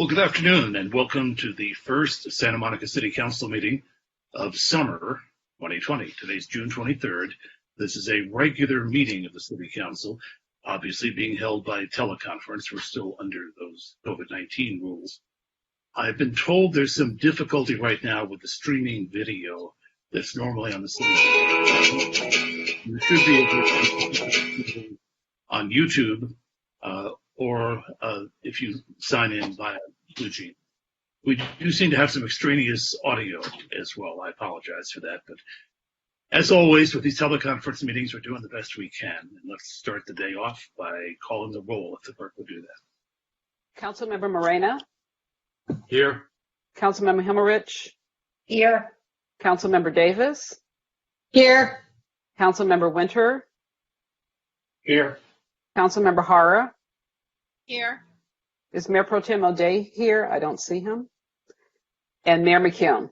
Well, good afternoon and welcome to the first Santa Monica City Council meeting of summer 2020. Today's June 23rd. This is a regular meeting of the City Council, obviously being held by teleconference. We're still under those COVID-19 rules. I've been told there's some difficulty right now with the streaming video that's normally on the City. You should be able to on YouTube or if you sign in via BlueJeans. We do seem to have some extraneous audio as well. I apologize for that. But as always, with these teleconference meetings, we're doing the best we can. And let's start the day off by calling the roll, if the clerk will do that. Councilmember Moreno? Here. Councilmember Himmelrich? Here. Councilmember Davis? Here. Councilmember Winter? Here. Councilmember Hara? Here. Is Mayor Pro Tem O'Day here? I don't see him. And Mayor McKeown?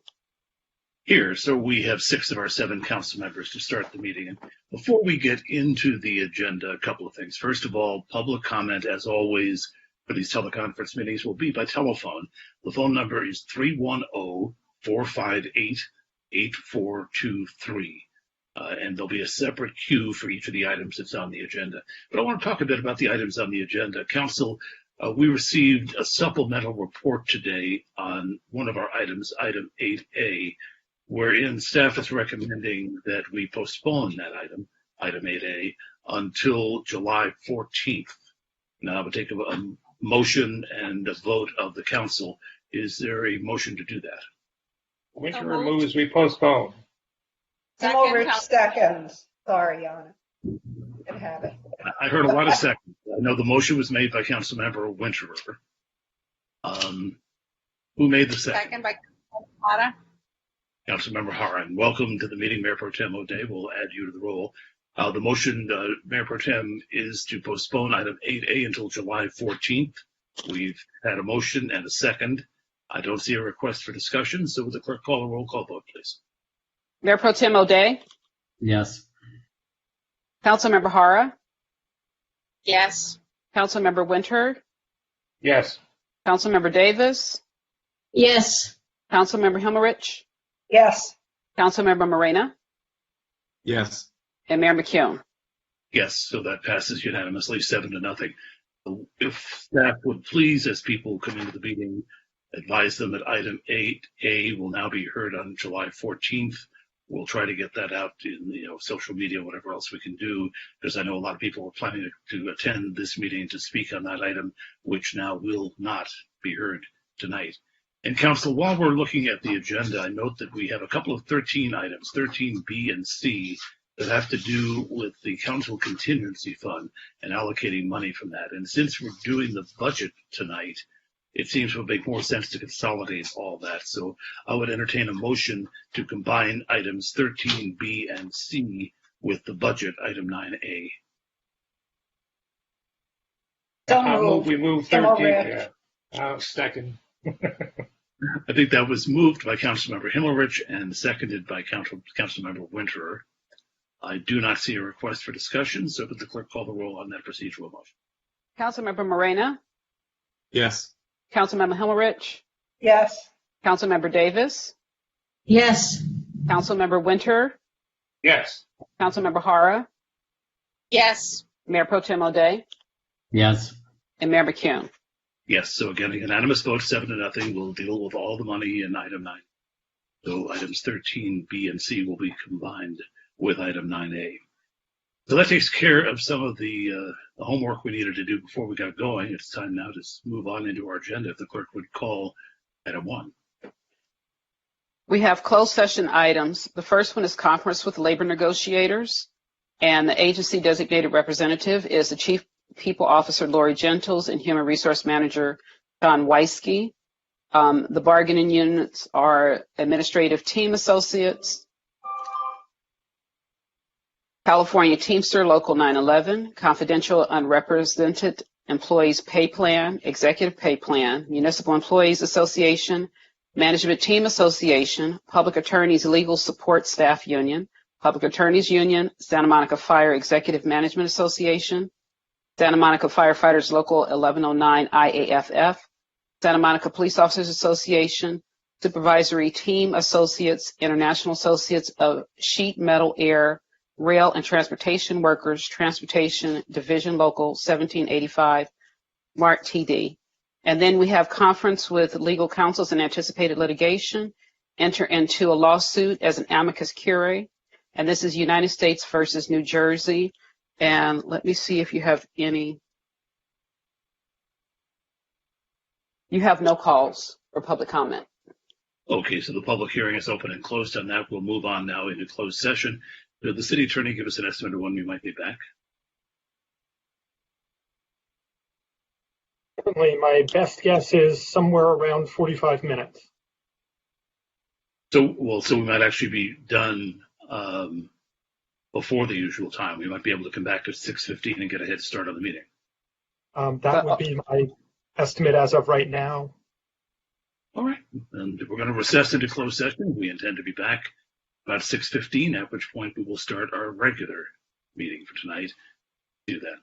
Here. So we have 6 of our 7 council members to start the meeting. And before we get into the agenda, a couple of things. First of all, public comment, as always, for these teleconference meetings will be by telephone. The phone number is 310-458-8423. And there'll be a separate queue for each of the items that's on the agenda. But I want to talk a bit about the items on the agenda. Council, we received a supplemental report today on one of our items, item 8A, wherein staff is recommending that we postpone that item 8A, until July 14th. Now, I would take a motion and a vote of the council. Is there a motion to do that? Winter moves we postpone. Himmelrich seconds. Sorry, Yana. Didn't have it. I heard a lot of seconds. I know the motion was made by Councilmember Winterer. Who made the second? Second by Hara. Councilmember Hara. And welcome to the meeting, Mayor Pro Tem O'Day. We'll add you to the roll. The motion, Mayor Pro Tem, is to postpone item 8A until July 14th. We've had a motion and a second. I don't see a request for discussion, so would the clerk call a roll call vote, please? Mayor Pro Tem O'Day? Yes. Councilmember Hara? Yes. Councilmember Winter? Yes. Councilmember Davis? Yes. Councilmember Himmelrich? Yes. Councilmember Moreno? Yes. And Mayor McKeown? Yes, so that passes unanimously, 7-0. If staff would please, as people come into the meeting, advise them that item 8A will now be heard on July 14th. We'll try to get that out in social media, whatever else we can do, because I know a lot of people are planning to attend this meeting to speak on that item, which now will not be heard tonight. And Council, while we're looking at the agenda, I note that we have a couple of 13 items, 13B and C, that have to do with the council contingency fund and allocating money from that. And since we're doing the budget tonight, it seems to make more sense to consolidate all that. So I would entertain a motion to combine items 13B and C with the budget item 9A. We move 13. Second. I think that was moved by Councilmember Himmelrich and seconded by Councilmember Winterer. I do not see a request for discussion, so would the clerk call the roll on that procedural motion? Councilmember Moreno? Yes. Councilmember Himmelrich? Yes. Councilmember Davis? Yes. Councilmember Winter? Yes. Councilmember Hara? Yes. Mayor Pro Tem O'Day? Yes. And Mayor McKeown? Yes, so again, a unanimous vote, 7-0. We'll deal with all the money in item 9. So items 13B and C will be combined with item 9A. So that takes care of some of the homework we needed to do before we got going. It's time now to move on into our agenda. If the clerk would call item 1. We have closed session items. The first one is conference with labor negotiators, and the agency designated representative is the Chief People Officer Lori Gentles and Human Resource Manager John Weisky. The bargaining units are Administrative Team Associates, California Teamster Local 911, Confidential Unrepresented Employees Pay Plan, Executive Pay Plan, Municipal Employees Association, Management Team Association, Public Attorneys Legal Support Staff Union, Public Attorneys Union, Santa Monica Fire Executive Management Association, Santa Monica Firefighters Local 1109 IAFF, Santa Monica Police Officers Association, Supervisory Team Associates, International Associates of Sheet Metal Air, Rail and Transportation Workers, Transportation Division Local 1785, Mark TD. And then we have conference with legal counsels and anticipated litigation, enter into a lawsuit as an amicus curiae, and this is United States versus New Jersey. And let me see if you have any. You have no calls for public comment. Okay, so the public hearing is open and closed on that. We'll move on now into closed session. Did the city attorney give us an estimate of when we might be back? Certainly, my best guess is somewhere around 45 minutes. So we might actually be done before the usual time. We might be able to come back at 6:15 and get a head start on the meeting. That would be my estimate as of right now. All right, and we're going to recess into closed session. We intend to be back about 6:15, at which point we will start our regular meeting for tonight. Do that.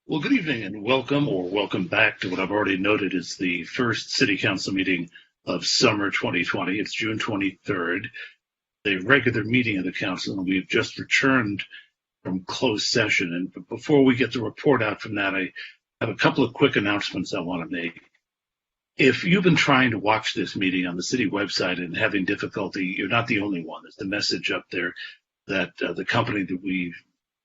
Well, good evening and welcome back to what I've already noted is the first City Council meeting of summer 2020. It's June 23rd, the regular meeting of the Council, and we've just returned from closed session. And before we get the report out from that, I have a couple of quick announcements I want to make. If you've been trying to watch this meeting on the city website and having difficulty, you're not the only one. There's the message up there that the company that we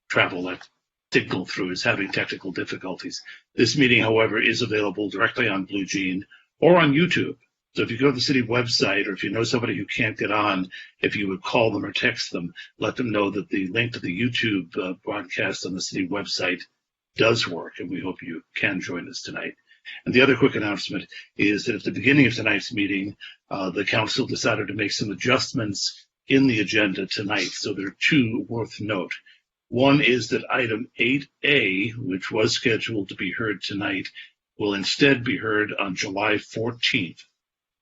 travel that signal through is having technical difficulties. This meeting, however, is available directly on Blue Jean or on YouTube. So if you go to the city website, or if you know somebody who can't get on, if you would call them or text them, let them know that the link to the YouTube broadcast on the city website does work, and we hope you can join us tonight. And the other quick announcement is that at the beginning of tonight's meeting, the council decided to make some adjustments in the agenda tonight. So there are two worth note. One is that item 8A, which was scheduled to be heard tonight, will instead be heard on July 14th.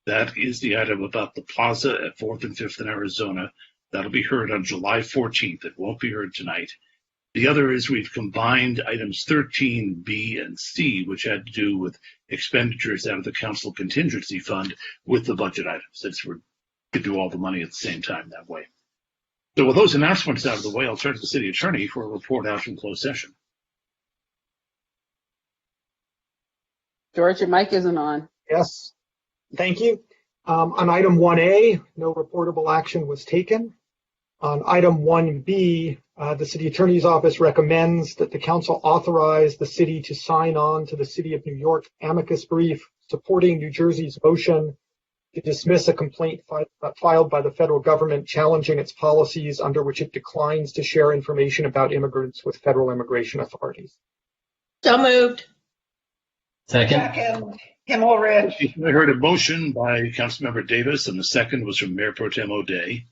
That is the item about the plaza at 4th and 5th in Arizona. That'll be heard on July 14th. It won't be heard tonight. The other is we've combined items 13, B, and C, which had to do with expenditures out of the council contingency fund with the budget items, since we could do all the money at the same time that way. So with those announcements out of the way, I'll turn to the city attorney for a report out from closed session. George, your mic isn't on. Yes. Thank you. On item 1A, no reportable action was taken. On item 1B, the city attorney's office recommends that the council authorize the city to sign on to the City of New York amicus brief supporting New Jersey's motion to dismiss a complaint filed by the federal government challenging its policies under which it declines to share information about immigrants with federal immigration authorities. So moved. Second. Kimmel Ridge. I heard a motion by Councilmember Davis, and the second was from Mayor Pro Tem O'Day.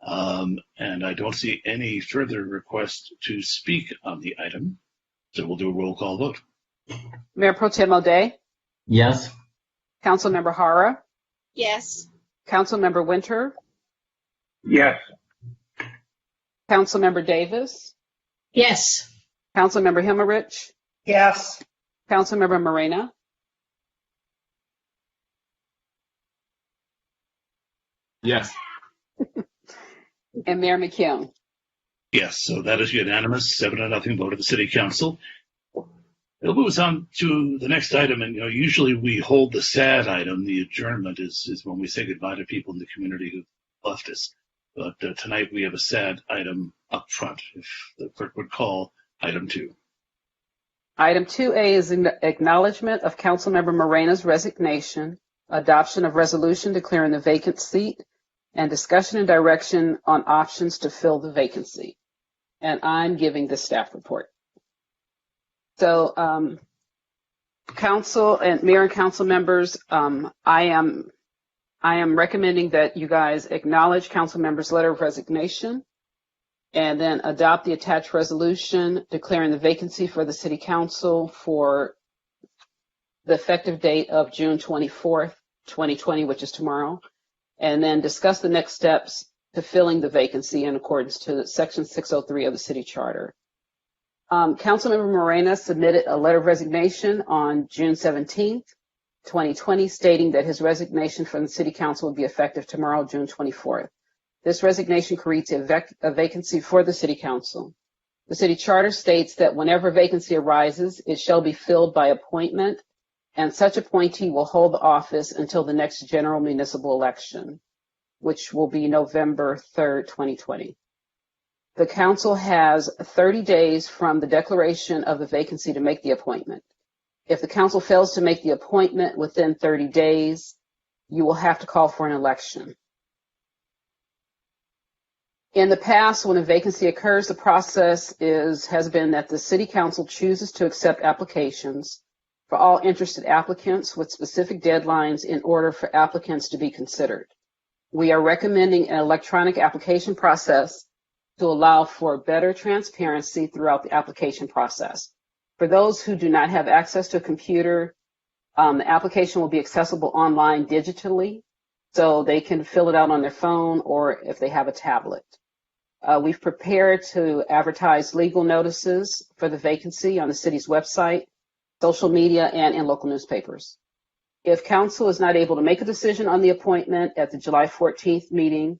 And I don't see any further requests to speak on the item, so we'll do a roll call vote. Mayor Pro Tem O'Day, Yes. Councilmember Hara, Yes. Councilmember Winter, Yes. Councilmember Davis, Yes. Councilmember Himmerich, Yes. Councilmember Morena, Yes. and Mayor McKeown. Yes, so that is unanimous, 7-0 vote of the City Council. It moves on to the next item, and usually we hold the sad item. The adjournment is when we say goodbye to people in the community who left us. But tonight we have a sad item up front. If the clerk would call item 2. Item 2A is an acknowledgement of Councilmember Morena's resignation, adoption of resolution declaring the vacant seat, and discussion and direction on options to fill the vacancy. And I'm giving the staff report. So, council and mayor and council members, I am recommending that you guys acknowledge council members' letter of resignation and then adopt the attached resolution declaring the vacancy for the city council for the effective date of June 24th, 2020, which is tomorrow, and then discuss the next steps to filling the vacancy in accordance to Section 603 of the city charter. Councilmember Morena submitted a letter of resignation on June 17th, 2020, stating that his resignation from the city council would be effective tomorrow, June 24th. This resignation creates a vacancy for the city council. The city charter states that whenever a vacancy arises, it shall be filled by appointment, and such appointee will hold the office until the next general municipal election, which will be November 3rd, 2020. The council has 30 days from the declaration of the vacancy to make the appointment. If the council fails to make the appointment within 30 days, you will have to call for an election. In the past, when a vacancy occurs, the process has been that the city council chooses to accept applications for all interested applicants with specific deadlines in order for applicants to be considered. We are recommending an electronic application process to allow for better transparency throughout the application process. For those who do not have access to a computer, the application will be accessible online digitally, so they can fill it out on their phone or if they have a tablet. We've prepared to advertise legal notices for the vacancy on the city's website, social media, and in local newspapers. If council is not able to make a decision on the appointment at the July 14th meeting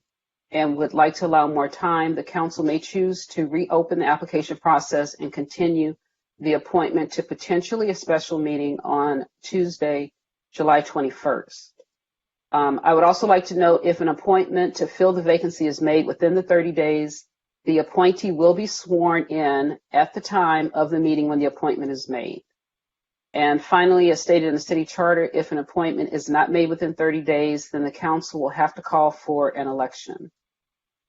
and would like to allow more time, the council may choose to reopen the application process and continue the appointment to potentially a special meeting on Tuesday, July 21st. I would also like to note if an appointment to fill the vacancy is made within the 30 days, the appointee will be sworn in at the time of the meeting when the appointment is made. And finally, as stated in the city charter, if an appointment is not made within 30 days, then the council will have to call for an election.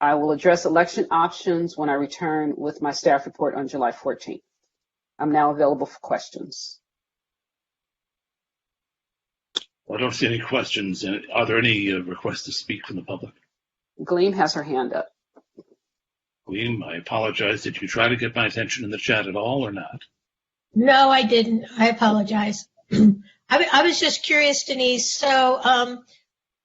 I will address election options when I return with my staff report on July 14th. I'm now available for questions. I don't see any questions. Are there any requests to speak from the public? Gleam has her hand up. Gleam, I apologize. Did you try to get my attention in the chat at all or not? No, I didn't. I apologize. I was just curious, Denise. So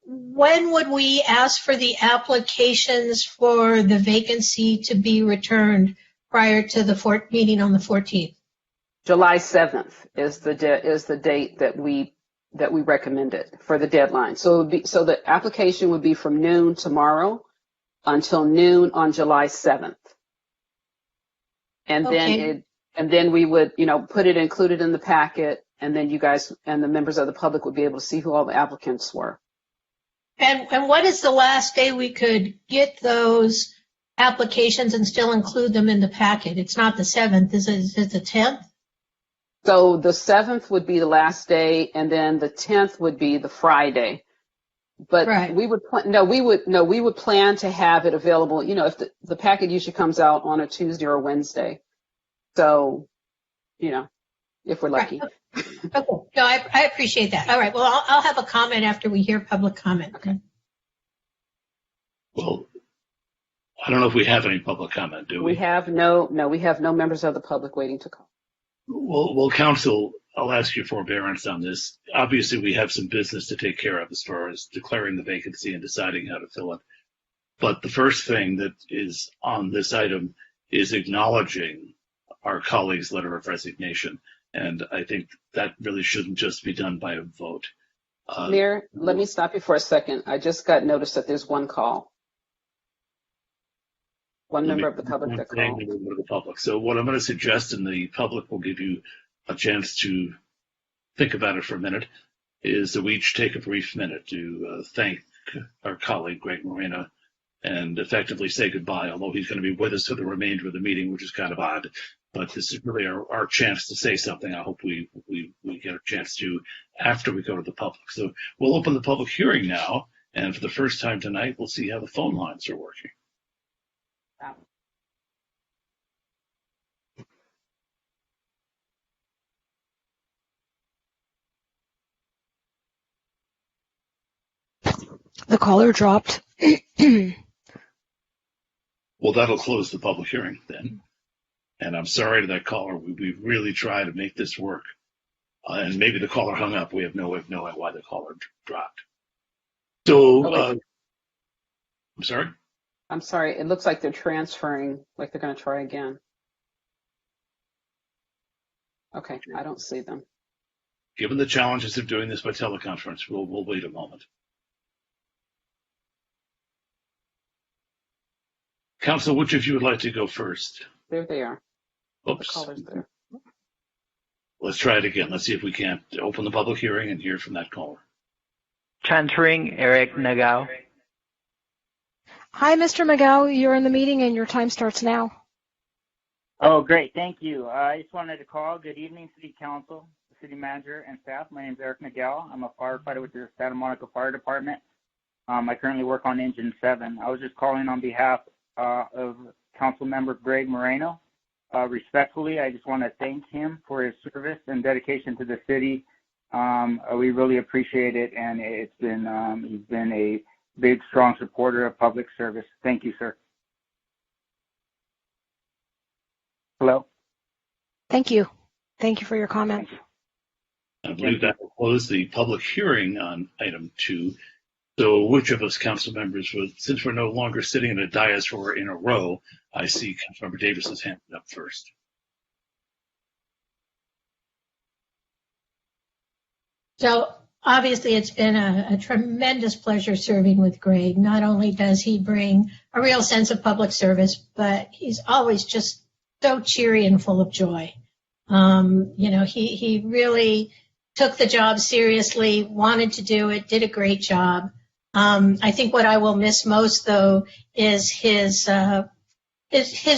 when would we ask for the applications for the vacancy to be returned prior to the meeting on the 14th? July 7th is the date that we recommended for the deadline. So the application would be from noon tomorrow until noon on July 7th. And Okay. then we would, put it included in the packet, and then you guys and the members of the public would be able to see who all the applicants were. And what is the last day we could get those applications and still include them in the packet? It's not the 7th, is it the 10th? So the 7th would be the last day, and then the 10th would be the Friday. But Right. we would plan to have it available. If the packet usually comes out on a Tuesday or a Wednesday. So, if we're lucky. Right. Okay. No, I appreciate that. All right. Well, I'll have a comment after we hear public comment. Okay. Well, I don't know if we have any public comment, do we? We have no members of the public waiting to call. Well, council, I'll ask your forbearance on this. Obviously, we have some business to take care of as far as declaring the vacancy and deciding how to fill it. But the first thing that is on this item is acknowledging our colleague's letter of resignation. And I think that really shouldn't just be done by a vote. Mayor, let me stop you for a second. I just got notice that there's one call. One member of the public that called. So what I'm going to suggest, and the public will give you a chance to think about it for a minute, is that we each take a brief minute to thank our colleague, Greg Moreno, and effectively say goodbye, although he's going to be with us for the remainder of the meeting, which is kind of odd. But this is really our chance to say something. I hope we get a chance to after we go to the public. So we'll open the public hearing now, and for the first time tonight, we'll see how the phone lines are working. The caller dropped. Well, that'll close the public hearing then. And I'm sorry to that caller. We really try to make this work. And maybe the caller hung up. We have no way of knowing why the caller dropped. So, Okay. I'm sorry? I'm sorry. It looks like they're transferring, like they're going to try again. Okay, I don't see them. Given the challenges of doing this by teleconference, we'll wait a moment. Council, which of you would like to go first? There they are. The Oops. caller's there. Let's try it again. Let's see if we can't open the public hearing and hear from that caller. Transferring Eric Nagao. Hi, Mr. McGow. You're in the meeting and your time starts now. Oh, great. Thank you. I just wanted to call. Good evening, City Council, City Manager, and staff. My name is Eric Nagao. I'm a firefighter with the Santa Monica Fire Department. I currently work on Engine 7. I was just calling on behalf of Council Member Greg Moreno. Respectfully, I just want to thank him for his service and dedication to the city. We really appreciate it, and it's been he's been a big, strong supporter of public service. Thank you, sir. Hello? Thank you. Thank you for your comment. I believe that will close the public hearing on item 2. So which of us council members would, since we're no longer sitting in a dais or in a row, I see Councilmember Davis's hand up first. So obviously it's been a tremendous pleasure serving with Greg. Not only does he bring a real sense of public service, but he's always just so cheery and full of joy. He really took the job seriously, wanted to do it, did a great job. I think what I will miss most, though, is his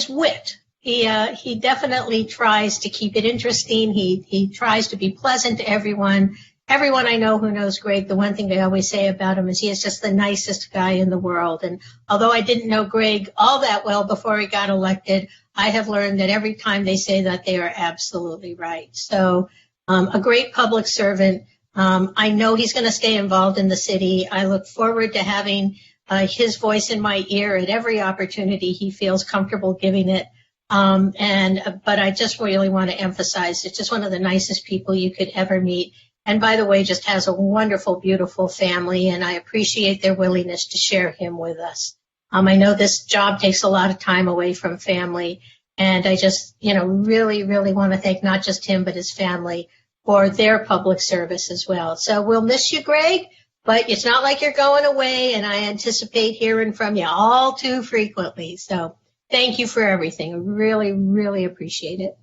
wit. He definitely tries to keep it interesting. He tries to be pleasant to everyone. Everyone I know who knows Greg, the one thing they always say about him is he is just the nicest guy in the world. And although I didn't know Greg all that well before he got elected, I have learned that every time they say that, they are absolutely right. So a great public servant. I know he's going to stay involved in the city. I look forward to having his voice in my ear at every opportunity he feels comfortable giving it. But I just really want to emphasize it's just one of the nicest people you could ever meet. And by the way, just has a wonderful, beautiful family, and I appreciate their willingness to share him with us. I know this job takes a lot of time away from family, and I just, really, really want to thank not just him, but his family for their public service as well. So we'll miss you, Greg, but it's not like you're going away, and I anticipate hearing from you all too frequently. So thank you for everything. I really, really appreciate it.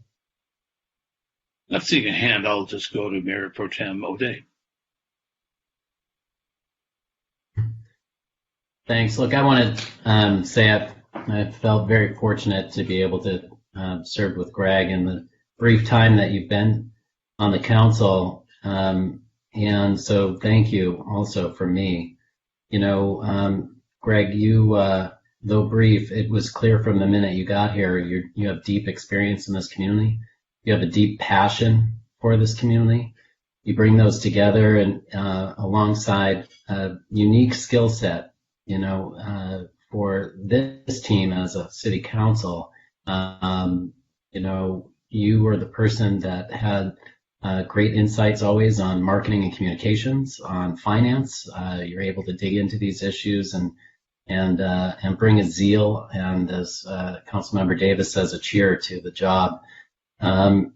Not seeing a hand, I'll just go to Mayor Pro Tem O'Day. Thanks. Look, I want to say I felt very fortunate to be able to serve with Greg in the brief time that you've been on the council. And so thank you also from me. Greg, you, though brief, it was clear from the minute you got here, you have deep experience in this community. You have a deep passion for this community. You bring those together and alongside a unique skill set, for this team as a city council. You were the person that had great insights always on marketing and communications, on finance. You're able to dig into these issues and bring a zeal and, as Councilmember Davis says, a cheer to the job. I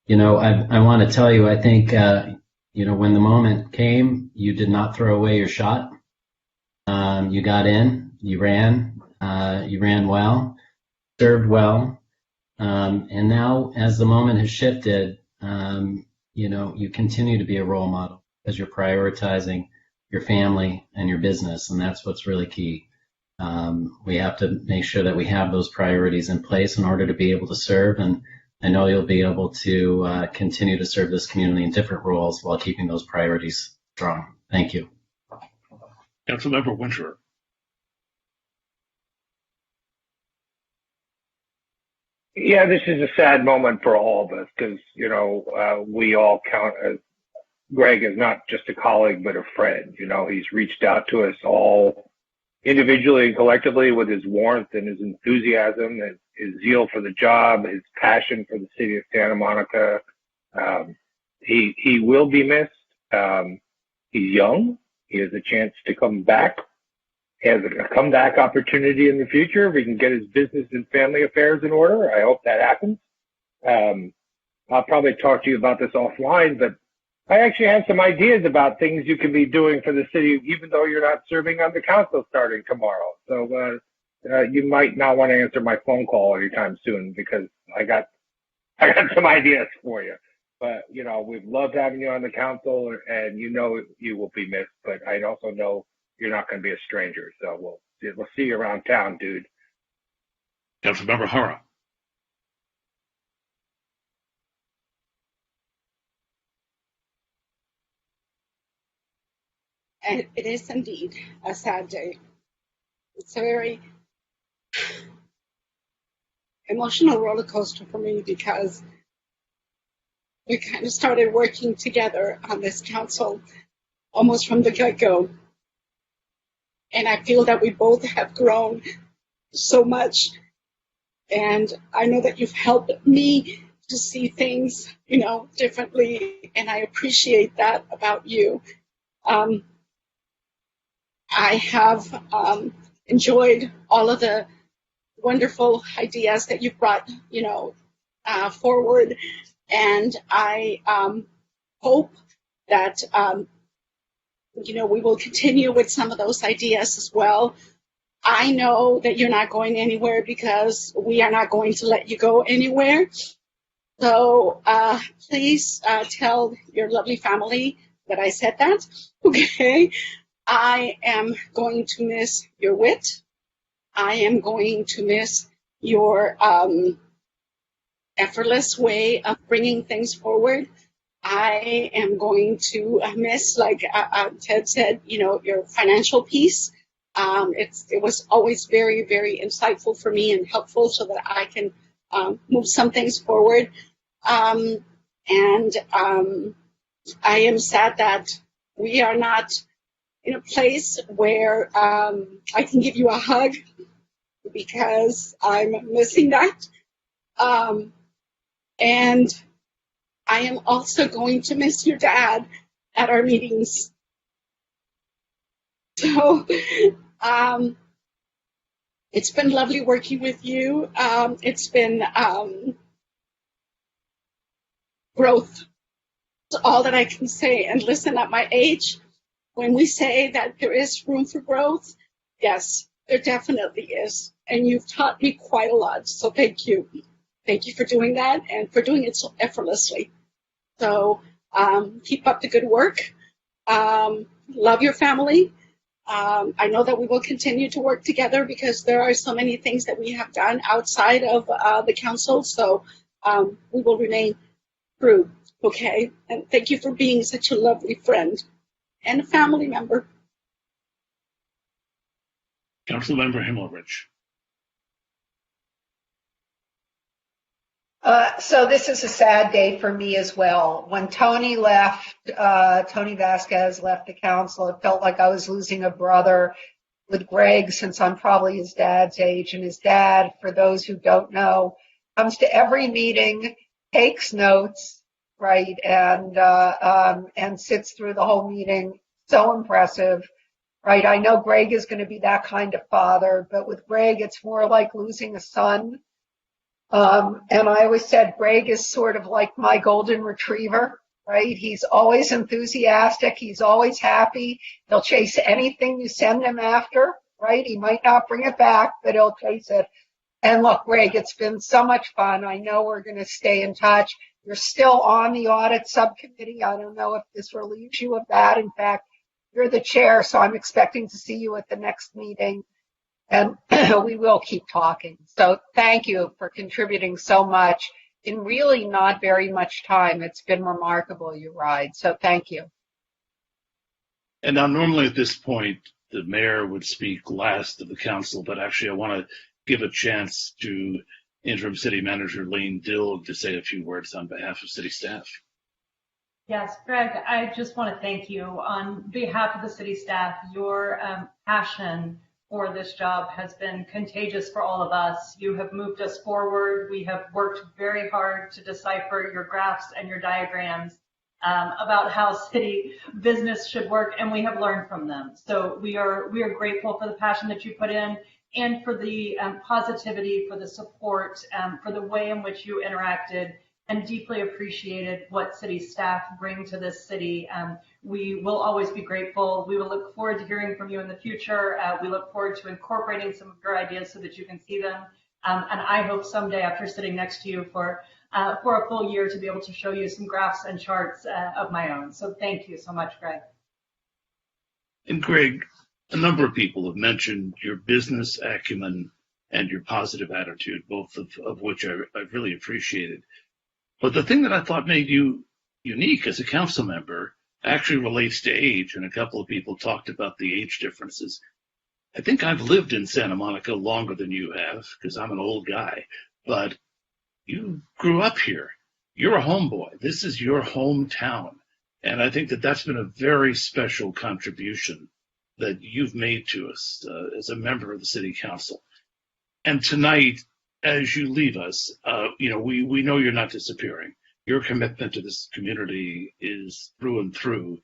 want to tell you, I think, when the moment came, you did not throw away your shot. You got in, you ran well, served well. And now as the moment has shifted, you continue to be a role model as you're prioritizing your family and your business. And that's what's really key. We have to make sure that we have those priorities in place in order to be able to serve. And I know you'll be able to continue to serve this community in different roles while keeping those priorities strong. Thank you. Councilmember Winter. Yeah, this is a sad moment for all of us because, we all count Greg is not just a colleague, but a friend. He's reached out to us all individually and collectively with his warmth and his enthusiasm and his zeal for the job, his passion for the city of Santa Monica. He will be missed. He's young. He has a chance to come back. He has a comeback opportunity in the future if he can get his business and family affairs in order. I hope that happens. I'll probably talk to you about this offline, but I actually have some ideas about things you can be doing for the city, even though you're not serving on the council starting tomorrow. So you might not want to answer my phone call anytime soon because I got some ideas for you. But, we've loved having you on the council and you will be missed, but I also know you're not going to be a stranger. So we'll see you around town, dude. Councilmember Hara. And it is indeed a sad day. It's a very emotional roller coaster for me because we kind of started working together on this council almost from the get-go. And I feel that we both have grown so much. And I know that you've helped me to see things, differently. And I appreciate that about you. I have enjoyed all of the wonderful ideas that you've brought, forward, and I hope that we will continue with some of those ideas as well. I know that you're not going anywhere because we are not going to let you go anywhere. So please tell your lovely family that I said that. Okay. I am going to miss your wit. I am going to miss your effortless way of bringing things forward. I am going to miss, like Ted said, your financial piece. It was always very, very insightful for me and helpful so that I can move some things forward. I am sad that we are not in a place where I can give you a hug because I'm missing that. And I am also going to miss your dad at our meetings. So it's been lovely working with you. It's been growth. That's all that I can say. And listen, at my age, when we say that there is room for growth, yes, there definitely is. And you've taught me quite a lot. So thank you. Thank you for doing that and for doing it so effortlessly. So keep up the good work. Love your family. I know that we will continue to work together because there are so many things that we have done outside of the council. So we will remain true. Okay. And thank you for being such a lovely friend and a family member. Councilmember Himmelrich. So this is a sad day for me as well. When Tony left, Tony Vasquez left the council, it felt like I was losing a brother with Greg, since I'm probably his dad's age. And his dad, for those who don't know, comes to every meeting, takes notes, right, and sits through the whole meeting. So impressive, right? I know Greg is going to be that kind of father, but with Greg, it's more like losing a son. And I always said Greg is sort of like my golden retriever, right? He's always enthusiastic. He's always happy. He'll chase anything you send him after, right? He might not bring it back, but he'll chase it. And look, Greg, it's been so much fun. I know we're going to stay in touch. You're still on the audit subcommittee. I don't know if this relieves you of that. In fact, you're the chair, so I'm expecting to see you at the next meeting. And we will keep talking. So thank you for contributing so much in really not very much time. It's been remarkable, your ride. So thank you. And now normally at this point, the mayor would speak last of the council, but actually I want to give a chance to Interim City Manager Lane Dill to say a few words on behalf of city staff. Yes, Greg, I just want to thank you on behalf of the city staff. Your passion for this job has been contagious for all of us. You have moved us forward. We have worked very hard to decipher your graphs and your diagrams about how city business should work, and we have learned from them. So we are grateful for the passion that you put in and for the positivity, for the support, for the way in which you interacted, and deeply appreciated what city staff bring to this city. We will always be grateful. We will look forward to hearing from you in the future. We look forward to incorporating some of your ideas so that you can see them. And I hope someday, after sitting next to you for a full year, to be able to show you some graphs and charts of my own. So thank you so much, Greg. And Greg, a number of people have mentioned your business acumen and your positive attitude, both of which I've really appreciated. But the thing that I thought made you unique as a council member actually relates to age, and a couple of people talked about the age differences. I think I've lived in Santa Monica longer than you have, because I'm an old guy, but you grew up here. You're a homeboy. This is your hometown. And I think that that's been a very special contribution that you've made to us as a member of the city council. And tonight, as you leave us, we know you're not disappearing. Your commitment to this community is through and through.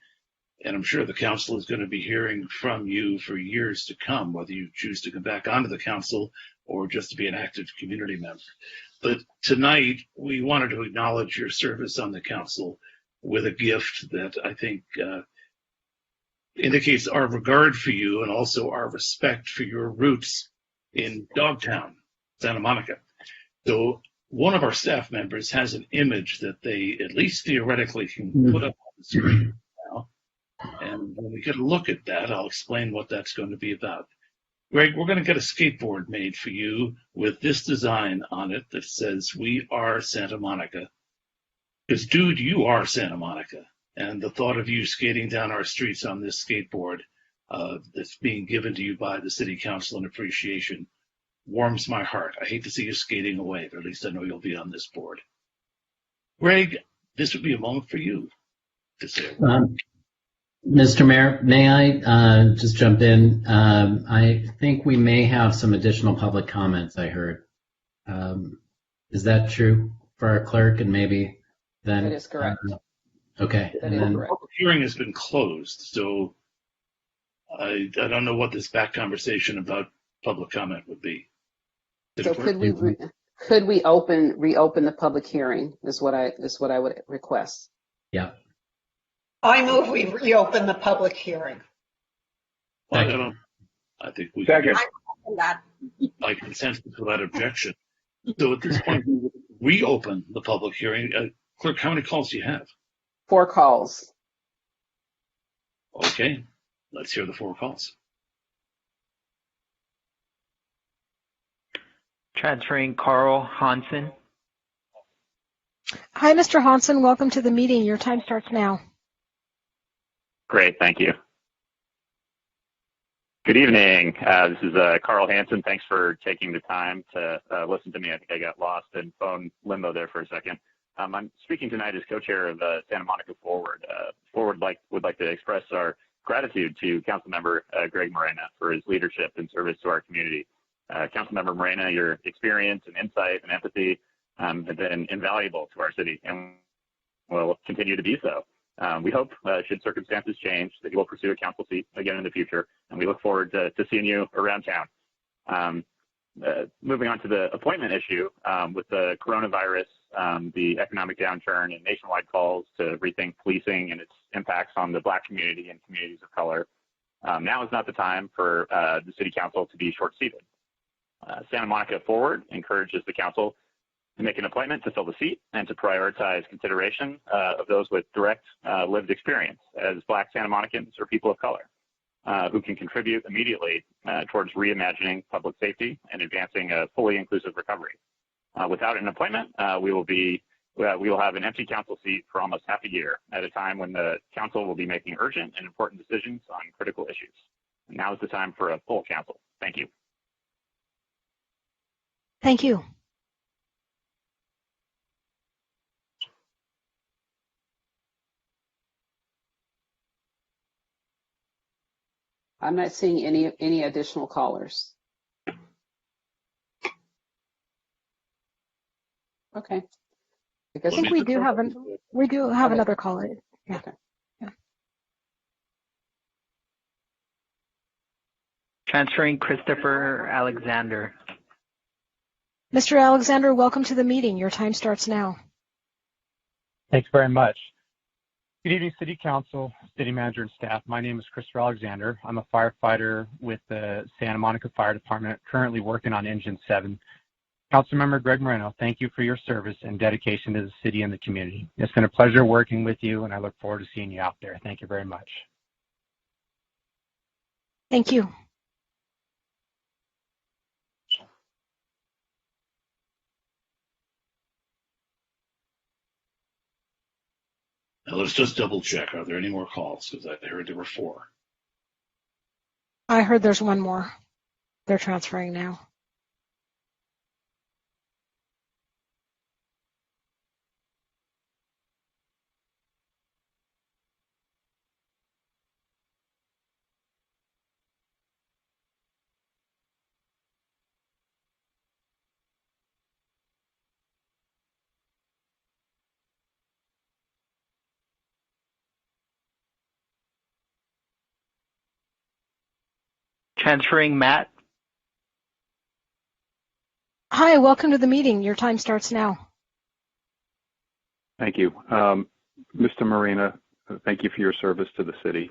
And I'm sure the council is going to be hearing from you for years to come, whether you choose to come back onto the council or just to be an active community member. But tonight, we wanted to acknowledge your service on the council with a gift that I think indicates our regard for you and also our respect for your roots in Dogtown, Santa Monica. So one of our staff members has an image that they at least theoretically can put up on the screen now. And when we get a look at that, I'll explain what that's going to be about. Greg, we're going to get a skateboard made for you with this design on it that says, "We are Santa Monica." Because, dude, you are Santa Monica. And the thought of you skating down our streets on this skateboard that's being given to you by the city council in appreciation warms my heart. I hate to see you skating away, but at least I know you'll be on this board. Greg, this would be a moment for you to say a word. Mr. Mayor, may I just jump in? I think we may have some additional public comments, I heard. Is that true for our clerk? And maybe then... That is correct. Okay. That is correct. The hearing has been closed, so I don't know what this back conversation about public comment would be. So could we reopen the public hearing is what I would request. Yeah. I move we reopen the public hearing. I think we can Second. I that. by consensus without objection. So at this point, we will reopen the public hearing. Clerk, how many calls do you have? 4 calls. Okay, let's hear the 4 calls. Transferring Carl Hansen. Hi, Mr. Hansen. Welcome to the meeting. Your time starts now. Great, thank you. Good evening. This is Carl Hansen. Thanks for taking the time to listen to me. I think I got lost in phone limbo there for a second. I'm speaking tonight as co-chair of Santa Monica Forward. Forward would like to express our gratitude to Councilmember Greg Morena for his leadership and service to our community. Councilmember Morena, your experience and insight and empathy have been invaluable to our city and will continue to be so. We hope, should circumstances change, that you will pursue a council seat again in the future, and we look forward to seeing you around town. Moving on to the appointment issue, with the coronavirus, the economic downturn, and nationwide calls to rethink policing and its impacts on the Black community and communities of color, now is not the time for the City Council to be short-seated. Santa Monica Forward encourages the Council to make an appointment to fill the seat and to prioritize consideration of those with direct lived experience as Black Santa Monicans or people of color who can contribute immediately towards reimagining public safety and advancing a fully inclusive recovery. Without an appointment, we will have an empty council seat for almost half a year at a time when the council will be making urgent and important decisions on critical issues. Now is the time for a full council. Thank you. Thank you. I'm not seeing any additional callers. Okay. I think we do have another caller. Yeah. Okay. Yeah. Transferring Christopher Alexander. Mr. Alexander, welcome to the meeting. Your time starts now. Thanks very much. Good evening, City Council, City Manager, and staff. My name is Christopher Alexander. I'm a firefighter with the Santa Monica Fire Department, currently working on Engine 7. Councilmember Greg Moreno, thank you for your service and dedication to the city and the community. It's been a pleasure working with you, and I look forward to seeing you out there. Thank you very much. Thank you. Now let's just double check. Are there any more calls? Because I heard there were 4. I heard there's one more. They're transferring now. Transferring Matt. Hi, welcome to the meeting. Your time starts now. Thank you. Mr. Marina, thank you for your service to the city.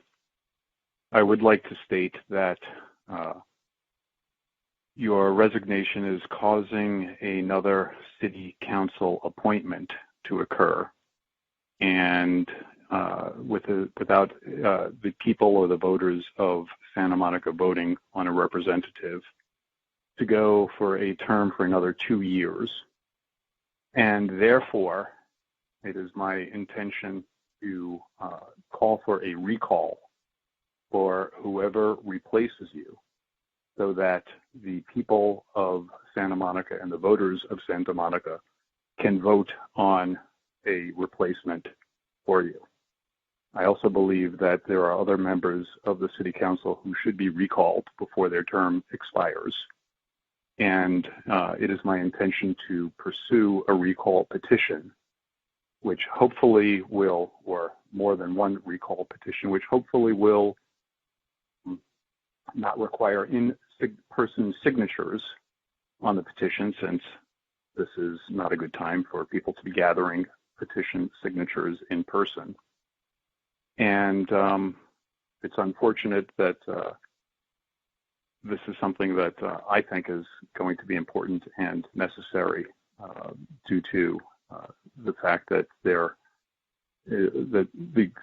I would like to state that your resignation is causing another city council appointment to occur. And without the people or the voters of Santa Monica voting on a representative to go for a term for another 2 years. And therefore, it is my intention to call for a recall for whoever replaces you so that the people of Santa Monica and the voters of Santa Monica can vote on a replacement for you. I also believe that there are other members of the City Council who should be recalled before their term expires. And it is my intention to pursue a recall petition, which hopefully will, or more than one recall petition, which hopefully will not require in-person signatures on the petition, since this is not a good time for people to be gathering petition signatures in person. And it's unfortunate that this is something that I think is going to be important and necessary due to the fact that the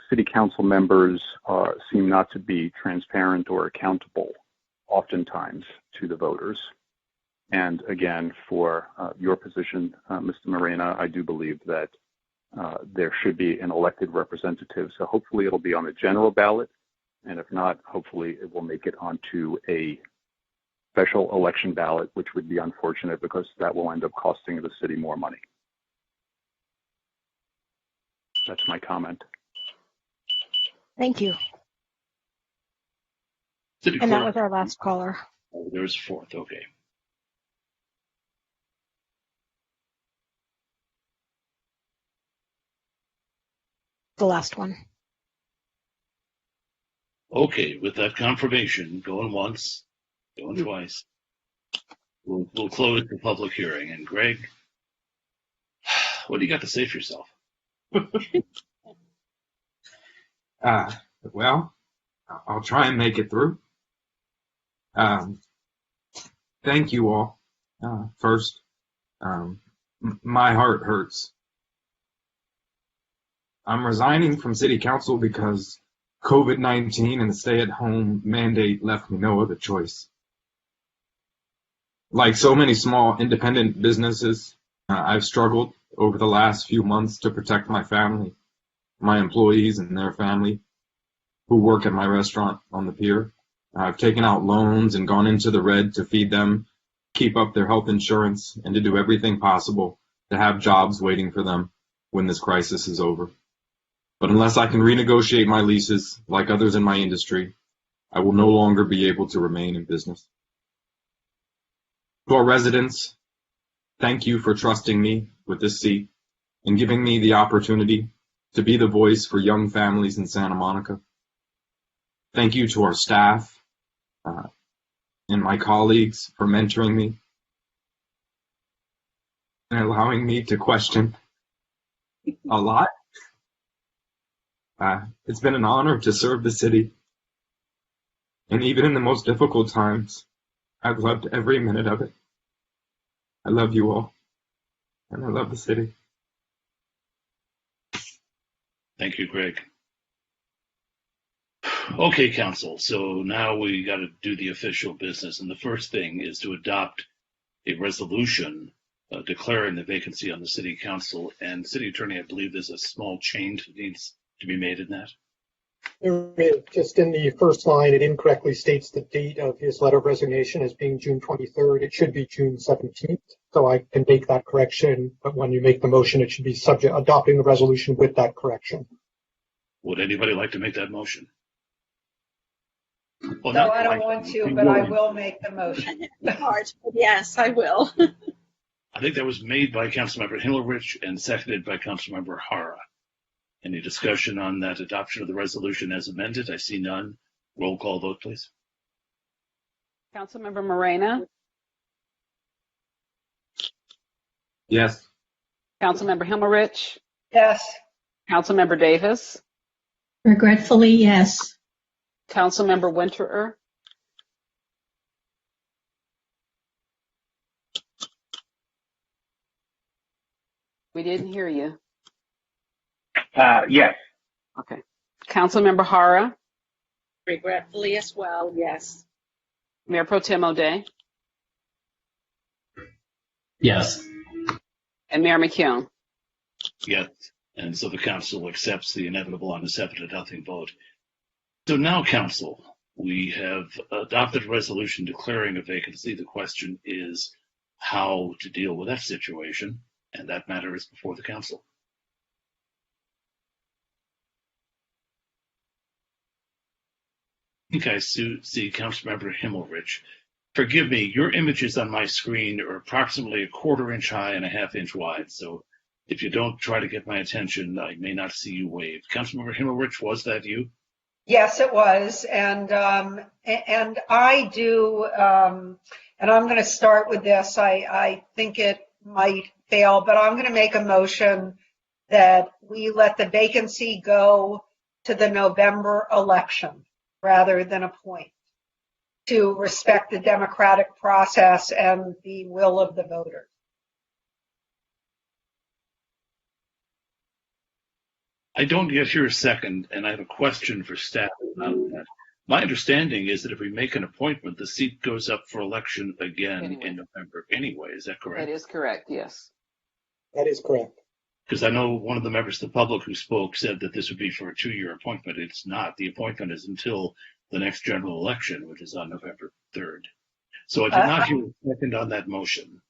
city council members seem not to be transparent or accountable oftentimes to the voters. And again, for your position, Mr. Marina, I do believe that there should be an elected representative. So hopefully it'll be on the general ballot. And if not, hopefully it will make it onto a special election ballot, which would be unfortunate because that will end up costing the city more money. That's my Thank you. City And that clerk. was our last caller. Oh, there's fourth. Okay. The last one. Okay, with that confirmation, going once, going twice, we'll close the public hearing. And Greg, what do you got to say for yourself? Well, I'll try and make it through. Thank you all. First, my heart hurts. I'm resigning from city council because COVID-19 and the stay-at-home mandate left me no other choice. Like so many small independent businesses, I've struggled over the last few months to protect my family, my employees and their family who work at my restaurant on the pier. I've taken out loans and gone into the red to feed them, keep up their health insurance, and to do everything possible to have jobs waiting for them when this crisis is over. But unless I can renegotiate my leases like others in my industry, I will no longer be able to remain in business. To our residents, thank you for trusting me with this seat and giving me the opportunity to be the voice for young families in Santa Monica. Thank you to our staff and my colleagues for mentoring me and allowing me to question a lot. It's been an honor to serve the city. And even in the most difficult times, I've loved every minute of it. I love you all, and I love the city. Thank you, Greg. Okay, council. So now we got to do the official business. And the first thing is to adopt a resolution declaring the vacancy on the city council. And city attorney, I believe there's a small change that needs to be made in that. There is. Just in the first line, it incorrectly states the date of his letter of resignation as being June 23rd. It should be June 17th. So I can make that correction. But when you make the motion, it should be subject adopting the resolution with that correction. Would anybody like to make that motion? Well, No, I don't want to, but I will make the motion. Hard, but yes, I will. I think that was made by Councilmember Hillerich and seconded by Councilmember Hara. Any discussion on that adoption of the resolution as amended? I see none. Roll call vote, please. Councilmember Morena, Yes. Councilmember Himmelrich, Yes. Councilmember Davis, Regretfully, yes. Councilmember Winterer, we didn't hear you. Yes. Okay. Councilmember Hara, Regretfully as well, yes. Mayor Pro Tem O'Day, Yes. and Mayor McKeown. Yes. And so the council accepts the inevitable on a 7-0 vote. So now, council, we have adopted a resolution declaring a vacancy. The question is how to deal with that situation, and that matter is before the council. Okay, see Councilmember Himmelrich. Forgive me, your images on my screen are approximately 1/4 inch high and 1/2 inch wide, so if you don't try to get my attention, I may not see you wave. Councilmember Himmelrich, was that you? Yes, it was. And I do, and I'm going to start with this. I think it might fail, but I'm going to make a motion that we let the vacancy go to the November election rather than appoint, to respect the democratic process and the will of the voters. I don't yet hear a second, and I have a question for staff about that. My understanding is that if we make an appointment, the seat goes up for election again in November anyway. Is that correct? That is correct, yes. That is correct. Because I know one of the members of the public who spoke said that this would be for a 2-year appointment. It's not. The appointment is until the next general election, which is on November 3rd. So I did not hear a second on that motion.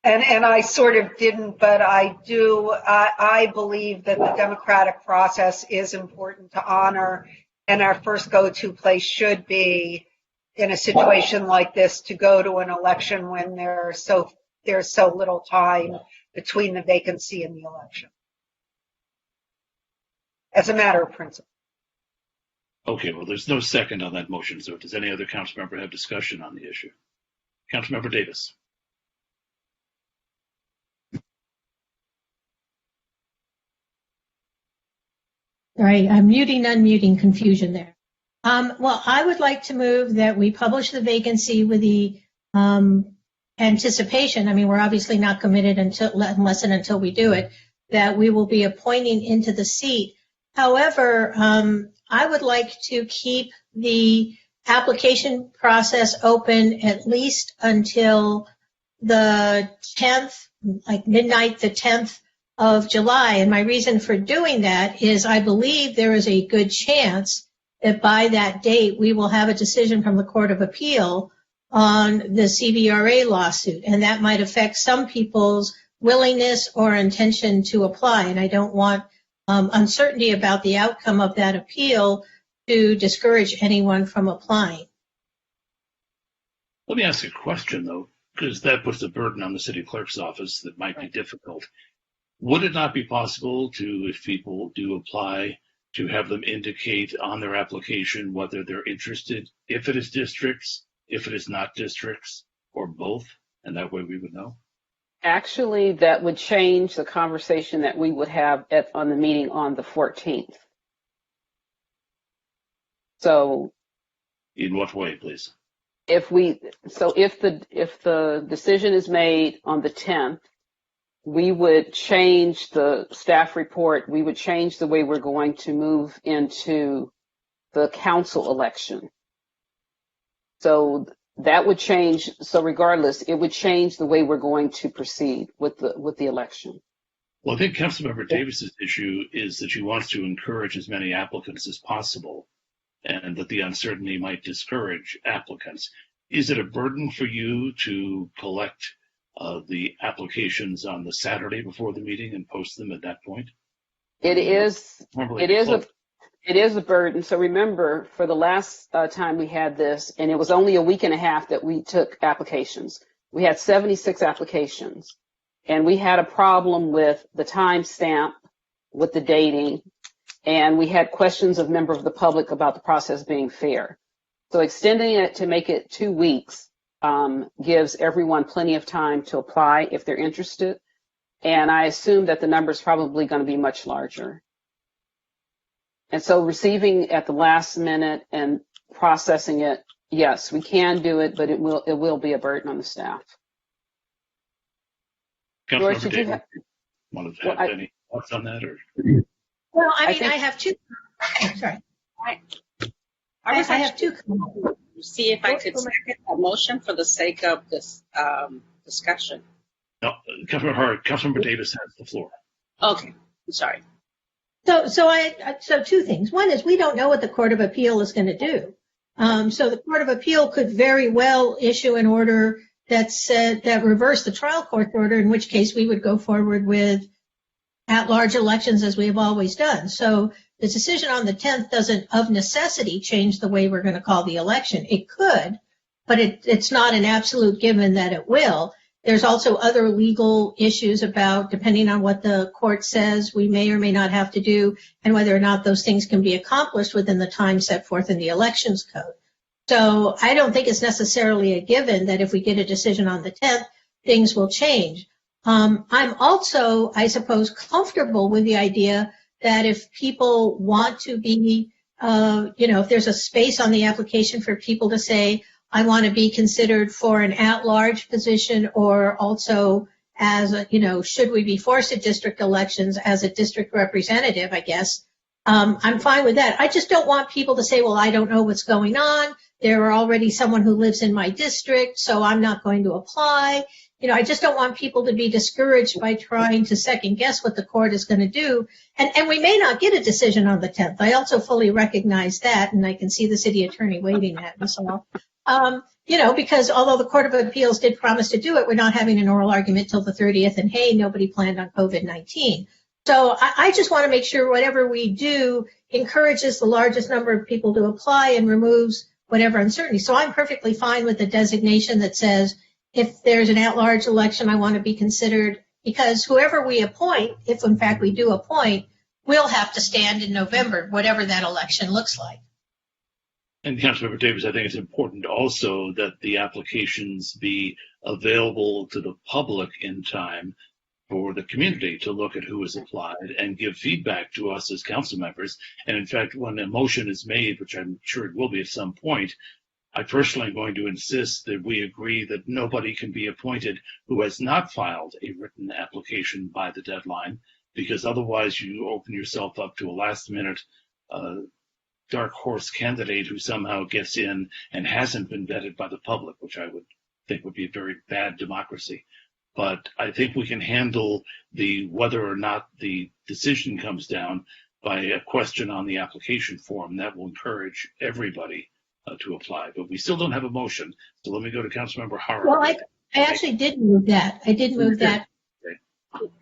And I sort of didn't, but I do. I believe that the democratic process is important to honor, and our first go-to place should be, in a situation like this, to go to an election when there's so little time between the vacancy and the election, as a matter of principle. Okay, well, there's no second on that motion. So does any other council member have discussion on the issue? Councilmember Davis. Sorry, I'm unmuting confusion there. Well, I would like to move that we publish the vacancy with the anticipation. I mean, we're obviously not committed unless and until we do it, that we will be appointing into the seat. However, I would like to keep the application process open at least until the 10th, like midnight, the 10th of July. And my reason for doing that is I believe there is a good chance that by that date we will have a decision from the Court of Appeal on the CVRA lawsuit. And that might affect some people's willingness or intention to apply. And I don't want uncertainty about the outcome of that appeal to discourage anyone from applying. Let me ask a question, though, because that puts a burden on the city clerk's office that might be difficult. Would it not be possible to, if people do apply, to have them indicate on their application whether they're interested, if it is districts, if it is not districts, or both, and that way we would know? Actually, that would change the conversation that we would have on the meeting on the 14th. So, in what way, please? If the decision is made on the 10th, we would change the staff report. We would change the way we're going to move into the council election. So that would change. So regardless, it would change the way we're going to proceed with the election. Well, I think Councilmember Davis's issue is that she wants to encourage as many applicants as possible, and that the uncertainty might discourage applicants. Is it a burden for you to collect the applications on the Saturday before the meeting and post them at that point? It is a burden. So remember, for the last time we had this, and it was only a week and a half that we took applications. We had 76 applications, and we had a problem with the timestamp, with the dating, and we had questions of members of the public about the process being fair. So extending it to make it 2 weeks gives everyone plenty of time to apply if they're interested. And I assume that the number is probably going to be much larger. And so receiving at the last minute and processing it, yes, we can do it, but it will be a burden on the staff. George, did you have any thoughts on that? Or? Well, I have two. Oh, sorry. I have two. See if I could second a motion for the sake of this discussion. No, Councilmember Davis has the floor. Okay, I'm sorry. So two things. One is we don't know what the Court of Appeal is going to do. So the Court of Appeal could very well issue an order that reversed the trial court order, in which case we would go forward with at-large elections as we have always done. So the decision on the 10th doesn't, of necessity, change the way we're going to call the election. It could, but it's not an absolute given that it will. There's also other legal issues about, depending on what the court says, we may or may not have to do, and whether or not those things can be accomplished within the time set forth in the Elections Code. So I don't think it's necessarily a given that if we get a decision on the 10th, things will change. I'm also, I suppose, comfortable with the idea that if people want to be, if there's a space on the application for people to say, I want to be considered for an at-large position, or also as should we be forced to district elections as a district representative, I guess. I'm fine with that. I just don't want people to say, well, I don't know what's going on. There are already someone who lives in my district, so I'm not going to apply. I just don't want people to be discouraged by trying to second guess what the court is going to do. And we may not get a decision on the 10th. I also fully recognize that, and I can see the city attorney waving at us all. Because although the Court of Appeals did promise to do it, we're not having an oral argument till the 30th, and hey, nobody planned on COVID-19. So I just want to make sure whatever we do encourages the largest number of people to apply and removes whatever uncertainty. So I'm perfectly fine with the designation that says, if there's an at-large election, I want to be considered, because whoever we appoint, if in fact we do appoint, will have to stand in November, whatever that election looks like. And Councilmember Davis, I think it's important also that the applications be available to the public in time for the community to look at who has applied and give feedback to us as council members. And in fact, when a motion is made, which I'm sure it will be at some point, I personally am going to insist that we agree that nobody can be appointed who has not filed a written application by the deadline, because otherwise you open yourself up to a last-minute dark horse candidate who somehow gets in and hasn't been vetted by the public, which I would think would be a very bad democracy. But I think we can handle whether or not the decision comes down by a question on the application form. That will encourage everybody to apply. But we still don't have a motion. So let me go to Councilmember Howard. Well, I actually did move that. I did move that.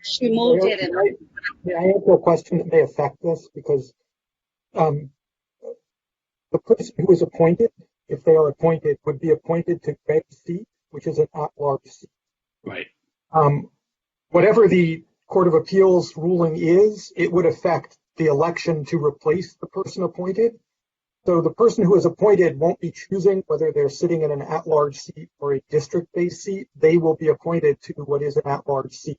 She moved it. May I answer a question that may affect this? Because the person who is appointed, if they are appointed, would be appointed to Greg's seat, which is an at-large seat. Right. Whatever the Court of Appeals ruling is, it would affect the election to replace the person appointed. So the person who is appointed won't be choosing whether they're sitting in an at-large seat or a district-based seat. They will be appointed to what is an at-large seat.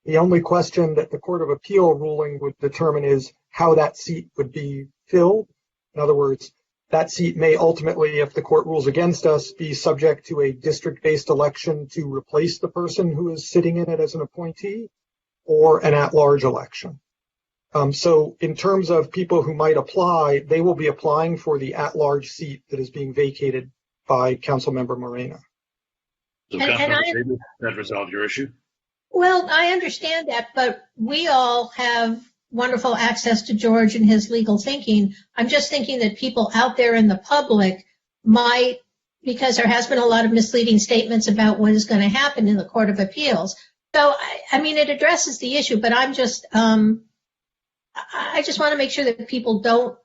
The only question that the Court of Appeal ruling would determine is how that seat would be filled. In other words, that seat may ultimately, if the court rules against us, be subject to a district-based election to replace the person who is sitting in it as an appointee, or an at-large election. So in terms of people who might apply, they will be applying for the at-large seat that is being vacated by Councilmember Moreno. So Councilmember, that resolve your issue? Well, I understand that, but we all have wonderful access to George and his legal thinking. I'm just thinking that people out there in the public might, because there has been a lot of misleading statements about what is going to happen in the Court of Appeals. So, I mean, it addresses the issue, but I'm just, I just want to make sure that people don't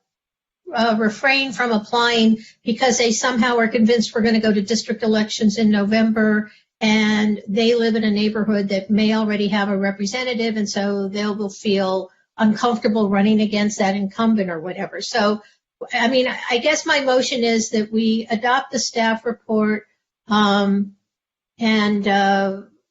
refrain from applying because they somehow are convinced we're going to go to district elections in November and they live in a neighborhood that may already have a representative, and so they will feel uncomfortable running against that incumbent or whatever. So I mean, I guess my motion is that we adopt the staff report, and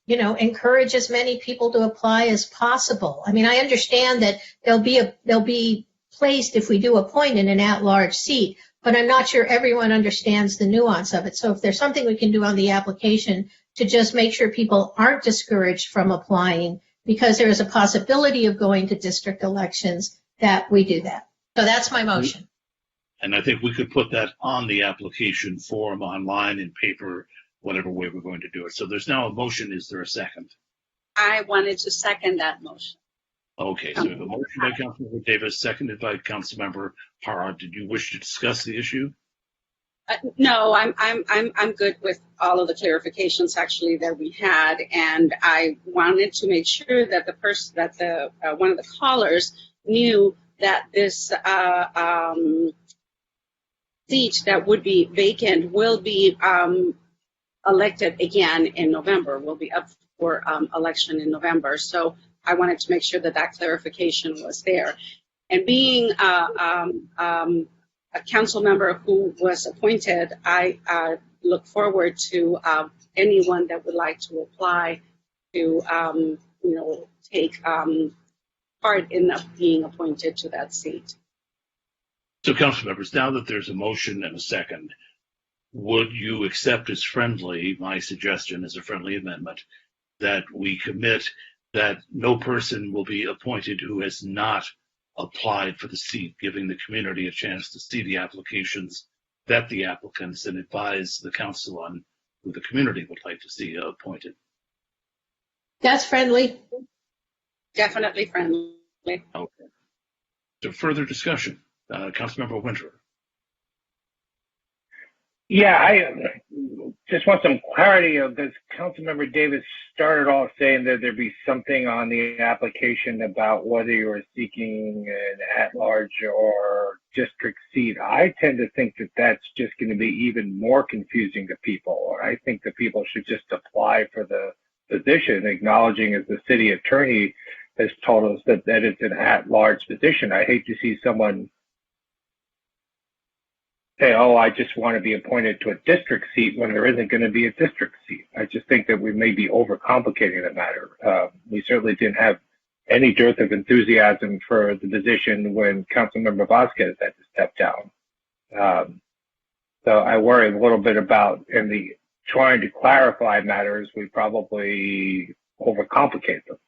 encourage as many people to apply as possible. I mean, I understand that they'll be placed if we do appoint in an at-large seat, but I'm not sure everyone understands the nuance of it. So if there's something we can do on the application to just make sure people aren't discouraged from applying because there is a possibility of going to district elections, that we do that. So that's my motion. And I think we could put that on the application form, online, in paper, whatever way we're going to do it. So there's now a motion. Is there a second? I wanted to second that motion. Okay, so we have a motion by Councilmember Davis, seconded by Councilmember Hara. Did you wish to discuss the issue? No, I'm good with all of the clarifications actually that we had, and I wanted to make sure that the person, that the one of the callers knew that this seat that would be vacant will be elected again in November. Will be up for election in November. So I wanted to make sure that that clarification was there. And being a council member who was appointed, I look forward to anyone that would like to apply to, take part in being appointed to that seat. So, council members, now that there's a motion and a second, would you accept as friendly, my suggestion as a friendly amendment, that we commit that no person will be appointed who has not applied for the seat, giving the community a chance to see the applications, vet the applicants, and advise the council on who the community would like to see appointed? That's friendly. Definitely friendly. Okay. So further discussion. Councilmember Winter. Yeah, I just want some clarity of this. Councilmember Davis started off saying that there'd be something on the application about whether you were seeking an at-large or district seat. I tend to think that that's just going to be even more confusing to people. I think that people should just apply for the position, acknowledging, as the city attorney has told us, that it's an at-large position. I hate to see someone say, oh, I just want to be appointed to a district seat when there isn't going to be a district seat. I just think that we may be overcomplicating the matter. We certainly didn't have any dearth of enthusiasm for the position when Councilmember Vasquez had to step down. So I worry a little bit about, in the trying to clarify matters, we probably overcomplicate them.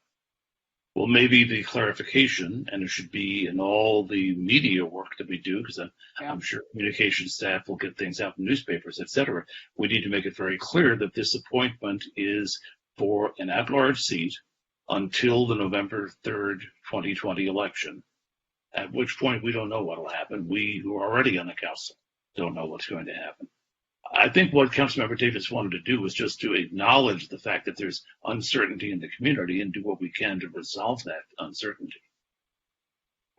Well, maybe the clarification, and it should be in all the media work that we do, because I'm sure communication staff will get things out in newspapers, et cetera. We need to make it very clear that this appointment is for an at-large seat until the November 3rd, 2020 election, at which point we don't know what will happen. We who are already on the council don't know what's going to happen. I think what Councilmember Davis wanted to do was just to acknowledge the fact that there's uncertainty in the community and do what we can to resolve that uncertainty.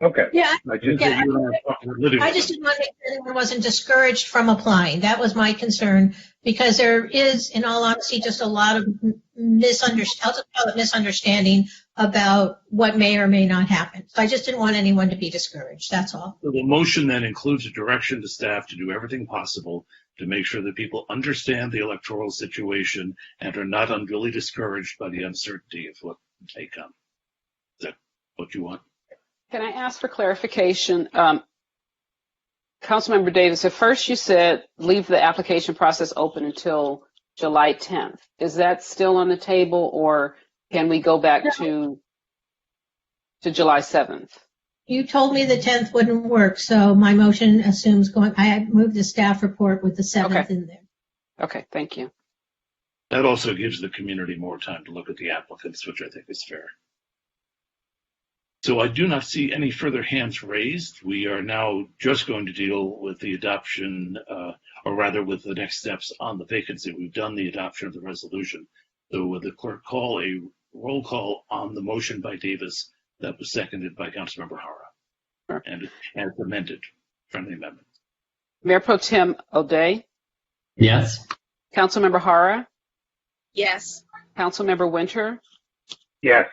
Okay. Yeah. I just didn't want to make sure anyone wasn't discouraged from applying. That was my concern, because there is, in all honesty, just a lot of misunderstanding about what may or may not happen. So I just didn't want anyone to be discouraged. That's all. So the motion then includes a direction to staff to do everything possible to make sure that people understand the electoral situation and are not unduly discouraged by the uncertainty of what may come. Is that what you want? Can I ask for clarification? Councilmember Davis, at first you said leave the application process open until July 10th. Is that still on the table, or can we go back to July 7th? You told me the 10th wouldn't work, so my motion assumes going. I had moved the staff report with the 7th in there. Okay, thank you. That also gives the community more time to look at the applicants, which I think is fair. So I do not see any further hands raised. We are now just going to deal with the adoption, or rather with the next steps on the vacancy. We've done the adoption of the resolution. So would the clerk call a roll call on the motion by Davis that was seconded by Councilmember Hara, and as amended, friendly amendment? Mayor Pro Tem O'Day? Yes. Councilmember Hara? Yes. Councilmember Winter? Yes.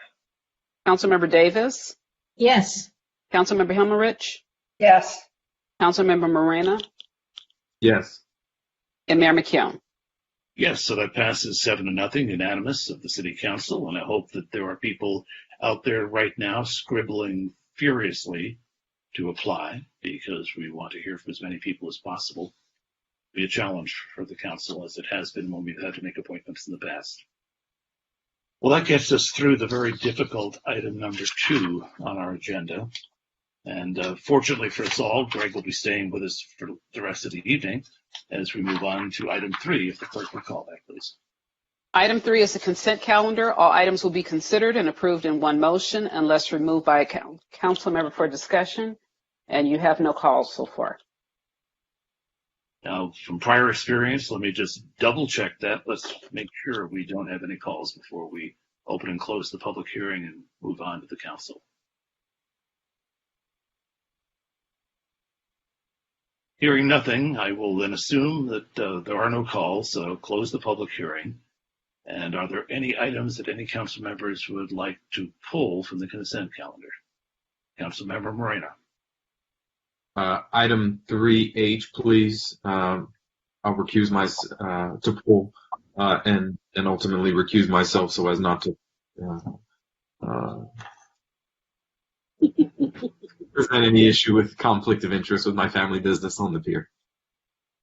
Councilmember Davis? Yes. Councilmember Hilmerich? Yes. Councilmember Moreno, Yes. and Mayor McKeown. Yes, so that passes 7-0, unanimous of the City Council, and I hope that there are people out there right now scribbling furiously to apply, because we want to hear from as many people as possible. Be a challenge for the council, as it has been when we've had to make appointments in the past. Well, that gets us through the very difficult item number 2 on our agenda. And fortunately for us all, Greg will be staying with us for the rest of the evening as we move on to item 3, if the clerk would call that, please. Item 3 is the consent calendar. All items will be considered and approved in one motion unless removed by a council member for discussion, and you have no calls so far. Now, from prior experience, let me just double check that. Let's make sure we don't have any calls before we open and close the public hearing and move on to the council. Hearing nothing, I will then assume that there are no calls, so close the public hearing. And are there any items that any council members would like to pull from the consent calendar? Councilmember Moreno. Item 3H, please. I'll recuse myself to pull and ultimately recuse myself so as not to present any issue with conflict of interest with my family business on the pier.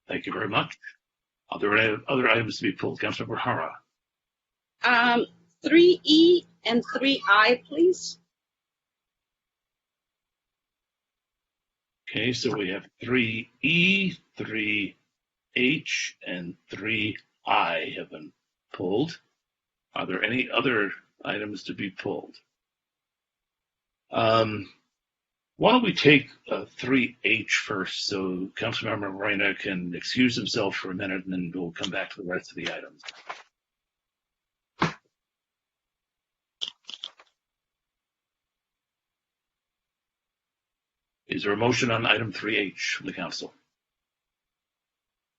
Thank you very much. Are there any other items to be pulled? Councilmember Hara. 3E and 3I, please. Okay, so we have 3E, 3H, and 3I have been pulled. Are there any other items to be pulled? Why don't we take 3H first, so Councilmember Moreno can excuse himself for a minute, and then we'll come back to the rest of the items. Is there a motion on item 3H from the council?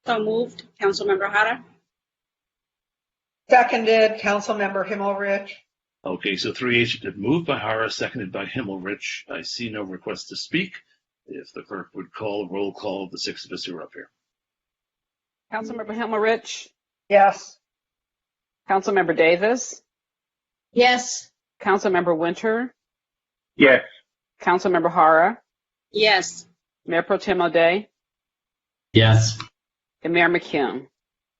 So moved. Councilmember Hara. Seconded, Councilmember Himmelrich. Okay, so 3H has been moved by Hara, seconded by Himmelrich. I see no request to speak. If the clerk would call a roll call of the 6 of us who are up here. Councilmember Himmelrich? Yes. Councilmember Davis? Yes. Councilmember Winter? Yes. Councilmember Hara? Yes. Mayor Pro Tem O'Day? Yes. And Mayor McKeown?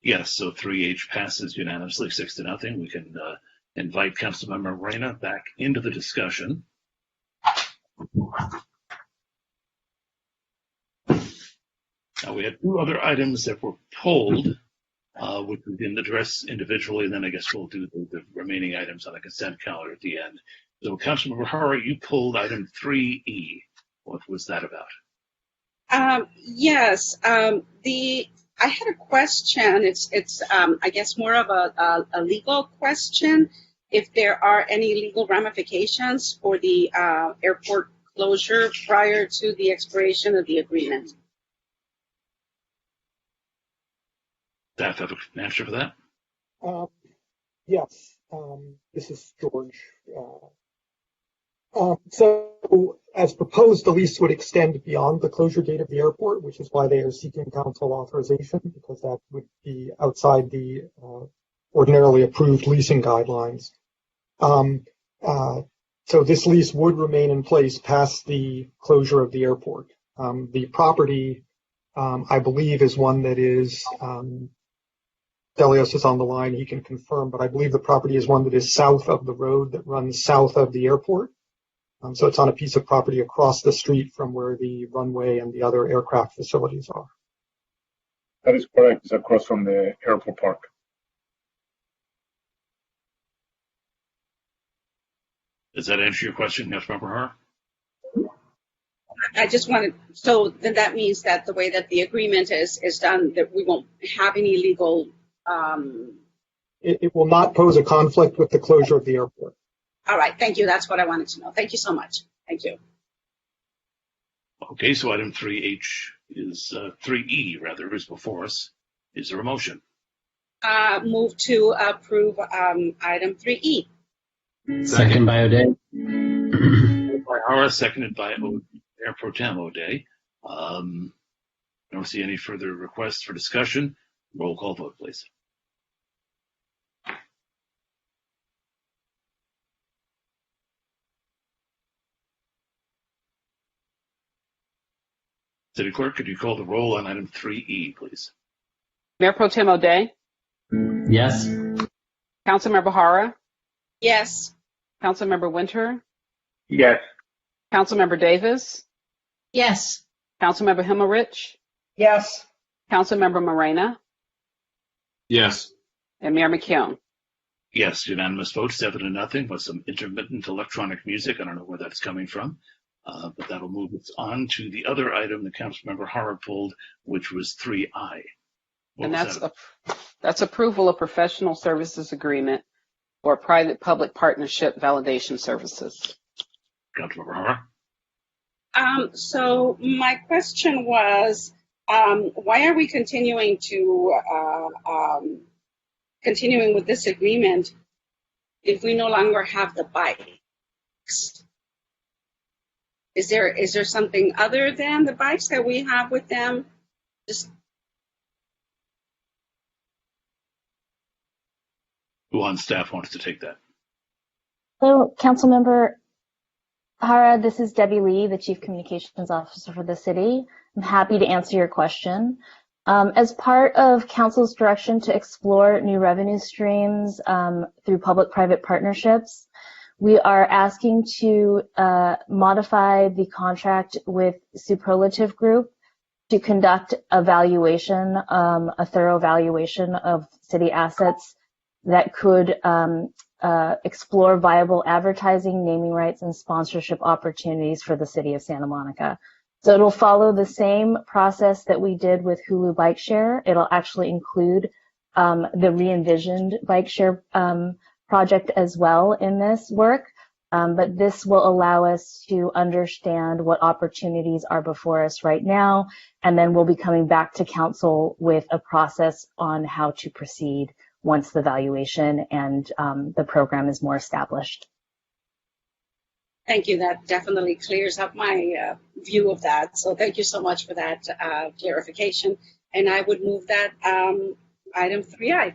Yes, so 3H passes unanimously, 6-0. We can invite Councilmember Moreno back into the discussion. Now, we had 2 other items that were pulled, which we didn't address individually, and then I guess we'll do the remaining items on the consent calendar at the end. So, Councilmember Hara, you pulled item 3E. What was that about? Yes. I had a question. It's I guess more of a legal question. If there are any legal ramifications for the airport closure prior to the expiration of the agreement. Staff have an answer for that? Yes, this is George. So, as proposed, the lease would extend beyond the closure date of the airport, which is why they are seeking council authorization, because that would be outside the ordinarily approved leasing guidelines. So this lease would remain in place past the closure of the airport. The property, I believe, is one that is, Delios is on the line, he can confirm, but I believe the property is one that is south of the road that runs south of the airport. So it's on a piece of property across the street from where the runway and the other aircraft facilities are. That is correct. It's across from the airport park. Does that answer your question, Councilmember Hara? I just wanted, so then that means that the way that the agreement is done, that we won't have any legal. It will not pose a conflict with the closure of the airport. All right, thank you. That's what I wanted to know. Thank you so much. Thank you. Okay, so item 3H is 3E rather is before us. Is there a motion? Move to approve item 3E. Second by O'Day. By Hara, seconded by Mayor Pro Tem O'Day. I don't see any further requests for discussion. Roll call vote, please. City Clerk, could you call the roll on item 3E, please? Mayor Pro Tem O'Day, Yes. Councilmember Hara, Yes. Councilmember Winter, Yes. Councilmember Davis, Yes. Councilmember Himmelrich, Yes. Councilmember Morena, Yes. and Mayor McKeown. Yes, unanimous vote, 7-0, with some intermittent electronic music. I don't know where that's coming from, but that'll move us on to the other item that Councilmember Hara pulled, which was 3I. What And was that? that's approval of professional services agreement or private-public partnership validation services. Councilmember Hara? So my question was, why are we continuing with this agreement if we no longer have the bikes? Is there something other than the bikes that we have with them? Just Who on staff wants to take that? So, Councilmember Hara, this is Debbie Lee, the Chief Communications Officer for the city. I'm happy to answer your question. As part of Council's direction to explore new revenue streams through public-private partnerships, we are asking to modify the contract with Superlative Group to conduct a valuation, a thorough valuation of city assets that could explore viable advertising, naming rights, and sponsorship opportunities for the city of Santa Monica. So it'll follow the same process that we did with Hulu Bike Share. It'll actually include the re-envisioned bike share project as well in this work. But this will allow us to understand what opportunities are before us right now, and then we'll be coming back to council with a process on how to proceed once the valuation and the program is more established. thank you. That definitely clears up my view of that. So thank you so much for that clarification. And I would move that item 3I.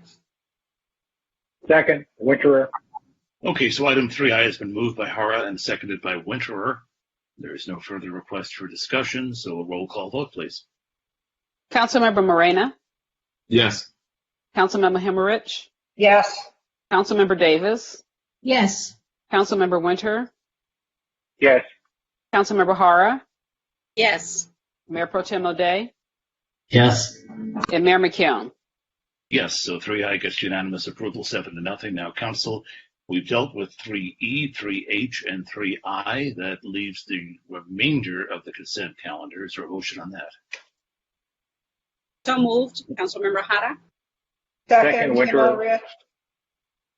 Second, Winterer. Okay, so item 3I has been moved by Hara and seconded by Winterer. There is no further request for discussion, so a roll call vote, please. Councilmember Morena, Yes. Councilmember Himmerich, Yes. Councilmember Davis, Yes. Councilmember Winter, Yes. Councilmember Hara, Yes. Mayor Pro Tem O'Day, Yes. and Mayor McKeown. Yes, so 3I gets unanimous approval, 7-0. Now, Council, we've dealt with 3E, 3H, and 3I. That leaves the remainder of the consent calendar. Is there a motion on that? So moved. Councilmember Hara. Second, Winterer. Himmelrich.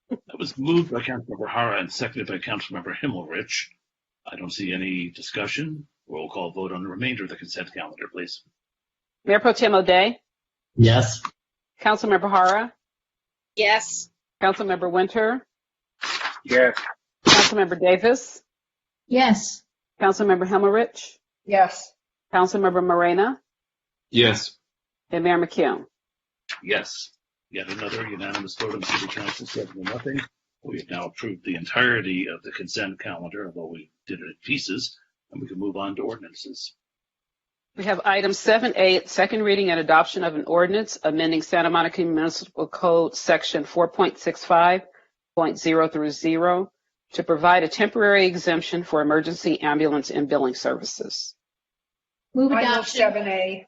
That was moved by Councilmember Hara and seconded by Councilmember Himmelrich. I don't see any discussion. Roll call vote on the remainder of the consent calendar, please. Mayor Pro Tem O'Day, Yes. Councilmember Hara, Yes. Councilmember Winter, Yes. Councilmember Davis, Yes. Councilmember Himmerich, Yes. Councilmember Morena, Yes. and Mayor McKeown. Yes. Yet another unanimous vote on the City Council, 7-0. We have now approved the entirety of the consent calendar, although we did it in pieces, and we can move on to ordinances. We have item 7A, second reading and adoption of an ordinance amending Santa Monica Municipal Code section 4.65.0 to provide a temporary exemption for emergency ambulance and billing services. Move I move adoption. 7A.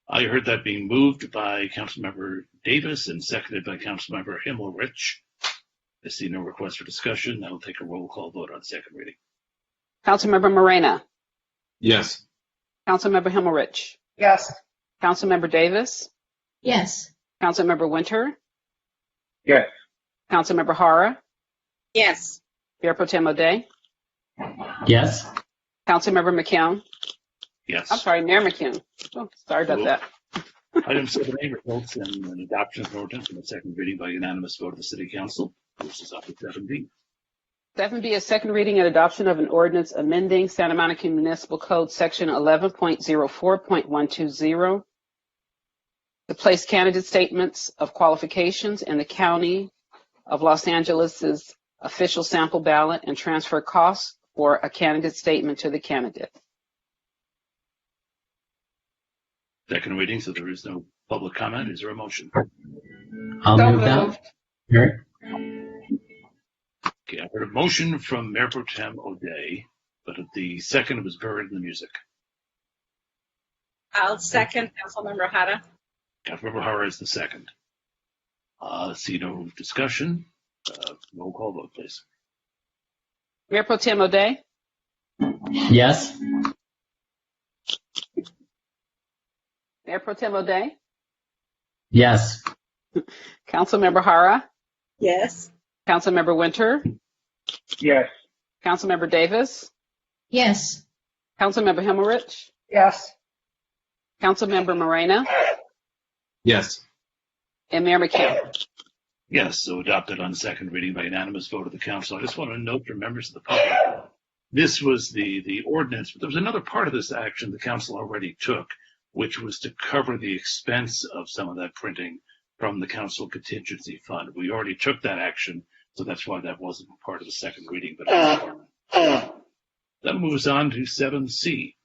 I heard that being moved by Councilmember Davis and seconded by Councilmember Himmelrich. I see no request for discussion. I'll take a roll call vote on second reading. Councilmember Morena, Yes. Councilmember Himmelrich, Yes. Councilmember Davis, Yes. Councilmember Winter, Yes. Councilmember Hara, Yes. Mayor Pro Tem O'Day, Yes. Councilmember McKeown. Yes. I'm sorry, Mayor McKeown. Oh, sorry about that. Item 7A results in an adoption of an ordinance in the second reading by unanimous vote of the City Council. This is up to 7B. 7B is second reading and adoption of an ordinance amending Santa Monica Municipal Code Section 11.04.120 to place candidate statements of qualifications in the County of Los Angeles's official sample ballot and transfer costs for a candidate statement to the candidate. Second reading, so there is no public comment. Is there a motion? I'll So move that. moved. Eric? Okay, I heard a motion from Mayor Pro Tem O'Day, but the second was buried in the music. I'll second Councilmember Hara. Councilmember Hara is the second. See no discussion. Roll call vote, please. Mayor Pro Tem O'Day, Yes. Mayor Pro Tem O'Day, Yes. Councilmember Hara, Yes. Councilmember Winter, Yes. Councilmember Davis, Yes. Councilmember Himmelrich, Yes. Councilmember Moreno, Yes. and Mayor McKim. Yes, so adopted on second reading by unanimous vote of the council. I just want to note for members of the public, this was the ordinance, but there was another part of this action the council already took, which was to cover the expense of some of that printing from the council contingency fund. We already took that action, so that's why that wasn't part of the second reading. But that moves on to 7C.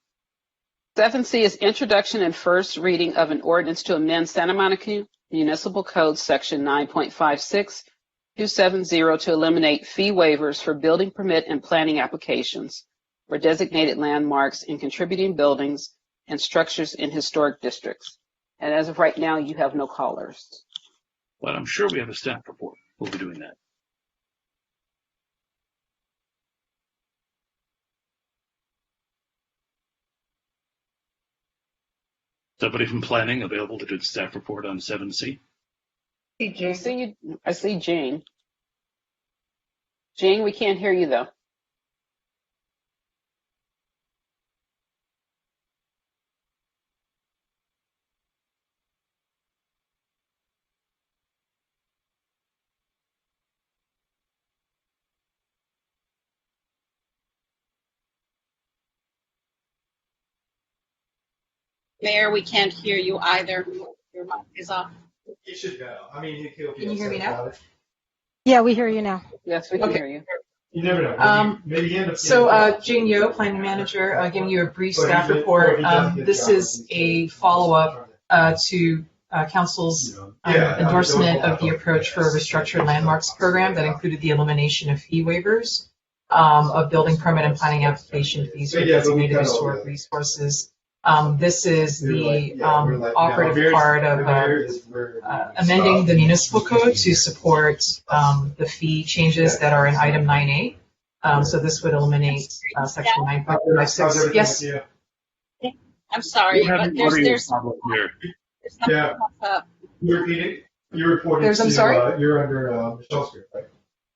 7C is introduction and first reading of an ordinance to amend Santa Monica Municipal Code Section 9.56-270 to eliminate fee waivers for building permit and planning applications for designated landmarks in contributing buildings and structures in historic districts. And as of right now, you have no callers. But I'm sure we have a staff report. We'll be doing that. Somebody from planning available to do the staff report on 7C? I see Jean. Jean, we can't hear you though. Mayor, we can't hear you either. Your mic is off. It should go. I mean, Can you hear me now? Yeah, we hear you now. Yes, we can Okay. hear you. You never know. Maybe you end up So, Jean Yo, planning manager, giving you a brief staff report. This is a follow-up to council's endorsement of the approach for a restructured landmarks program that included the elimination of fee waivers of building permit and planning application fees for designated historic resources. This is the operative part of amending the municipal code to support the fee changes that are in item 9A. So this would eliminate section 9.56. Yes. I'm sorry, but there's Yeah. You repeat it? You reported I'm sorry? You're under Michelle's group, right?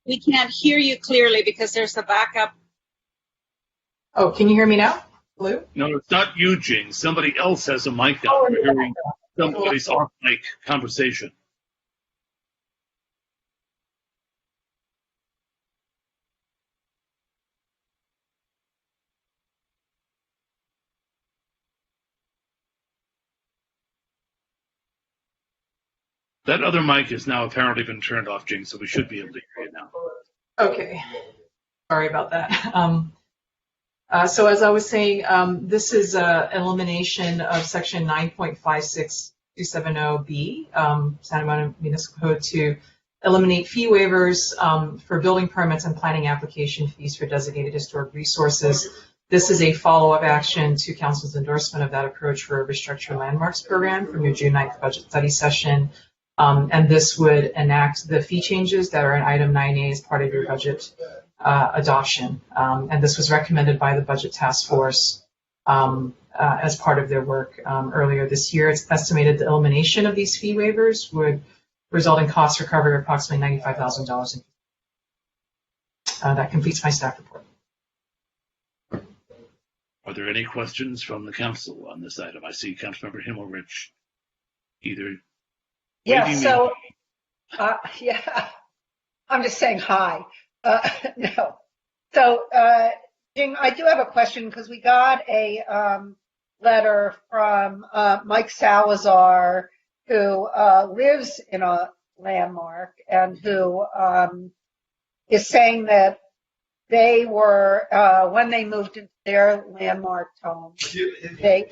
we can't hear you clearly because there's a backup. Oh, can you hear me now? Blue? No, it's not you, Jean. Somebody else has a mic on. We're hearing somebody's off-mic conversation. That other mic has now apparently been turned off, Jean, so we should be able to hear you now. Okay. Sorry about that. So as I was saying, this is an elimination of section 9.56270B, Santa Monica Municipal Code, to eliminate fee waivers for building permits and planning application fees for designated historic resources. This is a follow-up action to council's endorsement of that approach for a restructured landmarks program from your June 9th budget study session. And this would enact the fee changes that are in item 9A as part of your budget adoption. And this was recommended by the Budget Task Force as part of their work earlier this year. It's estimated the elimination of these fee waivers would result in cost recovery of approximately $95,000. That completes my staff report. Are there any questions from the council on this item? I see Councilmember Himmelrich either. Yeah, so, yeah, I'm just saying hi. No. So, Jing, I do have a question because we got a letter from Mike Salazar, who lives in a landmark and who is saying that they were, when they moved into their landmark home, they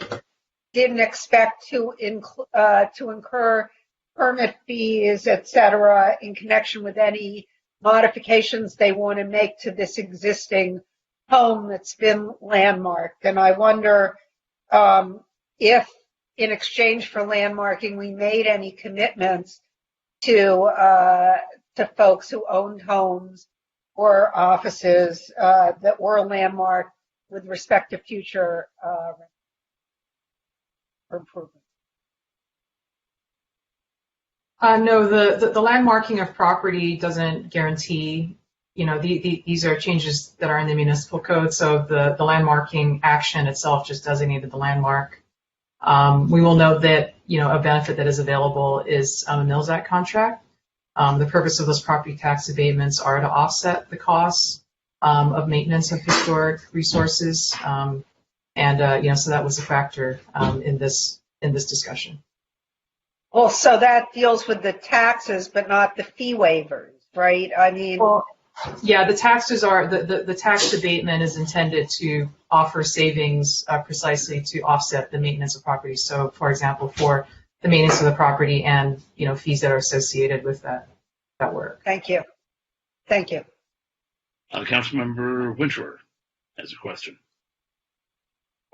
didn't expect to incur permit fees, et cetera, in connection with any modifications they want to make to this existing home that's been landmarked. And I wonder if, in exchange for landmarking, we made any commitments to folks who owned homes or offices that were landmarked with respect to future improvements. No, the landmarking of property doesn't guarantee, these are changes that are in the municipal code, so the landmarking action itself just designated the landmark. We will note that, a benefit that is available is a Mills Act contract. The purpose of those property tax abatements are to offset the costs of maintenance of historic resources, so that was a factor in this discussion. Well, so that deals with the taxes, but not the fee waivers, right? I mean, yeah, the taxes are the tax abatement is intended to offer savings precisely to offset the maintenance of property. So, for example, for the maintenance of the property and fees that are associated with that work. Thank you. Thank you. Councilmember Wintrow has a question.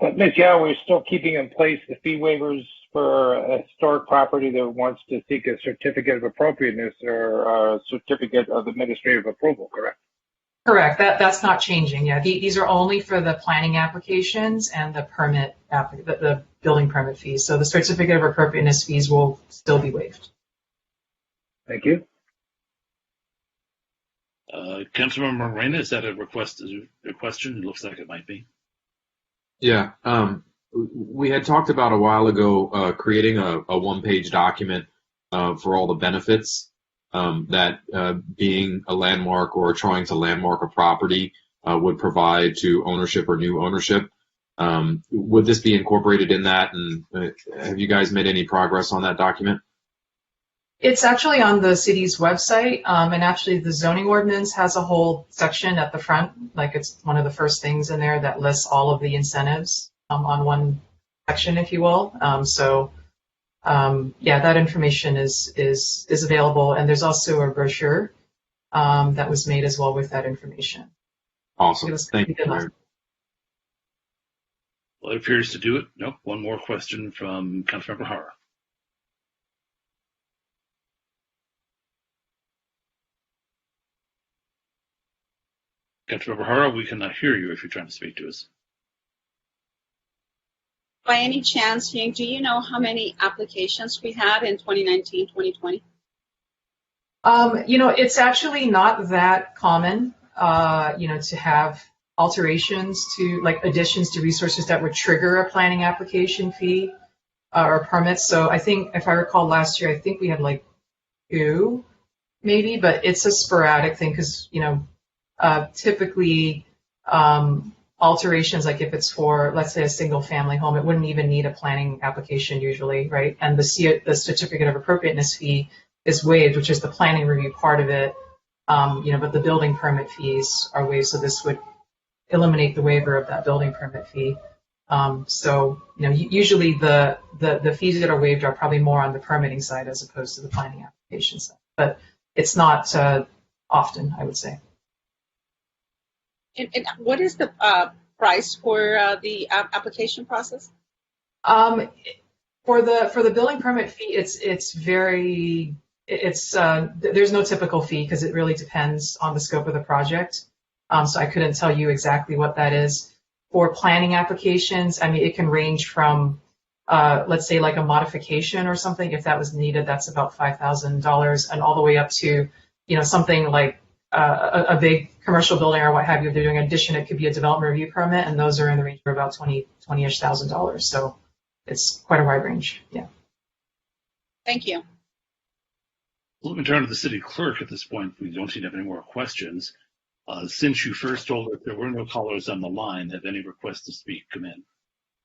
Ms. Yao, we're still keeping in place the fee waivers for a historic property that wants to seek a certificate of appropriateness or a certificate of administrative approval, correct? Correct. That's not changing. Yeah, these are only for the planning applications and the the building permit fees. So the certificate of appropriateness fees will still be waived. Thank you. Councilmember Morena, is that a question? It looks like it might be. Yeah. We had talked about a while ago creating a one-page document for all the benefits that being a landmark or trying to landmark a property would provide to ownership or new ownership. Would this be incorporated in that? And have you guys made any progress on that document? It's actually on the city's website, and actually the zoning ordinance has a whole section at the front, like it's one of the first things in there that lists all of the incentives on one section, if you will. Yeah, that information is available, and there's also a brochure that was made as well with that information. Awesome. Thank you. Well, it appears to do it. Nope. One more question from Councilmember Hara. Councilmember Hara, we cannot hear you if you're trying to speak to us. By any chance, do you know how many applications we had in 2019, 2020? It's actually not that common, to have alterations to, like, additions to resources that would trigger a planning application fee or permits. So I think, if I recall last year, I think we had like 2, maybe, but it's a sporadic thing because, typically, alterations, like if it's for, let's say, a single family home, it wouldn't even need a planning application usually, right? And the certificate of appropriateness fee is waived, which is the planning review part of it, but the building permit fees are waived, so this would eliminate the waiver of that building permit fee. Usually the fees that are waived are probably more on the permitting side as opposed to the planning application side, but it's not often, I would say. And what is the price for the application process? For the building permit fee, there's no typical fee because it really depends on the scope of the project. So I couldn't tell you exactly what that is. For planning applications, it can range from, let's say, like a modification or something. If that was needed, that's about $5,000, and all the way up to, something like a big commercial building or what have you. If they're doing an addition, it could be a development review permit, and those are in the range of about $20-ish thousand. So it's quite a wide range. Yeah. Thank you. Let me turn to the city clerk at this point. We don't seem to have any more questions. Since you first told us there were no callers on the line, have any requests to speak come in?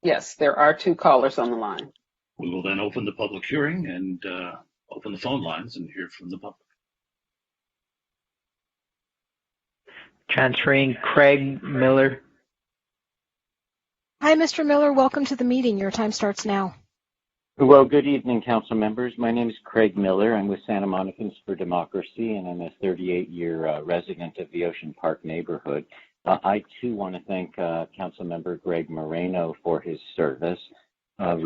Yes, there are 2 callers on the line. We will then open the public hearing and open the phone lines and hear from the public. Transferring Craig Miller. Hi, Mr. Miller. Welcome to the meeting. Your time starts now. Well, good evening, council members. My name is Craig Miller. I'm with Santa Monicans for Democracy, and I'm a 38-year resident of the Ocean Park neighborhood. I, too, want to thank Council Member Greg Moreno for his service. As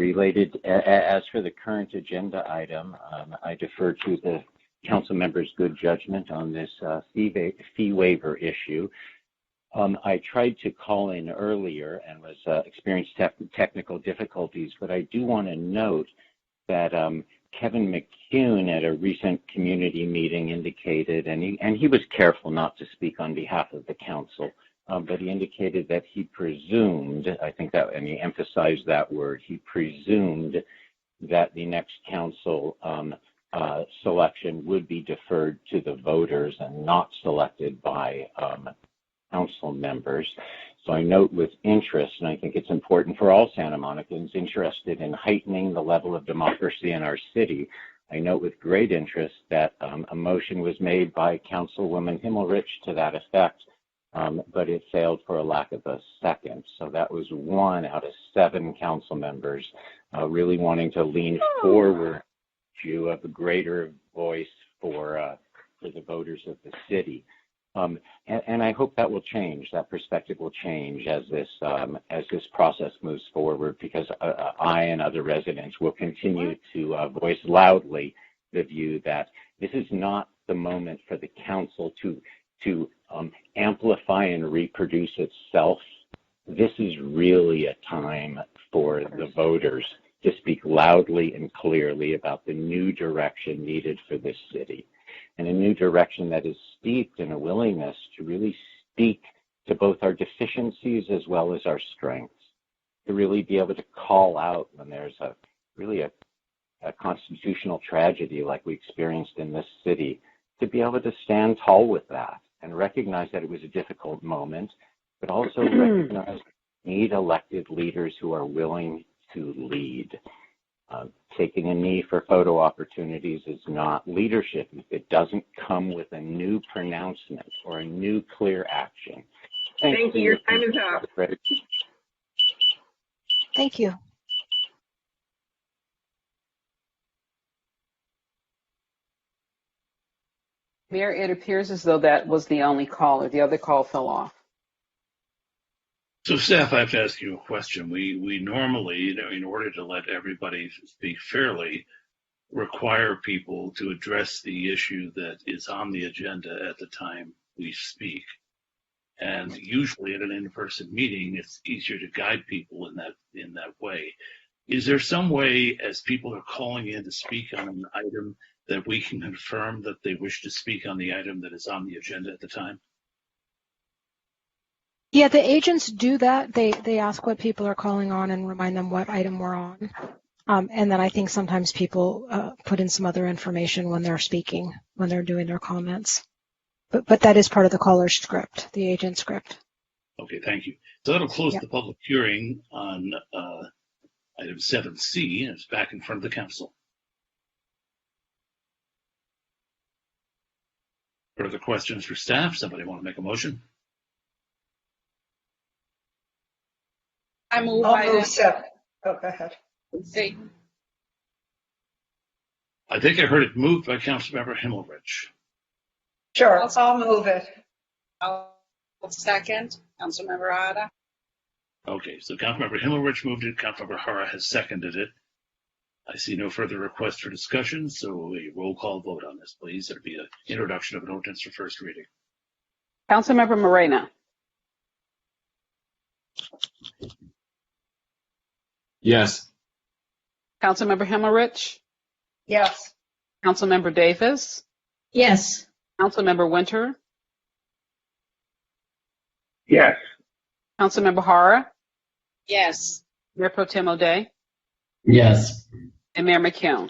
for the current agenda item, I defer to the council member's good judgment on this fee waiver issue. I tried to call in earlier and was experienced technical difficulties, but I do want to note that Kevin McCune at a recent community meeting indicated, and he was careful not to speak on behalf of the council, but he indicated that he presumed, I think that, and he emphasized that word, he presumed that the next council selection would be deferred to the voters and not selected by council members. So I note with interest, and I think it's important for all Santa Monicans interested in heightening the level of democracy in our city, I note with great interest that a motion was made by Councilwoman Himmelrich to that effect, but it failed for a lack of a second. So that was 1 out of 7 council members really wanting to lean forward to have a greater voice for the voters of the city. And I hope that will change, that perspective will change as this process moves forward, because I and other residents will continue to voice loudly the view that this is not the moment for the council to amplify and reproduce itself. This is really a time for the voters to speak loudly and clearly about the new direction needed for this city, and a new direction that is steeped in a willingness to really speak to both our deficiencies as well as our strengths, to really be able to call out when there's a constitutional tragedy like we experienced in this city, to be able to stand tall with that and recognize that it was a difficult moment, but also recognize we need elected leaders who are willing to lead. Taking a knee for photo opportunities is not leadership if it doesn't come with a new pronouncement or a new clear action. Thank you. Your time is up. Thank you. Mayor, it appears as though that was the only caller. The other call fell off. So staff, I have to ask you a question. We normally, in order to let everybody speak fairly, require people to address the issue that is on the agenda at the time we speak. And usually at an in-person meeting, it's easier to guide people in that way. Is there some way, as people are calling in to speak on an item, that we can confirm that they wish to speak on the item that is on the agenda at the time? Yeah, the agents do that. They ask what people are calling on and remind them what item we're on. And then I think sometimes people put in some other information when they're speaking, when they're doing their comments. But that is part of the caller's script, the agent script. Okay, thank you. So that'll close the public hearing on item 7C, and it's back in front of the council. Further questions for staff? Somebody want to make a motion? I move I'll move 7. Oh, go ahead. See. I think I heard it moved by Councilmember Himmelrich. Sure, I'll move it. I'll second. Councilmember Hara. Okay, so Councilmember Himmelrich moved it. Councilmember Hara has seconded it. I see no further requests for discussion, so a roll call vote on this, please. There'll be an introduction of an ordinance for first reading. Councilmember Moreno. Yes. Councilmember Himmelrich. Yes. Councilmember Davis. Yes. Councilmember Winter. Yes. Councilmember Hara. Yes. Mayor Pro Tem O'Day. Yes. And Mayor McKeown.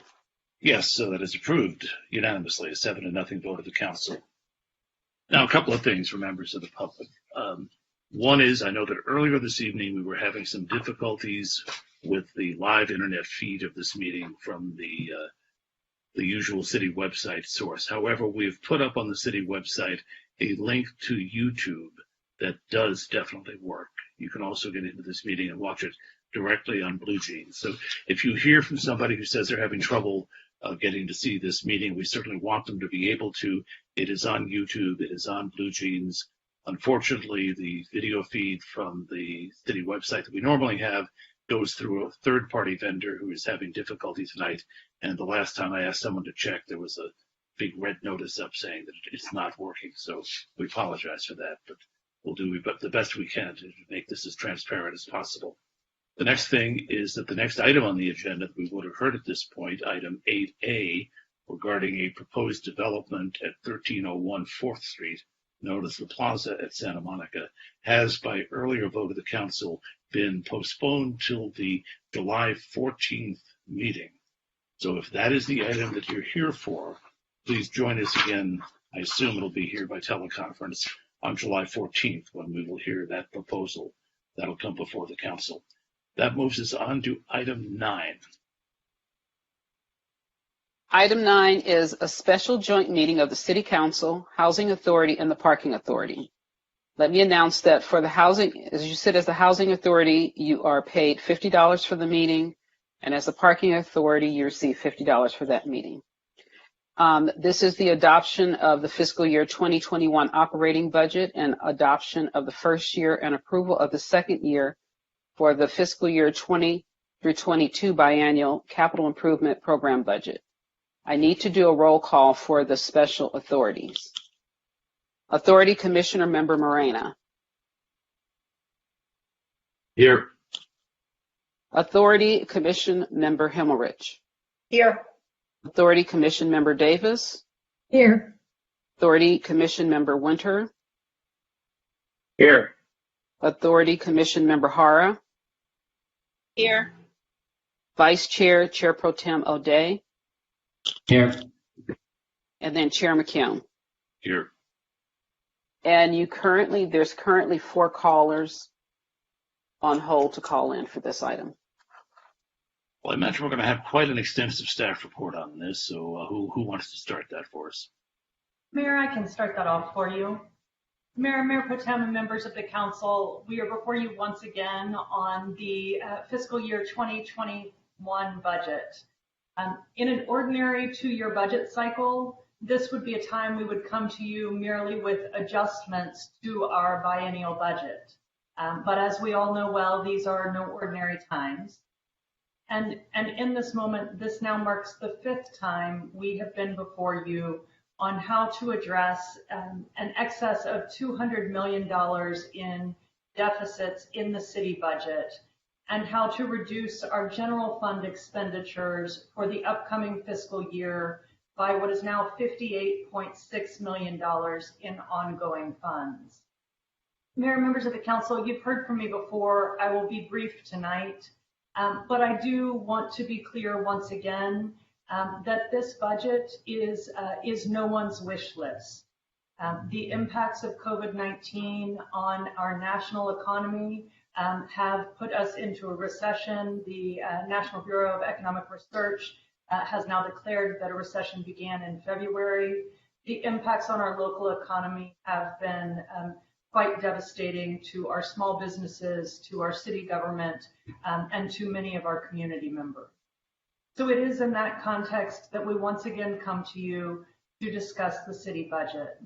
Yes, so that is approved unanimously, a 7-0 vote of the council. Now, a couple of things for members of the public. One is, I know that earlier this evening we were having some difficulties with the live internet feed of this meeting from the usual city website source. However, we've put up on the city website a link to YouTube that does definitely work. You can also get into this meeting and watch it directly on Blue Jeans. So if you hear from somebody who says they're having trouble getting to see this meeting, we certainly want them to be able to. It is on YouTube. It is on Blue Jeans. Unfortunately, the video feed from the city website that we normally have goes through a third-party vendor who is having difficulty tonight. And the last time I asked someone to check, there was a big red notice up saying that it's not working. So we apologize for that, but we'll do the best we can to make this as transparent as possible. The next thing is that the next item on the agenda that we would have heard at this point, item 8A, regarding a proposed development at 1301 4th Street, known as the Plaza at Santa Monica, has by earlier vote of the council been postponed till the July 14th meeting. So if that is the item that you're here for, please join us again. I assume it'll be here by teleconference on July 14th when we will hear that proposal that'll come before the council. That moves us on to item 9. Item 9 is a special joint meeting of the City Council, Housing Authority, and the Parking Authority. Let me announce that for the housing, as you sit as the Housing Authority, you are paid $50 for the meeting, and as the Parking Authority, you receive $50 for that meeting. This is the adoption of the fiscal year 2021 operating budget and adoption of the first year and approval of the second year for the fiscal year 20 through 22 biannual capital improvement program budget. I need to do a roll call for the special authorities. Authority Commissioner Member Morena. Here. Authority Commission Member Himmelrich. Here. Authority Commission Member Davis. Here. Authority Commission Member Winter. Here. Authority Commission Member Hara. Here. Vice Chair, Chair Pro Tem O'Day. Here. And then Chair McKim. Here. And there's currently 4 callers on hold to call in for this item. Well, I imagine we're going to have quite an extensive staff report on this. So who wants to start that for us? Mayor, I can start that off for you. Mayor Pro Tem, and members of the council, we are before you once again on the fiscal year 2021 budget. In an ordinary 2-year budget cycle, this would be a time we would come to you merely with adjustments to our biennial budget. But as we all know well, these are no ordinary times. And in this moment, this now marks the 5th time we have been before you on how to address an excess of $200 million in deficits in the city budget, and how to reduce our general fund expenditures for the upcoming fiscal year by what is now $58.6 million in ongoing funds. Mayor, members of the council, you've heard from me before. I will be brief tonight, but I do want to be clear once again that this budget is no one's wish list. The impacts of COVID-19 on our national economy have put us into a recession. The National Bureau of Economic Research has now declared that a recession began in February. The impacts on our local economy have been quite devastating to our small businesses, to our city government, and to many of our community members. So it is in that context that we once again come to you to discuss the city budget.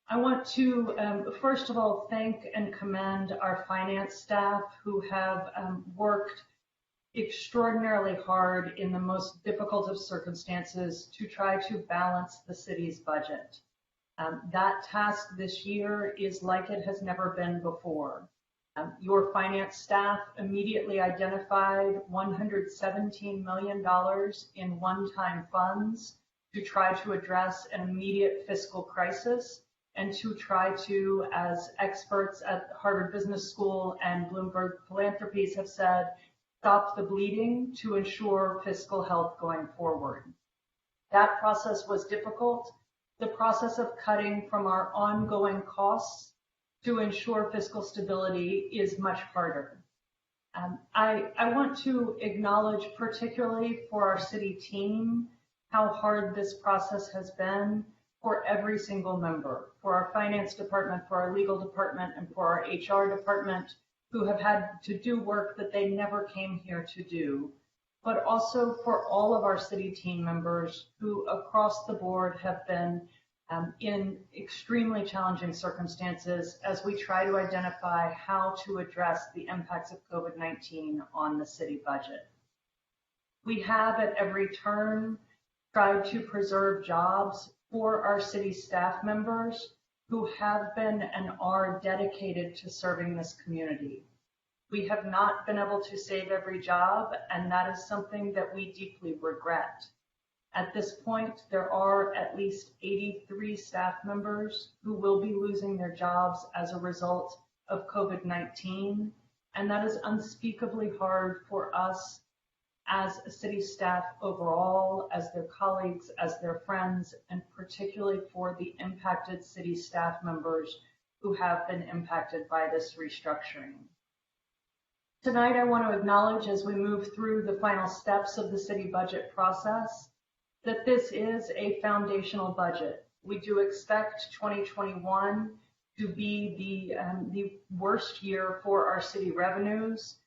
I want to, first of all, thank and commend our finance staff who have worked extraordinarily hard in the most difficult of circumstances to try to balance the city's budget. That task this year is like it has never been before. Your finance staff immediately identified $117 million in one-time funds to try to address an immediate fiscal crisis and to try to, as experts at Harvard Business School and Bloomberg Philanthropies have said, stop the bleeding to ensure fiscal health going forward. That process was difficult. the process of cutting from our ongoing costs to ensure fiscal stability is much harder. I want to acknowledge, particularly for our city team, how hard this process has been for every single member, for our finance department, for our legal department, and for our HR department, who have had to do work that they never came here to do, but also for all of our city team members who across the board have been in extremely challenging circumstances as we try to identify how to address the impacts of COVID-19 on the city budget. We have at every turn tried to preserve jobs for our city staff members who have been and are dedicated to serving this community. We have not been able to save every job, and that is something that we deeply regret. At this point, there are at least 83 staff members who will be losing their jobs as a result of COVID-19, and that is unspeakably hard for us as a city staff overall, as their colleagues, as their friends, and particularly for the impacted city staff members who have been impacted by this restructuring. Tonight, I want to acknowledge, as we move through the final steps of the city budget process, that this is a foundational budget. We do expect 2021 to be the worst year for our city revenues.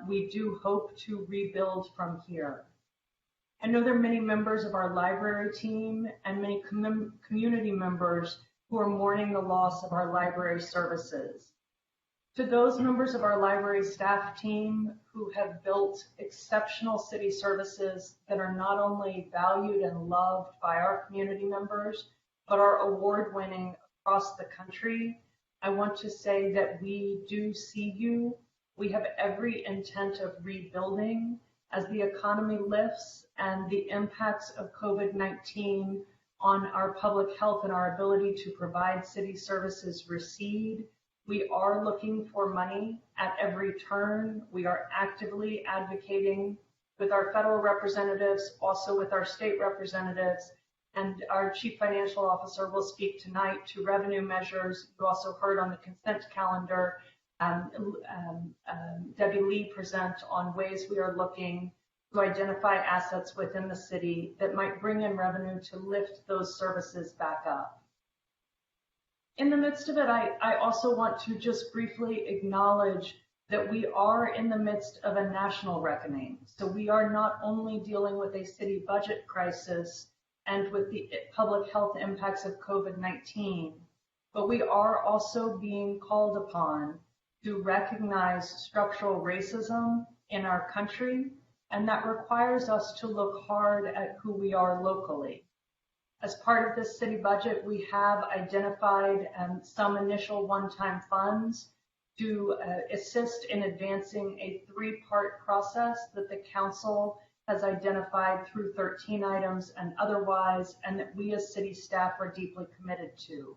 We do hope to rebuild from here. I know there are many members of our library team and many community members who are mourning the loss of our library services. To those members of our library staff team who have built exceptional city services that are not only valued and loved by our community members, but are award-winning across the country, I want to say that we do see you. We have every intent of rebuilding as the economy lifts and the impacts of COVID-19 on our public health and our ability to provide city services recede. We are looking for money at every turn. We are actively advocating with our federal representatives, also with our state representatives, and our chief financial officer will speak tonight to revenue measures. You also heard on the consent calendar Debbie Lee present on ways we are looking to identify assets within the city that might bring in revenue to lift those services back up. In the midst of it, I also want to just briefly acknowledge that we are in the midst of a national reckoning. So we are not only dealing with a city budget crisis and with the public health impacts of COVID-19, but we are also being called upon to recognize structural racism in our country, and that requires us to look hard at who we are locally. As part of this city budget, we have identified some initial one-time funds to assist in advancing a three-part process that the council has identified through 13 items and otherwise, and that we as city staff are deeply committed to.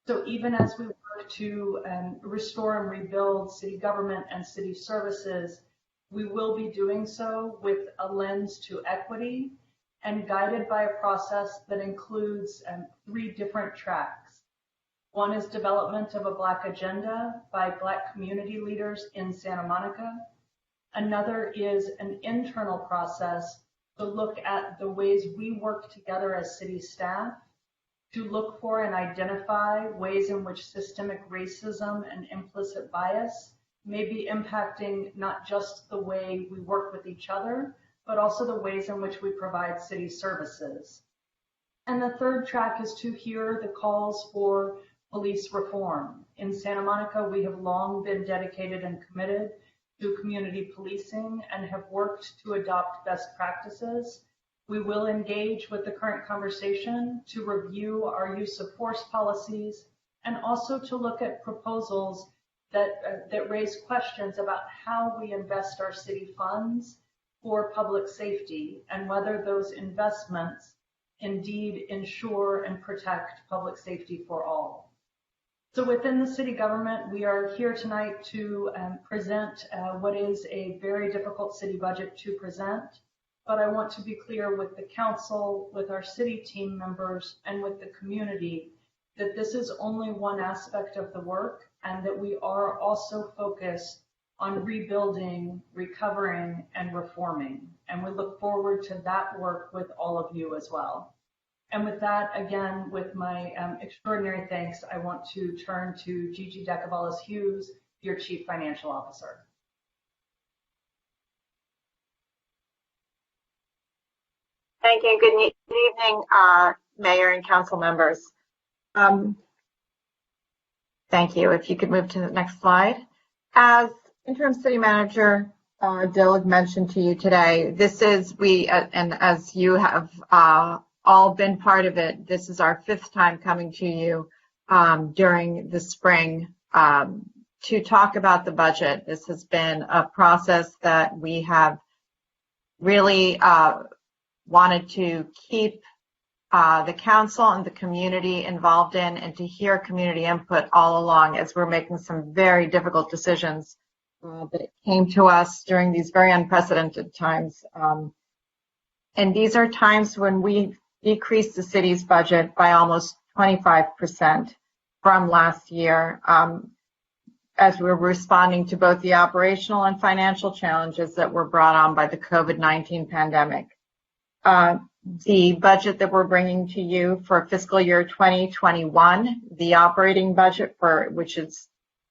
So even as we work to restore and rebuild city government and city services, we will be doing so with a lens to equity and guided by a process that includes 3 different tracks. One is development of a Black agenda by Black community leaders in Santa Monica. Another is an internal process to look at the ways we work together as city staff, to look for and identify ways in which systemic racism and implicit bias may be impacting not just the way we work with each other, but also the ways in which we provide city services. And the third track is to hear the calls for police reform. In Santa Monica, we have long been dedicated and committed to community policing and have worked to adopt best practices. We will engage with the current conversation to review our use of force policies and also to look at proposals that raise questions about how we invest our city funds for public safety and whether those investments indeed ensure and protect public safety for all. So within the city government, we are here tonight to present what is a very difficult city budget to present. but I want to be clear with the council, with our city team members, and with the community that this is only one aspect of the work, and that we are also focused on rebuilding, recovering, and reforming. And we look forward to that work with all of you as well. And with that, again, with my extraordinary thanks, I want to turn to Gigi Decavalis Hughes, your Chief Financial Officer. Thank you. Good evening, Mayor and council members. Thank you. If you could move to the next slide. As interim city manager Dilg mentioned to you today, this is and as you have all been part of it, this is our 5th time coming to you during the spring to talk about the budget. This has been a process that we have really wanted to keep the council and the community involved in, and to hear community input all along as we're making some very difficult decisions that came to us during these very unprecedented times. And these are times when we decreased the city's budget by almost 25% from last year, as we're responding to both the operational and financial challenges that were brought on by the COVID-19 pandemic. The budget that we're bringing to you for fiscal year 2021, the operating budget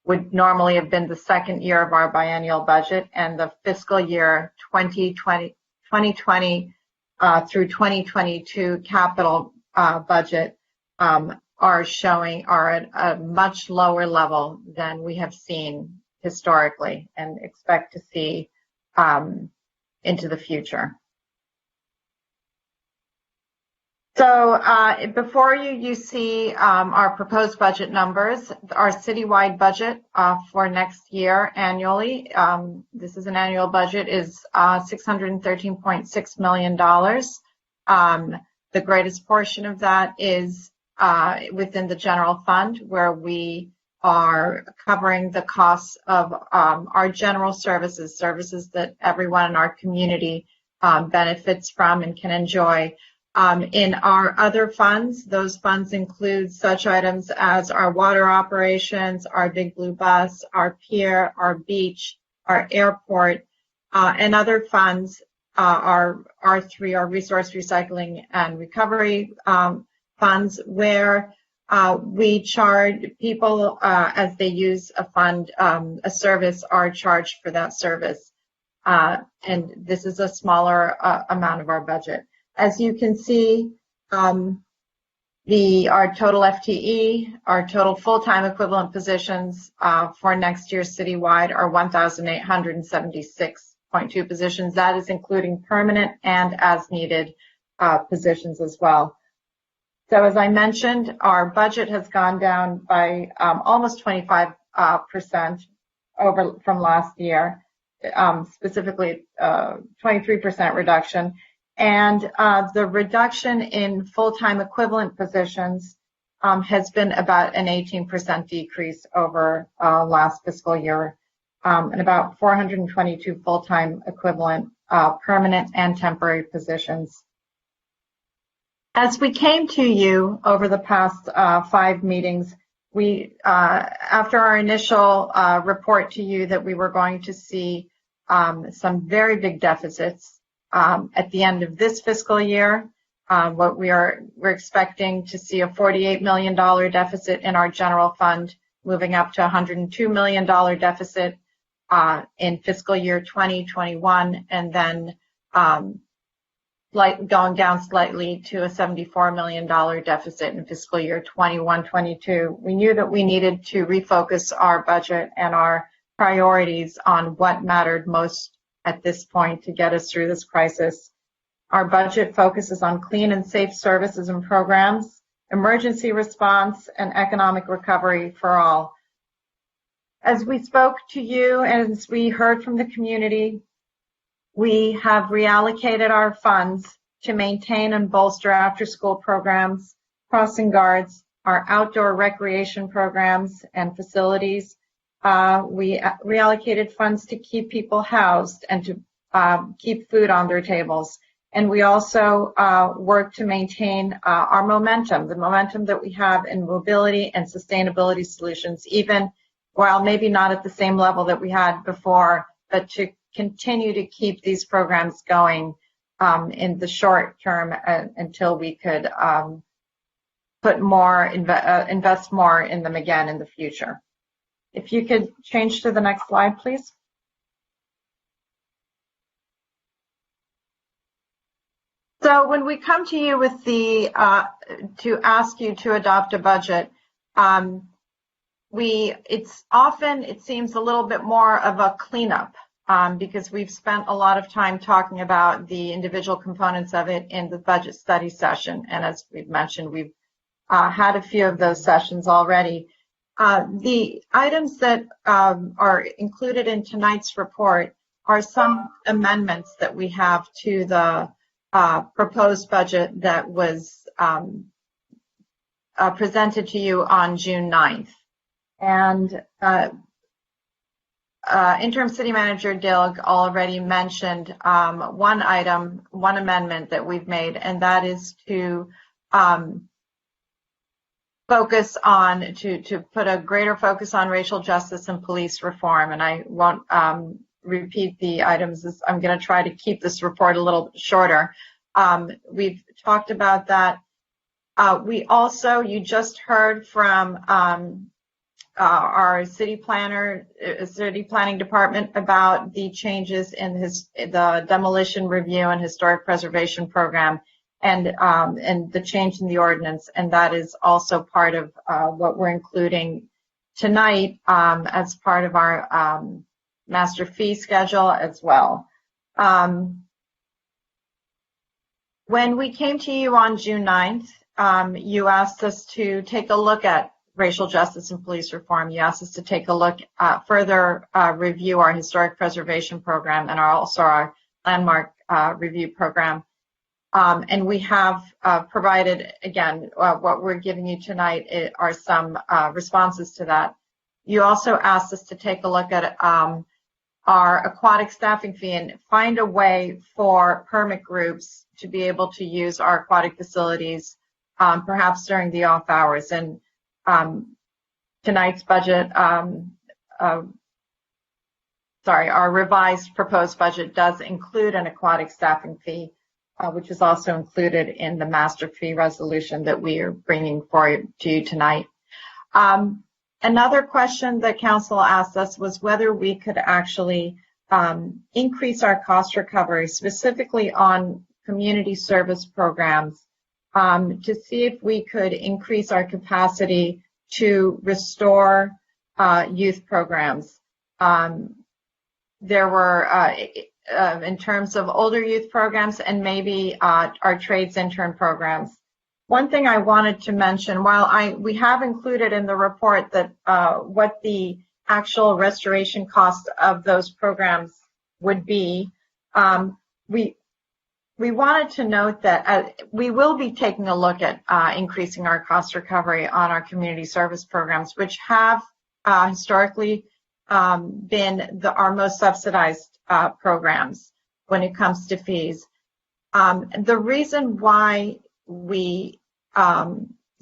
would normally have been the 2nd year of our biennial budget, and the fiscal year 2020 through 2022 capital budget are at a much lower level than we have seen historically and expect to see into the future. So before you see our proposed budget numbers. Our citywide budget for next year annually, this is an annual budget, is $613.6 million. The greatest portion of that is within the general fund, where we are covering the costs of our general services that everyone in our community benefits from and can enjoy. In our other funds, those funds include such items as our water operations, our Big Blue Bus, our pier, our beach, our airport, and other funds. Our R3, our resource recycling and recovery funds, where we charge people as they use a fund, a service, are charged for that service. And this is a smaller amount of our budget. As you can see, our total FTE, our total full-time equivalent positions for next year citywide are 1,876.2 positions. That is including permanent and as-needed positions as well. So as I mentioned, our budget has gone down by almost 25% from last year, specifically 23% reduction. And the reduction in full-time equivalent positions has been about an 18% decrease over last fiscal year, and about 422 full-time equivalent permanent and temporary positions. As we came to you over the past 5 meetings, we, after our initial report to you that we were going to see some very big deficits at the end of this fiscal year, we're expecting to see a $48 million deficit in our general fund, moving up to $102 million deficit in fiscal year 2021, and then going down slightly to a $74 million deficit in fiscal year 21-22. We knew that we needed to refocus our budget and our priorities on what mattered most at this point to get us through this crisis. Our budget focuses on clean and safe services and programs, emergency response, and economic recovery for all. As we spoke to you and as we heard from the community, we have reallocated our funds to maintain and bolster after-school programs, crossing guards, our outdoor recreation programs and facilities. We reallocated funds to keep people housed and to keep food on their tables. And we also work to maintain our momentum, the momentum that we have in mobility and sustainability solutions, even while maybe not at the same level that we had before, but to continue to keep these programs going in the short term until we could put more, invest more in them again in the future. If you could change to the next slide, please. So when we come to you with the, to ask you to adopt a budget, it's often, it seems a little bit more of a cleanup because we've spent a lot of time talking about the individual components of it in the budget study session. And as we've mentioned, we've had a few of those sessions already. The items that are included in tonight's report are some amendments that we have to the proposed budget that was presented to you on June 9th. And Interim City Manager Dilg already mentioned one amendment that we've made, and that is to focus on, to put a greater focus on racial justice and police reform. And I won't repeat the items. I'm going to try to keep this report a little shorter. We've talked about that. We also, you just heard from our city planning department about the changes in the demolition review and historic preservation program and the change in the ordinance. And that is also part of what we're including tonight as part of our master fee schedule as well. When we came to you on June 9th, you asked us to take a look at racial justice and police reform. You asked us to take a look at further review our historic preservation program and also our landmark review program. And we have provided, again, what we're giving you tonight are some responses to that. You also asked us to take a look at our aquatic staffing fee and find a way for permit groups to be able to use our aquatic facilities, perhaps during the off hours. And tonight's budget, our revised proposed budget does include an aquatic staffing fee, which is also included in the master fee resolution that we are bringing to you tonight. Another question that council asked us was whether we could actually increase our cost recovery, specifically on community service programs, to see if we could increase our capacity to restore youth programs. There were, in terms of older youth programs and maybe our trades intern programs. One thing I wanted to mention, while we have included in the report that what the actual restoration cost of those programs would be, we wanted to note that we will be taking a look at increasing our cost recovery on our community service programs, which have historically been our most subsidized programs when it comes to fees. The reason why we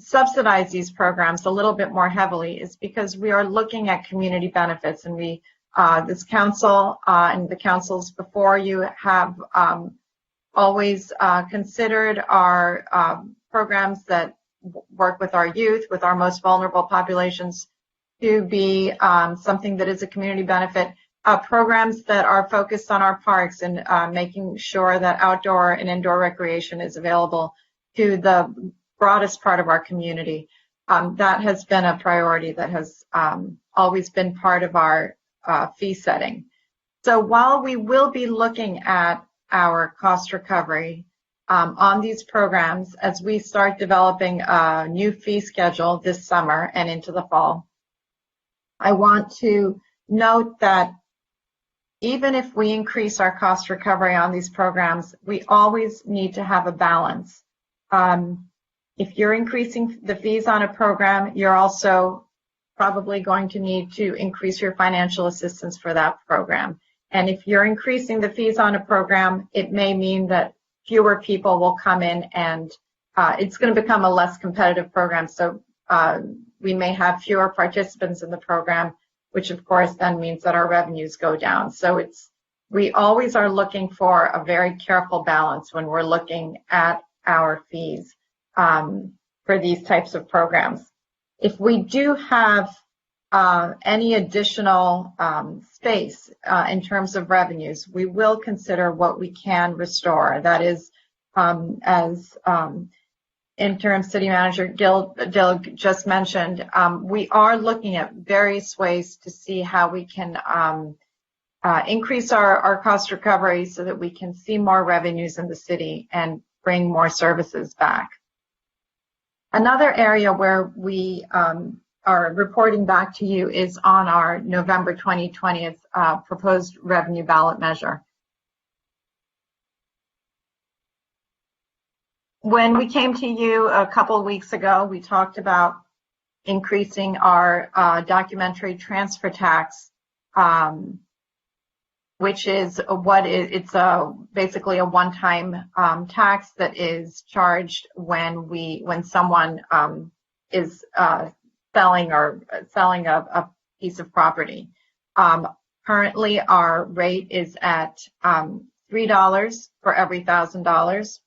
subsidize these programs a little bit more heavily is because we are looking at community benefits, and this council and the councils before you have always considered our programs that work with our youth, with our most vulnerable populations, to be something that is a community benefit. Programs that are focused on our parks and making sure that outdoor and indoor recreation is available to the broadest part of our community. That has been a priority that has always been part of our fee setting. So while we will be looking at our cost recovery on these programs as we start developing a new fee schedule this summer and into the fall, I want to note that even if we increase our cost recovery on these programs, we always need to have a balance. If you're increasing the fees on a program, you're also probably going to need to increase your financial assistance for that program. And if you're increasing the fees on a program, it may mean that fewer people will come in, and it's going to become a less competitive program. So we may have fewer participants in the program, which of course then means that our revenues go down. So we always are looking for a very careful balance when we're looking at our fees for these types of programs. If we do have any additional space in terms of revenues, we will consider what we can restore. That is, as Interim City Manager Dill just mentioned, we are looking at various ways to see how we can increase our cost recovery so that we can see more revenues in the city and bring more services back. Another area where we are reporting back to you is on our November 2020 proposed revenue ballot measure. When we came to you a couple of weeks ago, we talked about increasing our documentary transfer tax, which is basically a one-time tax that is charged when someone is selling a piece of property. Currently, our rate is at $3 for every $1,000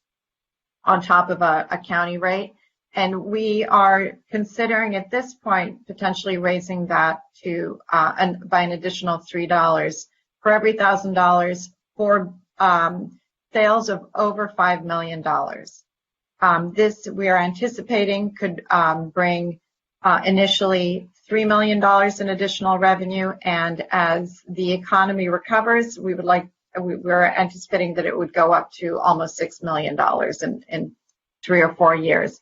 on top of a county rate. And we are considering at this point potentially raising that to by an additional $3 for every $1,000 for sales of over $5 million. This we are anticipating could bring initially $3 million in additional revenue, and as the economy recovers, we're anticipating that it would go up to almost $6 million in 3 or 4 years.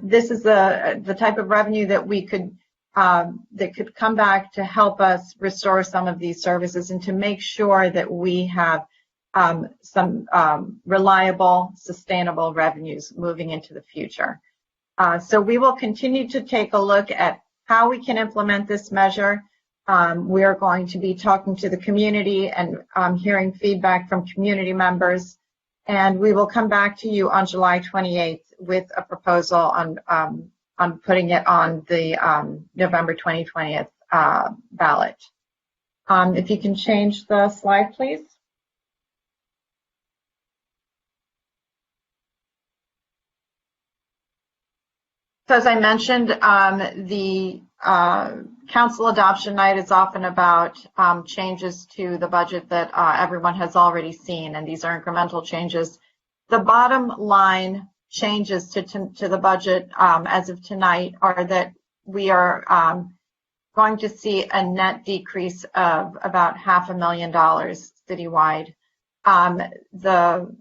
This is the type of revenue that we could that could come back to help us restore some of these services and to make sure that we have some reliable, sustainable revenues moving into the future. So we will continue to take a look at how we can implement this measure. We are going to be talking to the community and hearing feedback from community members, and we will come back to you on July 28th with a proposal on putting it on the November 2020 ballot. If you can change the slide, please. So as I mentioned, the council adoption night is often about changes to the budget that everyone has already seen, and these are incremental changes. The bottom line changes to the budget as of tonight are that we are going to see a net decrease of about $500,000 citywide. The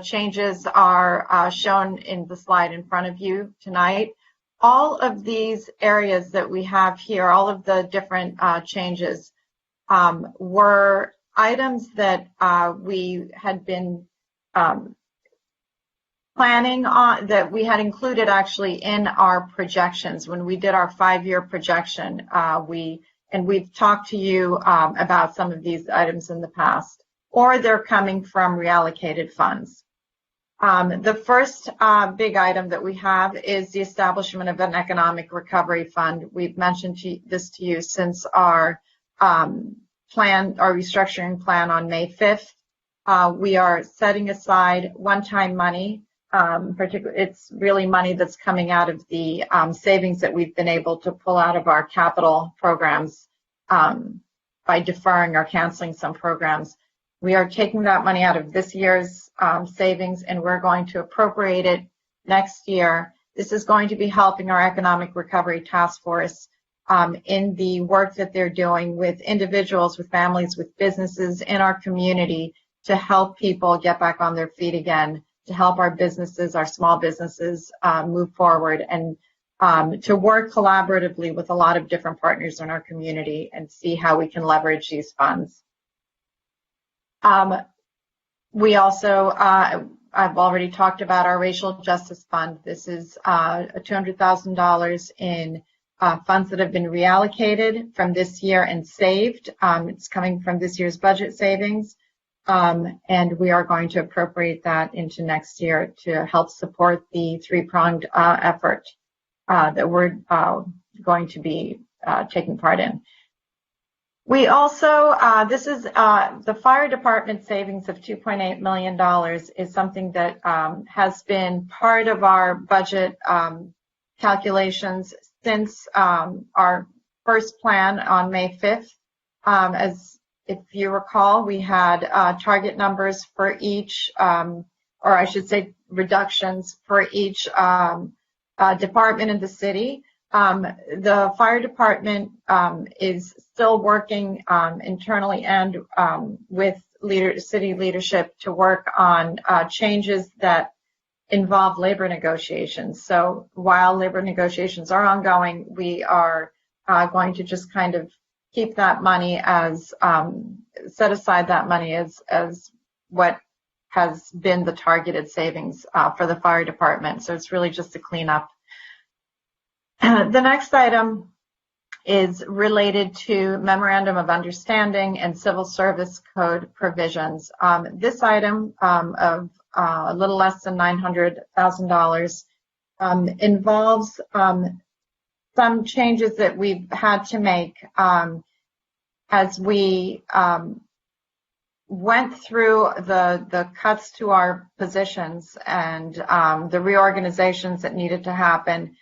changes are shown in the slide in front of you tonight. All of these areas that we have here, all of the different changes were items that we had been planning on, that we had included actually in our projections when we did our 5-year projection. We've talked to you about some of these items in the past, or they're coming from reallocated funds. The first big item that we have is the establishment of an economic recovery fund. We've mentioned this to you since our restructuring plan on May 5th. We are setting aside one-time money. Particularly, it's really money that's coming out of the savings that we've been able to pull out of our capital programs by deferring or canceling some programs. We are taking that money out of this year's savings, and we're going to appropriate it next year. This is going to be helping our Economic Recovery Task Force in the work that they're doing with individuals, with families, with businesses in our community to help people get back on their feet again, to help our businesses, our small businesses move forward, and to work collaboratively with a lot of different partners in our community and see how we can leverage these funds. We also, I've already talked about our Racial Justice Fund. This is $200,000 in funds that have been reallocated from this year and saved. It's coming from this year's budget savings. And we are going to appropriate that into next year to help support the three-pronged effort that we're going to be taking part in. We also, this is the fire department savings of $2.8 million is something that has been part of our budget calculations since our first plan on May 5th. As if you recall, we had target numbers for each, or I should say reductions for each department in the city. The fire department is still working internally and with city leadership to work on changes that involve labor negotiations. So while labor negotiations are ongoing, we are going to just kind of keep that money as, set aside that money as what has been the targeted savings for the fire department. So it's really just a cleanup. The next item is related to Memorandum of Understanding and Civil Service Code provisions. This item of a little less than $900,000 involves some changes that we've had to make as we went through the cuts to our positions and the reorganizations that needed to happen,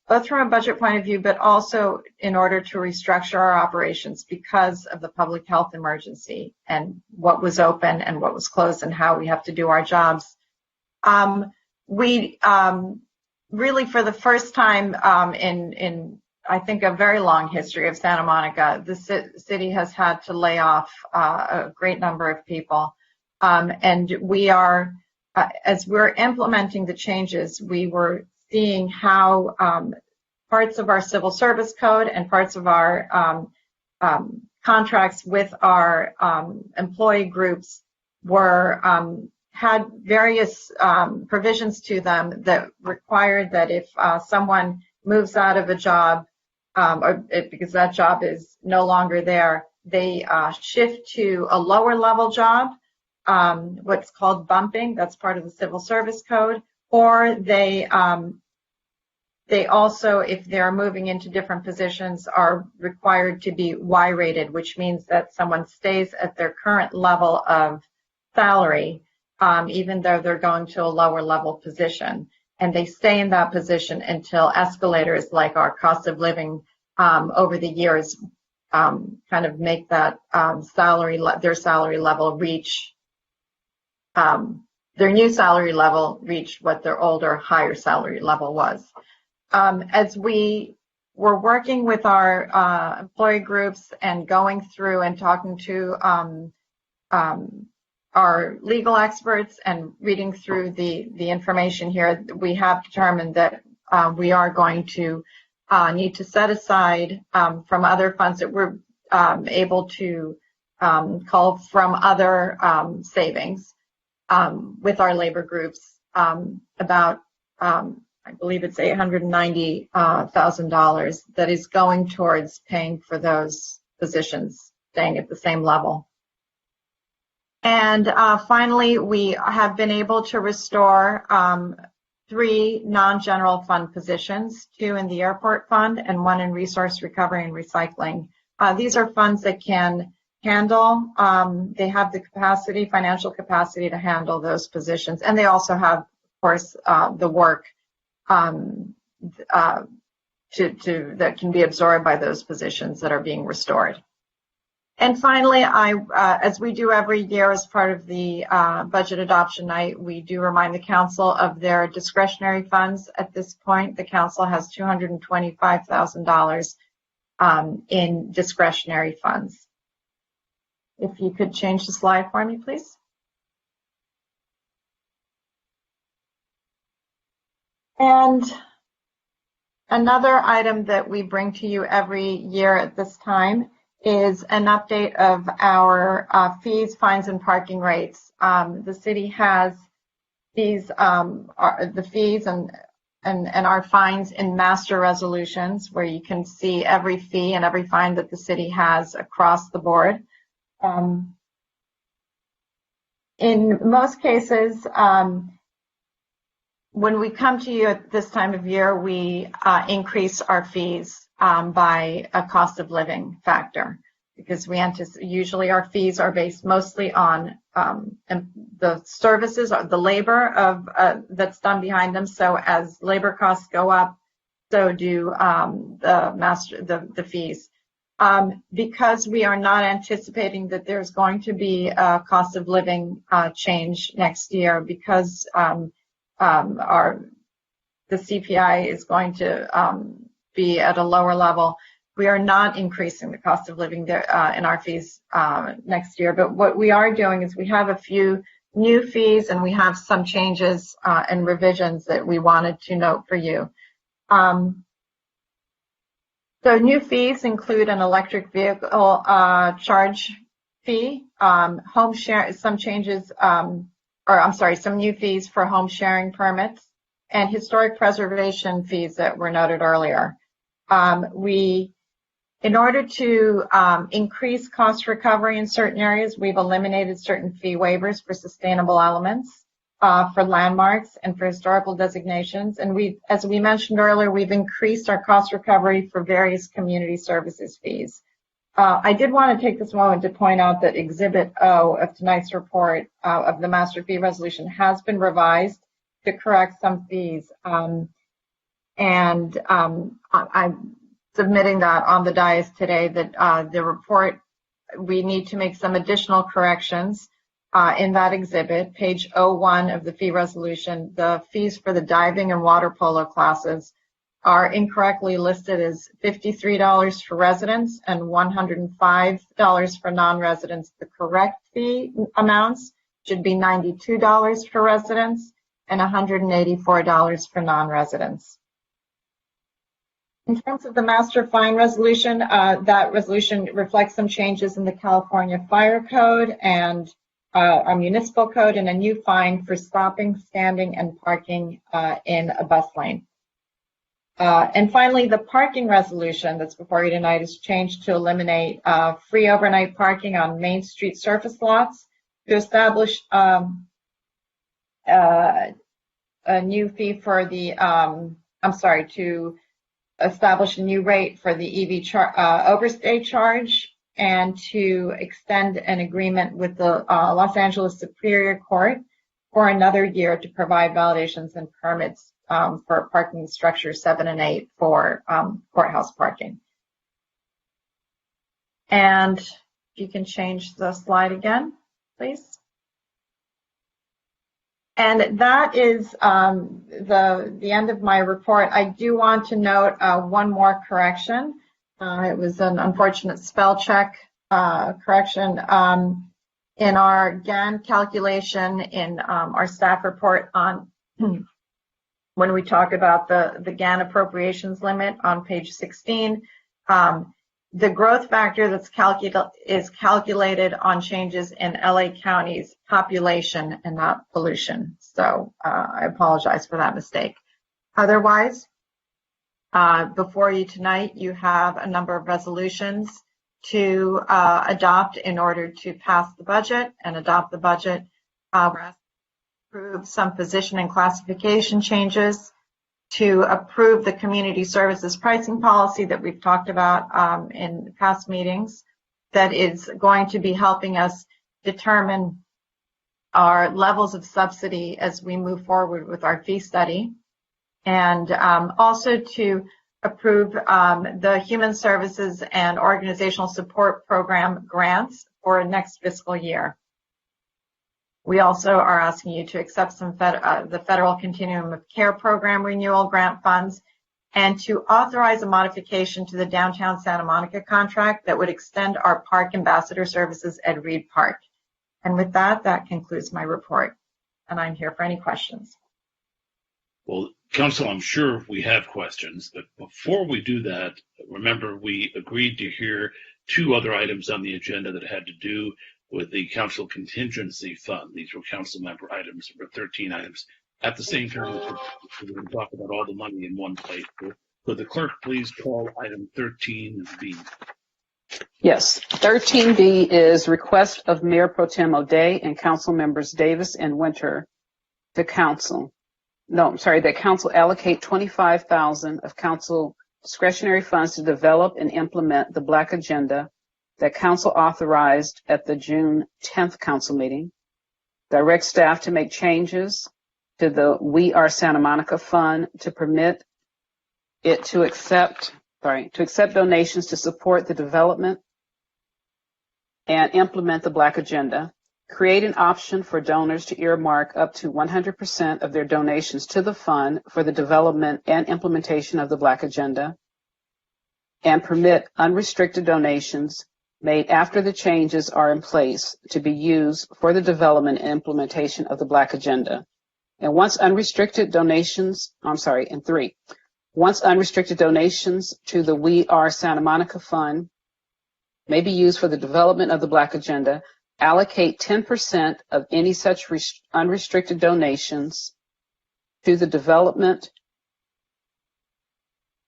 both from a budget point of view, but also in order to restructure our operations because of the public health emergency and what was open and what was closed and how we have to do our jobs. We really, for the first time in I think a very long history of Santa Monica, the city has had to lay off a great number of people. And we are, as we're implementing the changes, we were seeing how parts of our civil service code and parts of our contracts with our employee groups were had various provisions to them that required that if someone moves out of a job because that job is no longer there, they shift to a lower level job, what's called bumping. That's part of the civil service code. Or they also, if they're moving into different positions, are required to be Y-rated, which means that someone stays at their current level of salary, even though they're going to a lower level position. And they stay in that position until escalators like our cost of living over the years kind of make that their salary level reach their new salary level reach what their older, higher salary level was. As we were working with our employee groups and going through and talking to our legal experts and reading through the information here, we have determined that we are going to need to set aside from other funds that we're able to call from other savings with our labor groups about, I believe it's $890,000 that is going towards paying for those positions staying at the same level. And finally, we have been able to restore 3 non-general fund positions, 2 in the airport fund and 1 in resource recovery and recycling. These are funds that can handle, they have the capacity, financial capacity to handle those positions. And they also have, of course, the work that can be absorbed by those positions that are being restored. And finally, as we do every year as part of the budget adoption night, we do remind the council of their discretionary funds. At this point, the council has $225,000 in discretionary funds. If you could change the slide for me, please. And another item that we bring to you every year at this time is an update of our fees, fines, and parking rates. The city has these, the fees and and our fines in master resolutions, where you can see every fee and every fine that the city has across the board. In most cases, when we come to you at this time of year, we increase our fees by a cost of living factor, because we usually our fees are based mostly on the services or the labor that's done behind them. So as labor costs go up, so do the fees. Because we are not anticipating that there's going to be a cost of living change next year, because the CPI is going to be at a lower level, we are not increasing the cost of living there, in our fees next year. But what we are doing is we have a few new fees, and we have some changes and revisions that we wanted to note for you. So new fees include an electric vehicle charge fee, home share, some new fees for home sharing permits, and historic preservation fees that were noted earlier. In order to increase cost recovery in certain areas, we've eliminated certain fee waivers for sustainable elements, for landmarks, and for historical designations. And as we mentioned earlier, we've increased our cost recovery for various community services fees. I did want to take this moment to point out that Exhibit O of tonight's report of the master fee resolution has been revised to correct some fees. I'm submitting that on the dais today, that the report, we need to make some additional corrections in that exhibit, page 01 of the fee resolution. The fees for the diving and water polo classes are incorrectly listed as $53 for residents and $105 for non-residents. The correct fee amounts should be $92 for residents and $184 for non-residents. In terms of the master fine resolution, that resolution reflects some changes in the California Fire Code and our municipal code, and a new fine for stopping, standing, and parking in a bus lane. And finally, the parking resolution that's before you tonight is changed to eliminate free overnight parking on Main Street surface lots, to establish a new fee for the, to establish a new rate for the EV overstay charge, and to extend an agreement with the Los Angeles Superior Court for another year to provide validations and permits for parking structures 7 and 8 for courthouse parking. And if you can change the slide again, please. And that is the end of my report. I do want to note one more correction. It was an unfortunate spell check correction in our GAN calculation in our staff report on when we talk about the GAN appropriations limit on page 16. The growth factor that's calculated on changes in LA County's population and not pollution. So I apologize for that mistake. Otherwise, before you tonight, you have a number of resolutions to adopt in order to pass the budget and adopt the budget. We're asked to approve some position and classification changes, to approve the community services pricing policy that we've talked about in past meetings, that is going to be helping us determine our levels of subsidy as we move forward with our fee study, and also to approve the Human Services and Organizational Support Program grants for next fiscal year. We also are asking you to accept some the Federal Continuum of Care Program renewal grant funds, and to authorize a modification to the Downtown Santa Monica contract that would extend our park ambassador services at Reed Park. And with that, that concludes my report, and I'm here for any questions. Well, Council, I'm sure we have questions, but before we do that, remember we agreed to hear 2 other items on the agenda that had to do with the council contingency fund. These were council member items, there were 13 items. At the same time, we're going to talk about all the money in one place. Could the clerk please call item 13B? Yes. 13B is request of Mayor Pro Tem O'Day and council members Davis and Winter to council. No, I'm sorry, that council allocate $25,000 of council discretionary funds to develop and implement the Black agenda that council authorized at the June 10th council meeting. Direct staff to make changes to the We Are Santa Monica Fund to permit it to accept donations to support the development and implement the Black agenda. Create an option for donors to earmark up to 100% of their donations to the fund for the development and implementation of the Black agenda, and permit unrestricted donations made after the changes are in place to be used for the development and implementation of the Black agenda. And once unrestricted donations to the We Are Santa Monica Fund may be used for the development of the Black agenda, allocate 10% of any such unrestricted donations to the development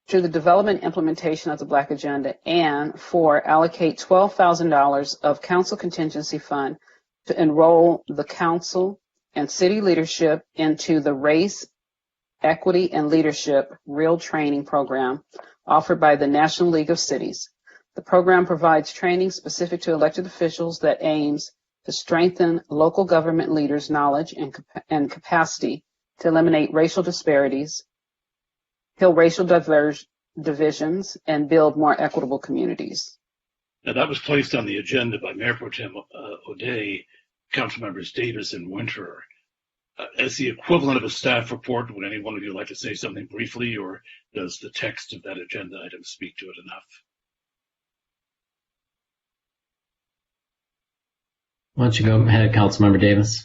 implementation of the Black agenda, and 4, allocate $12,000 of council contingency fund to enroll the council and city leadership into the Race, Equity, and Leadership Real Training Program offered by the National League of Cities. The program provides training specific to elected officials that aims to strengthen local government leaders' knowledge and capacity to eliminate racial disparities, heal racial divisions, and build more equitable communities. Now, that was placed on the agenda by Mayor Pro Tem O'Day, Council Members Davis and Winter. As the equivalent of a staff report, would any one of you like to say something briefly, or does the text of that agenda item speak to it enough? Why don't you go ahead, Councilmember Davis?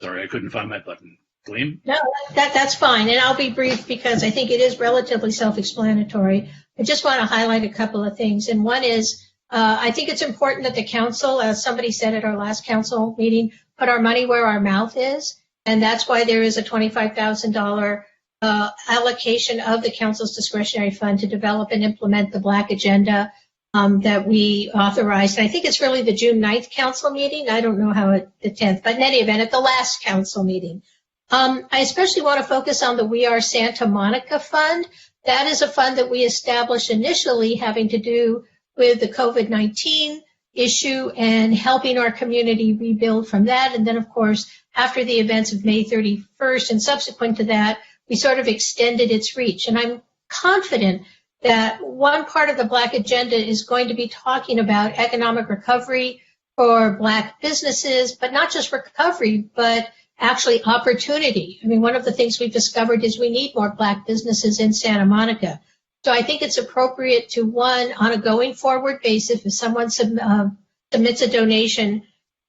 Sorry, I couldn't find my button. Gleam? No, that's fine, and I'll be brief because I think it is relatively self-explanatory. I just want to highlight a couple of things, and one is I think it's important that the council, as somebody said at our last council meeting, put our money where our mouth is, and that's why there is a $25,000 allocation of the council's discretionary fund to develop and implement the Black agenda that we authorized. And I think it's really the June 9th council meeting. I don't know how the 10th, but in any event, at the last council meeting. I especially want to focus on the We Are Santa Monica Fund. That is a fund that we established initially having to do with the COVID-19 issue and helping our community rebuild from that. And then, of course, after the events of May 31st and subsequent to that, we sort of extended its reach. And I'm confident that one part of the Black agenda is going to be talking about economic recovery for Black businesses, but not just recovery, but actually opportunity. I mean, one of the things we've discovered is we need more Black businesses in Santa Monica. So I think it's appropriate to, one, on a going forward basis, if someone submits a donation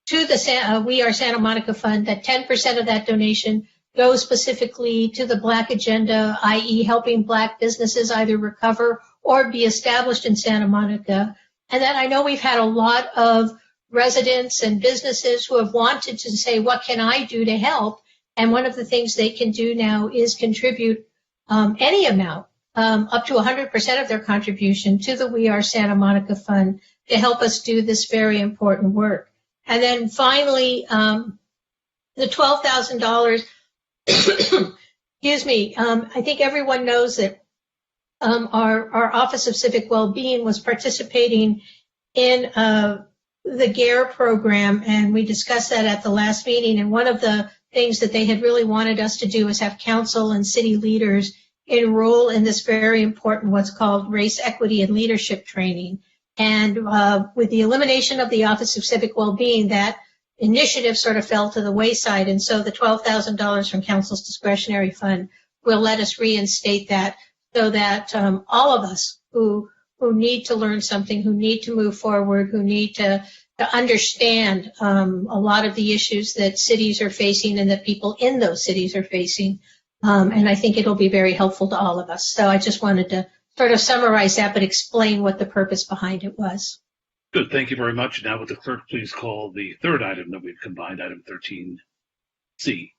to the We Are Santa Monica Fund, that 10% of that donation goes specifically to the Black agenda, i.e. helping Black businesses either recover or be established in Santa Monica. And then I know we've had a lot of residents and businesses who have wanted to say, what can I do to help? And one of the things they can do now is contribute any amount, up to 100% of their contribution to the We Are Santa Monica Fund to help us do this very important work. And then finally, the $12,000, excuse me, I think everyone knows that our Office of Civic Wellbeing was participating in the GARE program, and we discussed that at the last meeting. And one of the things that they had really wanted us to do is have council and city leaders enroll in this very important what's called Race, Equity, and Leadership training. And with the elimination of the Office of Civic Wellbeing, that initiative sort of fell to the wayside. And so the $12,000 from council's discretionary fund will let us reinstate that, so that all of us who need to learn something, who need to move forward, who need to understand a lot of the issues that cities are facing and that people in those cities are facing. And I think it'll be very helpful to all of us. So I just wanted to sort of summarize that, but explain what the purpose behind it was. Good, thank you very much. Now would the clerk please call the third item that we've combined, item 13C.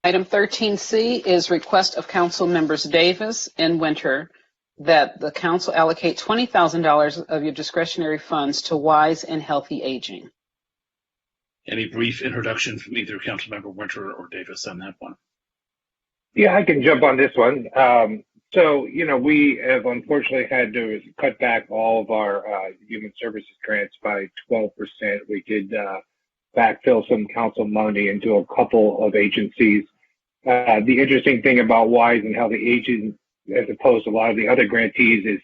Item 13C is request of Council Members Davis and Winter that the council allocate $20,000 of your discretionary funds to wise and healthy aging. Any brief introduction from either Councilmember Winter or Davis on that one? Yeah, I can jump on this one. So, we have unfortunately had to cut back all of our human services grants by 12%. We did backfill some council money into a couple of agencies. The interesting thing about wise and healthy aging, as opposed to a lot of the other grantees, is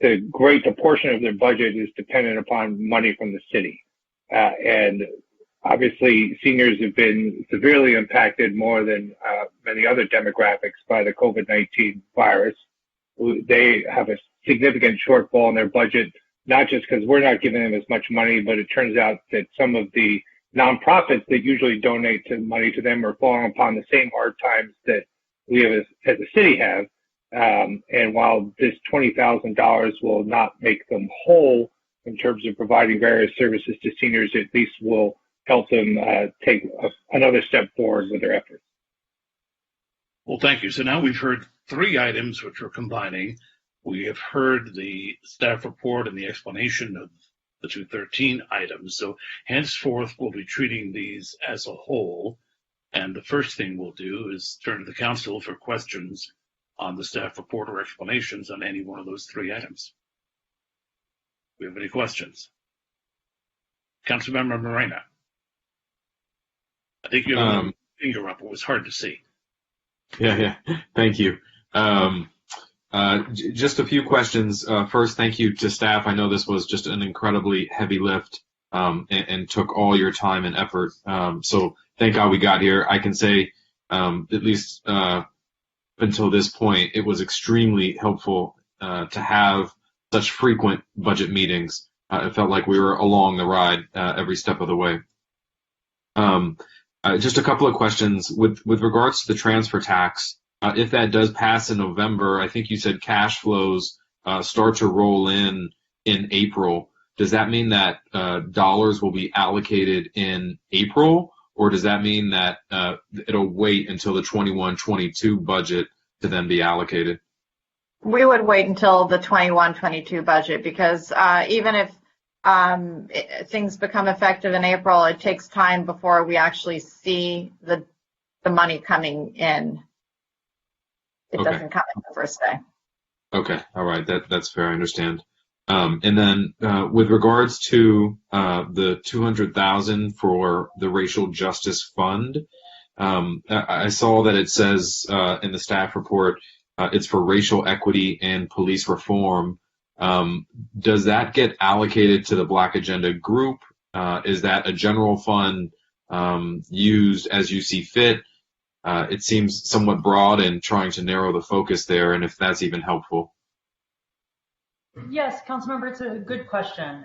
the great proportion of their budget is dependent upon money from the city. And obviously, seniors have been severely impacted more than many other demographics by the COVID-19 virus. They have a significant shortfall in their budget, not just because we're not giving them as much money, but it turns out that some of the nonprofits that usually donate money to them are falling upon the same hard times that we have as a city have. And while this $20,000 will not make them whole in terms of providing various services to seniors, at least will help them take another step forward with their efforts. Well, thank you. So now we've heard 3 items which we're combining. We have heard the staff report and the explanation of the 213 items. So henceforth, we'll be treating these as a whole. And the first thing we'll do is turn to the council for questions on the staff report or explanations on any one of those 3 items. Do we have any questions? Councilmember Morena. I think you have a finger up. It was hard to see. Yeah. Thank you. Just a few questions. First, thank you to staff. I know this was just an incredibly heavy lift and took all your time and effort. So thank God we got here. I can say, at least until this point, it was extremely helpful to have such frequent budget meetings. It felt like we were along the ride every step of the way. Just a couple of questions with regards to the transfer tax. If that does pass in November, I think you said cash flows start to roll in April. Does that mean that dollars will be allocated in April, or does that mean that it'll wait until the 21-22 budget to then be allocated? We would wait until the 21-22 budget because even if things become effective in April, it takes time before we actually see the money coming in. It doesn't come in the first day. Okay, all right, that's fair. I understand. And then with regards to the $200,000 for the Racial Justice Fund, I saw that it says in the staff report it's for racial equity and police reform. Does that get allocated to the Black Agenda group? Is that a general fund used as you see fit? It seems somewhat broad and trying to narrow the focus there, and if that's even helpful. Yes, Councilmember, it's a good question.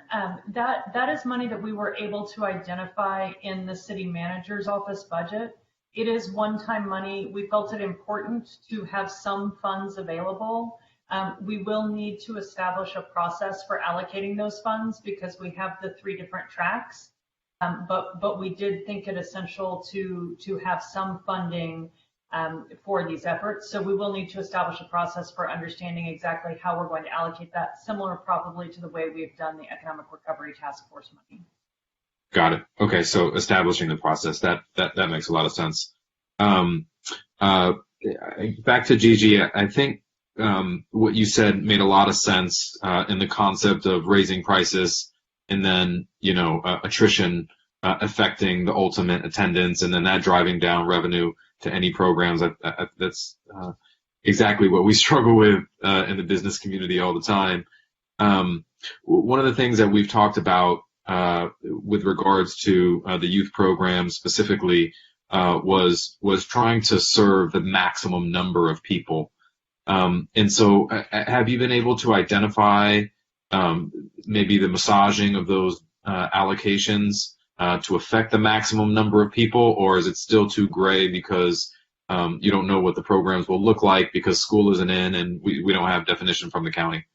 That is money that we were able to identify in the city manager's office budget. It is one-time money. We felt it important to have some funds available. We will need to establish a process for allocating those funds because we have the 3 different tracks. But we did think it essential to have some funding for these efforts. So we will need to establish a process for understanding exactly how we're going to allocate that, similar probably to the way we've done the Economic Recovery Task Force money. Got it. Okay, so establishing the process, that makes a lot of sense. Back to Gigi, I think what you said made a lot of sense in the concept of raising prices and then, attrition affecting the ultimate attendance and then that driving down revenue to any programs. That's exactly what we struggle with in the business community all the time. One of the things that we've talked about with regards to the youth program specifically was trying to serve the maximum number of people. And so have you been able to identify maybe the massaging of those allocations to affect the maximum number of people, or is it still too gray because you don't know what the programs will look like because school isn't in and we don't have definition from the county?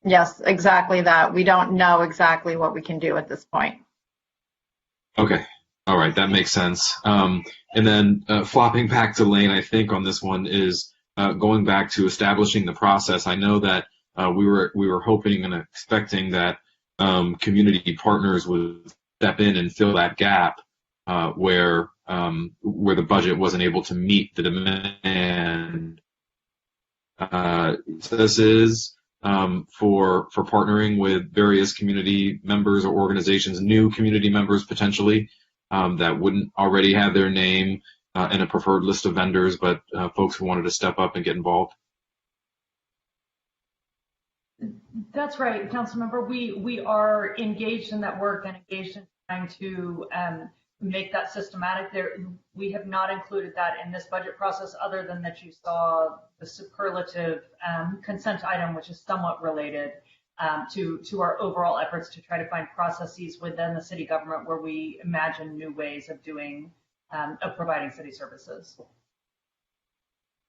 Yes, exactly that. We don't know exactly what we can do at this point. Okay. All right, that makes sense. And then flopping back to Lane, I think on this one is going back to establishing the process. I know that we were hoping and expecting that community partners would step in and fill that gap where the budget wasn't able to meet the demand. This is for partnering with various community members or organizations, new community members potentially that wouldn't already have their name in a preferred list of vendors, but folks who wanted to step up and get involved. That's right, Councilmember. We are engaged in that work and engaged in trying to make that systematic. We have not included that in this budget process, other than that you saw the superlative consent item, which is somewhat related to our overall efforts to try to find processes within the city government where we imagine new ways of doing of providing city services.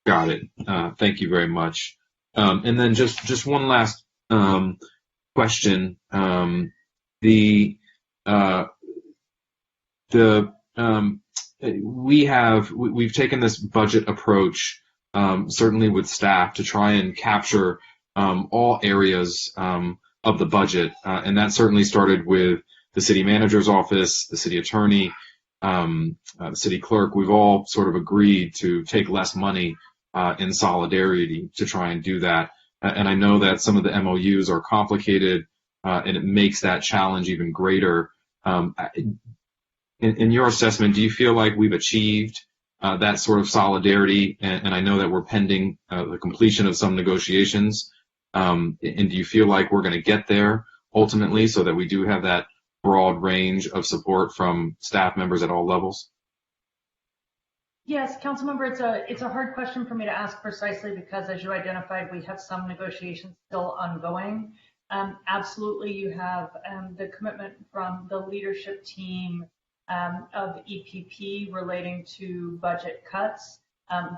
Got it. Thank you very much. And then just one last question. We've taken this budget approach, certainly with staff, to try and capture all areas of the budget, and that certainly started with the city manager's office, the city attorney, the city clerk. We've all sort of agreed to take less money in solidarity to try and do that. And I know that some of the MOUs are complicated, and it makes that challenge even greater. In your assessment, do you feel like we've achieved that sort of solidarity? And I know that we're pending the completion of some negotiations. And do you feel like we're going to get there ultimately so that we do have that broad range of support from staff members at all levels? Yes, Councilmember, it's a hard question for me to ask precisely because, as you identified, we have some negotiations still ongoing. Absolutely, you have the commitment from the leadership team of EPP relating to budget cuts,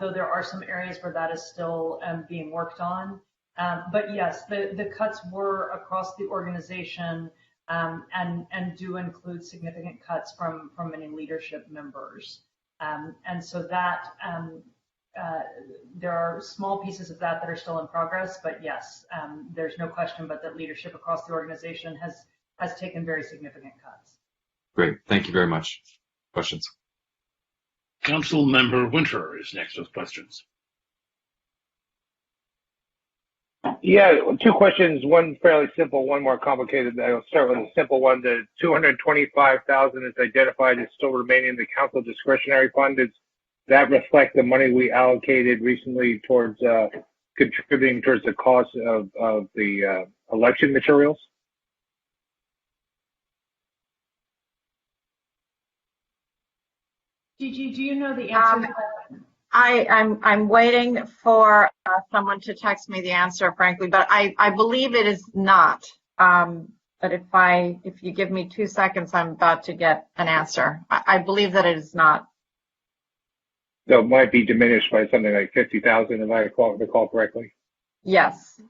though there are some areas where that is still being worked on. But yes, the cuts were across the organization and do include significant cuts from many leadership members. And so that there are small pieces of that are still in progress, but yes, there's no question but that leadership across the organization has taken very significant cuts. Great. Thank you very much. Questions? Council Member Winter is next with questions. Yeah, two questions. One fairly simple, one more complicated. I'll start with a simple one. The $225,000 is identified as still remaining in the council discretionary fund. Does that reflect the money we allocated recently towards contributing towards the cost of the election materials? Gigi, do you know the answer to that? I'm waiting for someone to text me the answer, frankly, but I believe it is not. But if you give me 2 seconds, I'm about to get an answer. I believe that it is not. So it might be diminished by something like 50,000, if I recall correctly. Yes.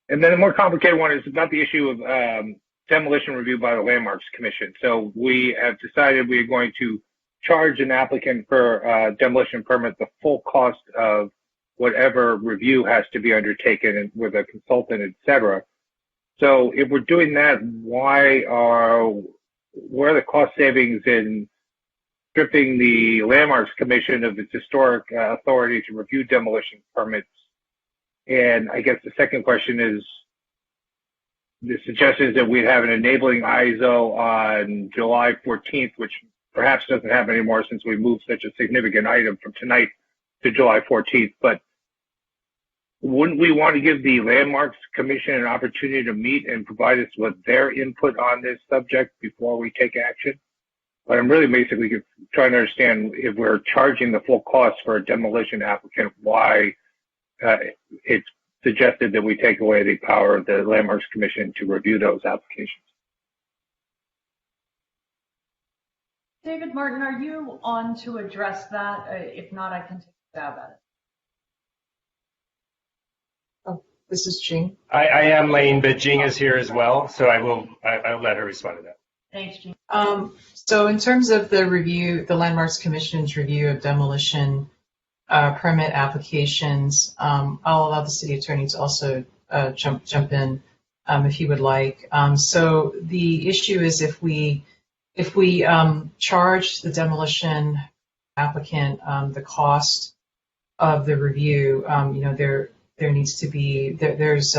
And then the more complicated one is about the issue of demolition review by the Landmarks Commission. So we have decided we are going to charge an applicant for demolition permit the full cost of whatever review has to be undertaken with a consultant, et cetera. So if we're doing that, where are the cost savings in stripping the Landmarks Commission of its historic authority to review demolition permits? And I guess the second question is, the suggestion is that we'd have an enabling ISO on July 14th, which perhaps doesn't happen anymore since we moved such a significant item from tonight to July 14th. But wouldn't we want to give the Landmarks Commission an opportunity to meet and provide us with their input on this subject before we take action? But I'm really basically trying to understand, if we're charging the full cost for a demolition applicant, why it's suggested that we take away the power of the Landmarks Commission to review those applications. David Martin, are you on to address that? If not, I can take a stab at it. Oh, this is Jean. I am Lane, but Jean is here as well, so I'll let her respond to that. Thanks, Jean. So in terms of the review, the Landmarks Commission's review of demolition permit applications, I'll allow the city attorney to also jump in if he would like. So the issue is if we charge the demolition applicant the cost of the review, there needs to be there's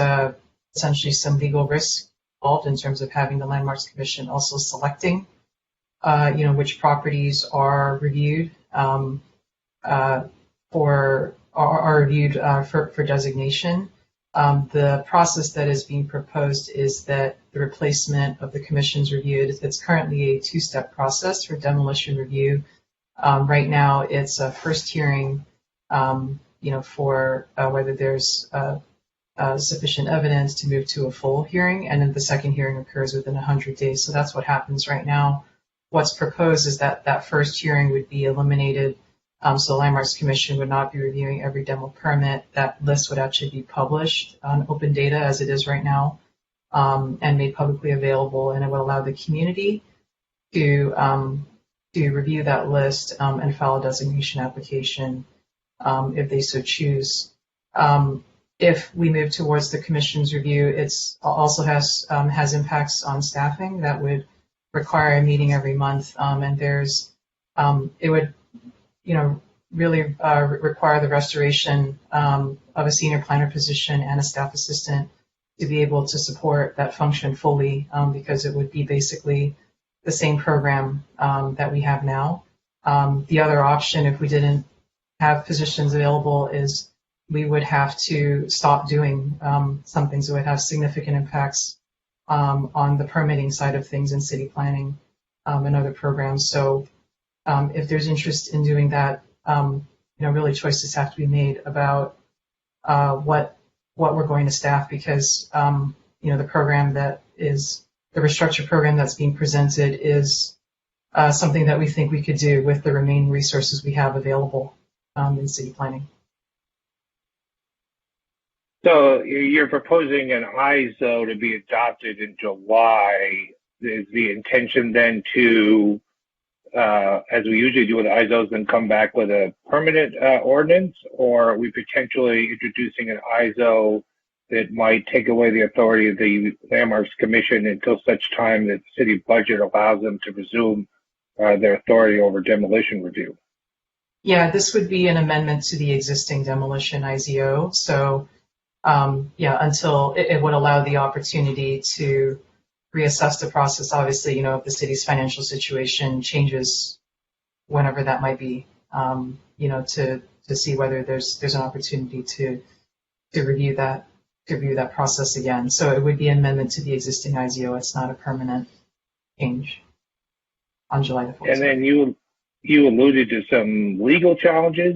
essentially some legal risk involved in terms of having the Landmarks Commission also selecting which properties are reviewed for designation. The process that is being proposed is that the replacement of the commission's review, it's currently a two-step process for demolition review. Right now, it's a first hearing, for whether there's sufficient evidence to move to a full hearing, and then the second hearing occurs within 100 days. So that's what happens right now. What's proposed is that first hearing would be eliminated. So the Landmarks Commission would not be reviewing every demo permit. That list would actually be published on open data as it is right now, and made publicly available, and it would allow the community to review that list and file a designation application if they so choose. If we move towards the Commission's review, it also has impacts on staffing that would require a meeting every month, and it would really require the restoration of a senior planner position and a staff assistant to be able to support that function fully, because it would be basically the same program that we have now. The other option, if we didn't have positions available, is we would have to stop doing some things that would have significant impacts on the permitting side of things in city planning and other programs. So if there's interest in doing that, really choices have to be made about what we're going to staff, because the program that is the restructure program that's being presented is something that we think we could do with the remaining resources we have available in city planning. So you're proposing an ISO to be adopted in July. Is the intention then to, as we usually do with ISOs, then come back with a permanent ordinance, or are we potentially introducing an ISO that might take away the authority of the Landmarks Commission until such time that the city budget allows them to resume their authority over demolition review? Yeah, this would be an amendment to the existing demolition ISO. So until it would allow the opportunity to reassess the process. Obviously, if the city's financial situation changes, whenever that might be, to see whether there's an opportunity to review that process again. So it would be an amendment to the existing ISO. It's not a permanent change on July the 14th. And then you alluded to some legal challenges.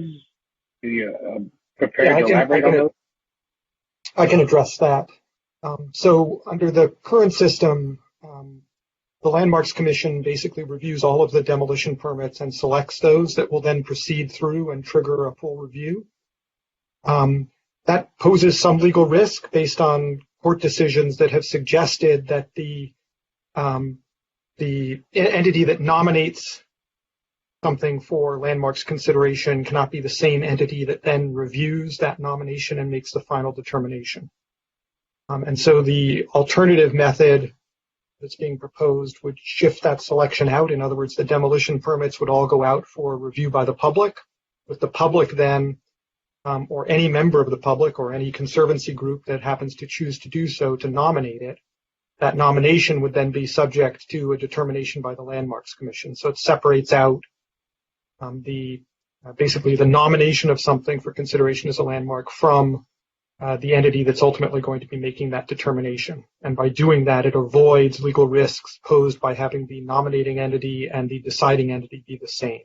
Are you prepared to elaborate on those? I can address that. So under the current system, the Landmarks Commission basically reviews all of the demolition permits and selects those that will then proceed through and trigger a full review. That poses some legal risk based on court decisions that have suggested that the entity that nominates something for Landmarks consideration cannot be the same entity that then reviews that nomination and makes the final determination. And so the alternative method that's being proposed would shift that selection out. In other words, the demolition permits would all go out for review by the public, with the public then, or any member of the public or any conservancy group that happens to choose to do so, to nominate it. That nomination would then be subject to a determination by the Landmarks Commission. So it separates out basically the nomination of something for consideration as a landmark from the entity that's ultimately going to be making that determination. And by doing that, it avoids legal risks posed by having the nominating entity and the deciding entity be the same,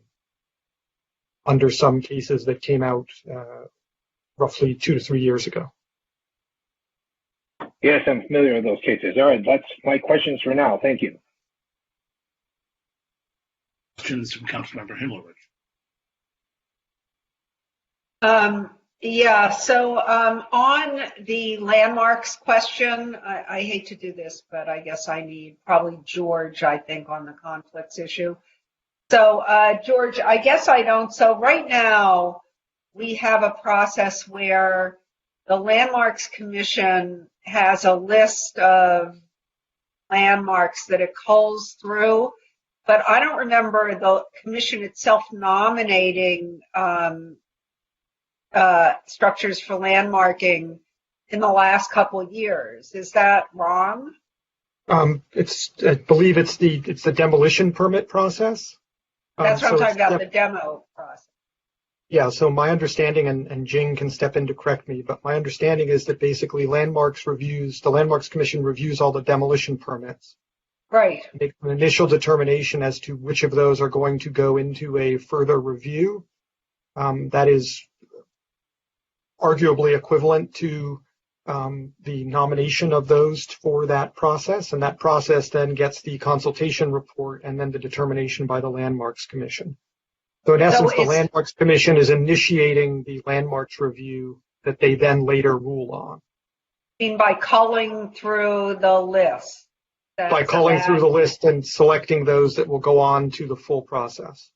under some cases that came out roughly 2 to 3 years ago. Yes, I'm familiar with those cases. All right, that's my questions for now. Thank you. Questions from Councilmember Himmelrich. Yeah, so on the landmarks question, I hate to do this, but I guess I need probably George, I think, on the conflicts issue. So George, I guess I don't. So right now, we have a process where the Landmarks Commission has a list of landmarks that it culls through, but I don't remember the commission itself nominating structures for landmarking in the last couple of years. Is that wrong? I believe it's the demolition permit process. That's what I'm So talking about, the demo process. Yeah, so my understanding, and Jing can step in to correct me, but my understanding is that basically the Landmarks Commission reviews all the demolition permits. Right. Make an initial determination as to which of those are going to go into a further review. That is arguably equivalent to the nomination of those for that process, and that process then gets the consultation report and then the determination by the Landmarks Commission. So in essence, the Landmarks Commission is initiating the landmarks review that they then later rule on. I mean, by culling through the list. By culling through the list and selecting those that will go on to the full process.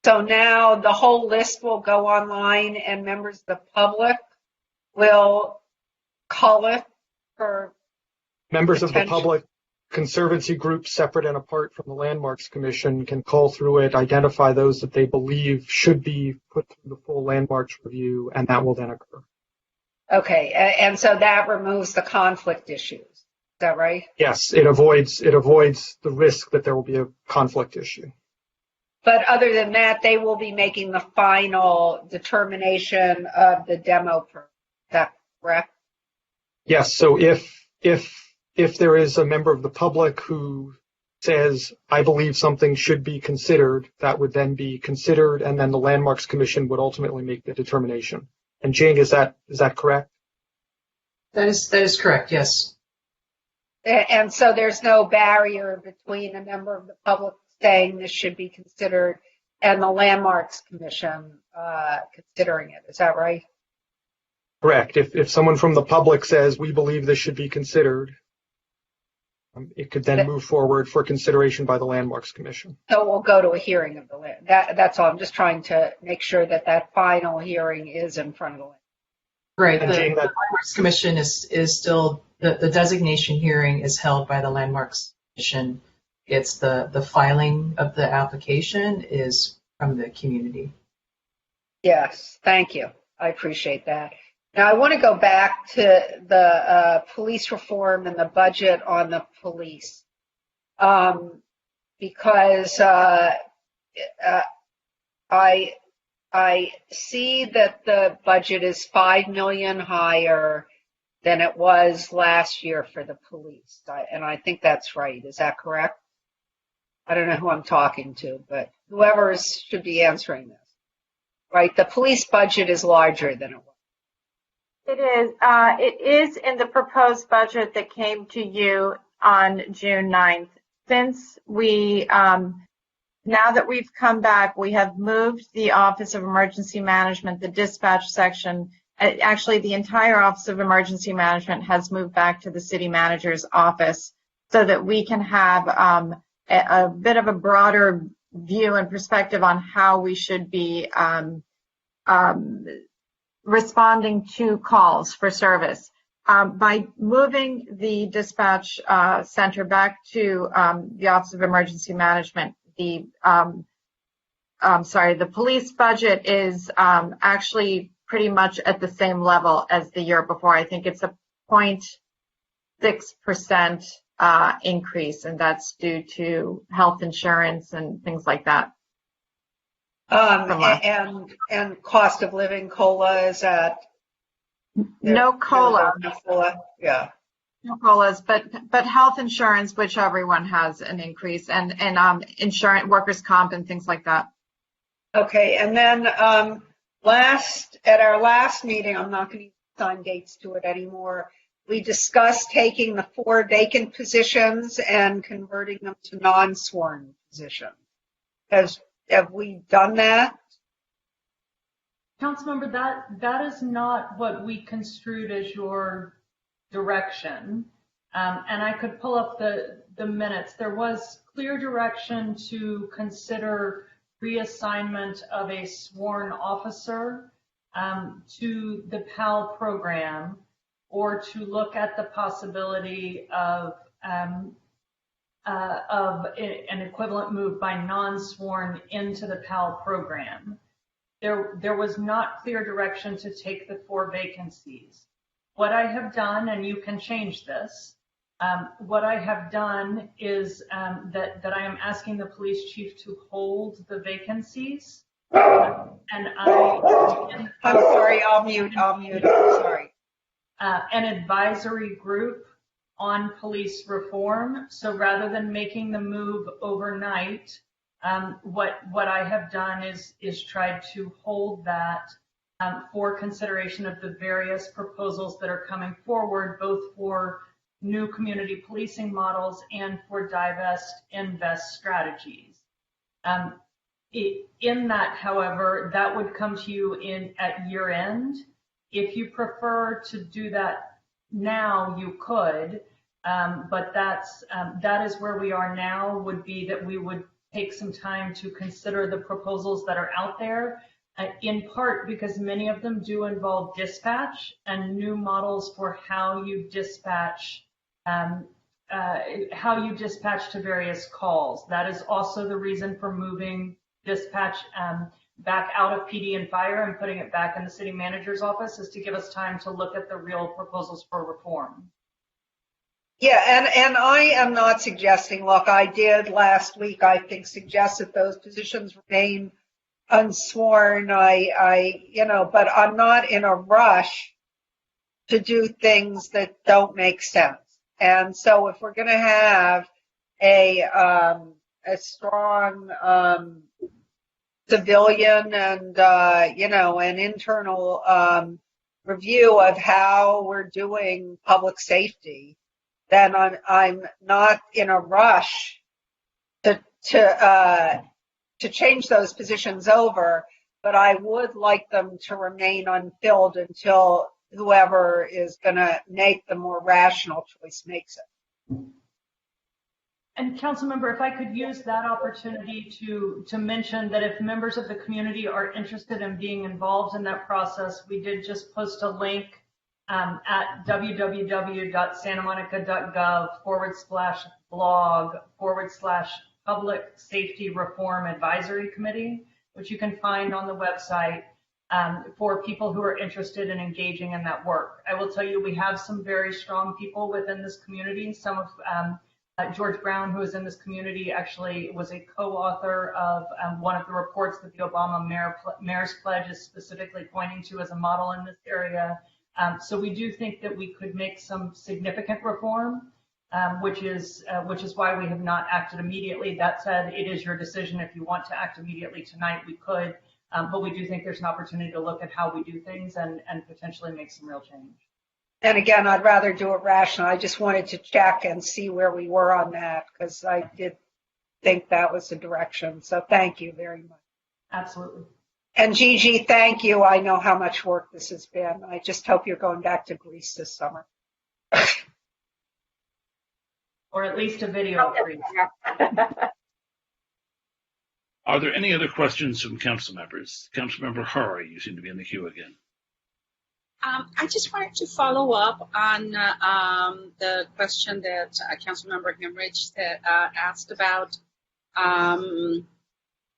So now the whole list will go online and members of the public will cull it for members of the public. Conservancy groups separate and apart from the Landmarks Commission can cull through it, identify those that they believe should be put through the full landmarks review, and that will then occur. Okay, and so that removes the conflict issues. Is that right? Yes, it avoids the risk that there will be a conflict issue. But other than that, they will be making the final determination of the demo permit. Is that correct? Yes, so if there is a member of the public who says, I believe something should be considered, that would then be considered, and then the Landmarks Commission would ultimately make the determination. And Jing, is that correct? That is correct, yes. And so there's no barrier between a member of the public saying this should be considered and the Landmarks Commission considering it. Is that right? Correct. If someone from the public says, we believe this should be considered, it could then move forward for consideration by the Landmarks Commission. So we'll go to a hearing of the land. That's all. I'm just trying to make sure that that final hearing is in front of the land. Right. The Landmarks Commission is still, the designation hearing is held by the Landmarks Commission. It's the filing of the application is from the community. Yes, thank you. I appreciate that. Now, I want to go back to the police reform and the budget on the police, because I see that the budget is $5 million higher than it was last year for the police, and I think that's right. Is that correct? I don't know who I'm talking to, but whoever should be answering this. Right, the police budget is larger than it was. It is in the proposed budget that came to you on June 9th. Since we, now that we've come back, we have moved the Office of Emergency Management, the dispatch section, actually the entire Office of Emergency Management has moved back to the city manager's office so that we can have a bit of a broader view and perspective on how we should be responding to calls for service. By moving the dispatch center back to the Office of Emergency Management, the police budget is actually pretty much at the same level as the year before. I think it's a 0.6% increase, and that's due to health insurance and things like that. And cost of living COLA is at no COLA. Yeah. No COLAs, but health insurance, which everyone has an increase, and insurance, workers' comp, and things like that. Okay, and then at our last meeting, I'm not going to assign dates to it anymore. We discussed taking the 4 vacant positions and converting them to non-sworn positions. Have we done that? Councilmember, that is not what we construed as your direction. And I could pull up the minutes. There was clear direction to consider reassignment of a sworn officer to the PAL program, or to look at the possibility of an equivalent move by non-sworn into the PAL program. There was not clear direction to take the 4 vacancies. What I have done, and you can change this, what I have done is that I am asking the police chief to hold the vacancies. And I'm sorry, I'll mute, I'm sorry. An advisory group on police reform. So rather than making the move overnight, what I have done is tried to hold that for consideration of the various proposals that are coming forward, both for new community policing models and for divest invest strategies. In that, however, that would come to you at year end. If you prefer to do that now, you could, but that is where we are now, would be that we would take some time to consider the proposals that are out there, in part because many of them do involve dispatch and new models for how you dispatch to various calls. That is also the reason for moving dispatch back out of PD and fire and putting it back in the city manager's office, is to give us time to look at the real proposals for reform. Yeah, and I am not suggesting, look, I did last week, I think, suggest that those positions remain unsworn. But I'm not in a rush to do things that don't make sense. And so if we're going to have a strong civilian and, an internal review of how we're doing public safety, then I'm not in a rush to change those positions over, but I would like them to remain unfilled until whoever is going to make the more rational choice makes it. And Councilmember, if I could use that opportunity to mention that if members of the community are interested in being involved in that process, we did just post a link at www.santamonica.gov/blog/Public Safety Reform Advisory Committee, which you can find on the website for people who are interested in engaging in that work. I will tell you, we have some very strong people within this community. Some of George Brown, who is in this community, actually was a co-author of one of the reports that the Obama Mayor's Pledge is specifically pointing to as a model in this area. So we do think that we could make some significant reform, which is why we have not acted immediately. That said, it is your decision. If you want to act immediately tonight, we could, but we do think there's an opportunity to look at how we do things and potentially make some real change. And again, I'd rather do it rational. I just wanted to check and see where we were on that, because I did think that was the direction. So thank you very much. Absolutely. And Gigi, thank you. I know how much work this has been. I just hope you're going back to Greece this summer. Or at least a video of Greece. Are there any other questions from council members? Councilmember Hari, you seem to be in the queue again. I just wanted to follow up on the question that Councilmember Hemrich asked about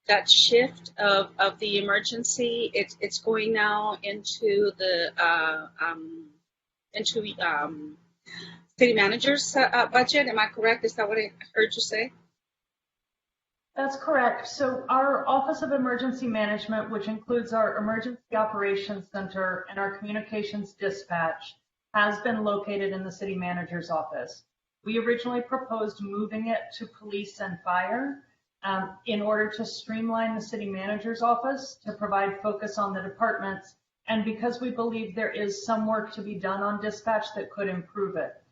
that shift of the emergency. It's going now into the city manager's budget. Am I correct? Is that what I heard you say? That's correct. So our Office of Emergency Management, which includes our Emergency Operations Center and our Communications Dispatch, has been located in the city manager's office. We originally proposed moving it to police and fire in order to streamline the city manager's office to provide focus on the departments, and because we believe there is some work to be done on dispatch that could improve it.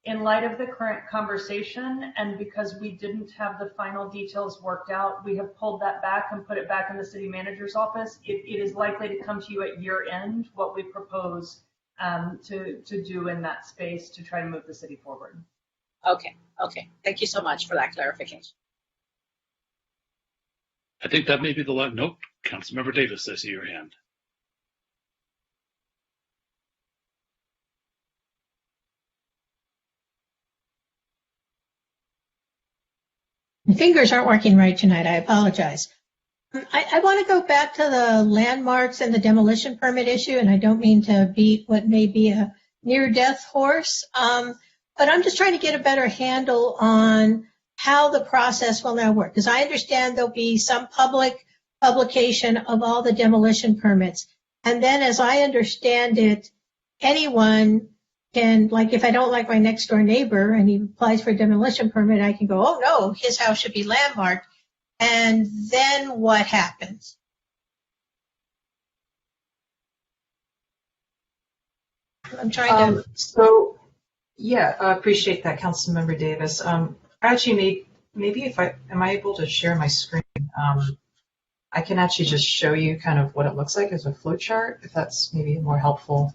In light of the current conversation, and because we didn't have the final details worked out, we have pulled that back and put it back in the city manager's office. It is likely to come to you at year end, what we propose to do in that space to try to move the city forward. Okay. Thank you so much for that clarification. I think that may be the last. Nope. Councilmember Davis, I see your hand. My fingers aren't working right tonight. I apologize. I want to go back to the landmarks and the demolition permit issue, and I don't mean to beat what may be a near-death horse, but I'm just trying to get a better handle on how the process will now work, because I understand there'll be some public publication of all the demolition permits, and then as I understand it, anyone can, like, if I don't like my next door neighbor and he applies for a demolition permit, I can go, oh no, his house should be landmarked. And then what happens? I'm trying to. I appreciate that, Councilmember Davis. Actually, maybe am I able to share my screen? I can actually just show you kind of what it looks like as a flow chart, if that's maybe more helpful.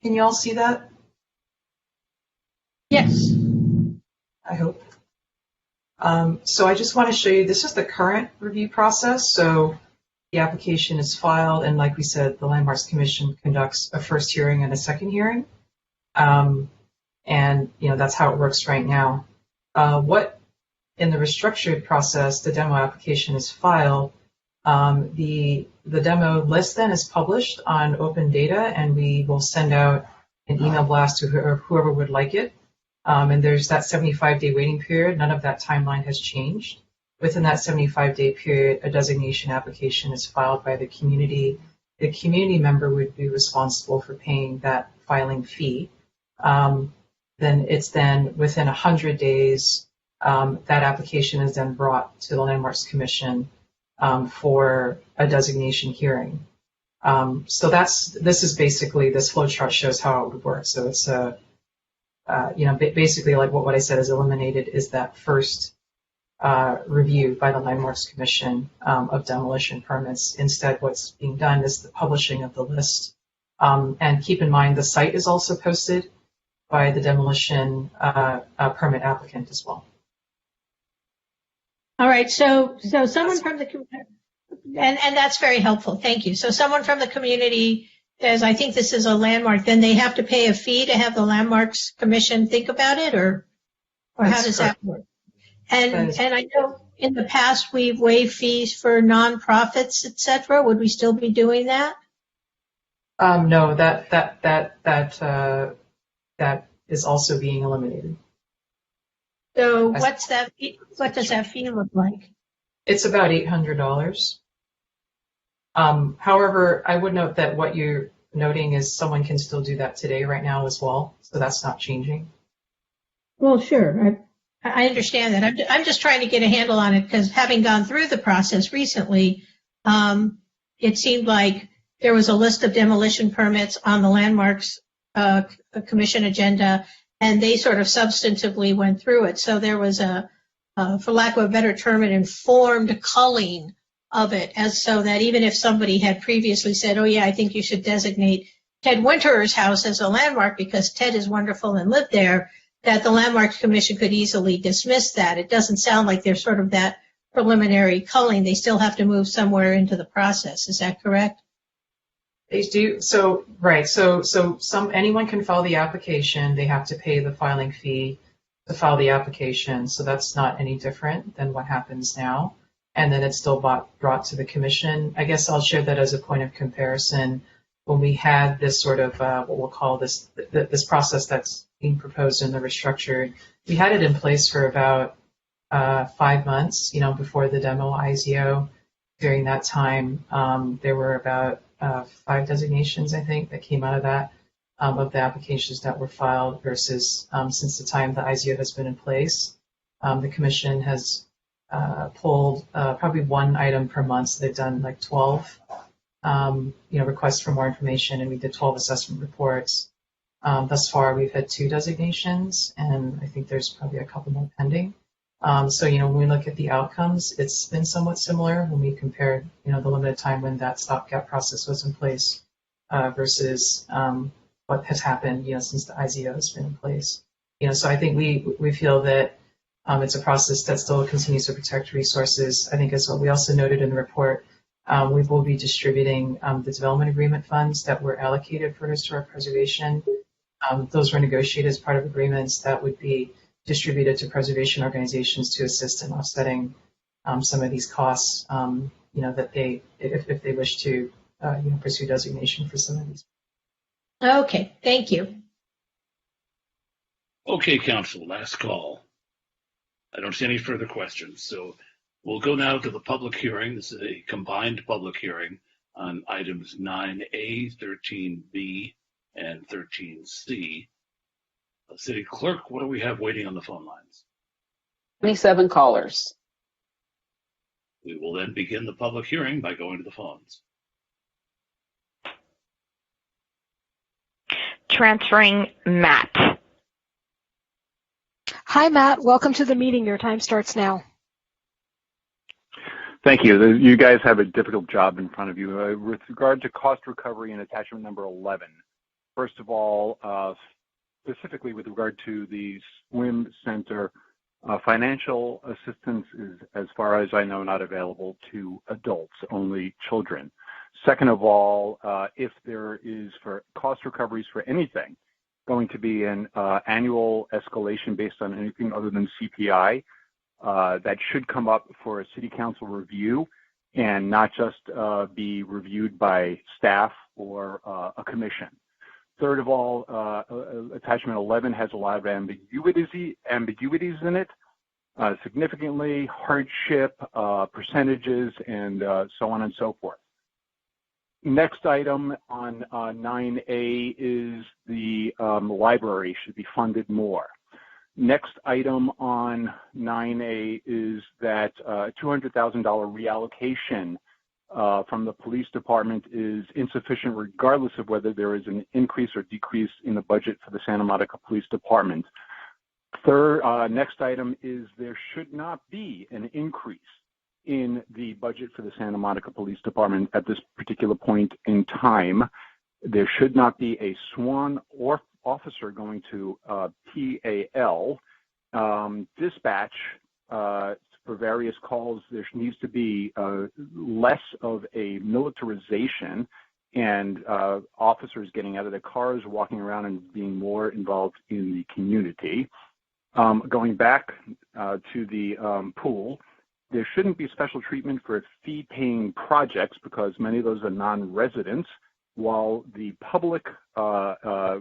Can you all see that? Yes. I hope. So I just want to show you, this is the current review process. So the application is filed, and like we said, the Landmarks Commission conducts a first hearing and a second hearing. And that's how it works right now. What in the restructured process, the demo application is filed. The demo list then is published on open data, and we will send out an email blast to whoever would like it. And there's that 75-day waiting period. None of that timeline has changed. Within that 75-day period, a designation application is filed by the community. The community member would be responsible for paying that filing fee. Then it's within 100 days, that application is then brought to the Landmarks Commission for a designation hearing. So this is basically, this flow chart shows how it would work. So it's basically like what I said is eliminated is that first review by the Landmarks Commission of demolition permits. Instead, what's being done is the publishing of the list. And keep in mind, the site is also posted by the demolition permit applicant as well. All right, so someone from the community, and that's very helpful, thank you. So someone from the community says, I think this is a landmark, then they have to pay a fee to have the Landmarks Commission think about it, or how does that work? And I know in the past we've waived fees for nonprofits, et cetera. Would we still be doing that? No, that is also being eliminated. So what's that fee, what does that fee look like? It's about $800. However, I would note that what you're noting is someone can still do that today right now as well, so that's not changing. Well, sure. I understand that. I'm just trying to get a handle on it because having gone through the process recently, it seemed like there was a list of demolition permits on the Landmarks Commission agenda, and they sort of substantively went through it. So there was for lack of a better term, an informed culling of it, as so that even if somebody had previously said, oh yeah, I think you should designate Ted Winter's house as a landmark because Ted is wonderful and lived there, that the Landmarks Commission could easily dismiss that. It doesn't sound like there's sort of that preliminary culling. They still have to move somewhere into the process. Is that correct? They do. So, right. So anyone can file the application. They have to pay the filing fee to file the application. So that's not any different than what happens now. And then it's still brought to the commission. I guess I'll share that as a point of comparison. When we had this sort of what we'll call this process that's being proposed in the restructured, we had it in place for about 5 months, before the demo IZO. During that time, there were about 5 designations, I think, that came out of that, of the applications that were filed versus since the time the IZO has been in place. The commission has pulled probably 1 item per month, so they've done like 12 requests for more information, and we did 12 assessment reports. Thus far, we've had 2 designations, and I think there's probably a couple more pending. So, when we look at the outcomes, it's been somewhat similar when we compare, the limited time when that stopgap process was in place versus what has happened, since the IZO has been in place. So I think we feel that it's a process that still continues to protect resources. I think as what we also noted in the report, we will be distributing the development agreement funds that were allocated for historic preservation. Those were negotiated as part of agreements that would be distributed to preservation organizations to assist in offsetting some of these costs, that they, if they wish to, pursue designation for some of these. Okay, thank you. Okay, Council, last call. I don't see any further questions, so we'll go now to the public hearing. This is a combined public hearing on items 9A, 13B, and 13C. City Clerk, what do we have waiting on the phone lines? 27 callers. We will then begin the public hearing by going to the phones. Transferring Matt. Hi, Matt. Welcome to the meeting. Your time starts now. Thank you. You guys have a difficult job in front of you. With regard to cost recovery and attachment number 11, first of all, specifically with regard to the swim center, financial assistance is, as far as I know, not available to adults, only children. Second of all, if there is for cost recoveries for anything going to be an annual escalation based on anything other than CPI, that should come up for a city council review and not just be reviewed by staff or a commission. Third of all, attachment 11 has a lot of ambiguities in it, significantly, hardship, percentages, and so on and so forth. Next item on 9A is the library should be funded more. Next item on 9A is that $200,000 reallocation from the police department is insufficient regardless of whether there is an increase or decrease in the budget for the Santa Monica Police Department. Third, next item is there should not be an increase in the budget for the Santa Monica Police Department at this particular point in time. There should not be a sworn or officer going to PAL. Dispatch for various calls, there needs to be less of a militarization and officers getting out of their cars, walking around and being more involved in the community. Going back to the pool, there shouldn't be special treatment for fee-paying projects because many of those are non-residents, while the public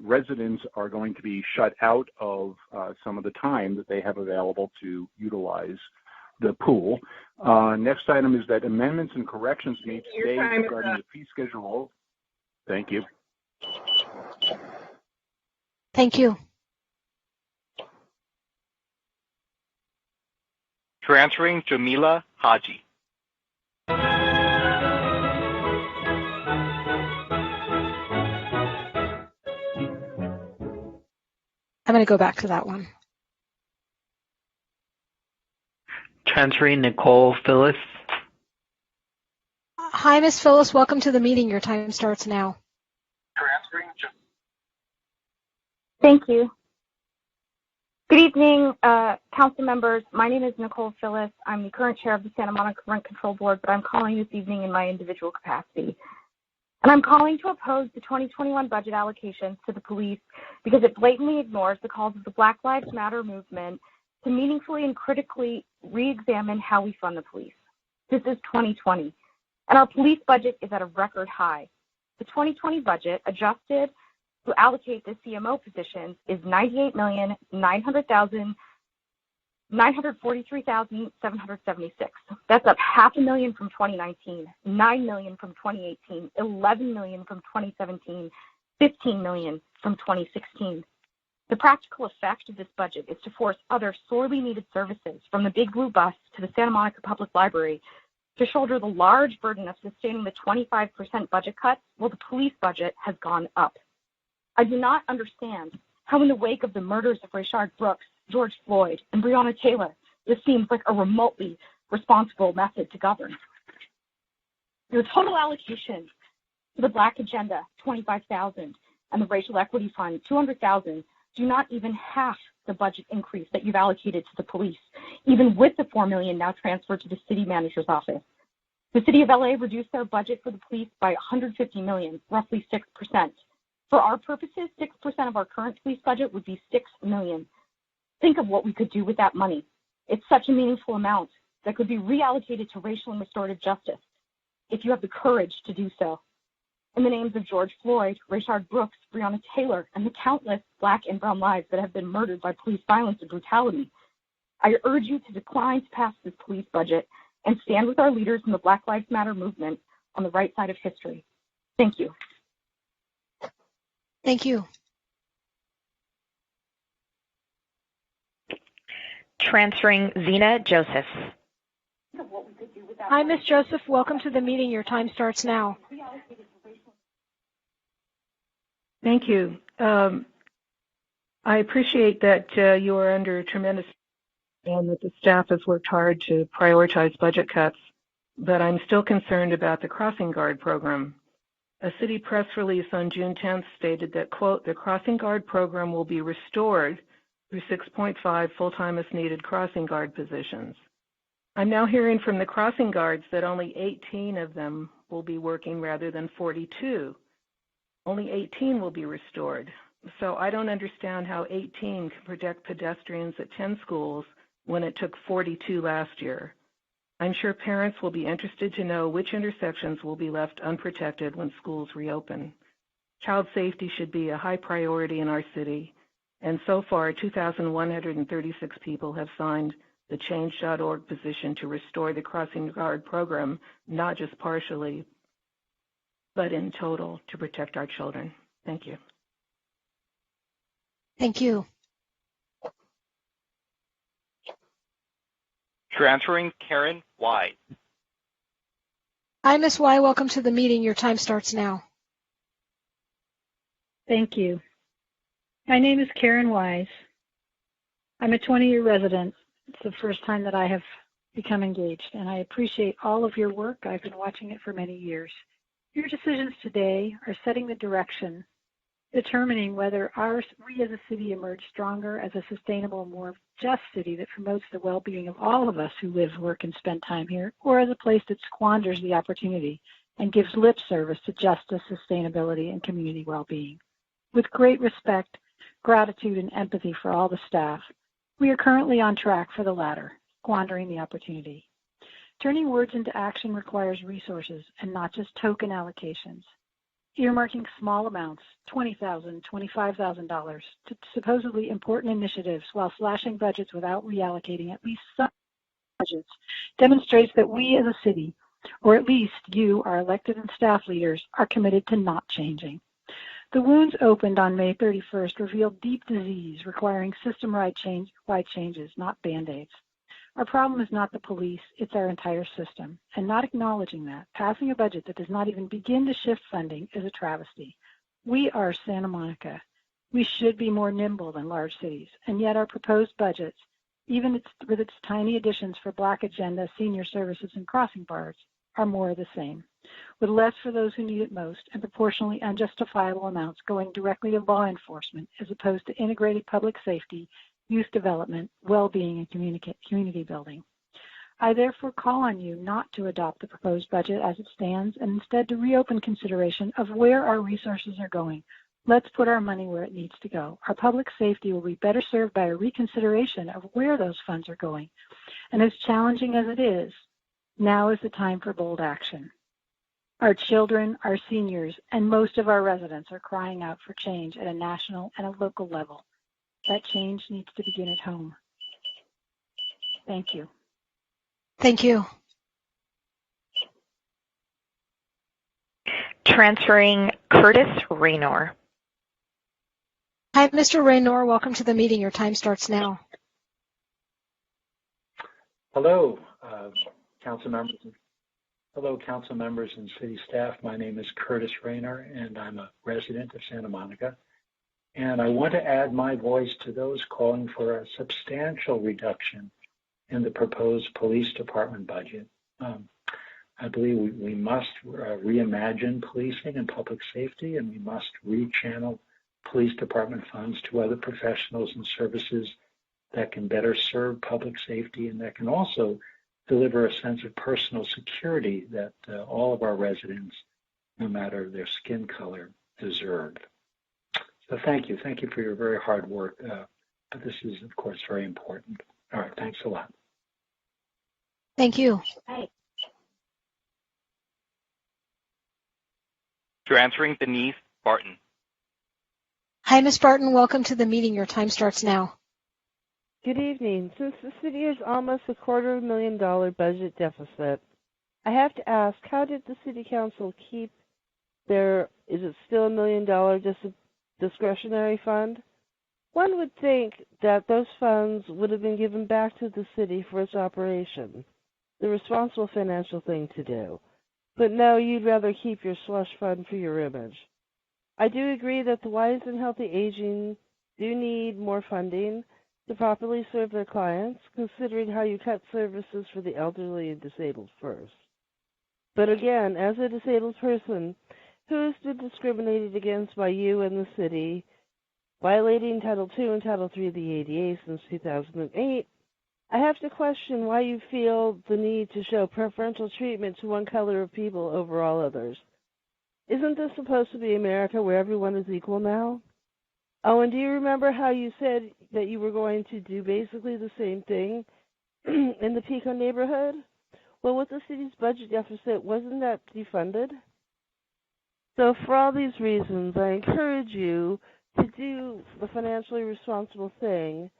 residents are going to be shut out of some of the time that they have available to utilize the pool. Next item is that amendments and corrections made today regarding the fee schedule. Thank you. Thank you. Transferring Jamila Haji. I'm going to go back to that one. Transferring Nicole Phyllis. Hi, Ms. Phyllis. Welcome to the meeting. Your time starts now. Thank you. Good evening, council members. My name is Nicole Phyllis. I'm the current chair of the Santa Monica Rent Control Board, but I'm calling this evening in my individual capacity. And I'm calling to oppose the 2021 budget allocations to the police because it blatantly ignores the calls of the Black Lives Matter movement to meaningfully and critically re-examine how we fund the police. This is 2020, and our police budget is at a record high. The 2020 budget, adjusted to allocate the CMO positions, is $98,943,776. That's up $500,000 from 2019, $9 million from 2018, $11 million from 2017, $15 million from 2016. The practical effect of this budget is to force other sorely needed services, from the Big Blue Bus to the Santa Monica Public Library, to shoulder the large burden of sustaining the 25% budget cuts while the police budget has gone up. I do not understand how in the wake of the murders of Rayshard Brooks, George Floyd, and Breonna Taylor, this seems like a remotely responsible method to govern. Your total allocation to the Black Agenda, $25,000, and the Racial Equity Fund, $200,000, do not even half the budget increase that you've allocated to the police, even with the $4 million now transferred to the city manager's office. The city of LA reduced their budget for the police by $150 million, roughly 6%. For our purposes, 6% of our current police budget would be $6 million. Think of what we could do with that money. It's such a meaningful amount that could be reallocated to racial and restorative justice, if you have the courage to do so. In the names of George Floyd, Rayshard Brooks, Breonna Taylor, and the countless Black and brown lives that have been murdered by police violence and brutality, I urge you to decline to pass this police budget and stand with our leaders in the Black Lives Matter movement on the right side of history. Thank you. Thank you. Transferring Zena Joseph. Hi, Ms. Joseph. Welcome to the meeting. Your time starts now. Thank you. I appreciate that you are under tremendous and that the staff has worked hard to prioritize budget cuts, but I'm still concerned about the crossing guard program. A city press release on June 10th stated that, quote, the crossing guard program will be restored through 6.5 full-time as needed crossing guard positions. I'm now hearing from the crossing guards that only 18 of them will be working rather than 42. Only 18 will be restored. So I don't understand how 18 can protect pedestrians at 10 schools when it took 42 last year. I'm sure parents will be interested to know which intersections will be left unprotected when schools reopen. Child safety should be a high priority in our city, and so far 2,136 people have signed the Change.org petition to restore the crossing guard program, not just partially, but in total to protect our children. Thank you. Thank you. Transferring Karen Y. Hi, Ms. Y. Welcome to the meeting. Your time starts now. Thank you. My name is Karen Wise. I'm a 20-year resident. It's the first time that I have become engaged, and I appreciate all of your work. I've been watching it for many years. Your decisions today are setting the direction, determining whether we as a city emerge stronger as a sustainable, more just city that promotes the well-being of all of us who live, work, and spend time here, or as a place that squanders the opportunity and gives lip service to justice, sustainability, and community well-being. With great respect, gratitude, and empathy for all the staff, we are currently on track for the latter, squandering the opportunity. Turning words into action requires resources and not just token allocations. Earmarking small amounts, $20,000, $25,000, to supposedly important initiatives while slashing budgets without reallocating at least some budgets demonstrates that we as a city, or at least you, our elected and staff leaders, are committed to not changing. The wounds opened on May 31st revealed deep disease requiring system-wide changes, not Band-Aids. Our problem is not the police, it's our entire system. And not acknowledging that, passing a budget that does not even begin to shift funding is a travesty. We are Santa Monica. We should be more nimble than large cities, and yet our proposed budgets, even with its tiny additions for Black Agenda, senior services, and crossing guards, are more of the same, with less for those who need it most and proportionally unjustifiable amounts going directly to law enforcement as opposed to integrated public safety, youth development, well-being, and community building. I therefore call on you not to adopt the proposed budget as it stands and instead to reopen consideration of where our resources are going. Let's put our money where it needs to go. Our public safety will be better served by a reconsideration of where those funds are going. And as challenging as it is, now is the time for bold action. Our children, our seniors, and most of our residents are crying out for change at a national and a local level. That change needs to begin at home. Thank you. Thank you. Transferring Curtis Raynor. Hi, Mr. Raynor. Welcome to the meeting. Your time starts now. Hello, council members Hello, council members and city staff. My name is Curtis Rayner, and I'm a resident of Santa Monica. And I want to add my voice to those calling for a substantial reduction in the proposed police department budget. I believe we must reimagine policing and public safety, and we must rechannel police department funds to other professionals and services that can better serve public safety and that can also deliver a sense of personal security that all of our residents, no matter their skin color, deserve. So thank you. Thank you for your very hard work. But this is, of course, very important. All right. Thanks a lot. Thank you. Transferring Denise Barton. Hi, Ms. Barton. Welcome to the meeting. Your time starts now. Good evening. Since the city is almost a $250,000 budget deficit, I have to ask, how did the city council keep their, is it still $1 million discretionary fund? One would think that those funds would have been given back to the city for its operation, the responsible financial thing to do. But no, you'd rather keep your slush fund for your image. I do agree that the wise and healthy aging do need more funding to properly serve their clients, considering how you cut services for the elderly and disabled first. But again, as a disabled person who has been discriminated against by you and the city, violating Title II and Title III of the ADA since 2008, I have to question why you feel the need to show preferential treatment to one color of people over all others. Isn't this supposed to be America where everyone is equal now? Oh, and do you remember how you said that you were going to do basically the same thing in the Pico neighborhood? Well, with the city's budget deficit, wasn't that defunded? So for all these reasons, I encourage you to do the financially responsible thing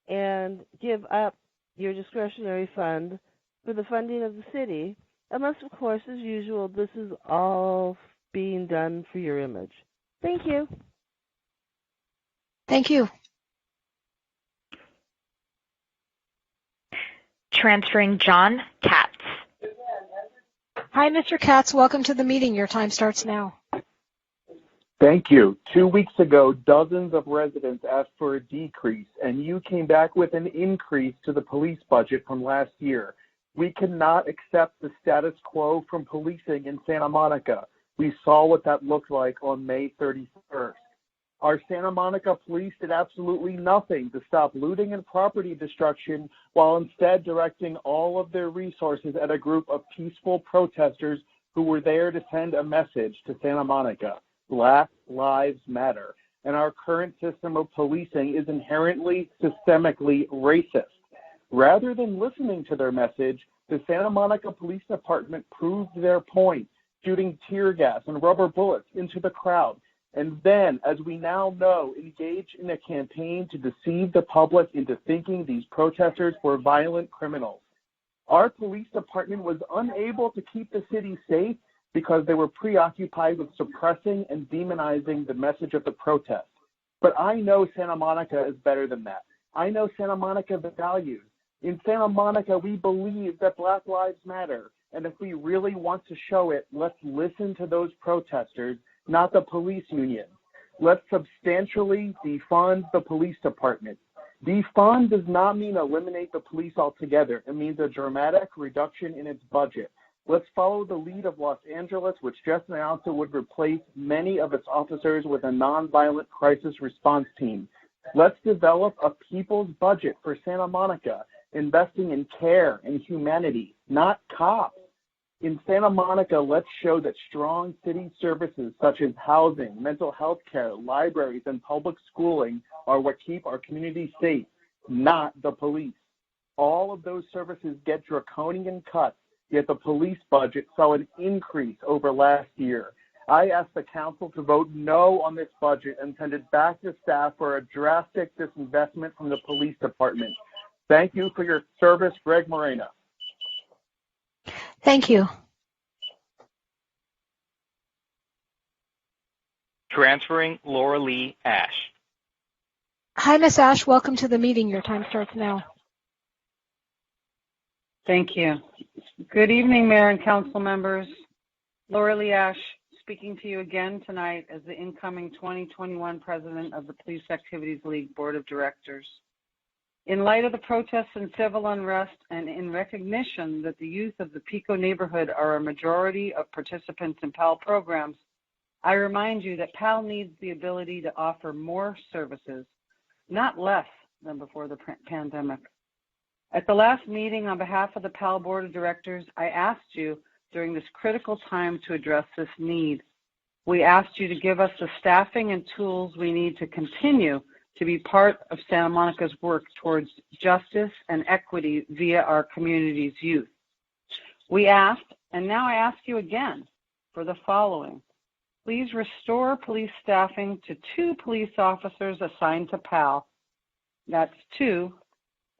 and give up your discretionary fund for the funding of the city, unless, of course, as usual, this is all being done for your image. Thank you. Thank you. Transferring John Katz. Hi, Mr. Katz. Welcome to the meeting. Your time starts now. Thank you. 2 weeks ago, dozens of residents asked for a decrease, and you came back with an increase to the police budget from last year. We cannot accept the status quo from policing in Santa Monica. We saw what that looked like on May 31st. Our Santa Monica police did absolutely nothing to stop looting and property destruction, while instead directing all of their resources at a group of peaceful protesters who were there to send a message to Santa Monica. Black Lives Matter. And our current system of policing is inherently systemically racist. Rather than listening to their message, the Santa Monica Police Department proved their point, shooting tear gas and rubber bullets into the crowd, and then, as we now know, engaged in a campaign to deceive the public into thinking these protesters were violent criminals. Our police department was unable to keep the city safe because they were preoccupied with suppressing and demonizing the message of the protest. But I know Santa Monica is better than that. I know Santa Monica values. In Santa Monica, we believe that Black Lives Matter. And if we really want to show it, let's listen to those protesters, not the police union. Let's substantially defund the police department. Defund does not mean eliminate the police altogether. It means a dramatic reduction in its budget. Let's follow the lead of Los Angeles, which just announced it would replace many of its officers with a nonviolent crisis response team. Let's develop a people's budget for Santa Monica, investing in care and humanity, not cops. In Santa Monica, let's show that strong city services such as housing, mental health care, libraries, and public schooling are what keep our community safe, not the police. All of those services get draconian cuts, yet the police budget saw an increase over last year. I asked the council to vote no on this budget and send it back to staff for a drastic disinvestment from the police department. Thank you for your service, Greg Moreno. Thank you. Transferring Laura Lee Ash. Hi, Ms. Ash. Welcome to the meeting. Your time starts now. Thank you. Good evening, Mayor and Council members. Laura Lee Ash speaking to you again tonight as the incoming 2021 President of the Police Activities League Board of Directors. In light of the protests and civil unrest, and in recognition that the youth of the Pico neighborhood are a majority of participants in PAL programs, I remind you that PAL needs the ability to offer more services, not less than before the pandemic. At the last meeting, on behalf of the PAL Board of Directors, I asked you during this critical time to address this need. We asked you to give us the staffing and tools we need to continue to be part of Santa Monica's work towards justice and equity via our community's youth. We asked, and now I ask you again, for the following. Please restore police staffing to 2 police officers assigned to PAL. That's 2,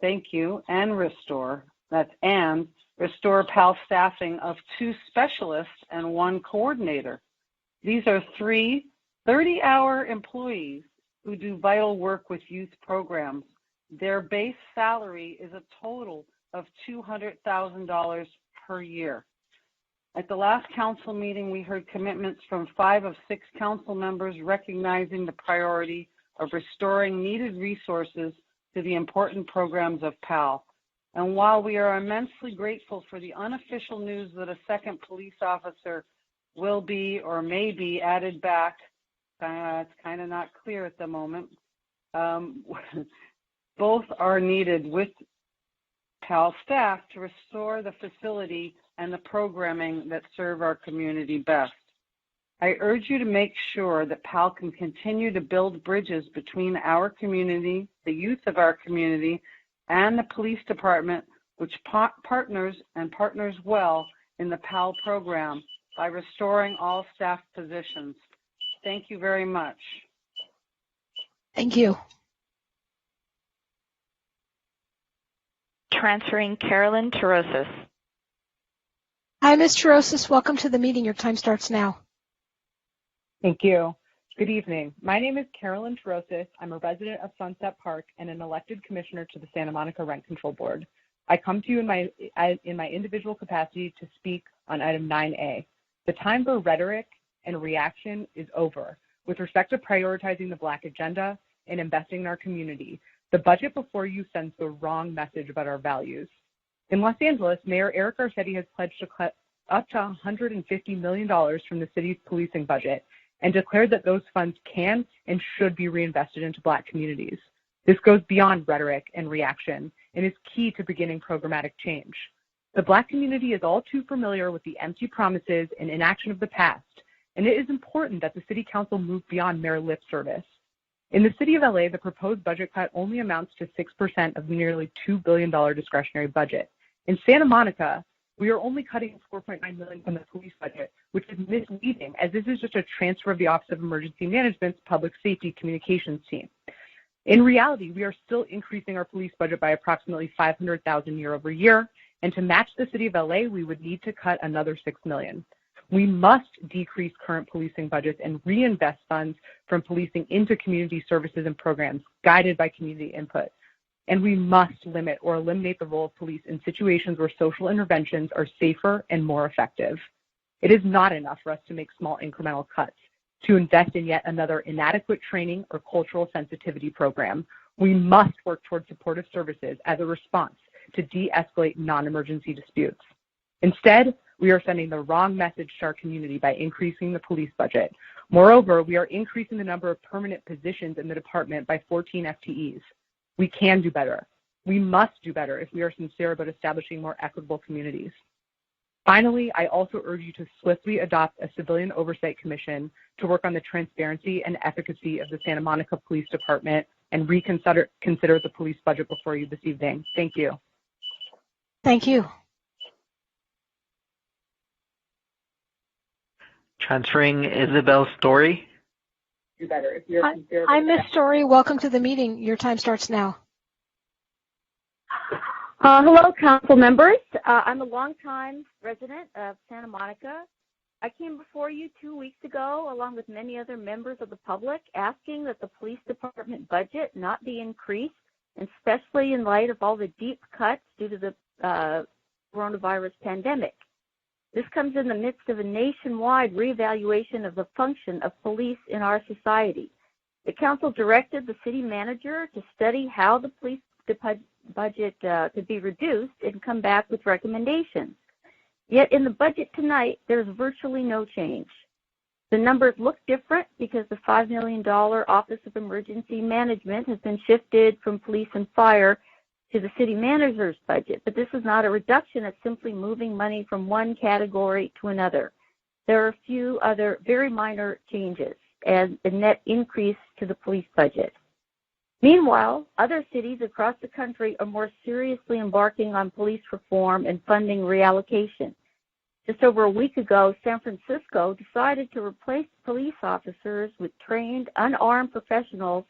thank you, and restore. That's and restore PAL staffing of 2 specialists and 1 coordinator. These are 3 30-hour employees who do vital work with youth programs. Their base salary is a total of $200,000 per year. At the last council meeting, we heard commitments from 5 of 6 council members recognizing the priority of restoring needed resources to the important programs of PAL. And while we are immensely grateful for the unofficial news that a 2nd police officer will be or may be added back, it's kind of not clear at the moment. Both are needed with PAL staff to restore the facility and the programming that serve our community best. I urge you to make sure that PAL can continue to build bridges between our community, the youth of our community, and the police department, which partners well in the PAL program by restoring all staff positions. Thank you very much. Thank you. Transferring Carolyn Terosis. Hi, Ms. Terosis. Welcome to the meeting. Your time starts now. Thank you. Good evening. My name is Carolyn Terosis. I'm a resident of Sunset Park and an elected commissioner to the Santa Monica Rent Control Board. I come to you in my individual capacity to speak on item 9A. The time for rhetoric and reaction is over. With respect to prioritizing the Black agenda and investing in our community, the budget before you sends the wrong message about our values. In Los Angeles, Mayor Eric Garcetti has pledged to cut up to $150 million from the city's policing budget and declared that those funds can and should be reinvested into Black communities. This goes beyond rhetoric and reaction and is key to beginning programmatic change. The Black community is all too familiar with the empty promises and inaction of the past, and it is important that the City Council move beyond mere lip service. In the City of LA, the proposed budget cut only amounts to 6% of the nearly $2 billion discretionary budget. In Santa Monica, we are only cutting $4.9 million from the police budget, which is misleading, as this is just a transfer of the Office of Emergency Management's Public Safety Communications team. In reality, we are still increasing our police budget by approximately $500,000 year over year, and to match the City of LA, we would need to cut another $6 million. We must decrease current policing budgets and reinvest funds from policing into community services and programs guided by community input. And we must limit or eliminate the role of police in situations where social interventions are safer and more effective. It is not enough for us to make small incremental cuts, to invest in yet another inadequate training or cultural sensitivity program. We must work towards supportive services as a response to de-escalate non-emergency disputes. Instead, we are sending the wrong message to our community by increasing the police budget. Moreover, we are increasing the number of permanent positions in the department by 14 FTEs. We can do better. We must do better if we are sincere about establishing more equitable communities. Finally, I also urge you to swiftly adopt a civilian oversight commission to work on the transparency and efficacy of the Santa Monica Police Department and consider the police budget before you this evening. Thank you. Thank you. Transferring Isabel Story. Do better if you're sincere. Hi, Ms. Story. Welcome to the meeting. Your time starts now. Hello, council members. I'm a longtime resident of Santa Monica. I came before you 2 weeks ago, along with many other members of the public, asking that the police department budget not be increased, especially in light of all the deep cuts due to the coronavirus pandemic. This comes in the midst of a nationwide reevaluation of the function of police in our society. The council directed the city manager to study how the police budget could be reduced and come back with recommendations. Yet in the budget tonight, there's virtually no change. The numbers look different because the $5 million Office of Emergency Management has been shifted from police and fire to the city manager's budget, but this is not a reduction. It's simply moving money from one category to another. There are a few other very minor changes and a net increase to the police budget. Meanwhile, other cities across the country are more seriously embarking on police reform and funding reallocation. Just over a week ago, San Francisco decided to replace police officers with trained, unarmed professionals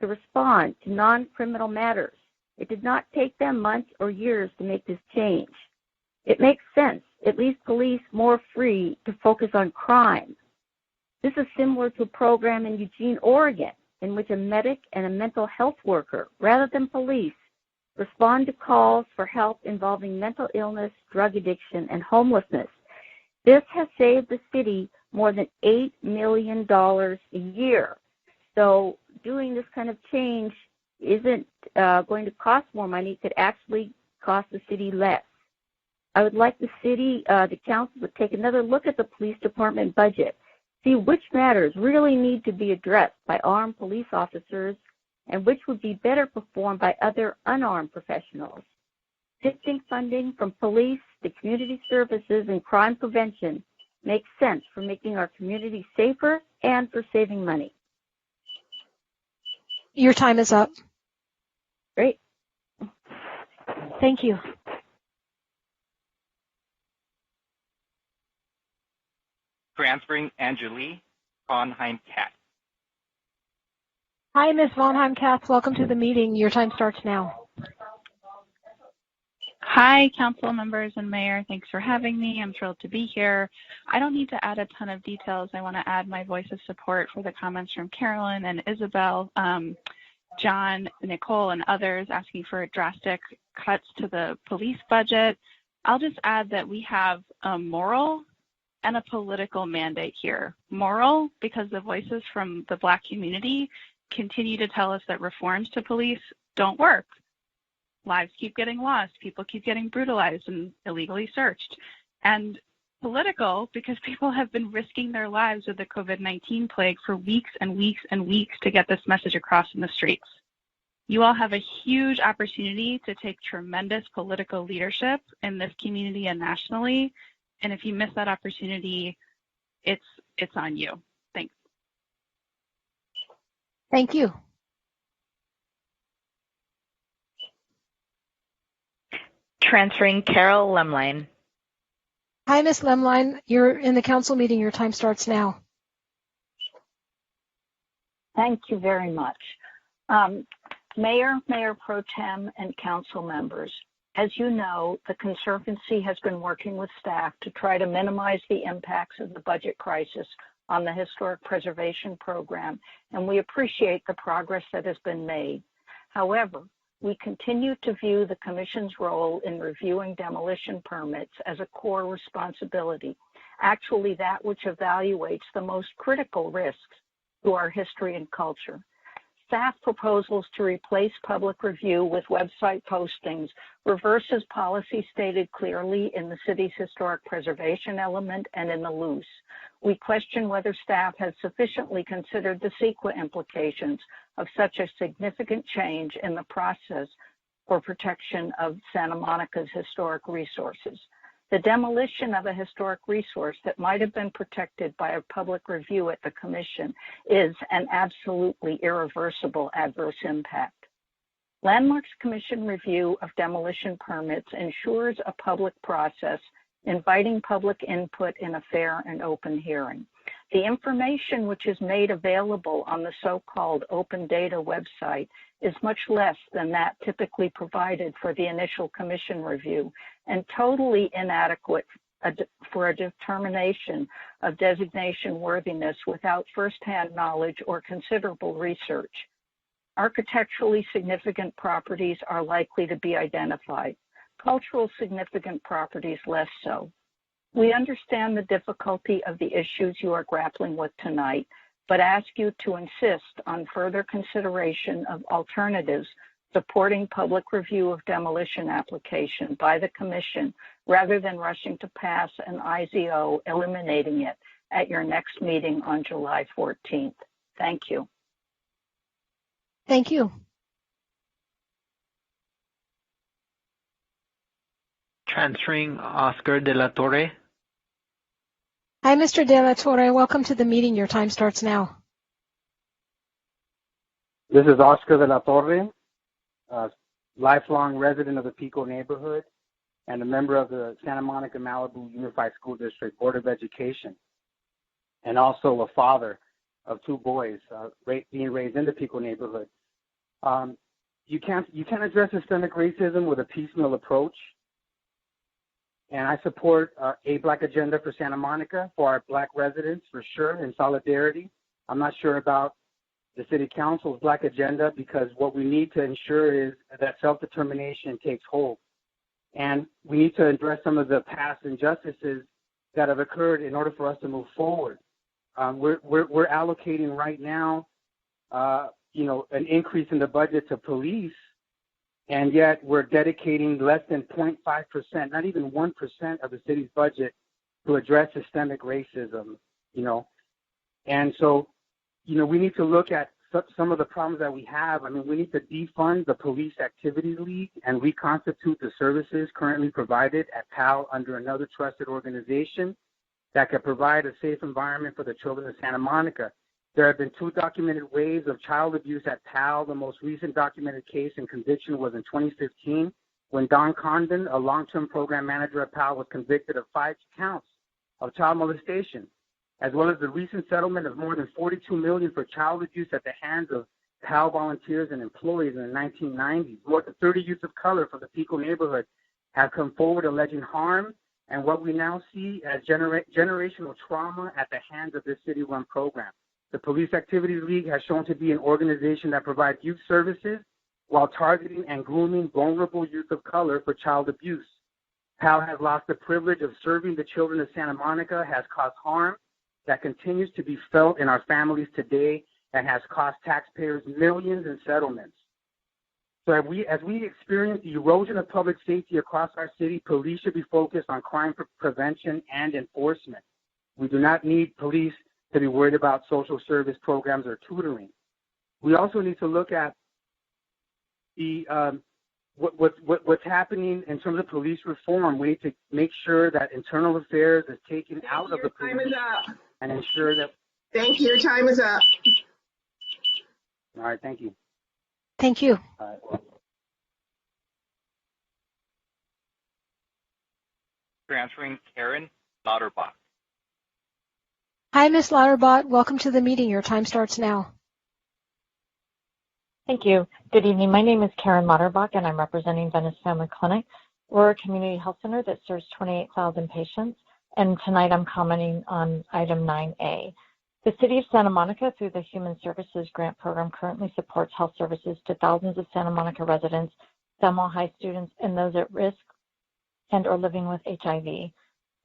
to respond to non-criminal matters. It did not take them months or years to make this change. It makes sense. It leaves police more free to focus on crime. This is similar to a program in Eugene, Oregon, in which a medic and a mental health worker, rather than police, respond to calls for help involving mental illness, drug addiction, and homelessness. This has saved the city more than $8 million a year. So doing this kind of change isn't going to cost more money. It could actually cost the city less. I would like the council to take another look at the police department budget, see which matters really need to be addressed by armed police officers and which would be better performed by other unarmed professionals. Shifting funding from police to community services and crime prevention makes sense for making our community safer and for saving money. Your time is up. Great. Thank you. Transferring Anjali Vonheim-Katz. Hi, Ms. Vonheim-Katz. Welcome to the meeting. Your time starts now. Hi, council members and mayor. Thanks for having me. I'm thrilled to be here. I don't need to add a ton of details. I want to add my voice of support for the comments from Carolyn and Isabel, John, Nicole, and others asking for drastic cuts to the police budget. I'll just add that we have a moral and a political mandate here. Moral, because the voices from the Black community continue to tell us that reforms to police don't work. Lives keep getting lost, people keep getting brutalized and illegally searched. And political, because people have been risking their lives with the COVID-19 plague for weeks and weeks and weeks to get this message across in the streets. You all have a huge opportunity to take tremendous political leadership in this community and nationally. And if you miss that opportunity, it's on you. Thanks. Thank you. Transferring Carol Lemline. Hi, Ms. Lemline. You're in the council meeting. Your time starts now. Thank you very much. Mayor, Mayor Pro Tem, and council members, as you know, the Conservancy has been working with staff to try to minimize the impacts of the budget crisis on the Historic Preservation Program, and we appreciate the progress that has been made. However, we continue to view the Commission's role in reviewing demolition permits as a core responsibility, actually that which evaluates the most critical risks to our history and culture. Staff proposals to replace public review with website postings reverses policy stated clearly in the city's historic preservation element and in the loose. We question whether staff has sufficiently considered the CEQA implications of such a significant change in the process for protection of Santa Monica's historic resources. The demolition of a historic resource that might have been protected by a public review at the Commission is an absolutely irreversible adverse impact. Landmarks Commission review of demolition permits ensures a public process, inviting public input in a fair and open hearing. The information which is made available on the so-called open data website is much less than that typically provided for the initial Commission review and totally inadequate for a determination of designation worthiness without firsthand knowledge or considerable research. Architecturally significant properties are likely to be identified. cultural significant properties less so. We understand the difficulty of the issues you are grappling with tonight, but ask you to insist on further consideration of alternatives supporting public review of demolition application by the Commission rather than rushing to pass an IZO eliminating it at your next meeting on July 14th. Thank you. Thank you. Transferring Oscar de la Torre. Hi, Mr. De La Torre. Welcome to the meeting. Your time starts now. This is Oscar de la Torre, a lifelong resident of the Pico neighborhood and a member of the Santa Monica Malibu Unified School District Board of Education, and also a father of two boys being raised in the Pico neighborhood. You can't address systemic racism with a piecemeal approach. And I support a Black agenda for Santa Monica, for our Black residents, for sure, in solidarity. I'm not sure about the City Council's Black agenda, because what we need to ensure is that self-determination takes hold. And we need to address some of the past injustices that have occurred in order for us to move forward. We're allocating right now, an increase in the budget to police, and yet we're dedicating less than 0.5%, not even 1% of the city's budget to address systemic racism, And so, we need to look at some of the problems that we have. I mean, we need to defund the Police Activities League and reconstitute the services currently provided at PAL under another trusted organization that could provide a safe environment for the children of Santa Monica. There have been 2 documented waves of child abuse at PAL. The most recent documented case and conviction was in 2015 when Don Condon, a long-term program manager at PAL, was convicted of 5 counts of child molestation, as well as the recent settlement of more than $42 million for child abuse at the hands of PAL volunteers and employees in the 1990s. More than 30 youth of color from the Pico neighborhood have come forward alleging harm and what we now see as generational trauma at the hands of this city-run program. The Police Activities League has shown to be an organization that provides youth services while targeting and grooming vulnerable youth of color for child abuse. PAL has lost the privilege of serving the children of Santa Monica, has caused harm that continues to be felt in our families today, and has cost taxpayers millions in settlements. So as we experience the erosion of public safety across our city, police should be focused on crime prevention and enforcement. We do not need police to be worried about social service programs or tutoring. We also need to look at the what's happening in terms of police reform. We need to make sure that internal affairs is taken out of the police and ensure that. Thank you. Your time is up. All right. Thank you. Thank you. All right. Transferring Karen Lauterbach. Hi, Ms. Lauterbach. Welcome to the meeting. Your time starts now. Thank you. Good evening. My name is Karen Lauterbach, and I'm representing Venice Family Clinic. We're a community health center that serves 28,000 patients, and tonight I'm commenting on item 9A. The City of Santa Monica, through the Human Services Grant Program, currently supports health services to thousands of Santa Monica residents, Samuel High students, and those at risk and or living with HIV,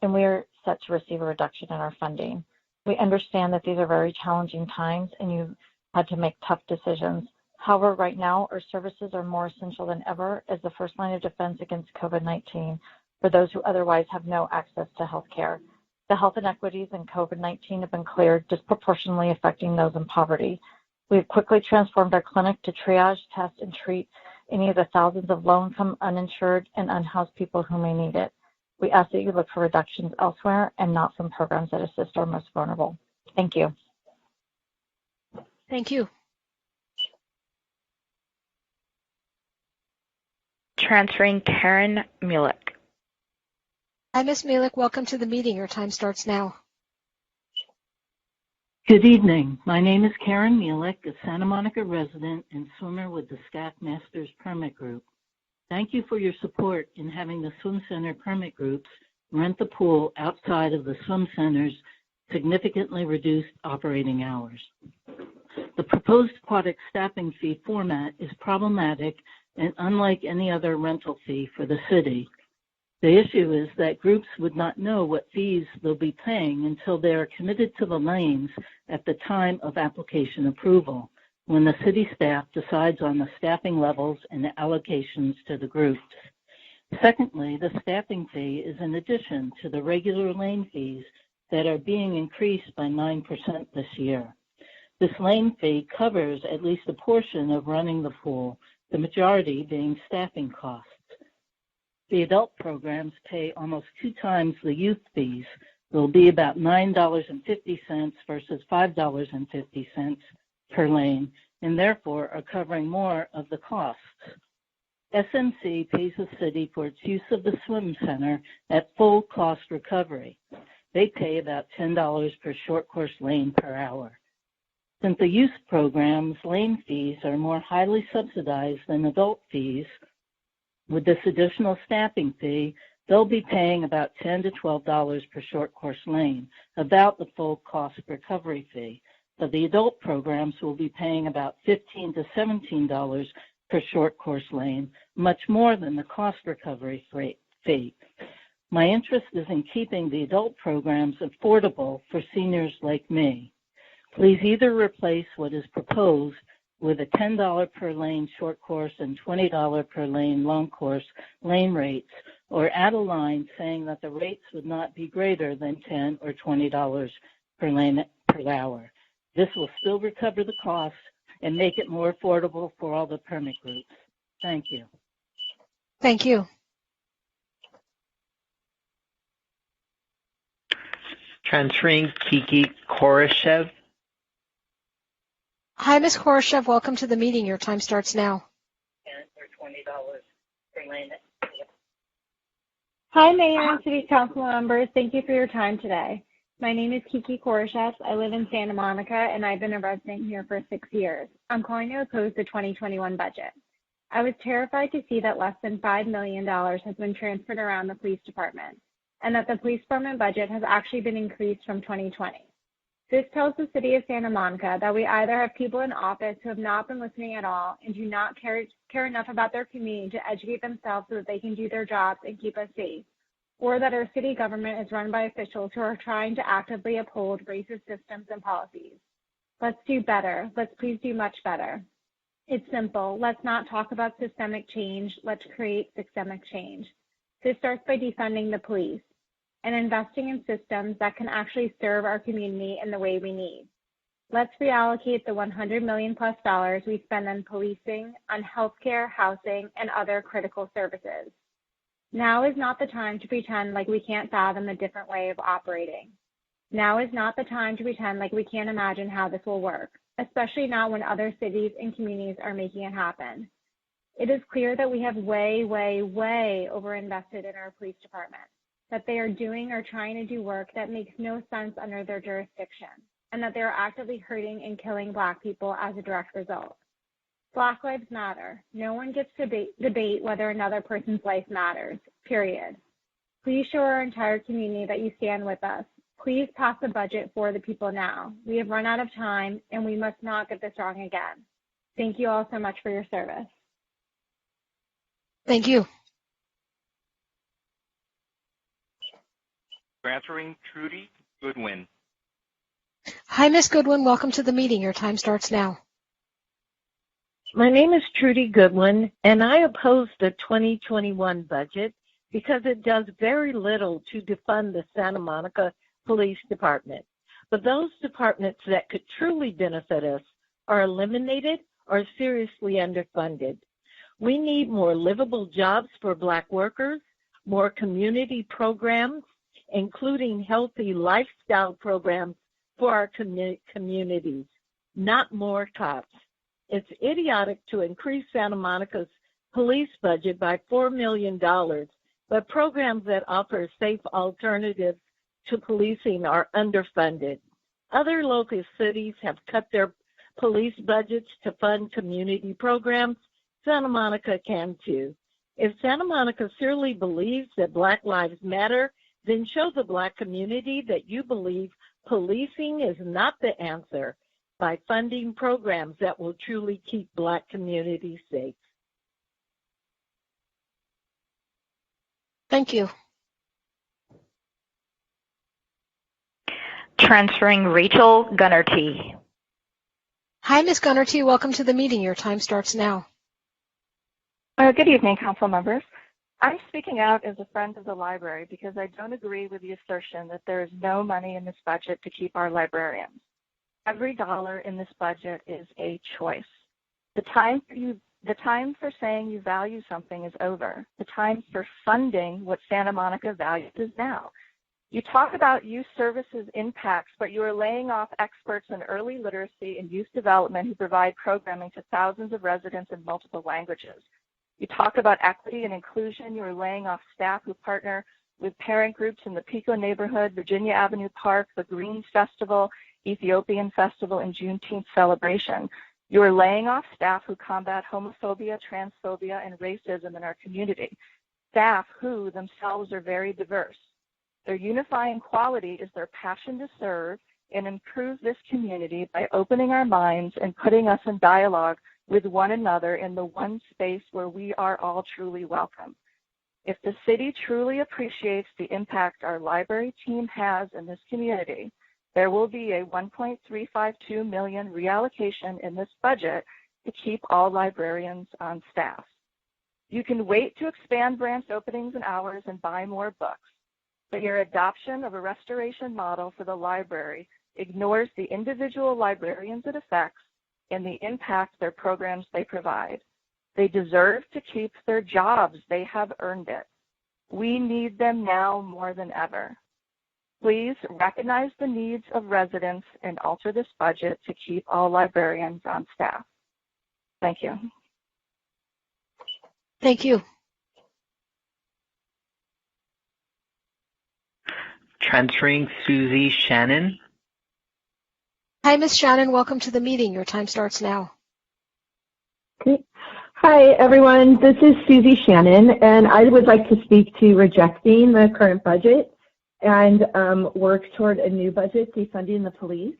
and we are set to receive a reduction in our funding. We understand that these are very challenging times and you've had to make tough decisions. However, right now, our services are more essential than ever as the first line of defense against COVID-19 for those who otherwise have no access to health care. The health inequities in COVID-19 have been clear, disproportionately affecting those in poverty. We have quickly transformed our clinic to triage, test, and treat any of the thousands of low-income, uninsured, and unhoused people who may need it. We ask that you look for reductions elsewhere and not from programs that assist our most vulnerable. Thank you. Thank you. Transferring Karen Mulick. Hi, Ms. Mulick. Welcome to the meeting. Your time starts now. Good evening. My name is Karen Mulick, a Santa Monica resident and swimmer with the SCAC Masters Permit Group. Thank you for your support in having the swim center permit groups rent the pool outside of the swim center's significantly reduced operating hours. The proposed aquatic staffing fee format is problematic and unlike any other rental fee for the city. The issue is that groups would not know what fees they'll be paying until they are committed to the lanes at the time of application approval, when the city staff decides on the staffing levels and the allocations to the groups. Secondly, the staffing fee is in addition to the regular lane fees that are being increased by 9% this year. This lane fee covers at least a portion of running the pool, the majority being staffing costs. The adult programs pay almost 2 times the youth fees. They'll be about $9.50 versus $5.50 per lane, and therefore are covering more of the costs. SMC pays the city for its use of the swim center at full cost recovery. They pay about $10 per short course lane per hour. Since the youth program's lane fees are more highly subsidized than adult fees, with this additional staffing fee, they'll be paying about $10 to $12 per short course lane, about the full cost recovery fee. But the adult programs will be paying about $15 to $17 per short course lane, much more than the cost recovery fee. My interest is in keeping the adult programs affordable for seniors like me. Please either replace what is proposed with a $10 per lane short course and $20 per lane long course lane rates, or add a line saying that the rates would not be greater than $10 or $20 per lane per hour. This will still recover the costs and make it more affordable for all the permit groups. Thank you. Thank you. Transferring Kiki Koroshev. Hi, Ms. Koroshev. Welcome to the meeting. Your time starts now. Hi, Mayor and City Council members. Thank you for your time today. My name is Kiki Koroshev. I live in Santa Monica, and I've been a resident here for 6 years. I'm calling to oppose the 2021 budget. I was terrified to see that less than $5 million has been transferred around the police department, and that the police department budget has actually been increased from 2020. This tells the city of Santa Monica that we either have people in office who have not been listening at all and do not care enough about their community to educate themselves so that they can do their jobs and keep us safe, or that our city government is run by officials who are trying to actively uphold racist systems and policies. Let's do better. Let's please do much better. It's simple. Let's not talk about systemic change. Let's create systemic change. This starts by defunding the police and investing in systems that can actually serve our community in the way we need. Let's reallocate the $100 million plus we spend on policing, on healthcare, housing, and other critical services. Now is not the time to pretend like we can't fathom a different way of operating. Now is not the time to pretend like we can't imagine how this will work, especially not when other cities and communities are making it happen. It is clear that we have way overinvested in our police department, that they are doing or trying to do work that makes no sense under their jurisdiction, and that they are actively hurting and killing Black people as a direct result. Black lives matter. No one gets to debate whether another person's life matters, period. Please show our entire community that you stand with us. Please pass the budget for the people now. We have run out of time, and we must not get this wrong again. Thank you all so much for your service. Thank you. Transferring Trudy Goodwin. Hi, Ms. Goodwin. Welcome to the meeting. Your time starts now. My name is Trudy Goodwin, and I oppose the 2021 budget because it does very little to defund the Santa Monica Police Department. But those departments that could truly benefit us are eliminated or seriously underfunded. We need more livable jobs for Black workers, more community programs, including healthy lifestyle programs for our communities, not more cops. It's idiotic to increase Santa Monica's police budget by $4 million, but programs that offer safe alternatives to policing are underfunded. Other local cities have cut their police budgets to fund community programs. Santa Monica can too. If Santa Monica sincerely believes that Black lives matter, then show the Black community that you believe policing is not the answer by funding programs that will truly keep Black communities safe. Thank you. Transferring Rachel Gunnerty. Hi, Ms. Gunnerty. Welcome to the meeting. Your time starts now. Good evening, council members. I'm speaking out as a friend of the library because I don't agree with the assertion that there is no money in this budget to keep our librarians. Every dollar in this budget is a choice. The time for saying you value something is over. The time for funding what Santa Monica values is now. You talk about youth services impacts, but you are laying off experts in early literacy and youth development who provide programming to thousands of residents in multiple languages. You talk about equity and inclusion. You are laying off staff who partner with parent groups in the Pico neighborhood, Virginia Avenue Park, the Greens Festival, Ethiopian Festival, and Juneteenth celebration. You are laying off staff who combat homophobia, transphobia, and racism in our community. Staff who themselves are very diverse. Their unifying quality is their passion to serve and improve this community by opening our minds and putting us in dialogue with one another in the one space where we are all truly welcome. If the city truly appreciates the impact our library team has in this community, there will be a $1.352 million reallocation in this budget to keep all librarians on staff. You can wait to expand branch openings and hours and buy more books, but your adoption of a restoration model for the library ignores the individual librarians it affects and the impact their programs they provide. They deserve to keep their jobs. They have earned it. We need them now more than ever. Please recognize the needs of residents and alter this budget to keep all librarians on staff. Thank you. Thank you. Transferring Susie Shannon. Hi, Ms. Shannon. Welcome to the meeting. Your time starts now. Okay. Hi, everyone. This is Susie Shannon, and I would like to speak to rejecting the current budget and work toward a new budget defunding the police.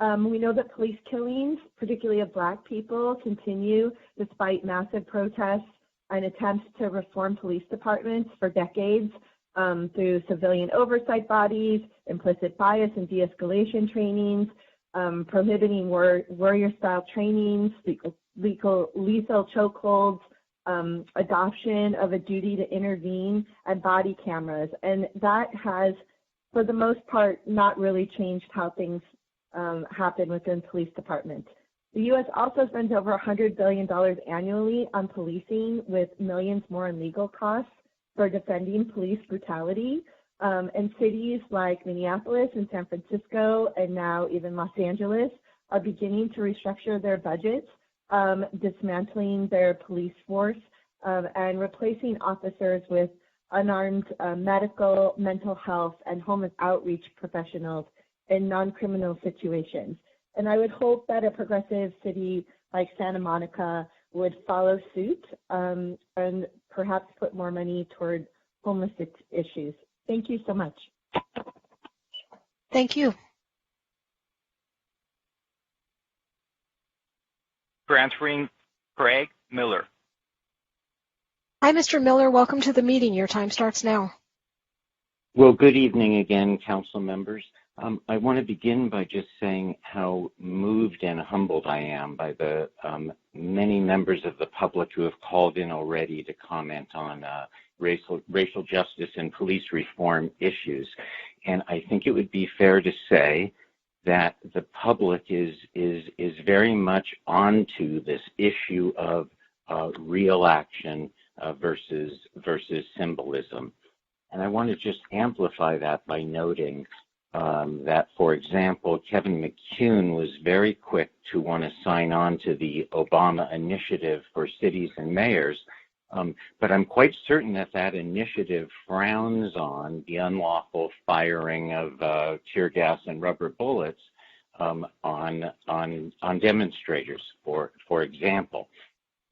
We know that police killings, particularly of Black people, continue despite massive protests and attempts to reform police departments for decades through civilian oversight bodies, implicit bias and de-escalation trainings, prohibiting warrior-style trainings, lethal chokeholds, adoption of a duty to intervene, and body cameras. And that has, for the most part, not really changed how things happen within police departments. The U.S. also spends over $100 billion annually on policing, with millions more in legal costs for defending police brutality. And cities like Minneapolis and San Francisco, and now even Los Angeles, are beginning to restructure their budgets, dismantling their police force, and replacing officers with unarmed medical, mental health, and homeless outreach professionals in non-criminal situations. And I would hope that a progressive city like Santa Monica would follow suit and perhaps put more money toward homeless issues. Thank you so much. Thank you. Transferring Craig Miller. Hi, Mr. Miller. Welcome to the meeting. Your time starts now. Well, good evening again, council members. I want to begin by just saying how moved and humbled I am by the many members of the public who have called in already to comment on racial justice and police reform issues. And I think it would be fair to say that the public is very much onto this issue of real action versus symbolism. And I want to just amplify that by noting that, for example, Kevin McCune was very quick to want to sign on to the Obama initiative for cities and mayors, but I'm quite certain that that initiative frowns on the unlawful firing of tear gas and rubber bullets on demonstrators, for example.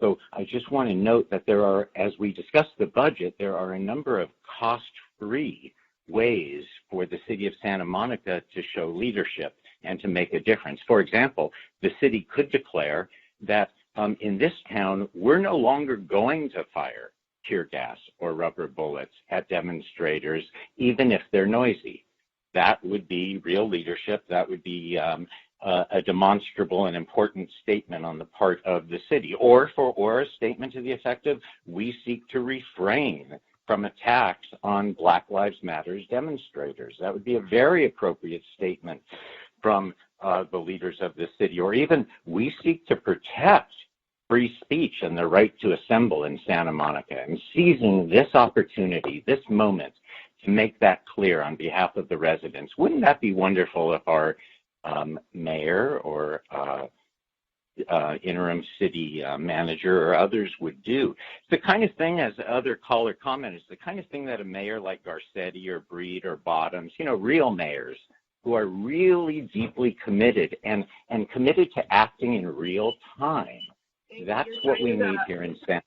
So I just want to note that there are, as we discuss the budget, there are a number of cost-free ways for the city of Santa Monica to show leadership and to make a difference. For example, the city could declare that in this town, we're no longer going to fire tear gas or rubber bullets at demonstrators, even if they're noisy. That would be real leadership. That would be a demonstrable and important statement on the part of the city, or a statement to the effect of, we seek to refrain from attacks on Black Lives Matter demonstrators. That would be a very appropriate statement from the leaders of the city, or even, we seek to protect free speech and the right to assemble in Santa Monica, and seizing this opportunity, this moment, to make that clear on behalf of the residents. Wouldn't that be wonderful if our mayor or interim city manager or others would do? It's the kind of thing, as other caller commented, it's the kind of thing that a mayor like Garcetti or Breed or Bottoms, real mayors who are really deeply committed and committed to acting in real time. That's what we need here in Santa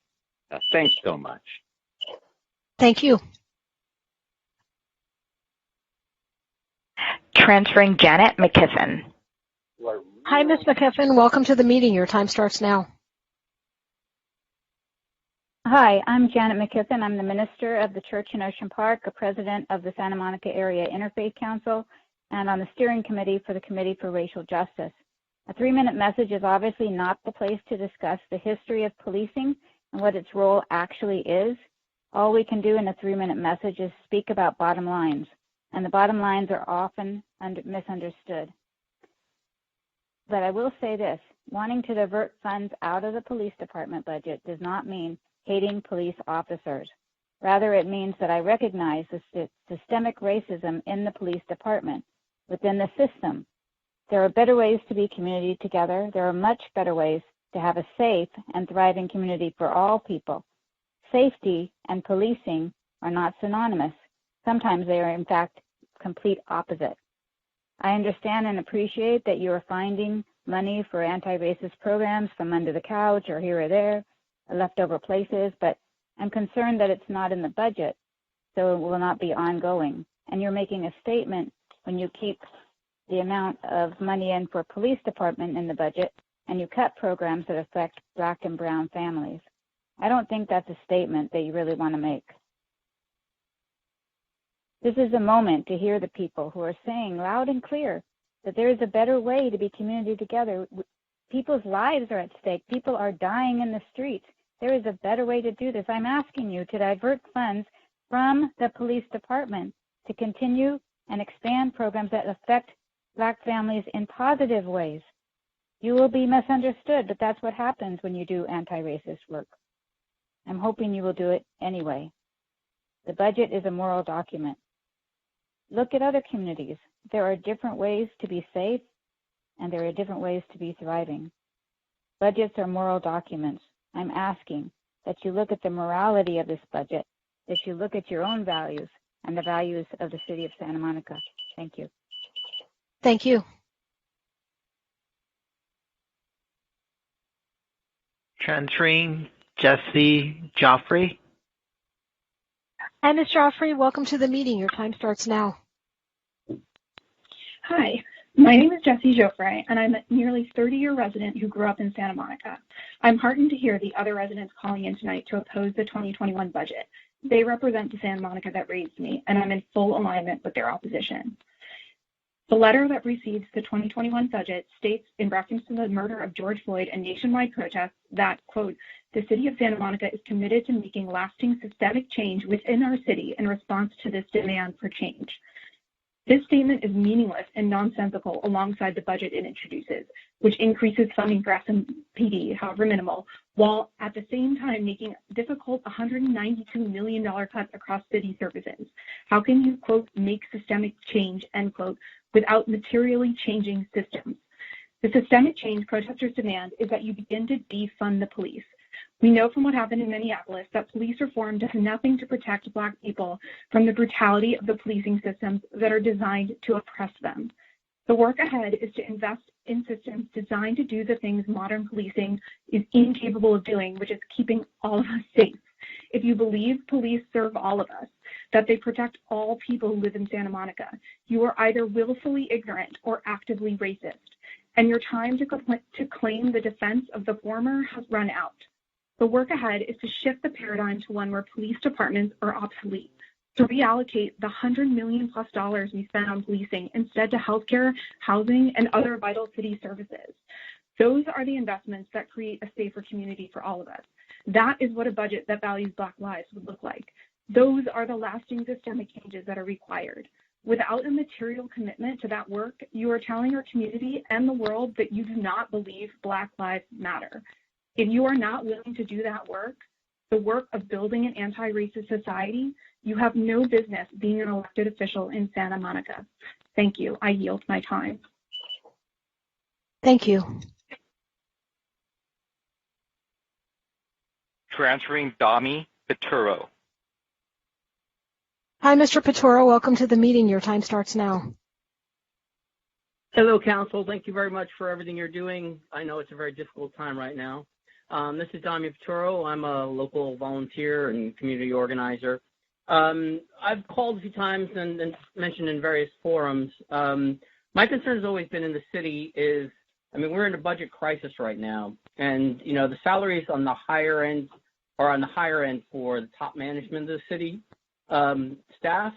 Monica. Thanks so much. Thank you. Transferring Janet McKiffen. Hi, Ms. McKiffen. Welcome to the meeting. Your time starts now. Hi, I'm Janet McKiffen. I'm the minister of the Church in Ocean Park, a president of the Santa Monica Area Interfaith Council, and on the steering committee for the Committee for Racial Justice. A 3-minute message is obviously not the place to discuss the history of policing and what its role actually is. All we can do in a 3-minute message is speak about bottom lines, and the bottom lines are often misunderstood. But I will say this, wanting to divert funds out of the police department budget does not mean hating police officers. Rather, it means that I recognize the systemic racism in the police department, within the system. There are better ways to be community together. There are much better ways to have a safe and thriving community for all people. Safety and policing are not synonymous. Sometimes they are, in fact, complete opposite. I understand and appreciate that you are finding money for anti-racist programs from under the couch or here or there, or leftover places, but I'm concerned that it's not in the budget, so it will not be ongoing. And you're making a statement when you keep the amount of money in for police department in the budget and you cut programs that affect Black and brown families. I don't think that's a statement that you really want to make. This is a moment to hear the people who are saying loud and clear that there is a better way to be community together. People's lives are at stake. People are dying in the streets. There is a better way to do this. I'm asking you to divert funds from the police department to continue and expand programs that affect Black families in positive ways. You will be misunderstood, but that's what happens when you do anti-racist work. I'm hoping you will do it anyway. The budget is a moral document. Look at other communities. There are different ways to be safe, and there are different ways to be thriving. Budgets are moral documents. I'm asking that you look at the morality of this budget, that you look at your own values and the values of the city of Santa Monica. Thank you. Thank you. Transferring Jesse Joffrey. Hi, Ms. Joffrey. Welcome to the meeting. Your time starts now. Hi, my name is Jessie Joffrey, and I'm a nearly 30-year resident who grew up in Santa Monica. I'm heartened to hear the other residents calling in tonight to oppose the 2021 budget. They represent the Santa Monica that raised me, and I'm in full alignment with their opposition. The letter that precedes the 2021 budget states, in reference to the murder of George Floyd and nationwide protests, that, quote, the city of Santa Monica is committed to making lasting systemic change within our city in response to this demand for change. This statement is meaningless and nonsensical alongside the budget it introduces, which increases funding for SMPD, however minimal, while at the same time making difficult $192 million cuts across city services. How can you, quote, make systemic change, end quote, without materially changing systems? The systemic change protesters demand is that you begin to defund the police. We know from what happened in Minneapolis that police reform does nothing to protect Black people from the brutality of the policing systems that are designed to oppress them. The work ahead is to invest in systems designed to do the things modern policing is incapable of doing, which is keeping all of us safe. If you believe police serve all of us, that they protect all people who live in Santa Monica, you are either willfully ignorant or actively racist, and your time to claim the defense of the former has run out. The work ahead is to shift the paradigm to one where police departments are obsolete, to reallocate the $100 million+ we spend on policing instead to healthcare, housing, and other vital city services. Those are the investments that create a safer community for all of us. That is what a budget that values Black lives would look like. Those are the lasting systemic changes that are required. Without a material commitment to that work, you are telling our community and the world that you do not believe Black lives matter. If you are not willing to do that work, the work of building an anti-racist society, you have no business being an elected official in Santa Monica. Thank you. I yield my time. Thank you. Transferring Dami Peturo. Hi, Mr. Peturo. Welcome to the meeting. Your time starts now. Hello, Council. Thank you very much for everything you're doing. I know it's a very difficult time right now. This is Dami Peturo. I'm a local volunteer and community organizer. I've called a few times and mentioned in various forums. My concern has always been in the city is, I mean, we're in a budget crisis right now, and you know the salaries on the higher end are on the higher end for the top management of the city staff,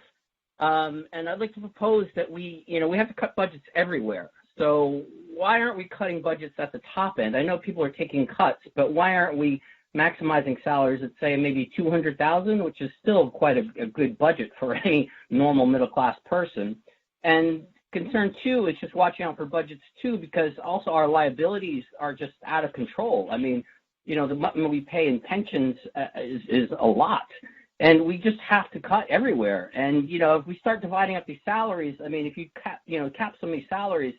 and I'd like to propose that we have to cut budgets everywhere. So why aren't we cutting budgets at the top end? I know people are taking cuts, but why aren't we maximizing salaries at, say, maybe $200,000, which is still quite a good budget for any normal middle-class person. And concern, too, is just watching out for budgets, too, because also our liabilities are just out of control. I mean, you know, the money we pay in pensions is a lot. And we just have to cut everywhere. And, you know, if we start dividing up these salaries, I mean, if you cap some of these salaries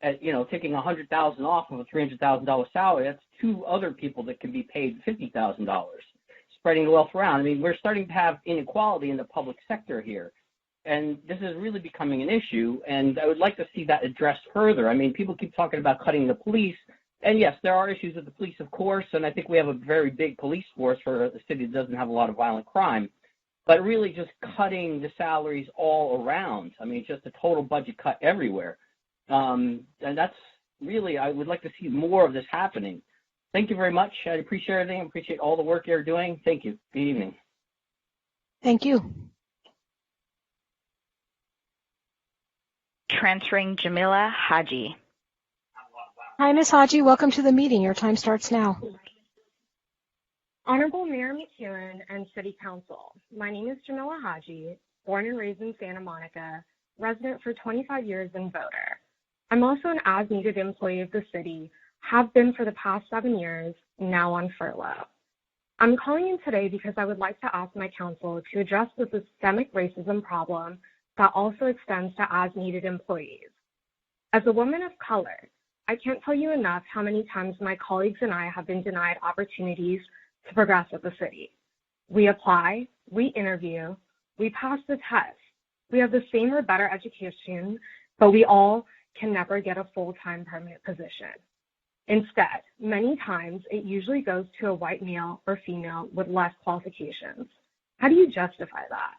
at, you know, taking $100,000 off of a $300,000 salary, that's two other people that can be paid $50,000, spreading the wealth around. I mean, we're starting to have inequality in the public sector here. And this is really becoming an issue, and I would like to see that addressed further. I mean, people keep talking about cutting the police, and yes, there are issues with the police, of course, and I think we have a very big police force for a city that doesn't have a lot of violent crime. But really just cutting the salaries all around, I mean, just a total budget cut everywhere. And that's really, I would like to see more of this happening. Thank you very much. I appreciate everything. I appreciate all the work you're doing. Thank you. Good evening. Thank you. Transferring Jamila Haji. Hi, Ms. Haji. Welcome to the meeting. Your time starts now. Honorable Mayor McEwen and City Council, my name is Jamila Haji, born and raised in Santa Monica, resident for 25 years and voter. I'm also an as-needed employee of the city, have been for the past 7 years, now on furlough. I'm calling in today because I would like to ask my council to address the systemic racism problem that also extends to as-needed employees. As a woman of color, I can't tell you enough how many times my colleagues and I have been denied opportunities to progress at the city. We apply, we interview, we pass the test, we have the same or better education, but we all can never get a full-time permanent position. Instead, many times it usually goes to a white male or female with less qualifications. How do you justify that?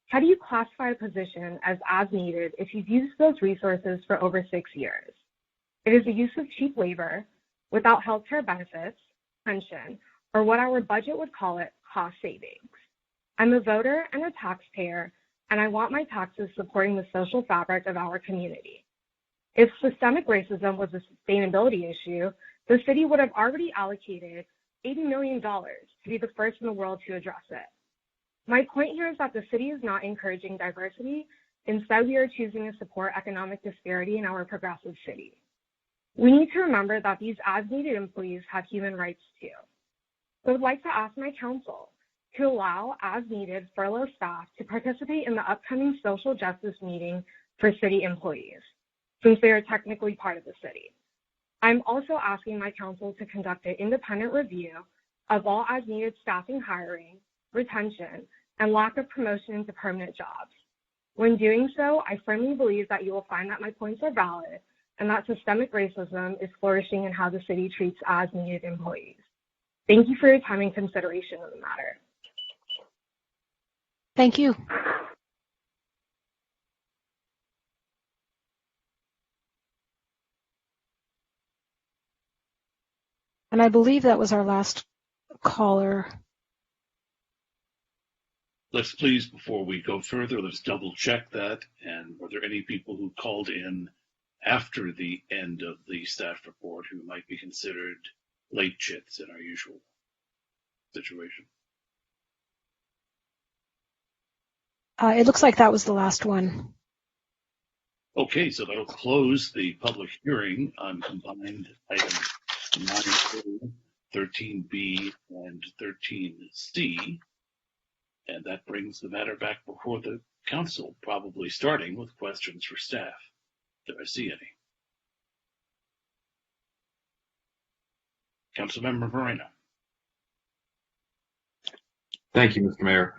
How do you classify a position as needed if you've used those resources for over 6 years? It is the use of cheap labor without healthcare benefits, pension, or what our budget would call it, cost savings. I'm a voter and a taxpayer, and I want my taxes supporting the social fabric of our community. If systemic racism was a sustainability issue, the city would have already allocated $80 million to be the first in the world to address it. My point here is that the city is not encouraging diversity. Instead, we are choosing to support economic disparity in our progressive city. We need to remember that these as-needed employees have human rights too. So I would like to ask my council to allow as-needed furlough staff to participate in the upcoming social justice meeting for city employees, since they are technically part of the city. I'm also asking my council to conduct an independent review of all as-needed staffing hiring, retention, and lack of promotion into permanent jobs. When doing so, I firmly believe that you will find that my points are valid and that systemic racism is flourishing in how the city treats as-needed employees. Thank you for your time and consideration of the matter. Thank you. And I believe that was our last caller. Let's please, before we go further, let's double check that. And were there any people who called in after the end of the staff report who might be considered late chits in our usual situation? It looks like that was the last one. Okay, so that'll close the public hearing on combined items 9A, 13B, and 13C. And that brings the matter back before the council, probably starting with questions for staff. Do I see any? Councilmember Moreno. Thank you, Mr. Mayor.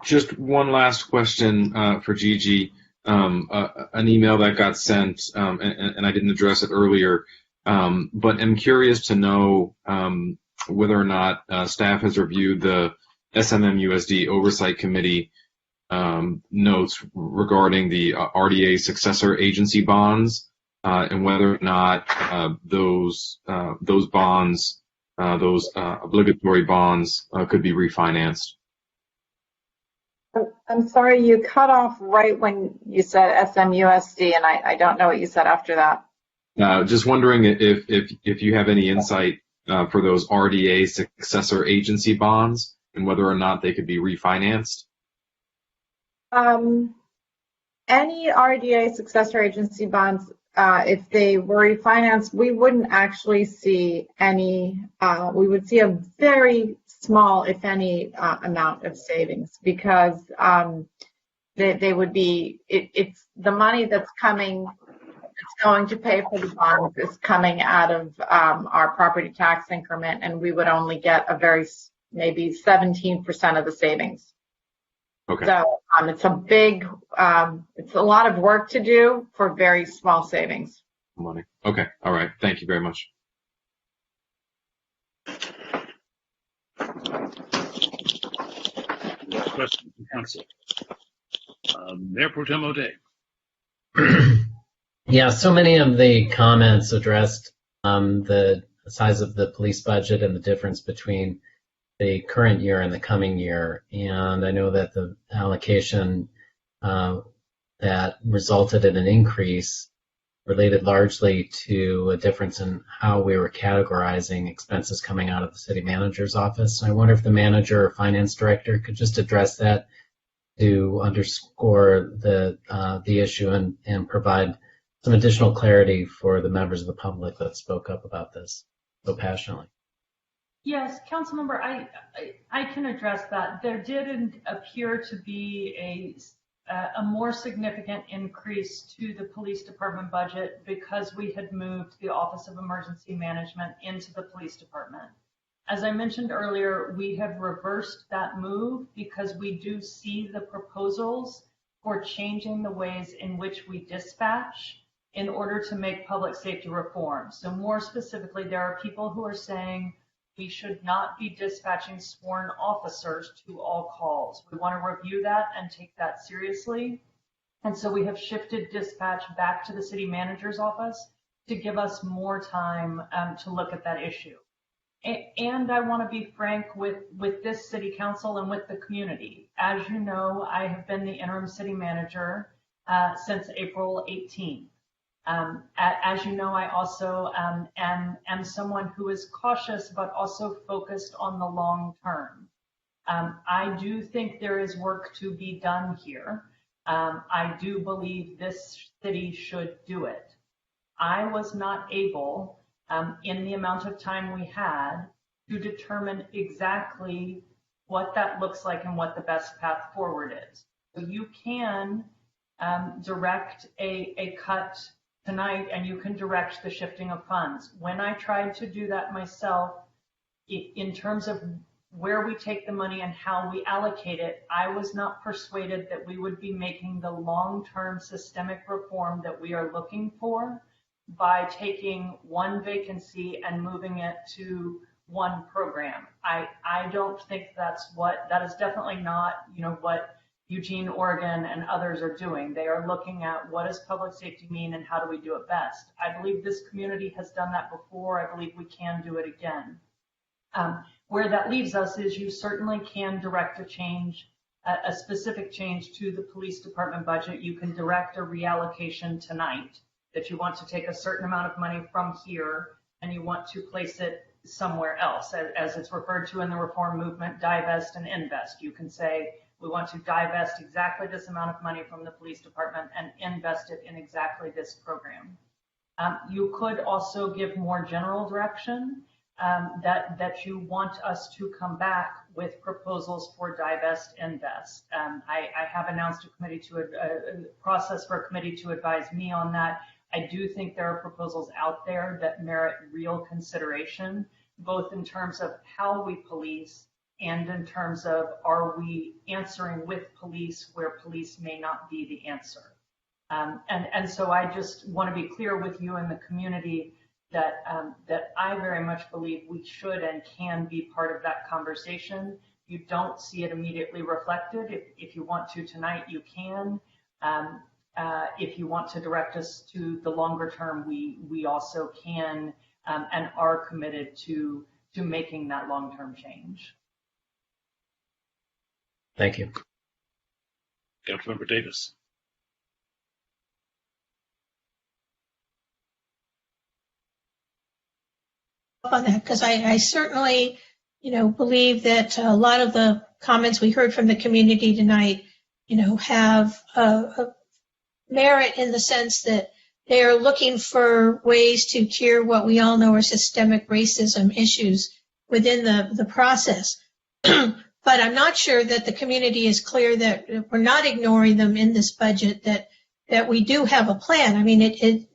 Just one last question for Gigi. An email that got sent, and I didn't address it earlier, but I'm curious to know whether or not staff has reviewed the SMMUSD Oversight Committee notes regarding the RDA successor agency bonds, and whether or not those bonds, those obligatory bonds, could be refinanced. I'm sorry, you cut off right when you said SMUSD, and I don't know what you said after that. Just wondering if you have any insight for those RDA successor agency bonds and whether or not they could be refinanced. Any RDA successor agency bonds, if they were refinanced, we wouldn't actually see any, we would see a very small, if any, amount of savings, because they would be, it's the money that's coming, it's going to pay for the bonds is coming out of our property tax increment, and we would only get a very, maybe 17% of the savings. Okay. So it's a big, it's a lot of work to do for very small savings. Money. Okay. All right. Thank you very much. Next question from council. Mayor Pro Tem O'Day. Yeah, so many of the comments addressed the size of the police budget and the difference between the current year and the coming year. And I know that the allocation that resulted in an increase related largely to a difference in how we were categorizing expenses coming out of the city manager's office. I wonder if the manager or finance director could just address that to underscore the issue and provide some additional clarity for the members of the public that spoke up about this so passionately. Yes, Councilmember, I can address that. There did appear to be a more significant increase to the police department budget because we had moved the Office of Emergency Management into the police department. As I mentioned earlier, we have reversed that move because we do see the proposals for changing the ways in which we dispatch in order to make public safety reform. So more specifically, there are people who are saying we should not be dispatching sworn officers to all calls. We want to review that and take that seriously. And so we have shifted dispatch back to the city manager's office to give us more time to look at that issue. And I want to be frank with this city council and with the community. As you know, I have been the interim city manager since April 18th. As you know, I also am someone who is cautious but also focused on the long term. I do think there is work to be done here. I do believe this city should do it. I was not able, in the amount of time we had, to determine exactly what that looks like and what the best path forward is. So you can direct a cut tonight, and you can direct the shifting of funds. When I tried to do that myself, in terms of where we take the money and how we allocate it, I was not persuaded that we would be making the long-term systemic reform that we are looking for by taking one vacancy and moving it to one program. I don't think that is definitely not, what Eugene, Oregon, and others are doing. They are looking at what does public safety mean and how do we do it best. I believe this community has done that before. I believe we can do it again. Where that leaves us is you certainly can direct a change, a specific change to the police department budget. You can direct a reallocation tonight that you want to take a certain amount of money from here and you want to place it somewhere else, as it's referred to in the reform movement, divest and invest. You can say, we want to divest exactly this amount of money from the police department and invest it in exactly this program. You could also give more general direction that you want us to come back with proposals for divest, invest. I have announced a process for a committee to advise me on that. I do think there are proposals out there that merit real consideration, both in terms of how we police and in terms of, are we answering with police where police may not be the answer? And so I just want to be clear with you and the community that I very much believe we should and can be part of that conversation. You don't see it immediately reflected. If you want to tonight, you can. If you want to direct us to the longer term, we also can and are committed to making that long-term change. Thank you. Councilmember Davis. On that, because I certainly, believe that a lot of the comments we heard from the community tonight, have a merit in the sense that they are looking for ways to cure what we all know are systemic racism issues within the process. But I'm not sure that the community is clear that we're not ignoring them in this budget, that we do have a plan. I mean,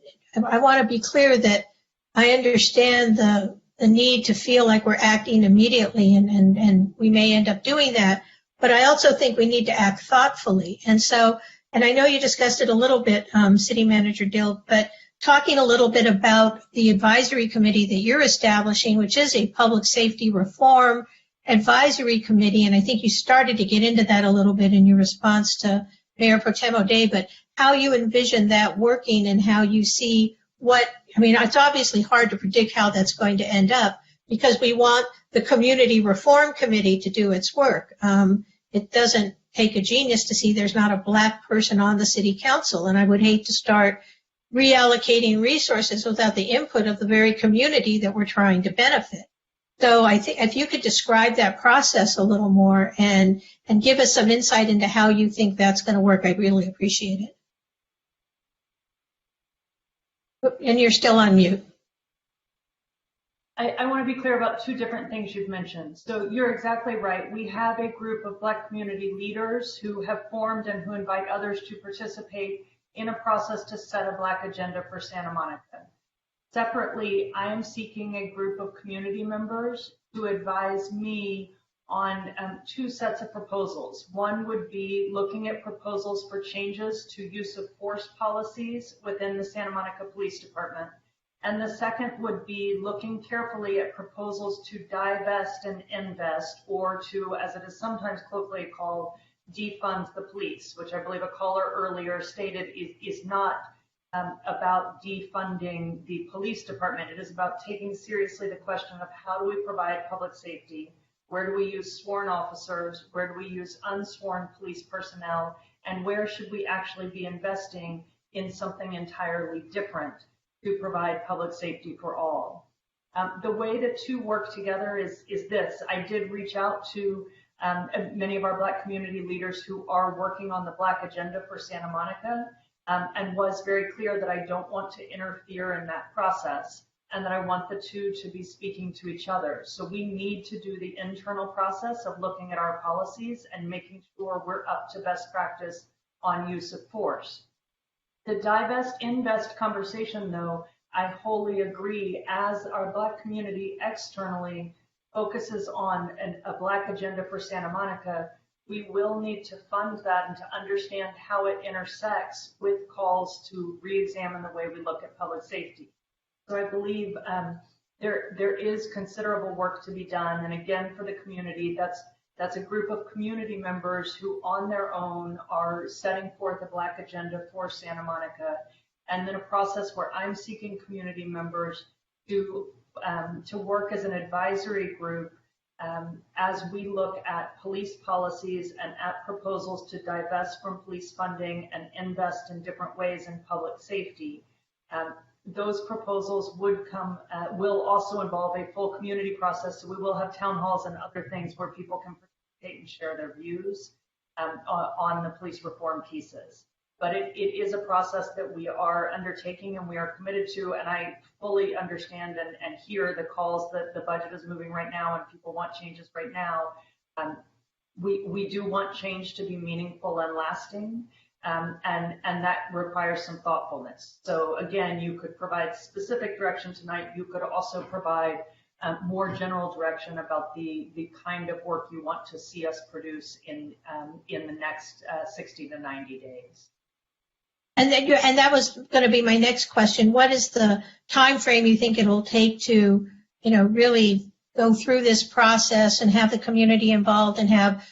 I want to be clear that I understand the need to feel like we're acting immediately, and we may end up doing that, but I also think we need to act thoughtfully. And I know you discussed it a little bit, City Manager Dill, but talking a little bit about the advisory committee that you're establishing, which is a public safety reform advisory committee, and I think you started to get into that a little bit in your response to Mayor Pro Tem O'Day, but how you envision that working and how you see it's obviously hard to predict how that's going to end up because we want the community reform committee to do its work. It doesn't take a genius to see there's not a Black person on the city council, and I would hate to start reallocating resources without the input of the very community that we're trying to benefit. So I think if you could describe that process a little more and give us some insight into how you think that's going to work, I'd really appreciate it. And you're still on mute. I want to be clear about two different things you've mentioned. So you're exactly right. We have a group of Black community leaders who have formed and who invite others to participate in a process to set a Black agenda for Santa Monica. Separately, I am seeking a group of community members to advise me on two sets of proposals. One would be looking at proposals for changes to use of force policies within the Santa Monica Police Department. And the second would be looking carefully at proposals to divest and invest, or to, as it is sometimes colloquially called, defund the police, which I believe a caller earlier stated is not about defunding the police department. It is about taking seriously the question of how do we provide public safety, where do we use sworn officers, where do we use unsworn police personnel, and where should we actually be investing in something entirely different to provide public safety for all. The way the two work together is this. I did reach out to many of our Black community leaders who are working on the Black agenda for Santa Monica, and was very clear that I don't want to interfere in that process and that I want the two to be speaking to each other. So we need to do the internal process of looking at our policies and making sure we're up to best practice on use of force. The divest invest conversation, though, I wholly agree, as our Black community externally focuses on a Black agenda for Santa Monica, we will need to fund that and to understand how it intersects with calls to re-examine the way we look at public safety. So I believe there is considerable work to be done. And again, for the community, that's a group of community members who on their own are setting forth a Black agenda for Santa Monica. And then a process where I'm seeking community members to to work as an advisory group as we look at police policies and at proposals to divest from police funding and invest in different ways in public safety. Those proposals will also involve a full community process. So we will have town halls and other things where people can participate and share their views on the police reform pieces. But it is a process that we are undertaking and we are committed to, and I fully understand and hear the calls that the budget is moving right now and people want changes right now. We do want change to be meaningful and lasting, and that requires some thoughtfulness. So again, you could provide specific direction tonight. You could also provide more general direction about the kind of work you want to see us produce in the next 60 to 90 days. And that was going to be my next question. What is the time frame you think it'll take to, really go through this process and have the community involved and have,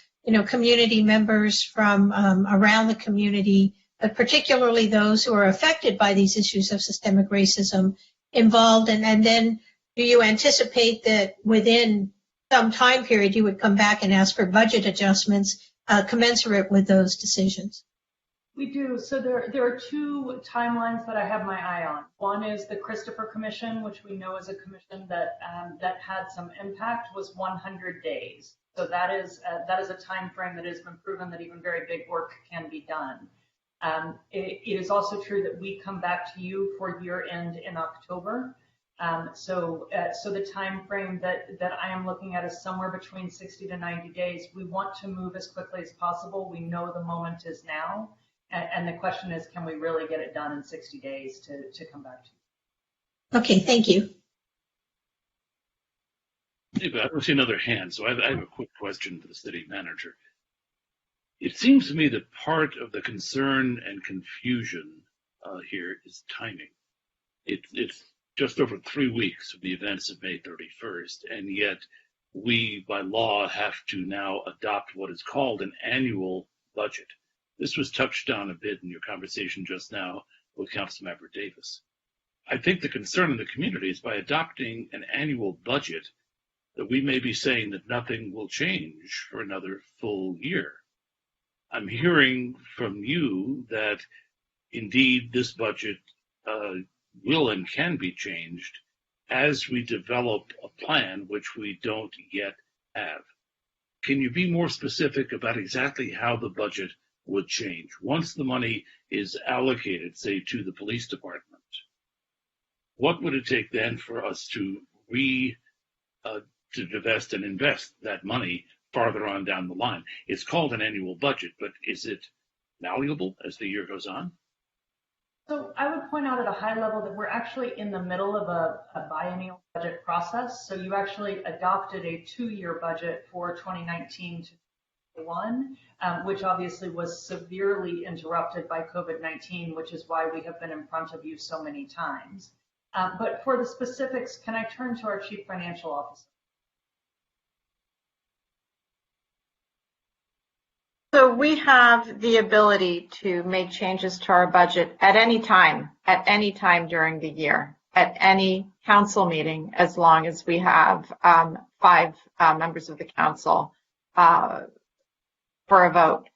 community members from around the community, but particularly those who are affected by these issues of systemic racism involved? And then do you anticipate that within some time period you would come back and ask for budget adjustments commensurate with those decisions? We do. So there are two timelines that I have my eye on. One is the Christopher Commission, which we know is a commission that had some impact, was 100 days. So that is a time frame that has been proven that even very big work can be done. It is also true that we come back to you for year end in October. So the time frame that I am looking at is somewhere between 60 to 90 days. We want to move as quickly as possible. We know the moment is now. And the question is, can we really get it done in 60 days to come back to you? Okay, thank you. Eva, I don't see another hand, so I have a quick question for the city manager. It seems to me that part of the concern and confusion here is timing. It's just over 3 weeks of the events of May 31st, and yet we, by law, have to now adopt what is called an annual budget. This was touched on a bit in your conversation just now with Councilmember Davis. I think the concern in the community is by adopting an annual budget that we may be saying that nothing will change for another full year. I'm hearing from you that indeed this budget will and can be changed as we develop a plan which we don't yet have. Can you be more specific about exactly how the budget would change once the money is allocated, say, to the police department? What would it take then for us to divest and invest that money farther on down the line? It's called an annual budget, but is it malleable as the year goes on? So I would point out at a high level that we're actually in the middle of a biennial budget process. So you actually adopted a 2-year budget for 2019 to 2021, which obviously was severely interrupted by COVID-19, which is why we have been in front of you so many times. But for the specifics, can I turn to our Chief Financial Officer? So we have the ability to make changes to our budget at any time during the year, at any council meeting, as long as we have 5 members of the council for a vote.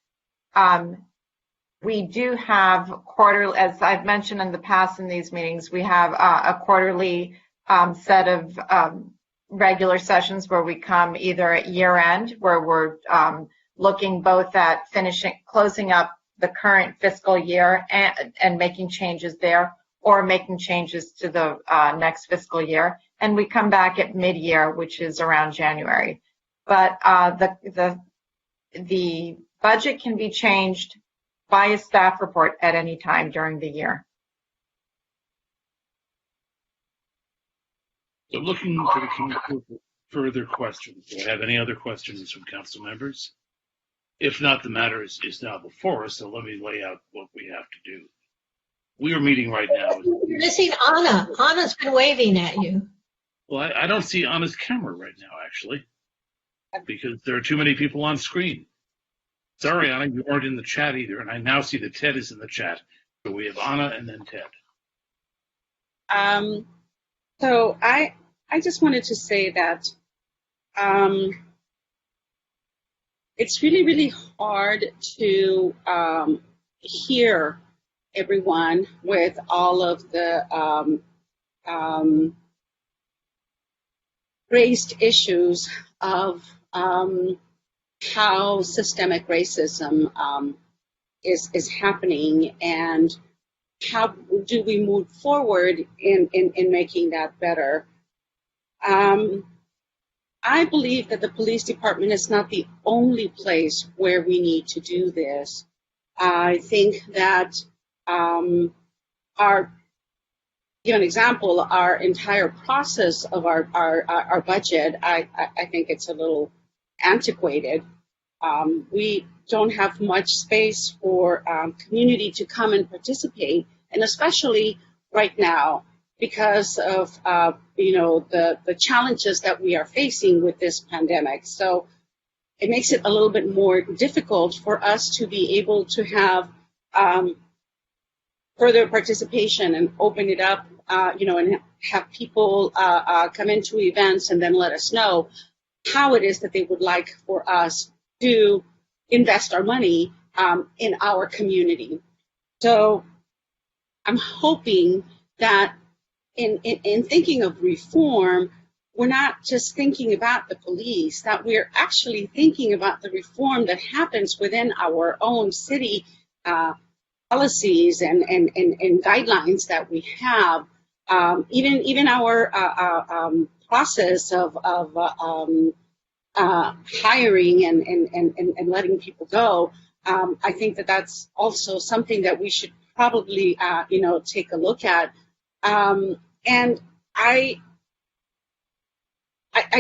We do have quarterly, as I've mentioned in the past in these meetings, we have a quarterly set of regular sessions where we come either at year end, where we're looking both at closing up the current fiscal year and making changes there, or making changes to the next fiscal year. And we come back at mid-year, which is around January. But the budget can be changed by a staff report at any time during the year. So looking for further questions. Do I have any other questions from council members? If not, the matter is now before us, so let me lay out what we have to do. We are meeting right now. You're missing Anna. Anna's been waving at you. Well, I don't see Anna's camera right now, actually, because there are too many people on screen. Sorry, Anna, you aren't in the chat either, and I now see that Ted is in the chat. So we have Anna and then Ted. So I just wanted to say that it's really, really hard to hear everyone with all of the raised issues of how systemic racism is happening, and how do we move forward in making that better. I believe that the police department is not the only place where we need to do this. I think that give an example, our entire process of our budget, I think it's a little antiquated. We don't have much space for community to come and participate, and especially right now because of the challenges that we are facing with this pandemic. So it makes it a little bit more difficult for us to be able to have further participation and open it up, and have people come into events and then let us know how it is that they would like for us to invest our money in our community. So I'm hoping that in thinking of reform, we're not just thinking about the police, that we're actually thinking about the reform that happens within our own city policies and guidelines that we have. Even our process of hiring and letting people go. I think that that's also something that we should probably take a look at. And I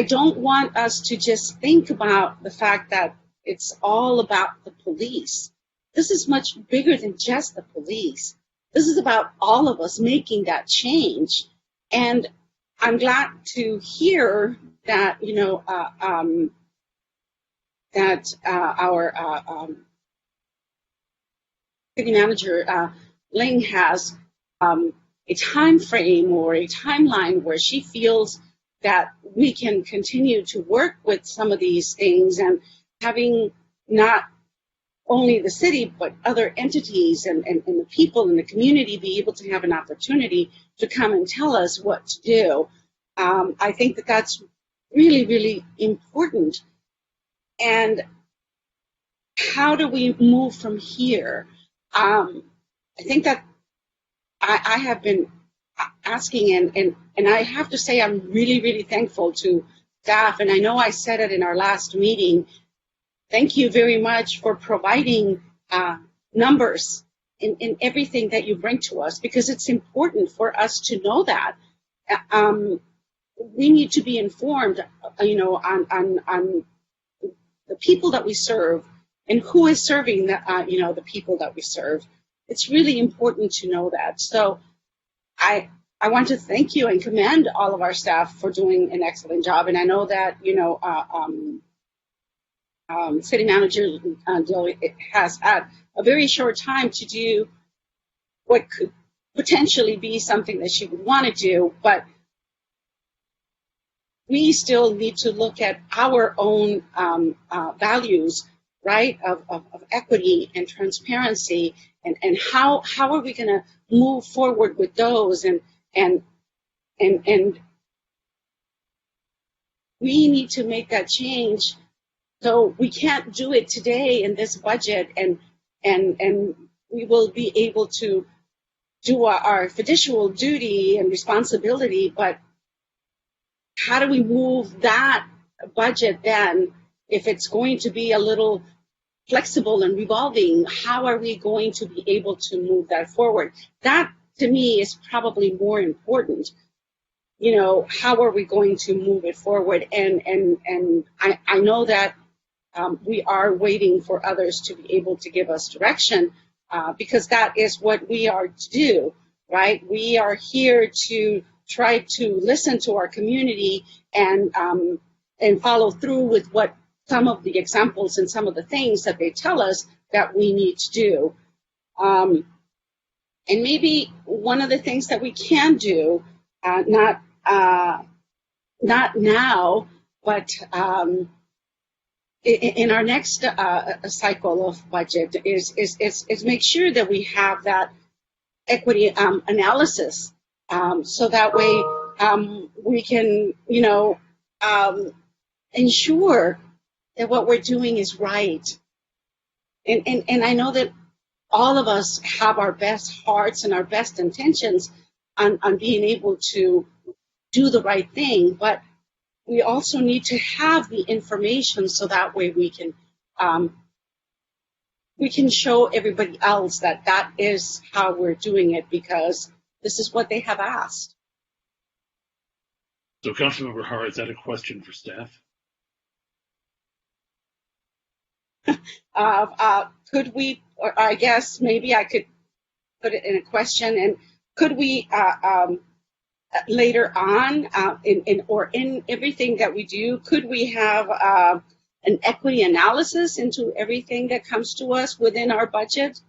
don't want us to just think about the fact that it's all about the police. This is much bigger than just the police. This is about all of us making that change. And I'm glad to hear that, that our city manager, Ling, has a time frame or a timeline where she feels that we can continue to work with some of these things, and having not only the city but other entities and the people in the community be able to have an opportunity to come and tell us what to do. I think that that's really, really important. And how do we move from here? I think that I have been asking, and I have to say I'm really, really thankful to staff, and I know I said it in our last meeting. Thank you very much for providing numbers in everything that you bring to us, because it's important for us to know that. We need to be informed, on the people that we serve and who is serving the people that we serve. It's really important to know that. So I want to thank you and commend all of our staff for doing an excellent job. And I know that, City Manager Dill has had a very short time to do what could potentially be something that she would want to do, but we still need to look at our own values, right, of equity and transparency, and how are we going to move forward with those, and we need to make that change. So we can't do it today in this budget, and we will be able to do our fiducial duty and responsibility, but how do we move that budget then, if it's going to be a little flexible and revolving? How are we going to be able to move that forward? That, to me, is probably more important. How are we going to move it forward? And I know that we are waiting for others to be able to give us direction, because that is what we are to do, right? We are here to try to listen to our community and follow through with what some of the examples and some of the things that they tell us that we need to do. And maybe one of the things that we can do, not not now, but in our next cycle of budget is make sure that we have that equity analysis, so that way we can, ensure that what we're doing is right. And I know that all of us have our best hearts and our best intentions on being able to do the right thing, but we also need to have the information so that way we can show everybody else that that is how we're doing it, because this is what they have asked. So, Councilmember Hara, is that a question for staff? Could we, or I guess maybe I could put it in a question, and could we later on in everything that we do, could we have an equity analysis into everything that comes to us within our budget?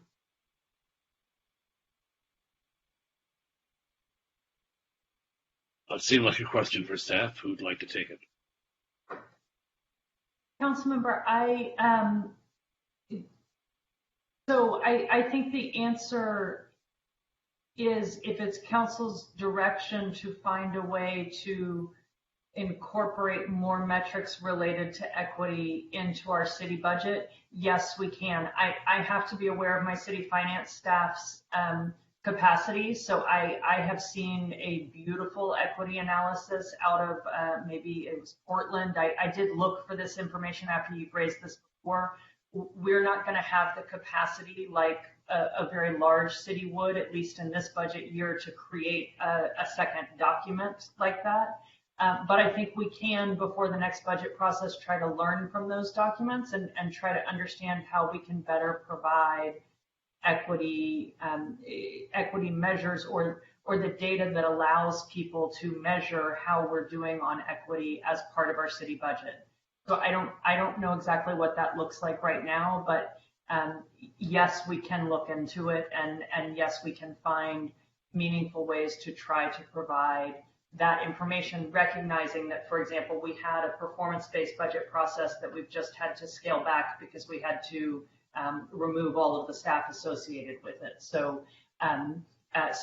It seemed like a question for staff. Who'd like to take it? Councilmember, I think the answer is, if it's council's direction to find a way to incorporate more metrics related to equity into our city budget, yes, we can. I have to be aware of my city finance staff's capacity. So I have seen a beautiful equity analysis out of maybe it was Portland. I did look for this information after you've raised this before. We're not going to have the capacity like a very large city would, at least in this budget year, to create a second document like that. But I think we can, before the next budget process, try to learn from those documents and try to understand how we can better provide equity measures or the data that allows people to measure how we're doing on equity as part of our city budget. So I don't know exactly what that looks like right now, but yes, we can look into it, and yes, we can find meaningful ways to try to provide that information, recognizing that, for example, we had a performance-based budget process that we've just had to scale back because we had to remove all of the staff associated with it. So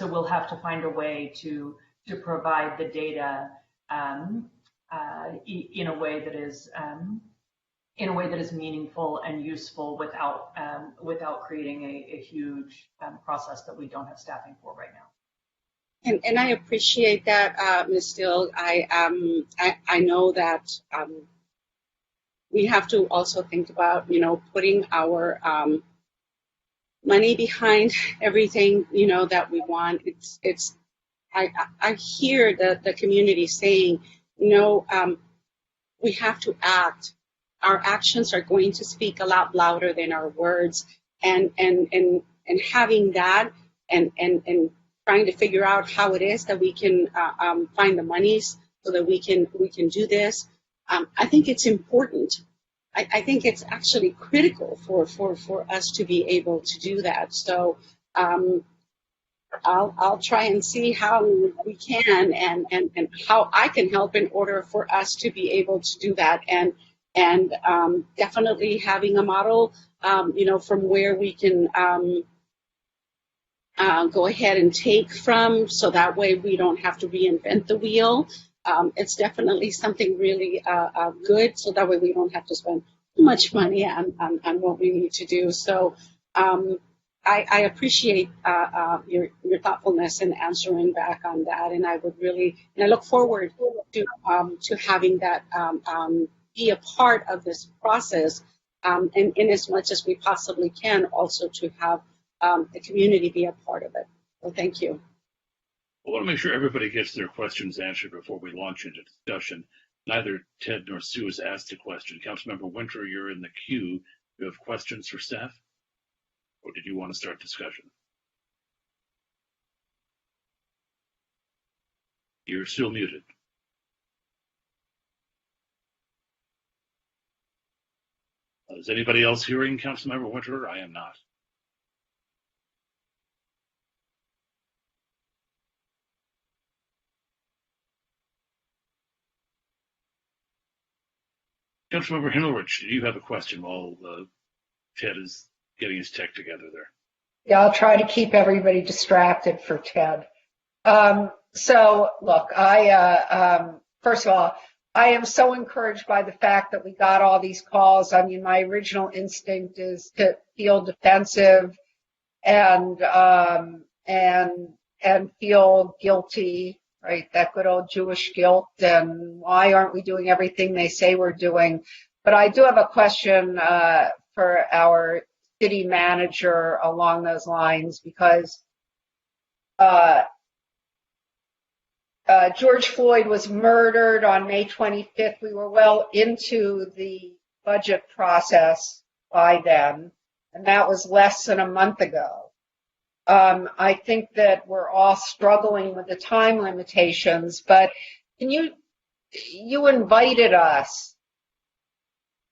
we'll have to find a way to provide the data in a way that is meaningful and useful without creating a huge process that we don't have staffing for right now. And I appreciate that, Ms. Steele. I know that we have to also think about, putting our money behind everything, that we want. I hear the community saying, we have to act. Our actions are going to speak a lot louder than our words, and having that and trying to figure out how it is that we can find the monies so that we can do this. I think it's important. I think it's actually critical for us to be able to do that. So I'll try and see how we can and how I can help in order for us to be able to do that. And definitely having a model, from where we can go ahead and take from, so that way we don't have to reinvent the wheel. It's definitely something really good, so that way we don't have to spend too much money on what we need to do. So I appreciate your thoughtfulness in answering back on that, and I look forward to having that be a part of this process, and in as much as we possibly can, also to have the community be a part of it. So thank you. I want to make sure everybody gets their questions answered before we launch into discussion. Neither Ted nor Sue has asked a question. Councilmember Winter, you're in the queue. Do you have questions for staff? Or did you want to start discussion? You're still muted. Is anybody else hearing Councilmember Winter? I am not. Councilmember Himmelrich, do you have a question while Ted is getting his tech together there? Yeah, I'll try to keep everybody distracted for Ted. So, look, first of all, I am so encouraged by the fact that we got all these calls. I mean, my original instinct is to feel defensive and feel guilty, right? That good old Jewish guilt, and why aren't we doing everything they say we're doing? But I do have a question for our city manager along those lines, because George Floyd was murdered on May 25th. We were well into the budget process by then, and that was less than a month ago. I think that we're all struggling with the time limitations, but you invited us,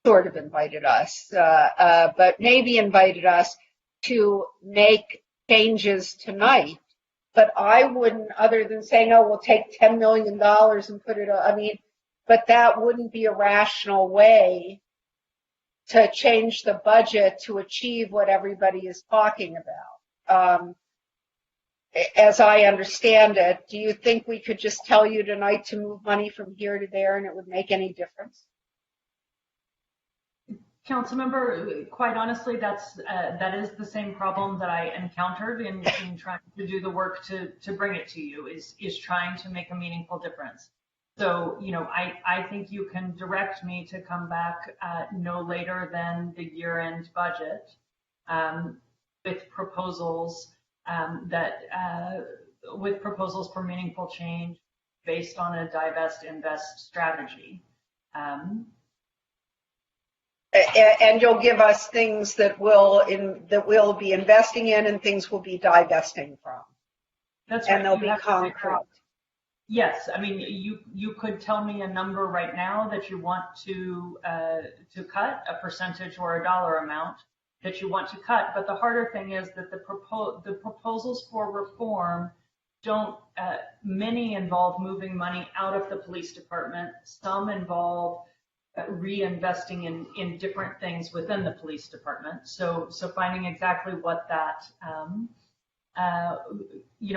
sort of invited us, but maybe invited us to make changes tonight. But I wouldn't, other than saying, oh, we'll take $10 million and put it, but that wouldn't be a rational way to change the budget to achieve what everybody is talking about. As I understand it, do you think we could just tell you tonight to move money from here to there and it would make any difference? Councilmember, quite honestly, that is the same problem that I encountered in trying to do the work to bring it to you, is trying to make a meaningful difference. So, I think you can direct me to come back no later than the year-end budget with proposals with proposals for meaningful change based on a divest-invest strategy. And you'll give us things that we'll be investing in and things we'll be divesting from. That's right. And they'll be concrete. Yes, I mean, you could tell me a number right now that you want to cut, a percentage or a dollar amount that you want to cut. But the harder thing is that the proposals for reform don't. Many involve moving money out of the police department. Some involve reinvesting in different things within the police department. So finding exactly what that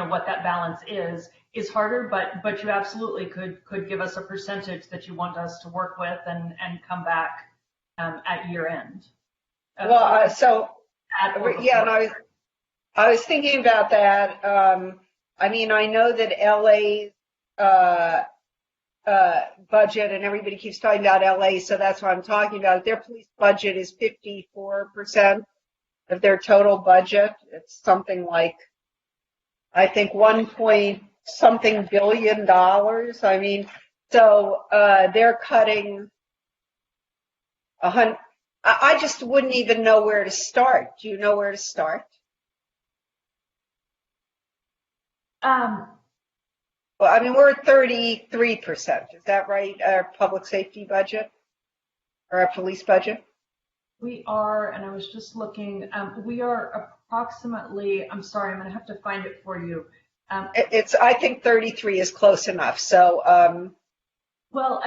what that balance is harder, but you absolutely could give us a percentage that you want us to work with and come back at year end. Well, and I was thinking about that. I mean, I know that LA's budget, and everybody keeps talking about LA, so that's what I'm talking about. Their police budget is 54% of their total budget. It's something like, I think, $1 billion. I mean, so they're cutting I just wouldn't even know where to start. Do you know where to start? Well, I mean, we're at 33%. Is that right? Our public safety budget or our police budget? We are, and I was just looking, we are approximately, I'm sorry, I'm going to have to find it for you. I think 33 is close enough. So, well,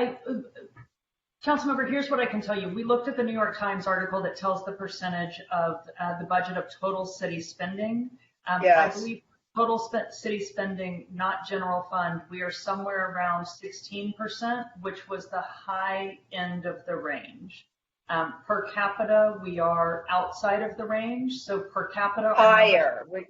Councilmember, here's what I can tell you. We looked at the New York Times article that tells the percentage of the budget of total city spending. Yes. I believe total city spending, not general fund, we are somewhere around 16%, which was the high end of the range. Per capita, we are outside of the range. So per capita, higher. When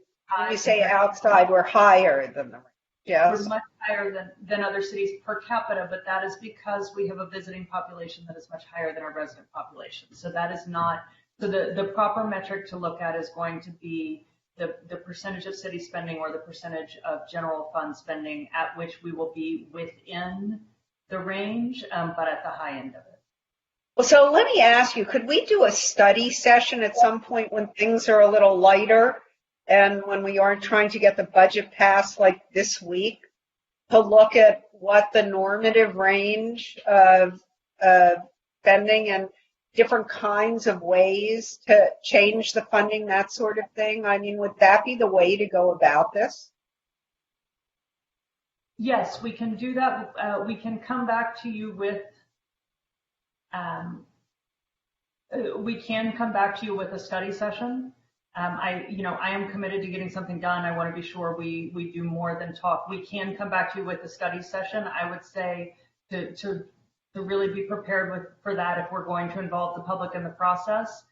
you say outside, we're higher than the range. Yes. We're much higher than other cities per capita, but that is because we have a visiting population that is much higher than our resident population. So that is not, so the proper metric to look at is going to be the percentage of city spending or the percentage of general fund spending at which we will be within the range, but at the high end of it. Well, so let me ask you, could we do a study session at some point when things are a little lighter and when we aren't trying to get the budget passed like this week, to look at what the normative range of spending and different kinds of ways to change the funding, that sort of thing? I mean, would that be the way to go about this? Yes, we can do that. We can come back to you with We can come back to you with a study session. I am committed to getting something done. I want to be sure we do more than talk. We can come back to you with a study session. I would say to really be prepared for that if we're going to involve the public in the process.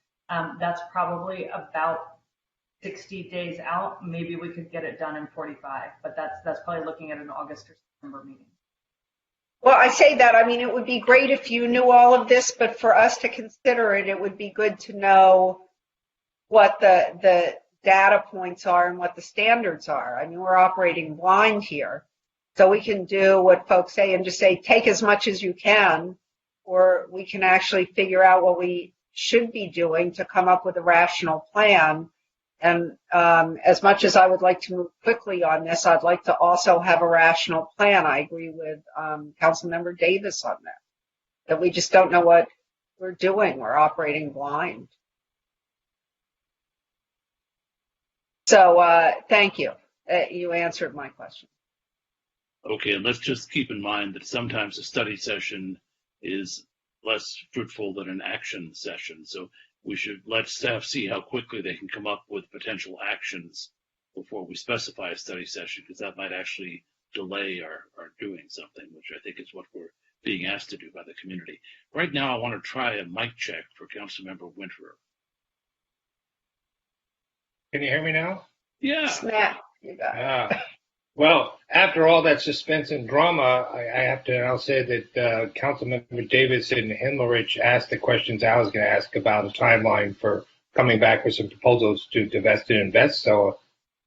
That's probably about 60 days out. Maybe we could get it done in 45, but that's probably looking at an August or September meeting. Well, I say that, I mean, it would be great if you knew all of this, but for us to consider it, it would be good to know what the data points are and what the standards are. I mean, we're operating blind here. So we can do what folks say and just say, take as much as you can, or we can actually figure out what we should be doing to come up with a rational plan. And as much as I would like to move quickly on this, I'd like to also have a rational plan. I agree with Councilmember Davis on that we just don't know what we're doing. We're operating blind. So thank you. You answered my question. Okay, and let's just keep in mind that sometimes a study session is less fruitful than an action session. So we should let staff see how quickly they can come up with potential actions before we specify a study session, because that might actually delay our doing something, which I think is what we're being asked to do by the community. Right now, I want to try a mic check for Councilmember Winterer. Can you hear me now? Yeah. Snap. You got it. Well, after all that suspense and drama, I'll say that Councilmember Davis and Himmerich asked the questions I was going to ask about the timeline for coming back with some proposals to divest and invest. So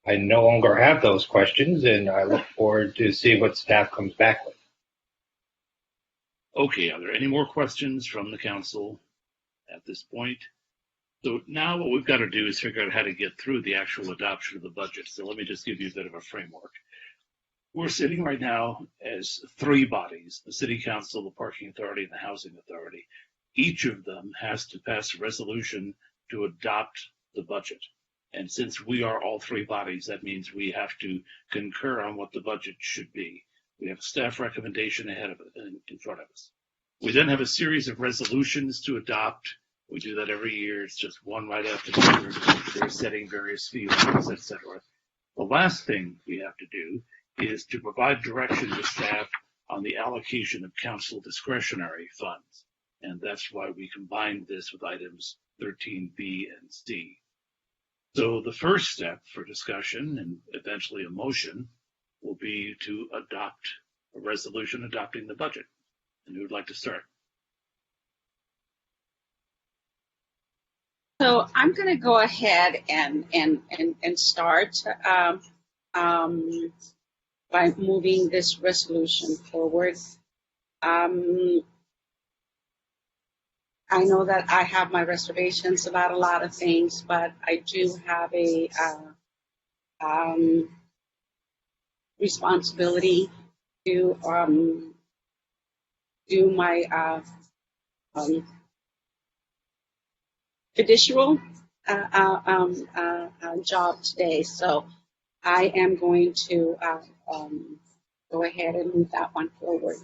I no longer have those questions, and I look forward to see what staff comes back with. Okay, are there any more questions from the council at this point? So now what we've got to do is figure out how to get through the actual adoption of the budget. So let me just give you a bit of a framework. We're sitting right now as three bodies, the City Council, the Parking Authority, and the Housing Authority. Each of them has to pass a resolution to adopt the budget. And since we are all three bodies, that means we have to concur on what the budget should be. We have a staff recommendation ahead of it, in front of us. We then have a series of resolutions to adopt. We do that every year. It's just one right after the other. They're setting various fee levels, etc. The last thing we have to do is to provide direction to staff on the allocation of council discretionary funds. And that's why we combined this with items 13B and C. So the first step for discussion and eventually a motion will be to adopt a resolution adopting the budget. And who would like to start? So I'm going to go ahead and start by moving this resolution forward. I know that I have my reservations about a lot of things, but I do have a responsibility to do my fiducial job today. So I am going to go ahead and move that one forward.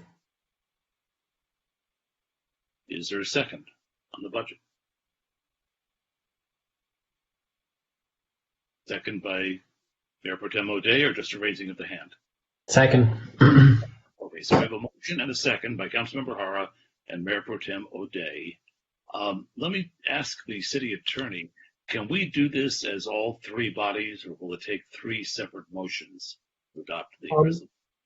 Is there a second on the budget? Second by Mayor Pro Tem O'Day, or just a raising of the hand? Second. Okay, so we have a motion and a second by Councilmember Hara and Mayor Pro Tem O'Day. Let me ask the city attorney, can we do this as all three bodies, or will it take three separate motions to adopt the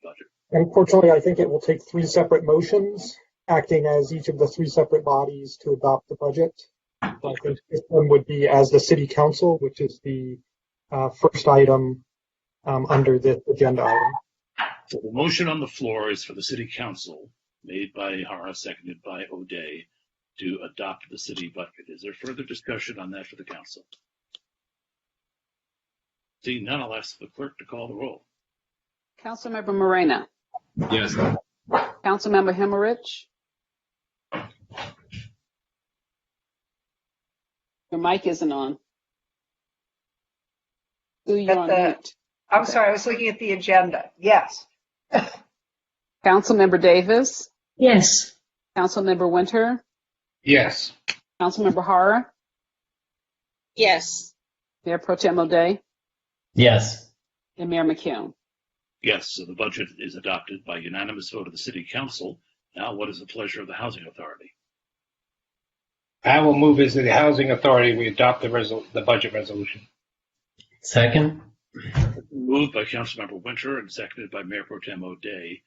budget? Unfortunately, I think it will take three separate motions, acting as each of the three separate bodies to adopt the budget. I think this one would be as the city council, which is the first item under the agenda item. So the motion on the floor is for the city council, made by Hara, seconded by O'Day, to adopt the city budget. Is there further discussion on that for the council? Seeing none, I'll ask the clerk to call the roll. Councilmember Moreno. Yes. Councilmember Himmerich. Your mic isn't on. You're on mute. I'm sorry, I was looking at the agenda. Yes. Councilmember Davis. Yes. Councilmember Winter. Yes. Councilmember Hara, Yes. Mayor Pro Tem O'Day, Yes. and Mayor McKeown. Yes, so the budget is adopted by unanimous vote of the City Council. Now, what is the pleasure of the Housing Authority? I will move as the Housing Authority, we adopt the budget resolution. Second? Moved by Councilmember Winter and seconded by Mayor Pro Tem O'Day.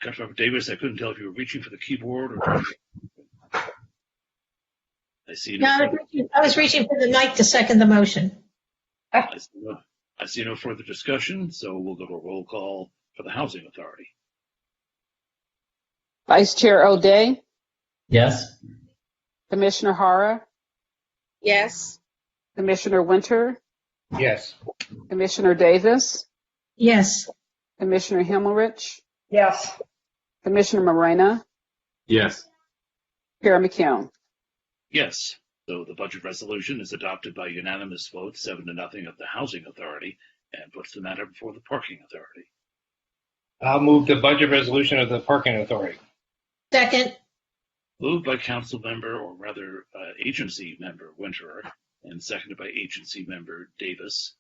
Councilmember Davis, I couldn't tell if you were reaching for the keyboard or trying to... I see No, I was reaching for the mic to second the motion. I see no further discussion, so we'll go to a roll call for the Housing Authority. Vice Chair O'Day, Yes. Commissioner Hara, Yes. Commissioner Winter, Yes. Commissioner Davis, Yes. Commissioner Himmelrich, Yes. Commissioner Morena, Yes. Chair McKeown. Yes, so the budget resolution is adopted by unanimous vote, 7-0 of the Housing Authority, and puts the matter before the Parking Authority. I'll move the budget resolution of the Parking Authority. Second. Moved by Council Member, or rather Agency Member Winterer, and seconded by Agency Member Davis.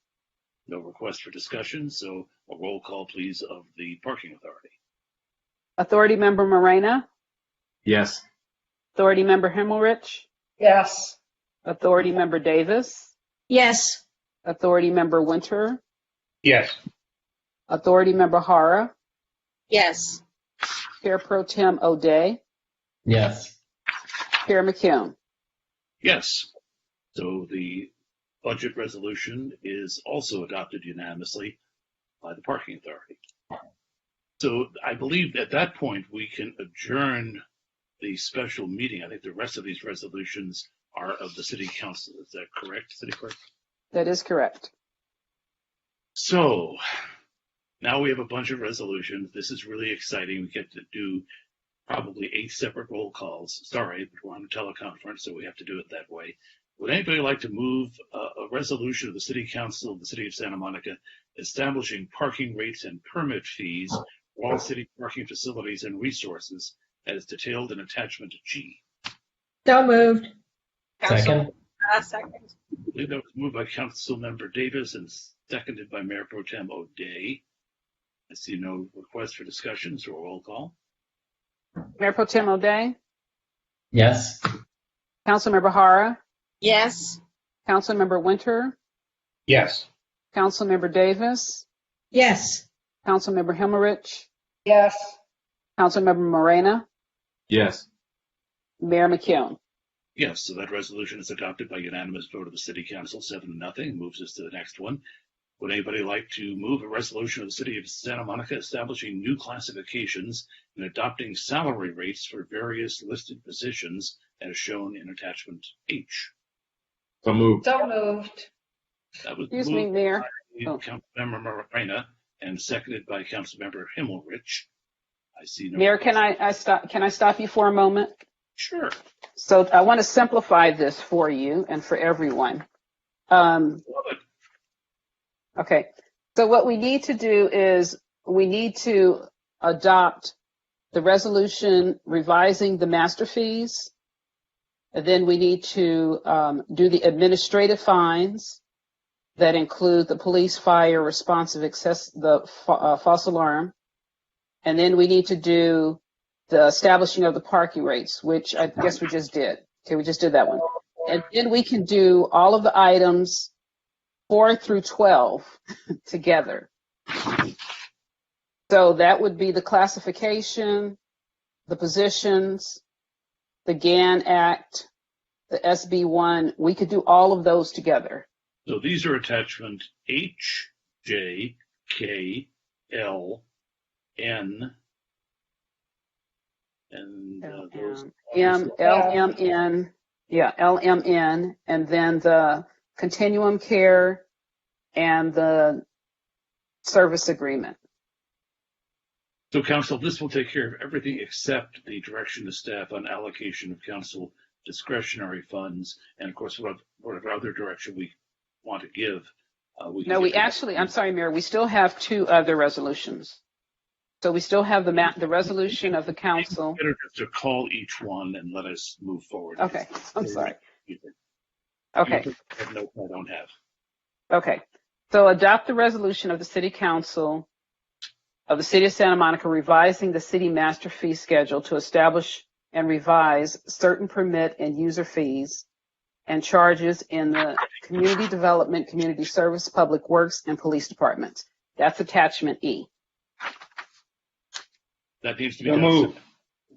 No request for discussion, so a roll call, please, of the Parking Authority. Authority Member Morena, Yes. Authority Member Himmelrich, Yes. Authority Member Davis, Yes. Authority Member Winter, Yes. Authority Member Hara, Yes. Chair Pro Tem O'Day, Yes. Chair McKeown. Yes, so the budget resolution is also adopted unanimously by the Parking Authority. So I believe at that point we can adjourn the special meeting. I think the rest of these resolutions are of the City Council. Is that correct, City Clerk? That is correct. So now we have a bunch of resolutions. This is really exciting. We get to do probably 8 separate roll calls. Sorry, but we're on a teleconference, so we have to do it that way. Would anybody like to move a resolution of the City Council of the City of Santa Monica establishing parking rates and permit fees for all city parking facilities and resources as detailed in attachment G? So moved. Second? Second. I believe that was moved by Council Member Davis and seconded by Mayor Pro Tem O'Day. I see no request for discussion, so a roll call. Mayor Pro Tem O'Day, Yes. Councilmember Hara, Yes. Councilmember Winter, Yes. Councilmember Davis, Yes. Councilmember Himmelrich, Yes. Councilmember Morena, Yes. Mayor McKeown. Yes, so that resolution is adopted by unanimous vote of the City Council, 7-0. Moves us to the next one. Would anybody like to move a resolution of the City of Santa Monica establishing new classifications and adopting salary rates for various listed positions as shown in attachment H? So moved. So moved. That was Excuse me, moved Mayor. by Councilmember Morena and seconded by Councilmember Himmelrich. I see no. Mayor, can I stop you for a moment? Sure. So I want to simplify this for you and for everyone. Love it. Okay. So what we need to do is we need to adopt the resolution revising the master fees. And then we need to do the administrative fines that include the police, fire, responsive access, the false alarm. And then we need to do the establishing of the parking rates, which I guess we just did. Okay, we just did that one. And then we can do all of the items 4 through 12 together. So that would be the classification, the positions, the GAN Act, the SB1. We could do all of those together. So these are attachment H, J, K, L, N, and those LMN, LMN, and then the continuum care and the service agreement. So council, this will take care of everything except the direction to staff on allocation of council discretionary funds. And of course, whatever other direction we want to give. I'm sorry, Mayor, we still have 2 other resolutions. So we still have the resolution of the council. Better just to call each one and let us move forward. Okay, I'm sorry. Okay. I have no, I don't have. Okay. So adopt the resolution of the City Council of the City of Santa Monica revising the city master fee schedule to establish and revise certain permit and user fees and charges in the community development, community service, public works, and police departments. That's attachment E. That needs to be So done. moved.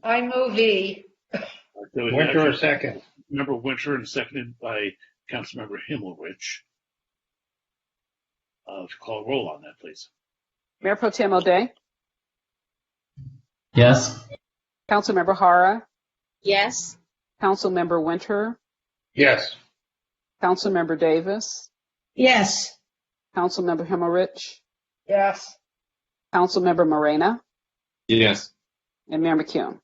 I move E. Winter, a second. Member Winter and seconded by Councilmember Himmelrich. To call roll on that, please. Mayor Pro Tem O'Day, Yes. Councilmember Hara, Yes. Councilmember Winter, Yes. Councilmember Davis, Yes. Councilmember Himmelrich, Yes. Councilmember Morena, Yes. and Mayor McKeown.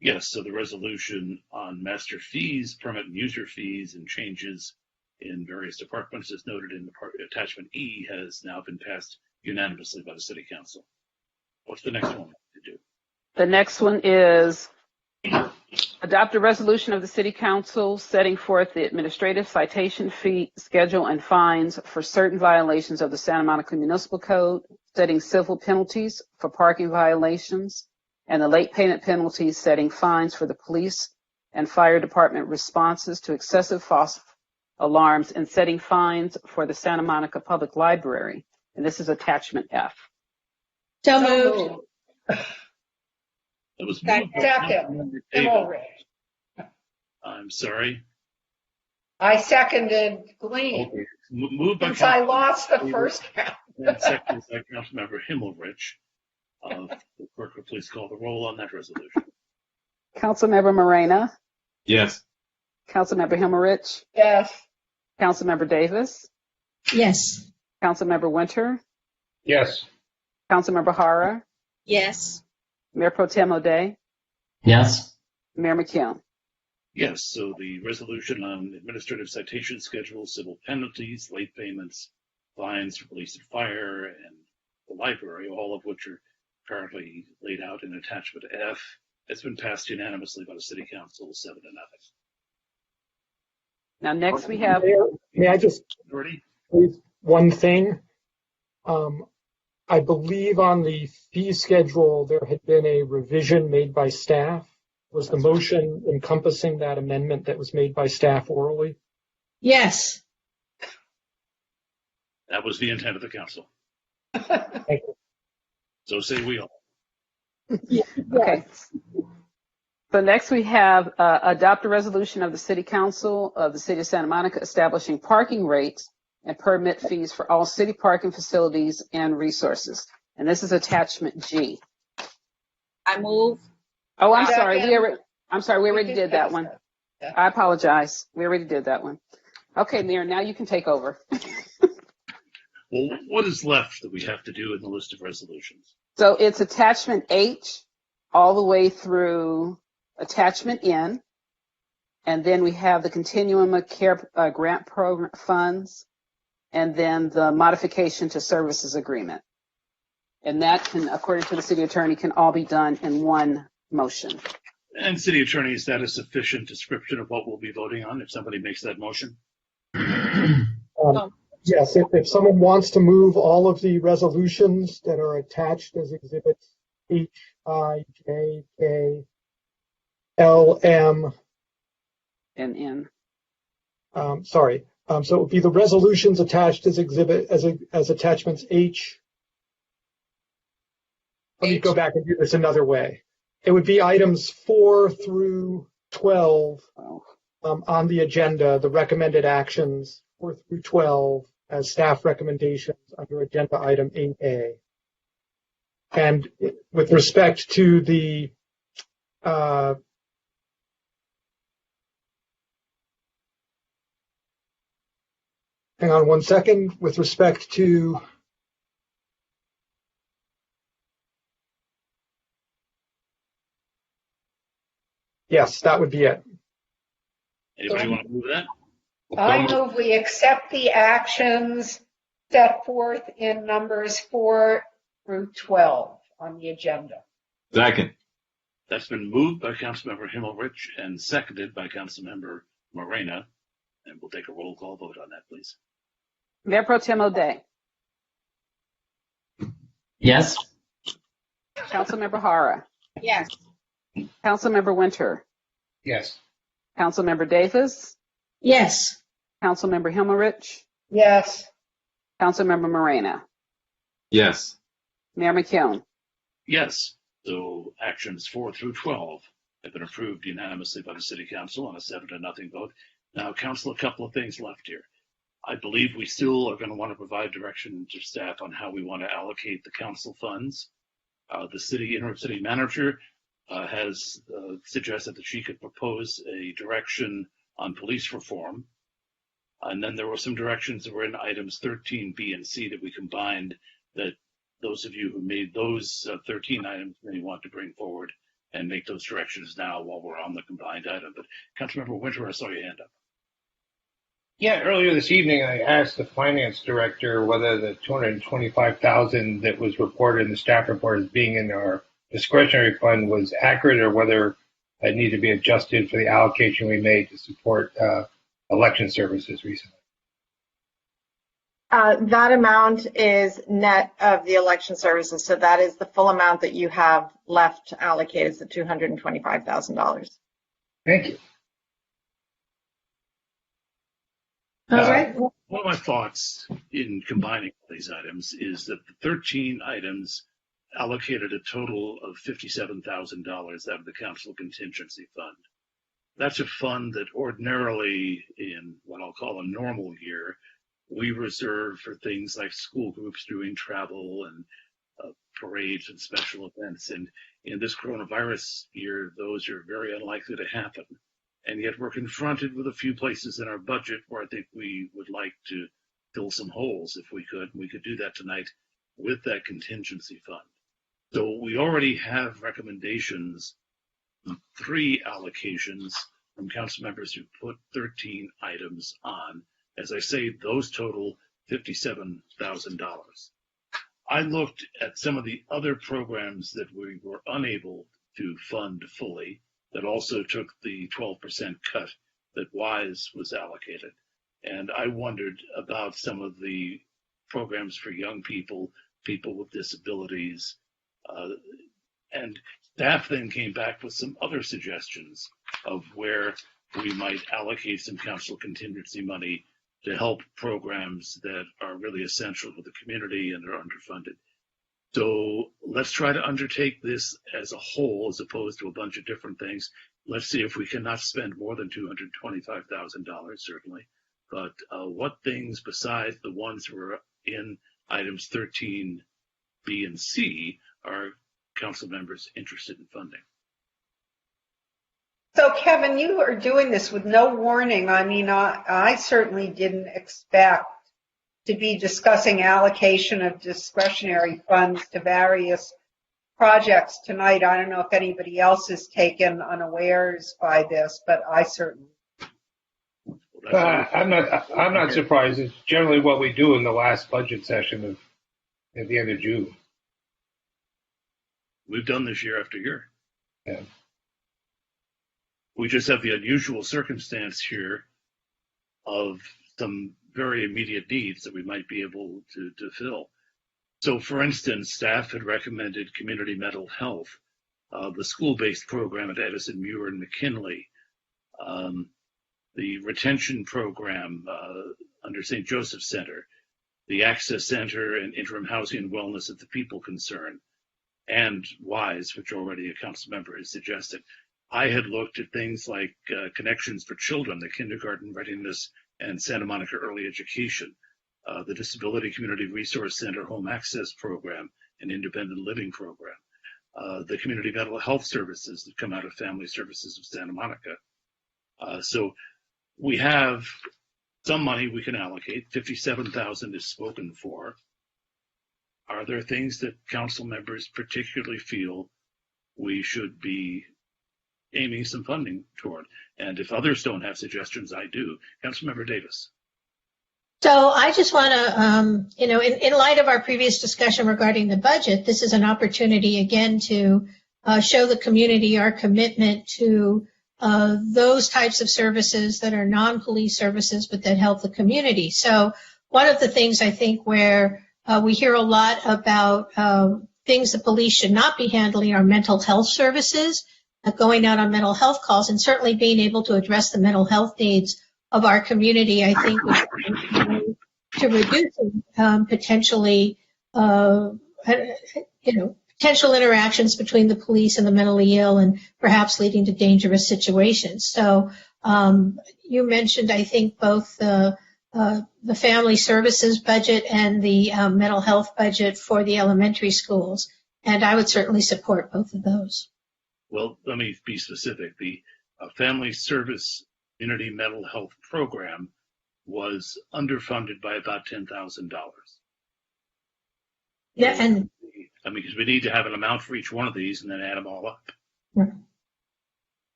Yes, so the resolution on master fees, permit and user fees, and changes in various departments, as noted in the attachment E, has now been passed unanimously by the City Council. What's the next one to do? The next one is adopt a resolution of the City Council setting forth the administrative citation fee schedule and fines for certain violations of the Santa Monica Municipal Code, setting civil penalties for parking violations, and the late payment penalties, setting fines for the police and fire department responses to excessive false alarms, and setting fines for the Santa Monica Public Library. And this is attachment F. So moved. It was moved by Second. Councilmember Himmelrich. Davis. I'm sorry. I seconded Glean. Okay. Moved by Since I Councilmember lost the Davis first round. and seconded by Councilmember Himmelrich. The clerk will please call the roll on that resolution. Councilmember Morena, Yes. Councilmember Himmelrich, Yes. Councilmember Davis, Yes. Councilmember Winter, Yes. Councilmember Hara, Yes. Mayor Pro Tem O'Day, Yes. Mayor McKeown. Yes, so the resolution on administrative citation schedule, civil penalties, late payments, fines for police and fire, and the library, all of which are currently laid out in attachment F, has been passed unanimously by the City Council 7-0. Now next we have, May I just Ready? please one thing? I believe on the fee schedule, there had been a revision made by staff. Was the motion encompassing that amendment that was made by staff orally? Yes. That was the intent of the council. Thank you. So say we all. okay. So next we have adopt a resolution of the City Council of the City of Santa Monica establishing parking rates and permit fees for all city parking facilities and resources. And this is attachment G. I move. Oh, I'm Second. sorry. We already did that one. I apologize. We already did that one. Okay, Mayor, now you can take over. Well, what is left that we have to do in the list of resolutions? So it's attachment H all the way through attachment N. And then we have the continuum of care grant program funds, and then the modification to services agreement. And that can, according to the city attorney, can all be done in one motion. And City Attorney, is that a sufficient description of what we'll be voting on if somebody makes that motion? Yes, if someone wants to move all of the resolutions that are attached as exhibits H, I, J, K, L, M, And N. sorry. So it would be the resolutions attached as as attachments H. Let me go back and do this another way. It would be items 4 through 12 on the agenda, the recommended actions 4 through 12 as staff recommendations under agenda item 8A. And with respect to the hang on one second. With respect to yes, that would be it. Anybody want to move that? I move we accept the actions set forth in numbers 4 through 12 on the agenda. Second. That's been moved by Councilmember Himmelrich and seconded by Councilmember Morena. And we'll take a roll call vote on that, please. Mayor Pro Tem O'Day. Yes. Councilmember Hara. Yes. Councilmember Winter. Yes. Councilmember Davis. Yes. Councilmember Himmelrich. Yes. Councilmember Morena. Yes. Mayor McKeown. Yes. So actions 4 through 12 have been approved unanimously by the City Council on a 7-0 vote. Now, Council, a couple of things left here. I believe we still are going to want to provide direction to staff on how we want to allocate the council funds. The interim city manager has suggested that she could propose a direction on police reform. And then there were some directions that were in items 13, B, and C that we combined that those of you who made those 13 items may want to bring forward and make those directions now while we're on the combined item. But Councilmember Winter, I saw your hand up. Yeah, earlier this evening, I asked the finance director whether the $225,000 that was reported in the staff report as being in our discretionary fund was accurate, or whether it needed to be adjusted for the allocation we made to support election services recently. That amount is net of the election services, so that is the full amount that you have left allocated, is the $225,000. Thank you. All right. One of my thoughts in combining these items is that the 13 items allocated a total of $57,000 out of the council contingency fund. That's a fund that ordinarily, in what I'll call a normal year, we reserve for things like school groups doing travel and parades and special events. And in this coronavirus year, those are very unlikely to happen. And yet we're confronted with a few places in our budget where I think we would like to fill some holes if we could. We could do that tonight with that contingency fund. So we already have recommendations, 3 allocations from council members who put 13 items on. As I say, those total $57,000. I looked at some of the other programs that we were unable to fund fully that also took the 12% cut that WISE was allocated. And I wondered about some of the programs for young people, people with disabilities, and staff then came back with some other suggestions of where we might allocate some council contingency money to help programs that are really essential to the community and are underfunded. So let's try to undertake this as a whole, as opposed to a bunch of different things. Let's see if we cannot spend more than $225,000, certainly. But what things besides the ones that were in items 13, B, and C are council members interested in funding? So, Kevin, you are doing this with no warning. I mean, I certainly didn't expect to be discussing allocation of discretionary funds to various projects tonight. I don't know if anybody else is taken unawares by this, but I certainly. I'm not surprised. It's generally what we do in the last budget session at the end of June. We've done this year after year. Yeah. We just have the unusual circumstance here of some very immediate needs that we might be able to fill. So, for instance, staff had recommended community mental health, the school-based program at Edison, Muir, and McKinley, the retention program under St. Joseph Center, the Access Center and Interim Housing and Wellness at the People Concern, and WISE, which already a council member has suggested. I had looked at things like Connections for Children, the Kindergarten Readiness and Santa Monica Early Education, the Disability Community Resource Center Home Access Program and Independent Living Program, the Community Mental Health Services that come out of Family Services of Santa Monica. So we have some money we can allocate. $57,000 is spoken for. Are there things that council members particularly feel we should be aiming some funding toward? And if others don't have suggestions, I do. Councilmember Davis. So I just want to, in light of our previous discussion regarding the budget, this is an opportunity again to show the community our commitment to those types of services that are non-police services but that help the community. So one of the things I think where we hear a lot about things the police should not be handling are mental health services, going out on mental health calls, and certainly being able to address the mental health needs of our community, I think, to reduce potentially, potential interactions between the police and the mentally ill, and perhaps leading to dangerous situations. So you mentioned, I think, both the family services budget and the mental health budget for the elementary schools, and I would certainly support both of those. Well, let me be specific. The Family Service Community Mental Health Program was underfunded by about $10,000. Yeah, and because we need to have an amount for each one of these and then add them all up. Right.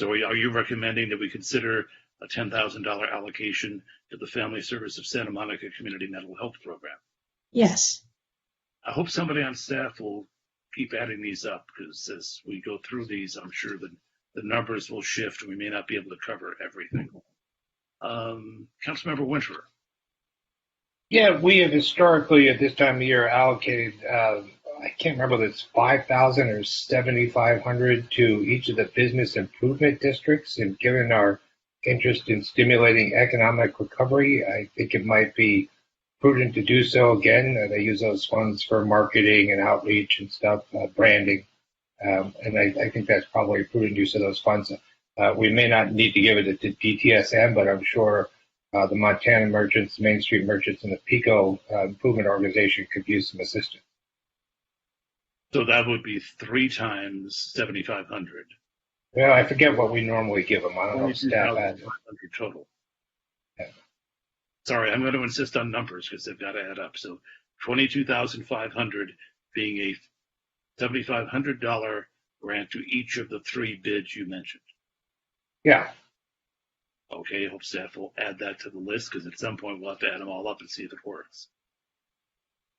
So are you recommending that we consider a $10,000 allocation to the Family Service of Santa Monica Community Mental Health Program? Yes. I hope somebody on staff will keep adding these up, because as we go through these, I'm sure that the numbers will shift and we may not be able to cover everything. Councilmember Winterer. Yeah, we have historically at this time of year allocated, I can't remember whether it's 5,000 or 7,500 to each of the business improvement districts. And given our interest in stimulating economic recovery, I think it might be prudent to do so again. They use those funds for marketing and outreach and stuff, branding. And I think that's probably a prudent use of those funds. We may not need to give it to DTSM, but I'm sure the Montana merchants, Main Street merchants, and the PICO improvement organization could use some assistance. So that would be 3 times 7,500. Well, I forget what we normally give them. I don't know if staff has it. Total. Yeah. Sorry, I'm going to insist on numbers because they've got to add up. So 22,500 being a $7,500 grant to each of the 3 bids you mentioned. Yeah. Okay, I hope staff will add that to the list, because at some point we'll have to add them all up and see if it works.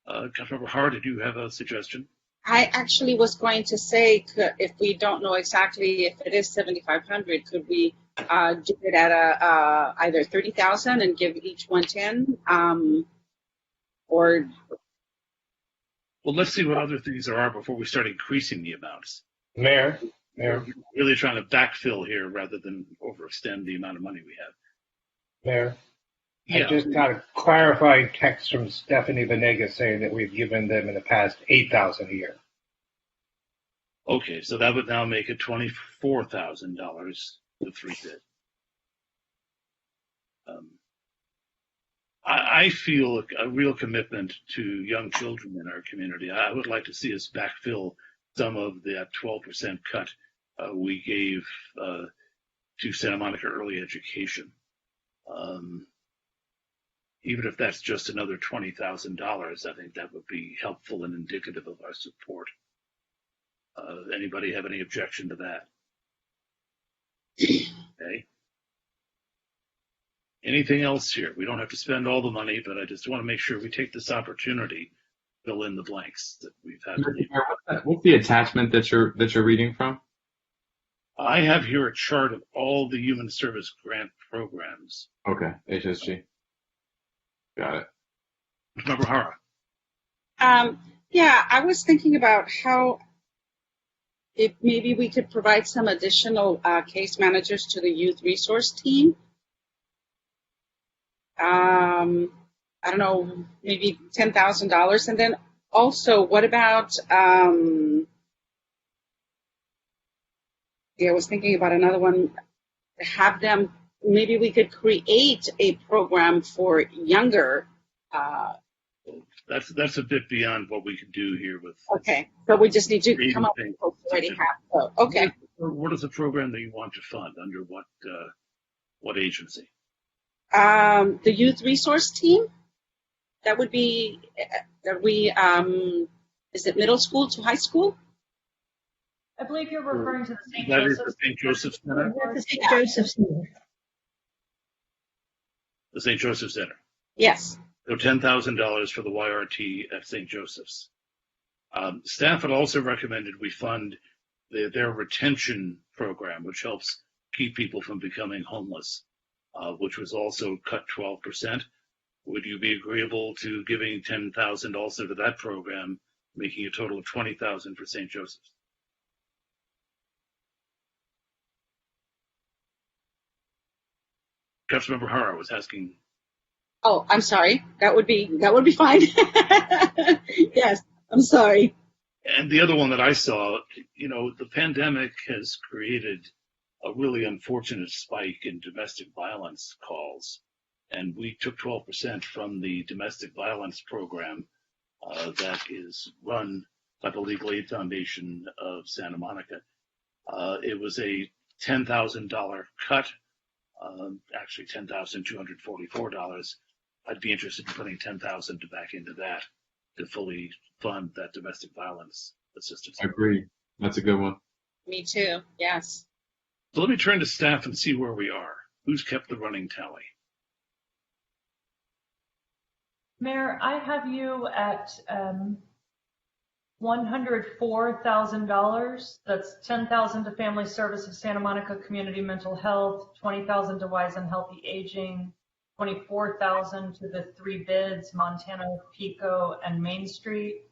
Councilmember Hart, did you have a suggestion? I actually was going to say, if we don't know exactly if it is 7,500, could we do it at either 30,000 and give each one 10, or? Well, let's see what other things there are before we start increasing the amounts. Mayor. We're really trying to backfill here rather than overextend the amount of money we have. Mayor. Yeah. I just got a clarifying text from Stephanie Venegas saying that we've given them in the past $8,000 a year. Okay, so that would now make it $24,000 to 3 bids. I feel a real commitment to young children in our community. I would like to see us backfill some of that 12% cut we gave to Santa Monica Early Education. Even if that's just another $20,000, I think that would be helpful and indicative of our support. Anybody have any objection to that? Okay. Anything else here? We don't have to spend all the money, but I just want to make sure we take this opportunity to fill in the blanks that we've had. What's the attachment that you're reading from? I have here a chart of all the human service grant programs. Okay, HSG. Got it. Member Hara. Yeah, I was thinking about how if maybe we could provide some additional case managers to the youth resource team. I don't know, maybe $10,000. And then also, what about, I was thinking about another one, have them, maybe we could create a program for younger. That's a bit beyond what we can do here with. Okay, so we just need to come up with what we already have. Okay. What is the program that you want to fund under what agency? The youth resource team. That would be is it middle school to high school? I believe you're referring to the St. That is Joseph. the St. Joseph Center. The St. Joseph Center. The St. Joseph Center. Yes. So $10,000 for the YRT at St. Joseph's. Staff had also recommended we fund their retention program, which helps keep people from becoming homeless, which was also cut 12%. Would you be agreeable to giving $10,000 also to that program, making a total of $20,000 for St. Joseph's? Councilmember Hara was asking. Oh, I'm sorry. That would be fine. Yes, I'm sorry. And the other one that I saw, the pandemic has created a really unfortunate spike in domestic violence calls. And we took 12% from the domestic violence program that is run by the Legal Aid Foundation of Santa Monica. It was a $10,000 cut, actually $10,244. I'd be interested in putting $10,000 back into that to fully fund that domestic violence assistance. I agree. That's a good one. Me too. Yes. So let me turn to staff and see where we are. Who's kept the running tally? Mayor, I have you at $104,000. That's $10,000 to Family Service of Santa Monica Community Mental Health, $20,000 to Wise and Healthy Aging, $24,000 to the three bids, Montana, Pico, and Main Street,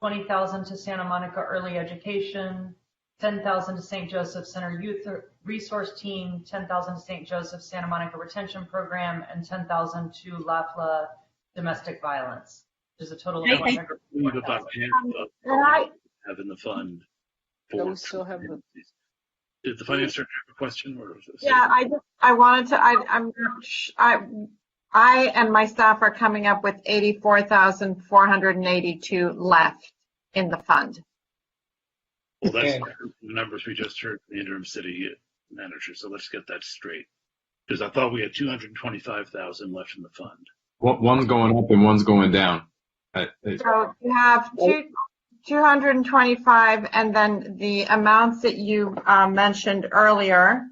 $20,000 to Santa Monica Early Education, $10,000 to St. Joseph Center Youth Resource Team, $10,000 to St. Joseph Santa Monica Retention Program, and $10,000 to LAFLA Domestic Violence. There's a total of I believe about half of what we have in the fund. We still have Did the finance director have a question? Or Yeah, I wanted to. I and my staff are coming up with 84,482 left in the fund. Well, that's the numbers we just heard from the interim city manager. So let's get that straight, because I thought we had 225,000 left in the fund. One's going up and one's going down. So you have 225, and then the amounts that you mentioned earlier,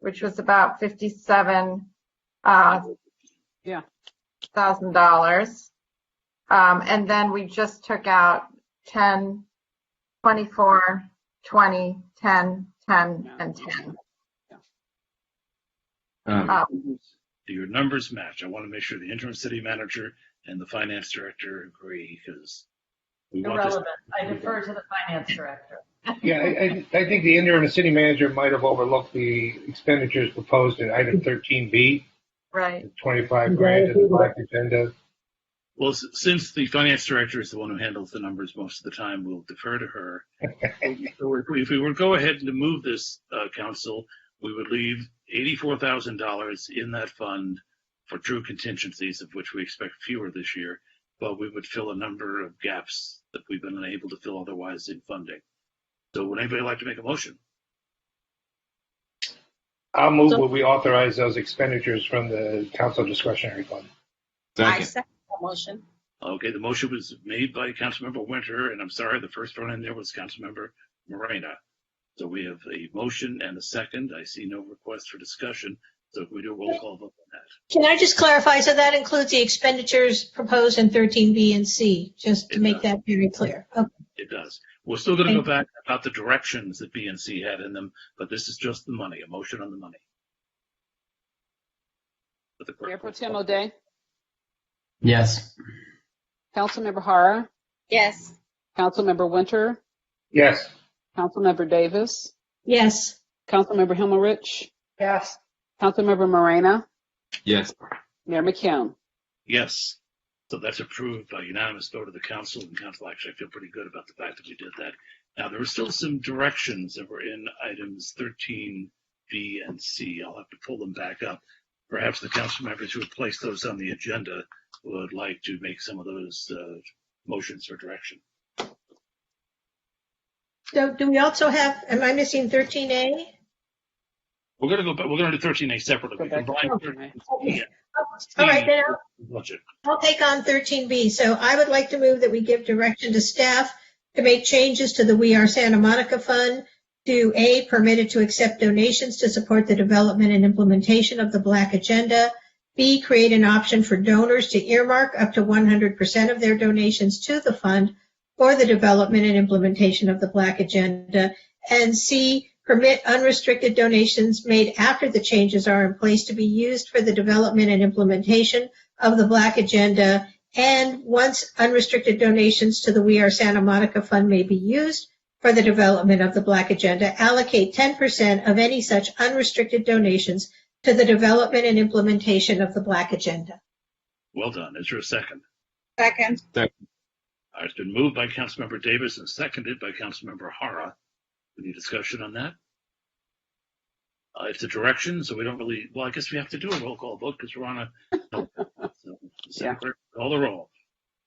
which was about $57,000. And then we just took out 10, 24, 20, 10, 10, and 10. Do your numbers match? I want to make sure the interim city manager and the finance director agree, because we want this. Irrelevant. I defer to the finance director. Yeah, I think the interim city manager might have overlooked the expenditures proposed in item 13B. Right. 25 grand in the black agenda. Well, since the finance director is the one who handles the numbers most of the time, we'll defer to her. So if we were to go ahead and to move this, council, we would leave $84,000 in that fund for true contingencies, of which we expect fewer this year, but we would fill a number of gaps that we've been unable to fill otherwise in funding. So would anybody like to make a motion? I'll move that we authorize those expenditures from the council discretionary fund. I second that motion. Okay, the motion was made by Councilmember Winter, and I'm sorry, the first one in there was Councilmember Morena. So we have a motion and a second. I see no request for discussion. So if we do a roll call vote on that. Can I just clarify? So that includes the expenditures proposed in 13B and C, just to make that very clear. Okay. It does. We're still going to go back about the directions that B and C had in them, but this is just the money, a motion on the money. Mayor Pro Tem O'Day? Yes. Councilmember Hara? Yes. Councilmember Winter? Yes. Councilmember Davis? Yes. Councilmember Himmelrich? Yes. Councilmember Morena? Yes. Mayor McKeown? Yes. So that's approved by unanimous vote of the council, and council actually I feel pretty good about the fact that we did that. Now, there were still some directions that were in items 13, B, and C. I'll have to pull them back up. Perhaps the council members who have placed those on the agenda would like to make some of those motions for direction. So do we also have, am I missing 13A? We're going to go back. We're going to do 13A separately. We combine 13A. Okay. All right, then I'll take on 13B. So I would like to move that we give direction to staff to make changes to the We Are Santa Monica Fund to A, permitted to accept donations to support the development and implementation of the Black Agenda, B, create an option for donors to earmark up to 100% of their donations to the fund for the development and implementation of the Black Agenda. And C, permit unrestricted donations made after the changes are in place to be used for the development and implementation of the Black Agenda. And once unrestricted donations to the We Are Santa Monica Fund may be used for the development of the Black Agenda, allocate 10% of any such unrestricted donations to the development and implementation of the Black Agenda. Well done. Is there a second? Second. It's been moved by Councilmember Davis and seconded by Councilmember Hara. Any discussion on that? It's a direction, so we don't really, well, I guess we have to do a roll call vote because we're on a, so, call the roll.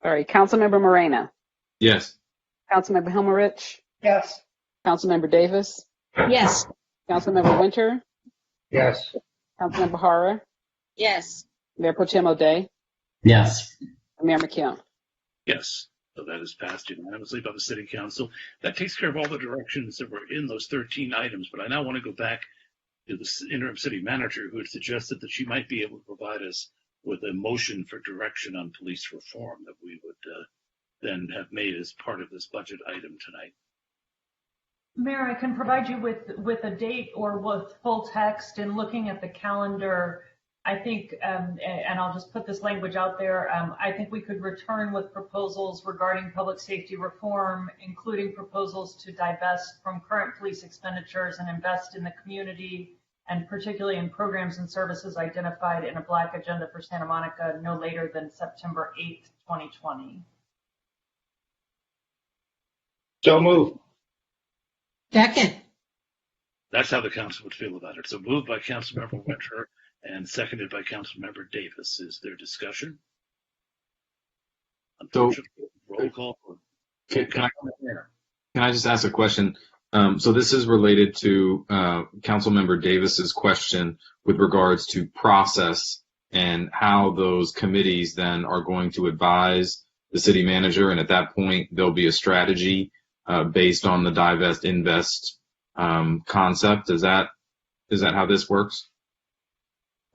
All right, Councilmember Morena. Yes. Councilmember Hilmerich. Yes. Councilmember Davis. Yes. Councilmember Winter. Yes. Councilmember Hara. Yes. Mayor Pro Tem O'Day. Yes. And Mayor McKeown. Yes. So that is passed unanimously by the City Council. That takes care of all the directions that were in those 13 items. But I now want to go back to the interim city manager who had suggested that she might be able to provide us with a motion for direction on police reform that we would then have made as part of this budget item tonight. Mayor, I can provide you with a date or with full text. In looking at the calendar, I think, and I'll just put this language out there, I think we could return with proposals regarding public safety reform, including proposals to divest from current police expenditures and invest in the community, and particularly in programs and services identified in a Black Agenda for Santa Monica no later than September 8th, 2020. So move. Second. That's how the council would feel about it. So moved by Councilmember Winter and seconded by Councilmember Davis. Is there discussion? So, roll call. Can I just ask a question? So this is related to Councilmember Davis's question with regards to process and how those committees then are going to advise the city manager, and at that point there'll be a strategy based on the divest invest concept. Is that how this works?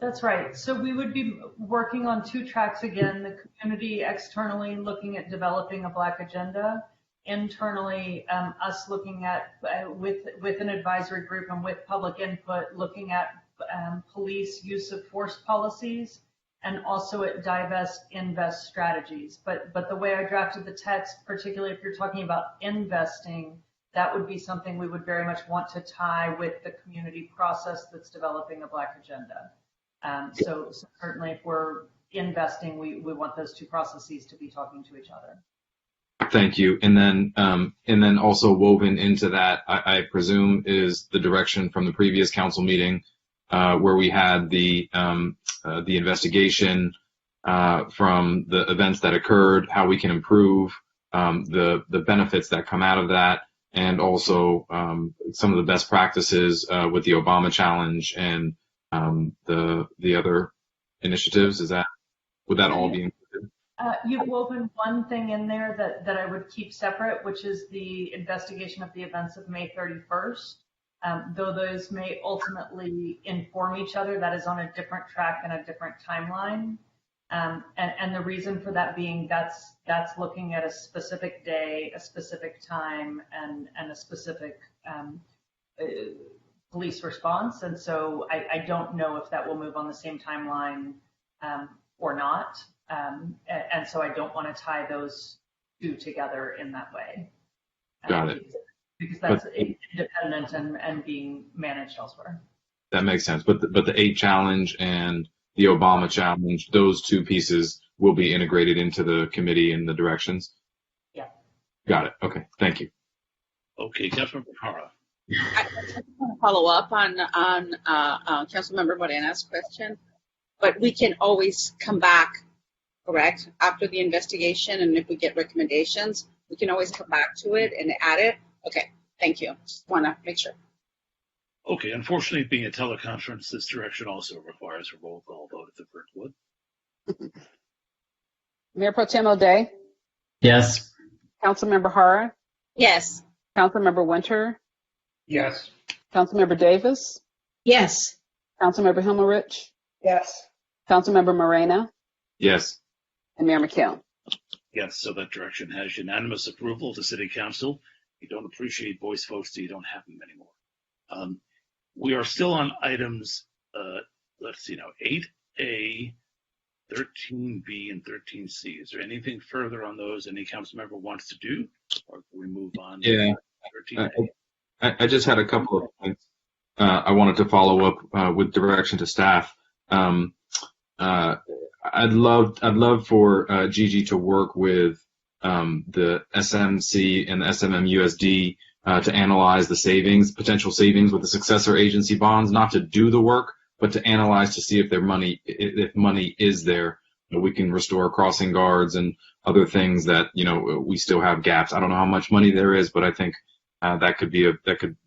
That's right. So we would be working on two tracks again, the community externally looking at developing a Black Agenda, internally us looking at, with an advisory group and with public input, looking at police use of force policies and also at divest invest strategies. But the way I drafted the text, particularly if you're talking about investing, that would be something we would very much want to tie with the community process that's developing a Black Agenda. So certainly if we're investing, we want those two processes to be talking to each other. Thank you. And then also woven into that, I presume, is the direction from the previous council meeting where we had the investigation from the events that occurred, how we can improve the benefits that come out of that, and also some of the best practices with the Obama Challenge and the other initiatives. Would that all be included? You've woven one thing in there that I would keep separate, which is the investigation of the events of May 31st. Though those may ultimately inform each other, that is on a different track and a different timeline. And the reason for that being that's looking at a specific day, a specific time, and a specific police response. And so I don't know if that will move on the same timeline or not. And so I don't want to tie those two together in that way. Got it. Because that's independent and being managed elsewhere. That makes sense. But the 8 challenge and the Obama challenge, those two pieces will be integrated into the committee and the directions? Yeah. Got it. Okay. Thank you. Okay, Councilmember Hara. I just want to follow up on Councilmember Morena's question, but we can always come back, correct, after the investigation, and if we get recommendations, we can always come back to it and add it. Okay, thank you. Just want to make sure. Okay, unfortunately, being a teleconference, this direction also requires a roll call vote if the clerk would. Mayor Pro Tem O'Day. Yes. Councilmember Hara. Yes. Councilmember Winter. Yes. Councilmember Davis. Yes. Councilmember Hilmerich. Yes. Councilmember Moreno, Yes. and Mayor McKeown. Yes, so that direction has unanimous approval of the city council. You don't appreciate voice votes, so you don't have them anymore. We are still on items, let's see now, 8A, 13B, and 13C. Is there anything further on those any council member wants to do? Or can we move on Yeah. to 13A? I just had a couple of points. I wanted to follow up with direction to staff. I'd love for Gigi to work with the SMC and the SMMUSD to analyze the potential savings with the successor agency bonds, not to do the work, but to analyze to see if if money is there. We can restore crossing guards and other things that, we still have gaps. I don't know how much money there is, but I think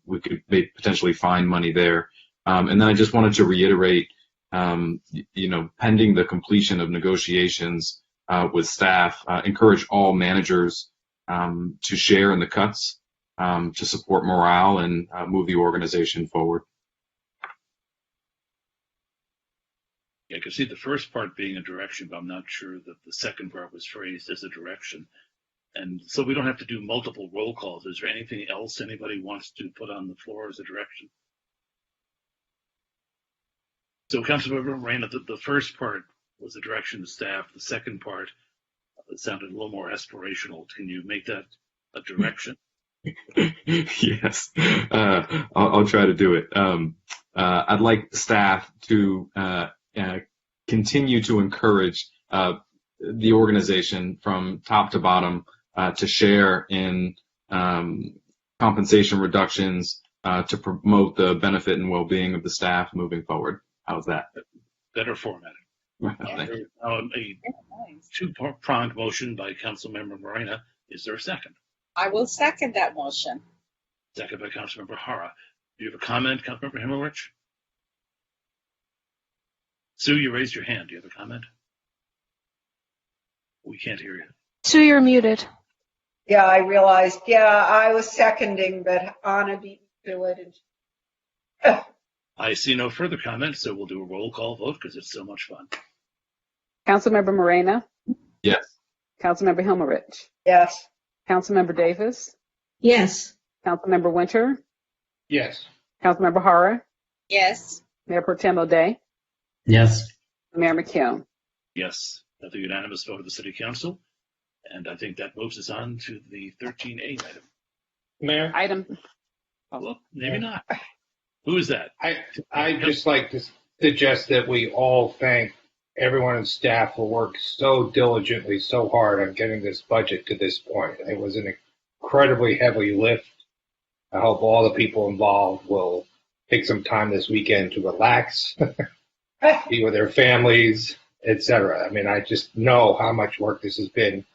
we could potentially find money there. And then I just wanted to reiterate, pending the completion of negotiations with staff, encourage all managers to share in the cuts to support morale and move the organization forward. Yeah, I can see the first part being a direction, but I'm not sure that the second part was phrased as a direction. And so we don't have to do multiple roll calls. Is there anything else anybody wants to put on the floor as a direction? So, Councilmember Moreno, the first part was a direction to staff. The second part sounded a little more aspirational. Can you make that a direction? Yes, I'll try to do it. I'd like staff to continue to encourage the organization from top to bottom to share in compensation reductions to promote the benefit and well-being of the staff moving forward. How's that? Better formatted. A two-pronged motion by Councilmember Moreno. Is there a second? I will second that motion. Second by Councilmember Hara. Do you have a comment, Councilmember Himmelrich? Sue, you raised your hand. Do you have a comment? We can't hear you. Sue, you're muted. Yeah, I realized. Yeah, I was seconding, but Anna beat me to it. I see no further comments, so we'll do a roll call vote because it's so much fun. Councilmember Moreno, Yes. Councilmember Himmelrich, Yes. Councilmember Davis, Yes. Councilmember Winter, Yes. Councilmember Hara, Yes. Mayor Pro Tem O'Day, Yes. Mayor McKeown. Yes, that's a unanimous vote of the City Council. And I think that moves us on to the 13A item. Mayor? Well, maybe not. Who is that? I'd just like to suggest that we all thank everyone on staff who worked so diligently, so hard on getting this budget to this point. It was an incredibly heavy lift. I hope all the people involved will take some time this weekend to relax, be with their families, etc. I mean, I just know how much work this has been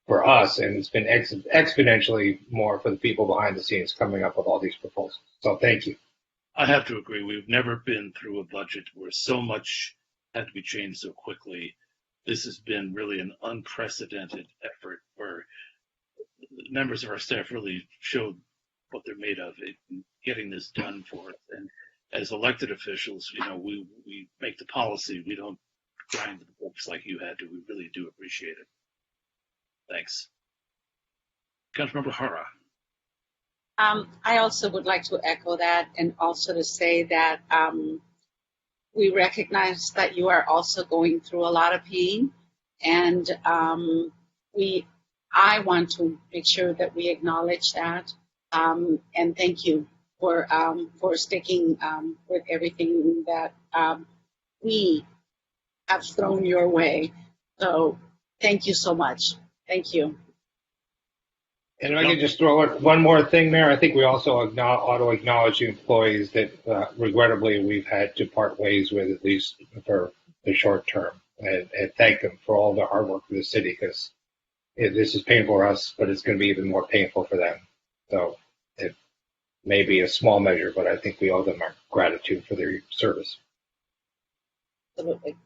for us, and it's been exponentially more for the people behind the scenes coming up with all these proposals. So thank you. I have to agree. We've never been through a budget where so much had to be changed so quickly. This has been really an unprecedented effort where members of our staff really showed what they're made of in getting this done for us. And as elected officials, we make the policy. We don't grind the books like you had to. We really do appreciate it. Thanks. Councilmember Hara. I also would like to echo that, and also to say that we recognize that you are also going through a lot of pain, and I want to make sure that we acknowledge that, and thank you for sticking with everything that we have thrown your way. So thank you so much. Thank you. And if I could just throw in one more thing, Mayor, I think we also ought to acknowledge the employees that regrettably we've had to part ways with, at least for the short term, and thank them for all the hard work for the city, because this is painful for us, but it's going to be even more painful for them. So it may be a small measure, but I think we owe them our gratitude for their service. Absolutely.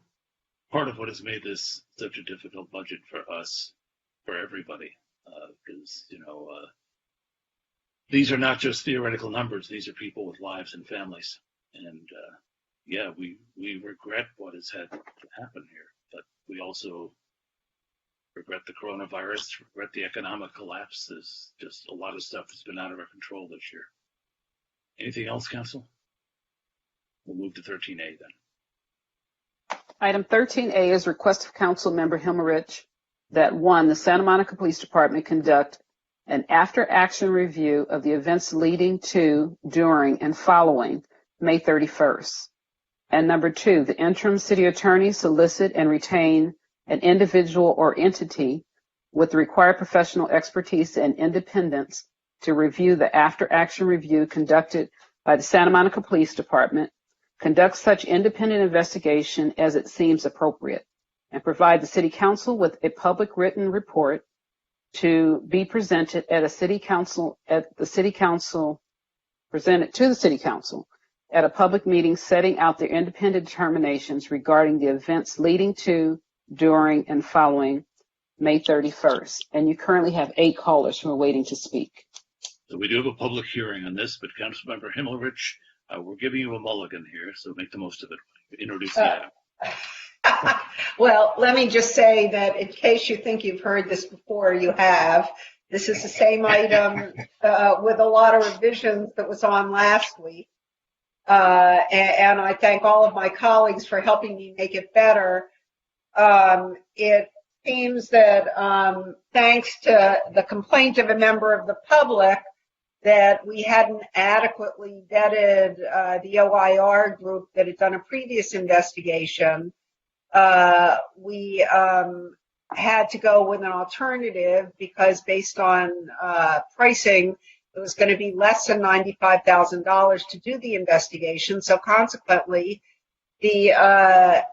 Part of what has made this such a difficult budget for us, for everybody, because these are not just theoretical numbers. These are people with lives and families, and yeah, we regret what has had to happen here, but we also regret the coronavirus, regret the economic collapse. There's just a lot of stuff that's been out of our control this year. Anything else, Council? We'll move to 13A then. Item 13A is request of Council Member Himmerich that 1, the Santa Monica Police Department conduct an after-action review of the events leading to, during, and following May 31st. And number 2, the interim city attorney solicit and retain an individual or entity with the required professional expertise and independence to review the after-action review conducted by the Santa Monica Police Department, conduct such independent investigation as it seems appropriate, and provide the City Council with a public written report to be presented at the City Council at a public meeting setting out their independent determinations regarding the events leading to, during, and following May 31st. And you currently have 8 callers who are waiting to speak. So we do have a public hearing on this, but Councilmember Himmelrich, we're giving you a mulligan here, so make the most of it. Introduce the item. Well, let me just say that in case you think you've heard this before, you have. This is the same item with a lot of revisions that was on last week. And I thank all of my colleagues for helping me make it better. It seems that thanks to the complaint of a member of the public that we hadn't adequately vetted the OIR group that had done a previous investigation, we had to go with an alternative because based on pricing, it was going to be less than $95,000 to do the investigation. So consequently, the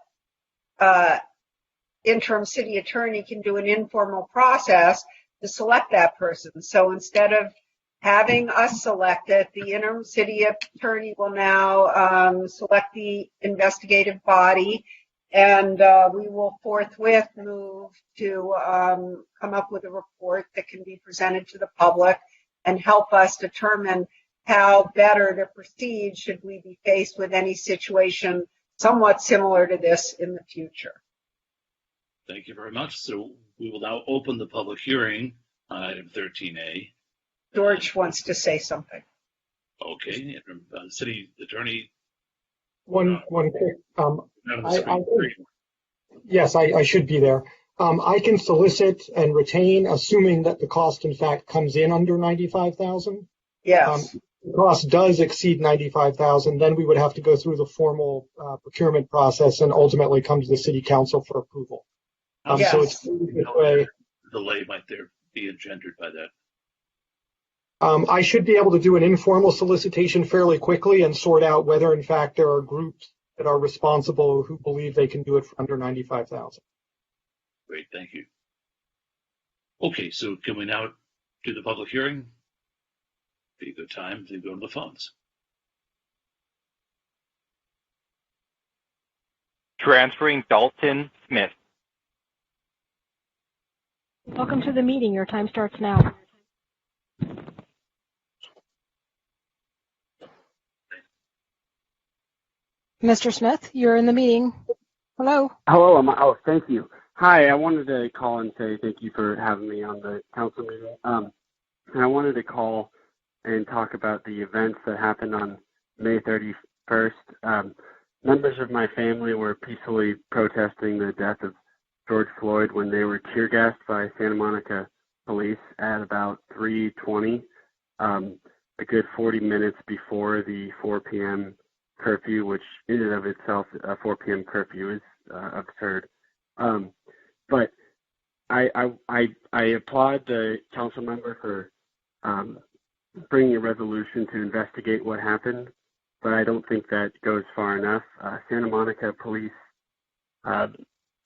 interim city attorney can do an informal process to select that person. So instead of having us select it, the interim city attorney will now select the investigative body, and we will forthwith move to come up with a report that can be presented to the public and help us determine how better to proceed should we be faced with any situation somewhat similar to this in the future. Thank you very much. So we will now open the public hearing on item 13A. George wants to say something. Okay, City Attorney. One quick. Yes, I should be there. I can solicit and retain, assuming that the cost, in fact, comes in under $95,000. Yes. The cost does exceed $95,000, then we would have to go through the formal procurement process and ultimately come to the City Council for approval. Yes. So it's this way. Delay might there be engendered by that? I should be able to do an informal solicitation fairly quickly and sort out whether, in fact, there are groups that are responsible who believe they can do it for under $95,000. Great, thank you. Okay, so can we now do the public hearing? Be a good time to go to the phones. Transferring Dalton Smith. Welcome to the meeting. Your time starts now. Mr. Smith, you're in the meeting. Hello. Hello. Thank you. Hi, I wanted to call and say thank you for having me on the council meeting. And I wanted to call and talk about the events that happened on May 31st. Members of my family were peacefully protesting the death of George Floyd when they were tear gassed by Santa Monica police at about 3:20, a good 40 minutes before the 4 p.m. curfew, which in and of itself, a 4 p.m. curfew is absurd. But I applaud the council member for bringing a resolution to investigate what happened, but I don't think that goes far enough. Santa Monica police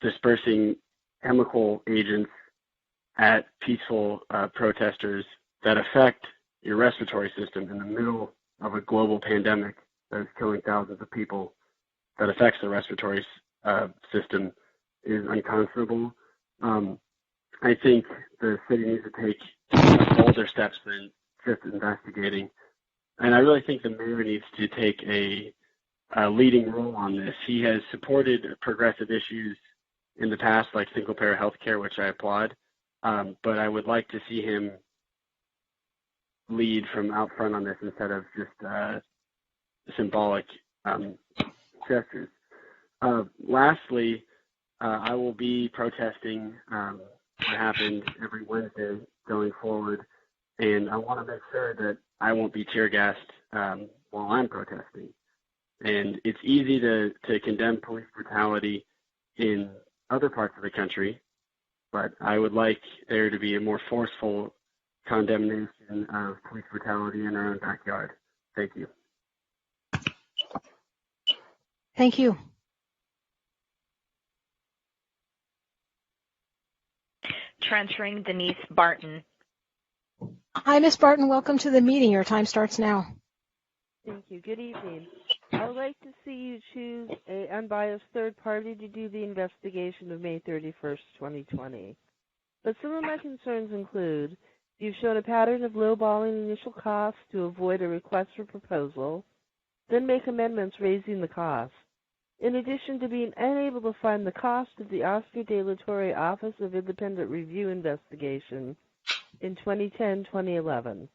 dispersing chemical agents at peaceful protesters that affect your respiratory system in the middle of a global pandemic that is killing thousands of people, that affects the respiratory system, is unconscionable. I think the city needs to take bolder steps than just investigating. And I really think the mayor needs to take a a leading role on this. He has supported progressive issues in the past, like single-payer health care, which I applaud. But I would like to see him lead from out front on this instead of just symbolic gestures. Lastly, I will be protesting what happened every Wednesday going forward, and I want to make sure that I won't be tear gassed while I'm protesting. And it's easy to condemn police brutality in other parts of the country, but I would like there to be a more forceful condemnation of police brutality in our own backyard. Thank you. Thank you. Transferring Denise Barton. Hi, Ms. Barton. Welcome to the meeting. Your time starts now. Thank you. Good evening. I would like to see you choose an unbiased third party to do the investigation of May 31st, 2020. But some of my concerns include you've shown a pattern of lowballing initial costs to avoid a request for proposal, then make amendments raising the cost. In addition to being unable to find the cost of the Oscar De La Torre Office of Independent Review investigation in 2010-2011.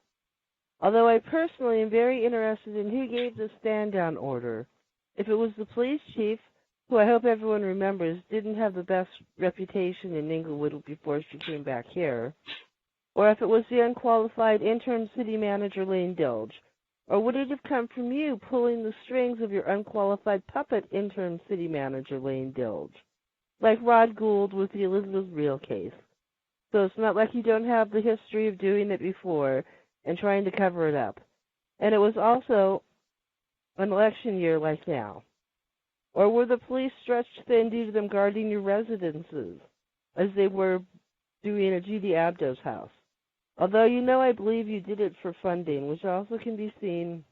Although I personally am very interested in who gave the stand-down order, if it was the police chief, who I hope everyone remembers didn't have the best reputation in Inglewood before she came back here, or if it was the unqualified interim city manager Lane Dilge, or would it have come from you pulling the strings of your unqualified puppet interim city manager Lane Dilge, like Rod Gould with the Elizabeth Real case? So it's not like you don't have the history of doing it before and trying to cover it up. And it was also an election year like now. Or were the police stretched thin due to them guarding your residences, as they were doing at Judy Abdo's house? Although you know I believe you did it for funding, which also can be seen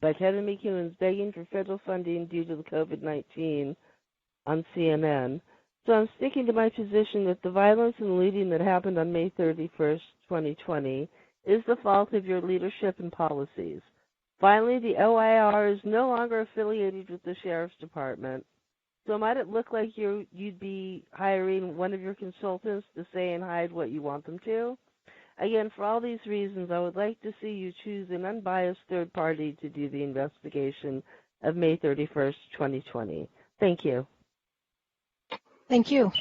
by Kevin McEwen's begging for federal funding due to the COVID-19 on CNN. So I'm sticking to my position that the violence and looting that happened on May 31st, 2020 is the fault of your leadership and policies. Finally, the OIR is no longer affiliated with the Sheriff's Department, so might it look like you'd be hiring one of your consultants to say and hide what you want them to? Again, for all these reasons, I would like to see you choose an unbiased third party to do the investigation of May 31st, 2020. Thank you. Thank you.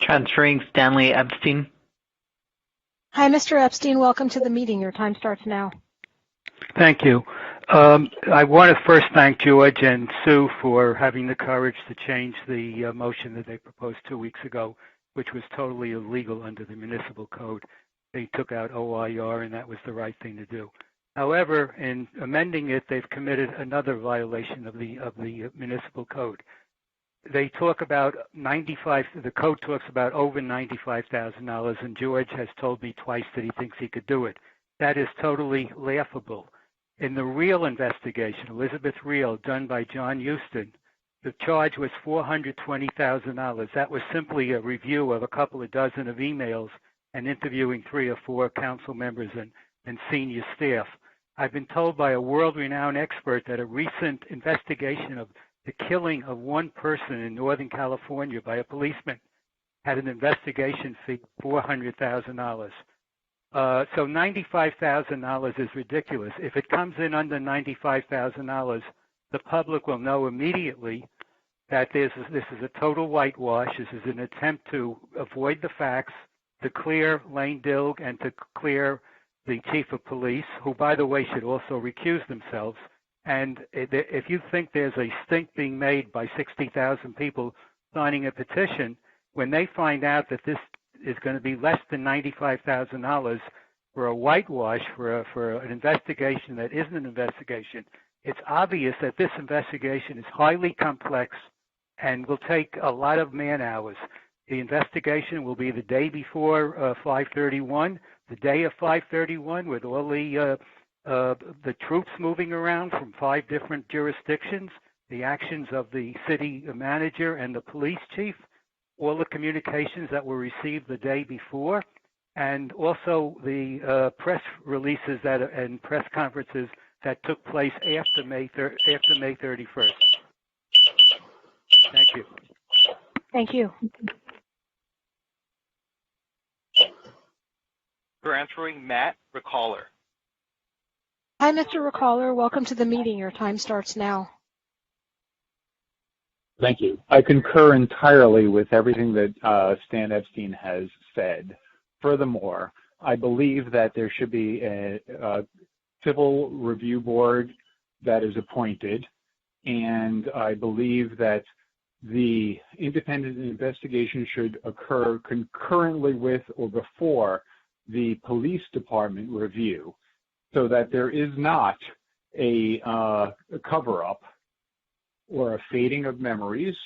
Transferring Stanley Epstein. Hi, Mr. Epstein. Welcome to the meeting. Your time starts now. Thank you. I want to first thank George and Sue for having the courage to change the motion that they proposed 2 weeks ago, which was totally illegal under the municipal code. They took out OIR, and that was the right thing to do. However, in amending it, they've committed another violation of the municipal code. They talk about the code talks about over $95,000, and George has told me twice that he thinks he could do it. That is totally laughable. In the Real investigation, Elizabeth Real, done by John Houston, the charge was $420,000. That was simply a review of a couple of dozen of emails and interviewing 3 or 4 council members and senior staff. I've been told by a world-renowned expert that a recent investigation of the killing of one person in Northern California by a policeman had an investigation fee of $400,000. So $95,000 is ridiculous. If it comes in under $95,000, the public will know immediately that this is a total whitewash. This is an attempt to avoid the facts, to clear Lane Dilge and to clear the chief of police, who, by the way, should also recuse themselves. And if you think there's a stink being made by 60,000 people signing a petition, when they find out that this is going to be less than $95,000 for a whitewash, for an investigation that isn't an investigation, it's obvious that this investigation is highly complex and will take a lot of man hours. The investigation will be the day before 5/31, the day of 5/31, with all the troops moving around from 5 different jurisdictions, the actions of the city manager and the police chief, all the communications that were received the day before. and also the press releases and press conferences that took place after May 31st. Thank you. Thank you. Transferring Matt Recaller. Hi, Mr. Recaller. Welcome to the meeting. Your time starts now. Thank you. I concur entirely with everything that Stan Epstein has said. Furthermore, I believe that there should be a civil review board that is appointed, and I believe that the independent investigation should occur concurrently with or before the police department review, so that there is not a cover-up or a fading of memories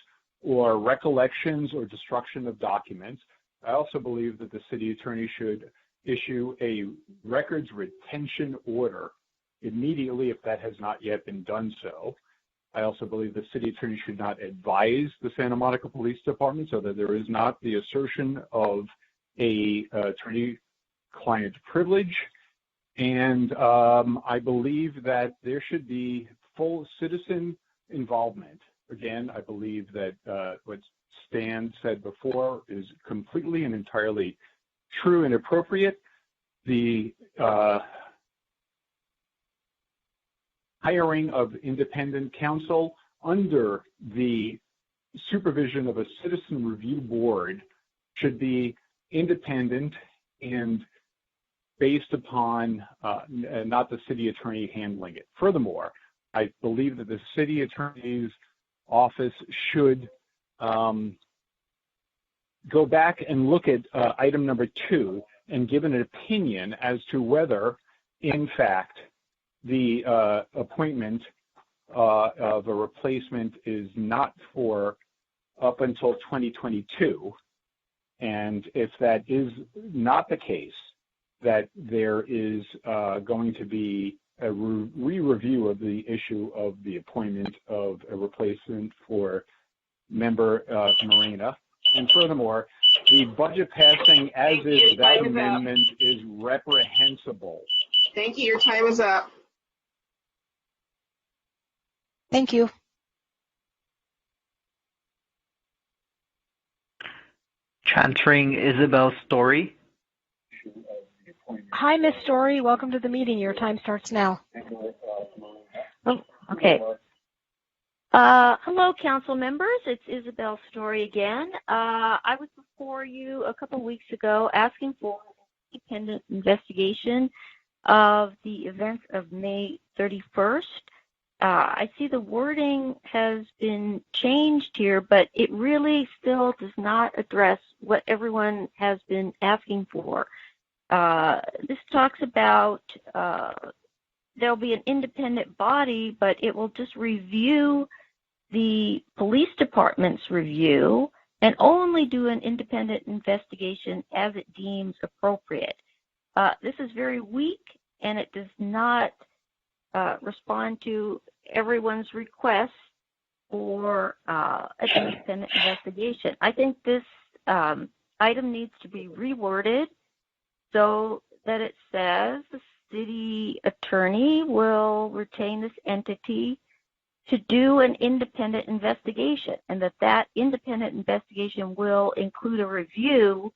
or recollections or destruction of documents. I also believe that the city attorney should issue a records retention order immediately if that has not yet been done so. I also believe the city attorney should not advise the Santa Monica Police Department so that there is not the assertion of a attorney-client privilege. And I believe that there should be full citizen involvement. Again, I believe that what Stan said before is completely and entirely true and appropriate. The hiring of independent counsel under the supervision of a citizen review board should be independent and based upon not the city attorney handling it. Furthermore, I believe that the city attorney's office should go back and look at item number 2 and give an opinion as to whether, in fact, the appointment of a replacement is not for up until 2022. And if that is not the case, that there is going to be a re-review of the issue of the appointment of a replacement for member Marina. And furthermore, the budget passing as is without amendment is reprehensible. Thank you. Your time is up. Thank you. Transferring Isabel Story. Hi, Miss Story. Welcome to the meeting. Your time starts now. Oh, okay. Hello, council members. It's Isabel Story again. I was before you a couple weeks ago asking for an independent investigation of the events of May 31st. I see the wording has been changed here, but it really still does not address what everyone has been asking for. This talks about there'll be an independent body, but it will just review the police department's review and only do an independent investigation as it deems appropriate. This is very weak, and it does not respond to everyone's request for an independent investigation. I think this item needs to be reworded so that it says the city attorney will retain this entity to do an independent investigation, and that independent investigation will include a review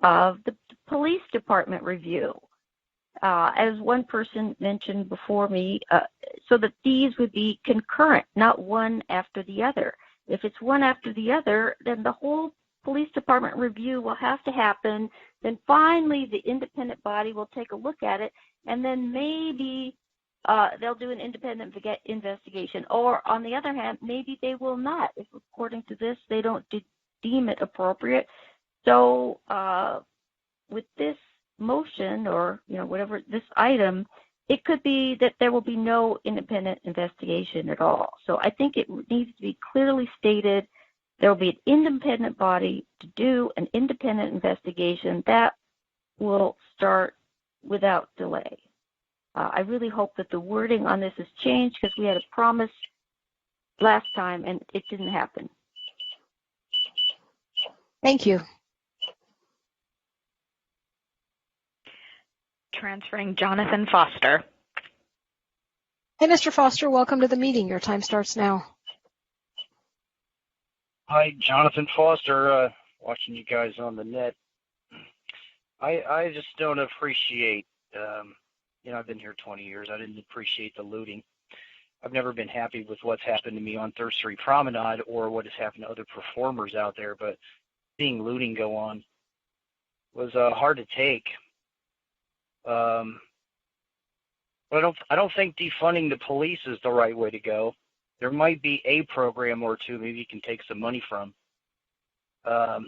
of the police department review. As one person mentioned before me, so that these would be concurrent, not one after the other. If it's one after the other, then the whole police department review will have to happen. Then finally, the independent body will take a look at it, and then maybe they'll do an independent investigation. Or on the other hand, maybe they will not. If according to this, they don't deem it appropriate. So with this motion, or whatever this item, it could be that there will be no independent investigation at all. So I think it needs to be clearly stated there will be an independent body to do an independent investigation that will start without delay. I really hope that the wording on this is changed, because we had a promise last time and it didn't happen. Thank you. Transferring Jonathan Foster. Hey, Mr. Foster, welcome to the meeting. Your time starts now. Hi, Jonathan Foster, watching you guys on the net. I just don't appreciate, I've been here 20 years. I didn't appreciate the looting. I've never been happy with what's happened to me on Third Street Promenade or what has happened to other performers out there, but seeing looting go on was hard to take. But I don't think defunding the police is the right way to go. There might be a program or two maybe you can take some money from. I've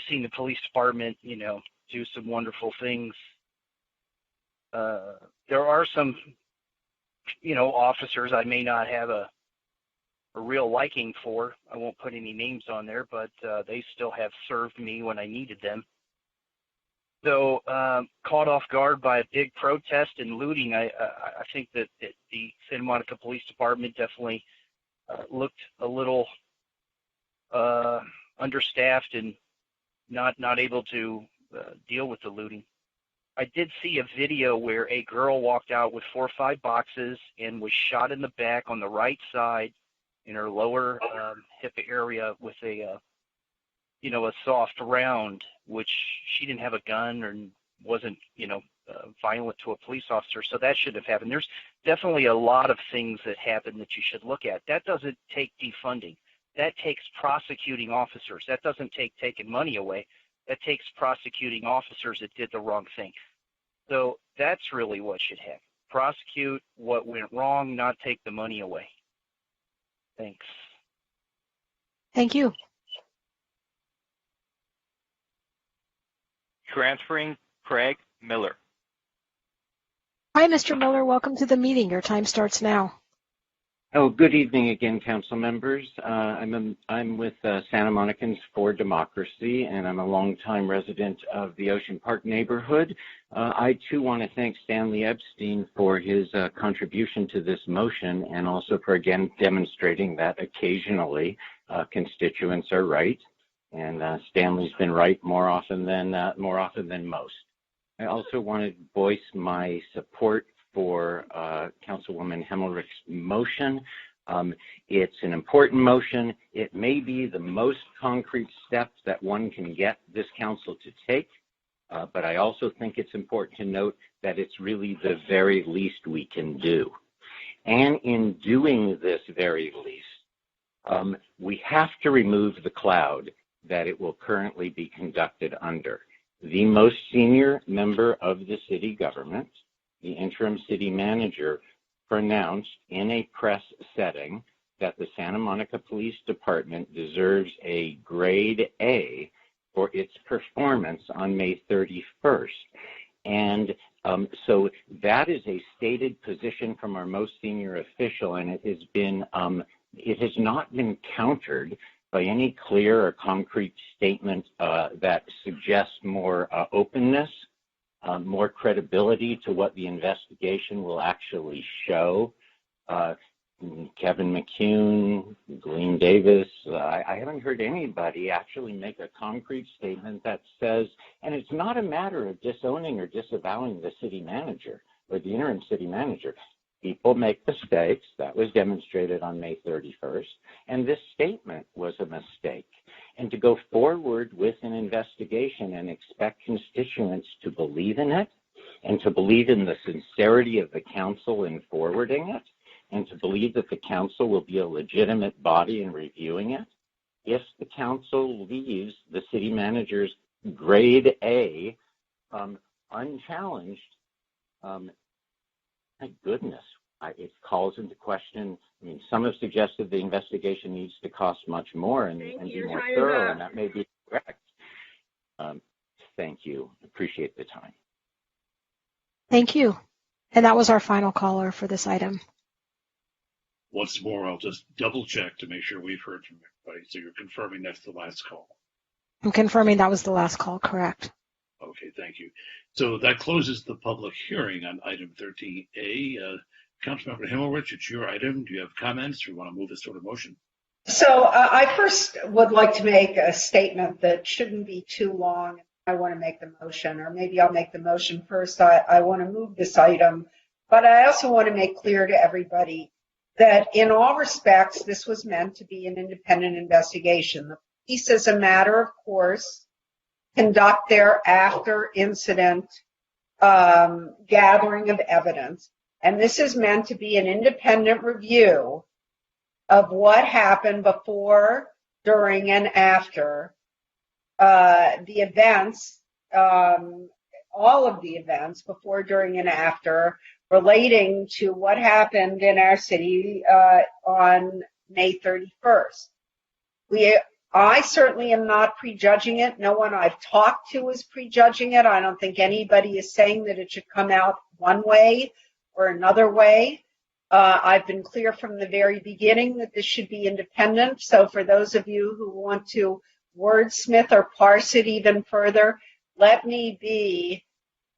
seen the police department, do some wonderful things. There are some, officers I may not have a real liking for. I won't put any names on there, but they still have served me when I needed them. So caught off guard by a big protest and looting, I think that the Santa Monica Police Department definitely looked a little understaffed and not able to deal with the looting. I did see a video where a girl walked out with 4 or 5 boxes and was shot in the back on the right side in her lower hip area with a soft round, which she didn't have a gun or wasn't, violent to a police officer. So that should have happened. There's definitely a lot of things that happen that you should look at. That doesn't take defunding. That takes prosecuting officers. That doesn't take taking money away. That takes prosecuting officers that did the wrong thing. So that's really what should happen. Prosecute what went wrong, not take the money away. Thanks. Thank you. Transferring Craig Miller. Hi, Mr. Miller. Welcome to the meeting. Your time starts now. Oh, good evening again, council members. I'm with Santa Monicans for Democracy, and I'm a longtime resident of the Ocean Park neighborhood. I, too, want to thank Stanley Epstein for his contribution to this motion and also for, again, demonstrating that occasionally constituents are right, and Stanley's been right more often than most. I also wanted to voice my support for Councilwoman Hemmelrich's motion. It's an important motion. It may be the most concrete step that one can get this council to take, but I also think it's important to note that it's really the very least we can do. And in doing this very least, we have to remove the cloud that it will currently be conducted under. The most senior member of the city government, the interim city manager, pronounced in a press setting that the Santa Monica Police Department deserves a grade A for its performance on May 31st. And so that is a stated position from our most senior official, and it has not been countered by any clear or concrete statement that suggests more openness, more credibility to what the investigation will actually show. Kevin McCune, Glenn Davis, I haven't heard anybody actually make a concrete statement that says, and it's not a matter of disowning or disavowing the city manager or the interim city manager. People make mistakes. That was demonstrated on May 31st, and this statement was a mistake. And to go forward with an investigation and expect constituents to believe in it, and to believe in the sincerity of the council in forwarding it, and to believe that the council will be a legitimate body in reviewing it, if the council leaves the city manager's grade A unchallenged, my goodness, it calls into question. I mean, some have suggested the investigation needs to cost much more and be more thorough, and that may be correct. Thank you. Appreciate the time. Thank you. And that was our final caller for this item. Once more, I'll just double check to make sure we've heard from everybody. So you're confirming that's the last call? I'm confirming that was the last call, correct. Okay, thank you. So that closes the public hearing on item 13A. Councilmember Himmelrich, it's your item. Do you have comments or you want to move this sort of motion? So I first would like to make a statement that shouldn't be too long. I want to make the motion, or maybe I'll make the motion first. I want to move this item, but I also want to make clear to everybody that in all respects, this was meant to be an independent investigation. The police, as a matter of course, conduct their after incident gathering of evidence. And this is meant to be an independent review of what happened before, during, and after the events, all of the events before, during, and after relating to what happened in our city on May 31st. I certainly am not prejudging it. No one I've talked to is prejudging it. I don't think anybody is saying that it should come out one way or another way. I've been clear from the very beginning that this should be independent. So for those of you who want to wordsmith or parse it even further, let me be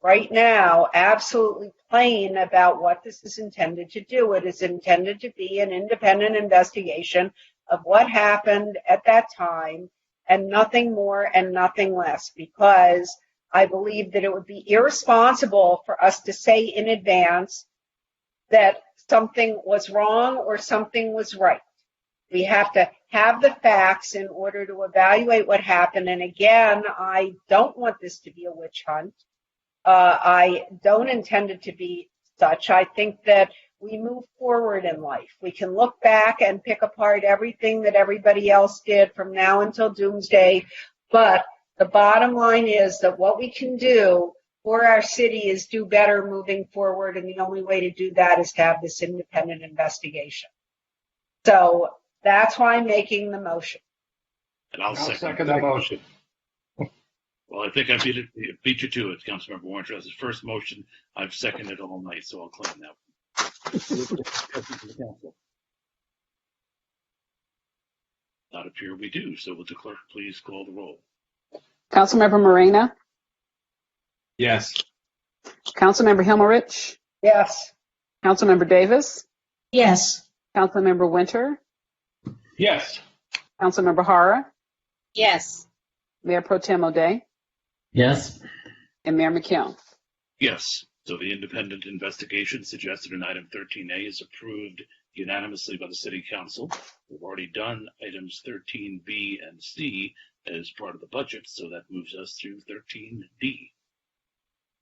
right now absolutely plain about what this is intended to do. It is intended to be an independent investigation of what happened at that time, and nothing more and nothing less, because I believe that it would be irresponsible for us to say in advance that something was wrong or something was right. We have to have the facts in order to evaluate what happened. And again, I don't want this to be a witch hunt. I don't intend it to be such. I think that we move forward in life. We can look back and pick apart everything that everybody else did from now until doomsday. But the bottom line is that what we can do for our city is do better moving forward. And the only way to do that is to have this independent investigation. So that's why I'm making the motion. And I'll second the motion. Well, I think I beat you to it, Councilmember Warren. That's his first motion. I've seconded all night, so I'll claim that. Not appear we do. So will the clerk please call the roll? Councilmember Moreno? Yes. Councilmember Himmelrich? Yes. Councilmember Davis? Yes. Councilmember Winter? Yes. Councilmember Hara? Yes. Mayor Pro Tem O'Day? Yes. And Mayor McKeown? Yes. So the independent investigation suggested in item 13A is approved unanimously by the City Council. We've already done items 13B and C as part of the budget, so that moves us to 13D.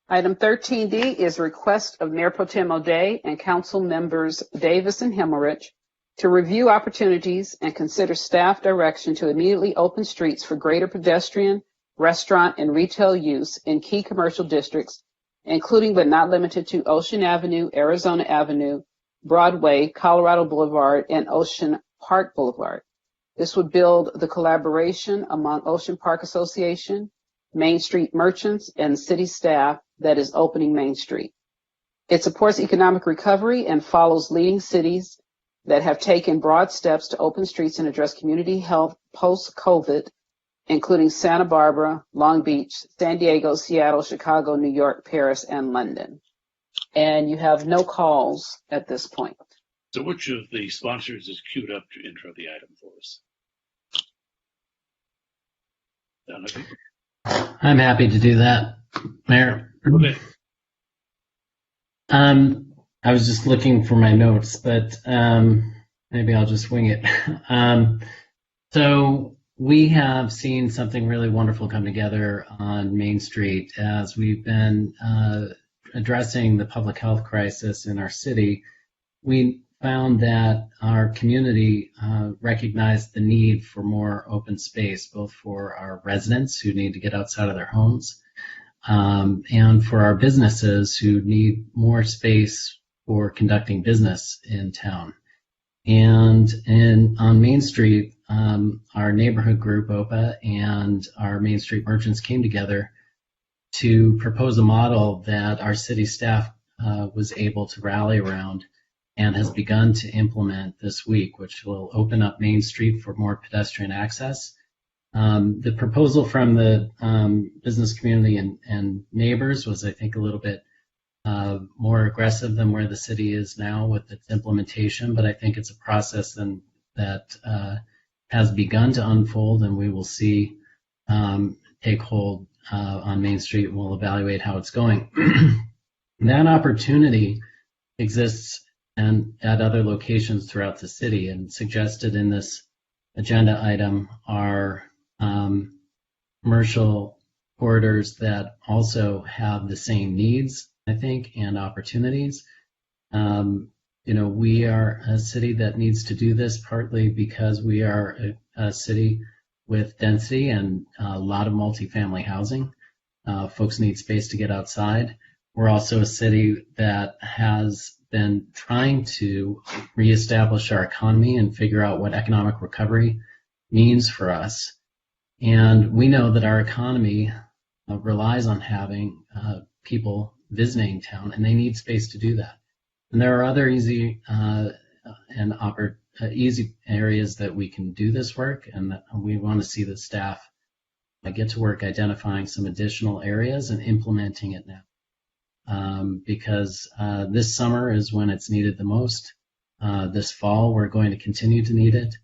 Item 13D is request of Mayor Pro Tem O'Day and Council members Davis and Himmelrich to review opportunities and consider staff direction to immediately open streets for greater pedestrian, restaurant, and retail use in key commercial districts, including but not limited to Ocean Avenue, Arizona Avenue, Broadway, Colorado Boulevard, and Ocean Park Boulevard. This would build the collaboration among Ocean Park Association, Main Street merchants, and city staff that is opening Main Street. It supports economic recovery and follows leading cities that have taken broad steps to open streets and address community health post-COVID, including Santa Barbara, Long Beach, San Diego, Seattle, Chicago, New York, Paris, and London. And you have no calls at this point. So which of the sponsors is queued up to intro the item for us? Donovan? I'm happy to do that, Mayor. Okay. I was just looking for my notes, but maybe I'll just wing it. So we have seen something really wonderful come together on Main Street as we've been addressing the public health crisis in our city. We found that our community recognized the need for more open space, both for our residents who need to get outside of their homes and for our businesses who need more space for conducting business in town. And on Main Street, our neighborhood group, OPA, and our Main Street merchants came together to propose a model that our city staff was able to rally around and has begun to implement this week, which will open up Main Street for more pedestrian access. The proposal from the business community and neighbors was, I think, a little bit more aggressive than where the city is now with its implementation, but I think it's a process that has begun to unfold, and we will see take hold on Main Street, and we'll evaluate how it's going. That opportunity exists and at other locations throughout the city, and suggested in this agenda item are commercial corridors that also have the same needs, I think, and opportunities. We are a city that needs to do this partly because we are a city with density and a lot of multifamily housing. Folks need space to get outside. We're also a city that has been trying to reestablish our economy and figure out what economic recovery means for us. And we know that our economy relies on having people visiting town, and they need space to do that. And there are other easy areas that we can do this work, and we want to see the staff get to work identifying some additional areas and implementing it now. Because this summer is when it's needed the most. This fall, we're going to continue to need it,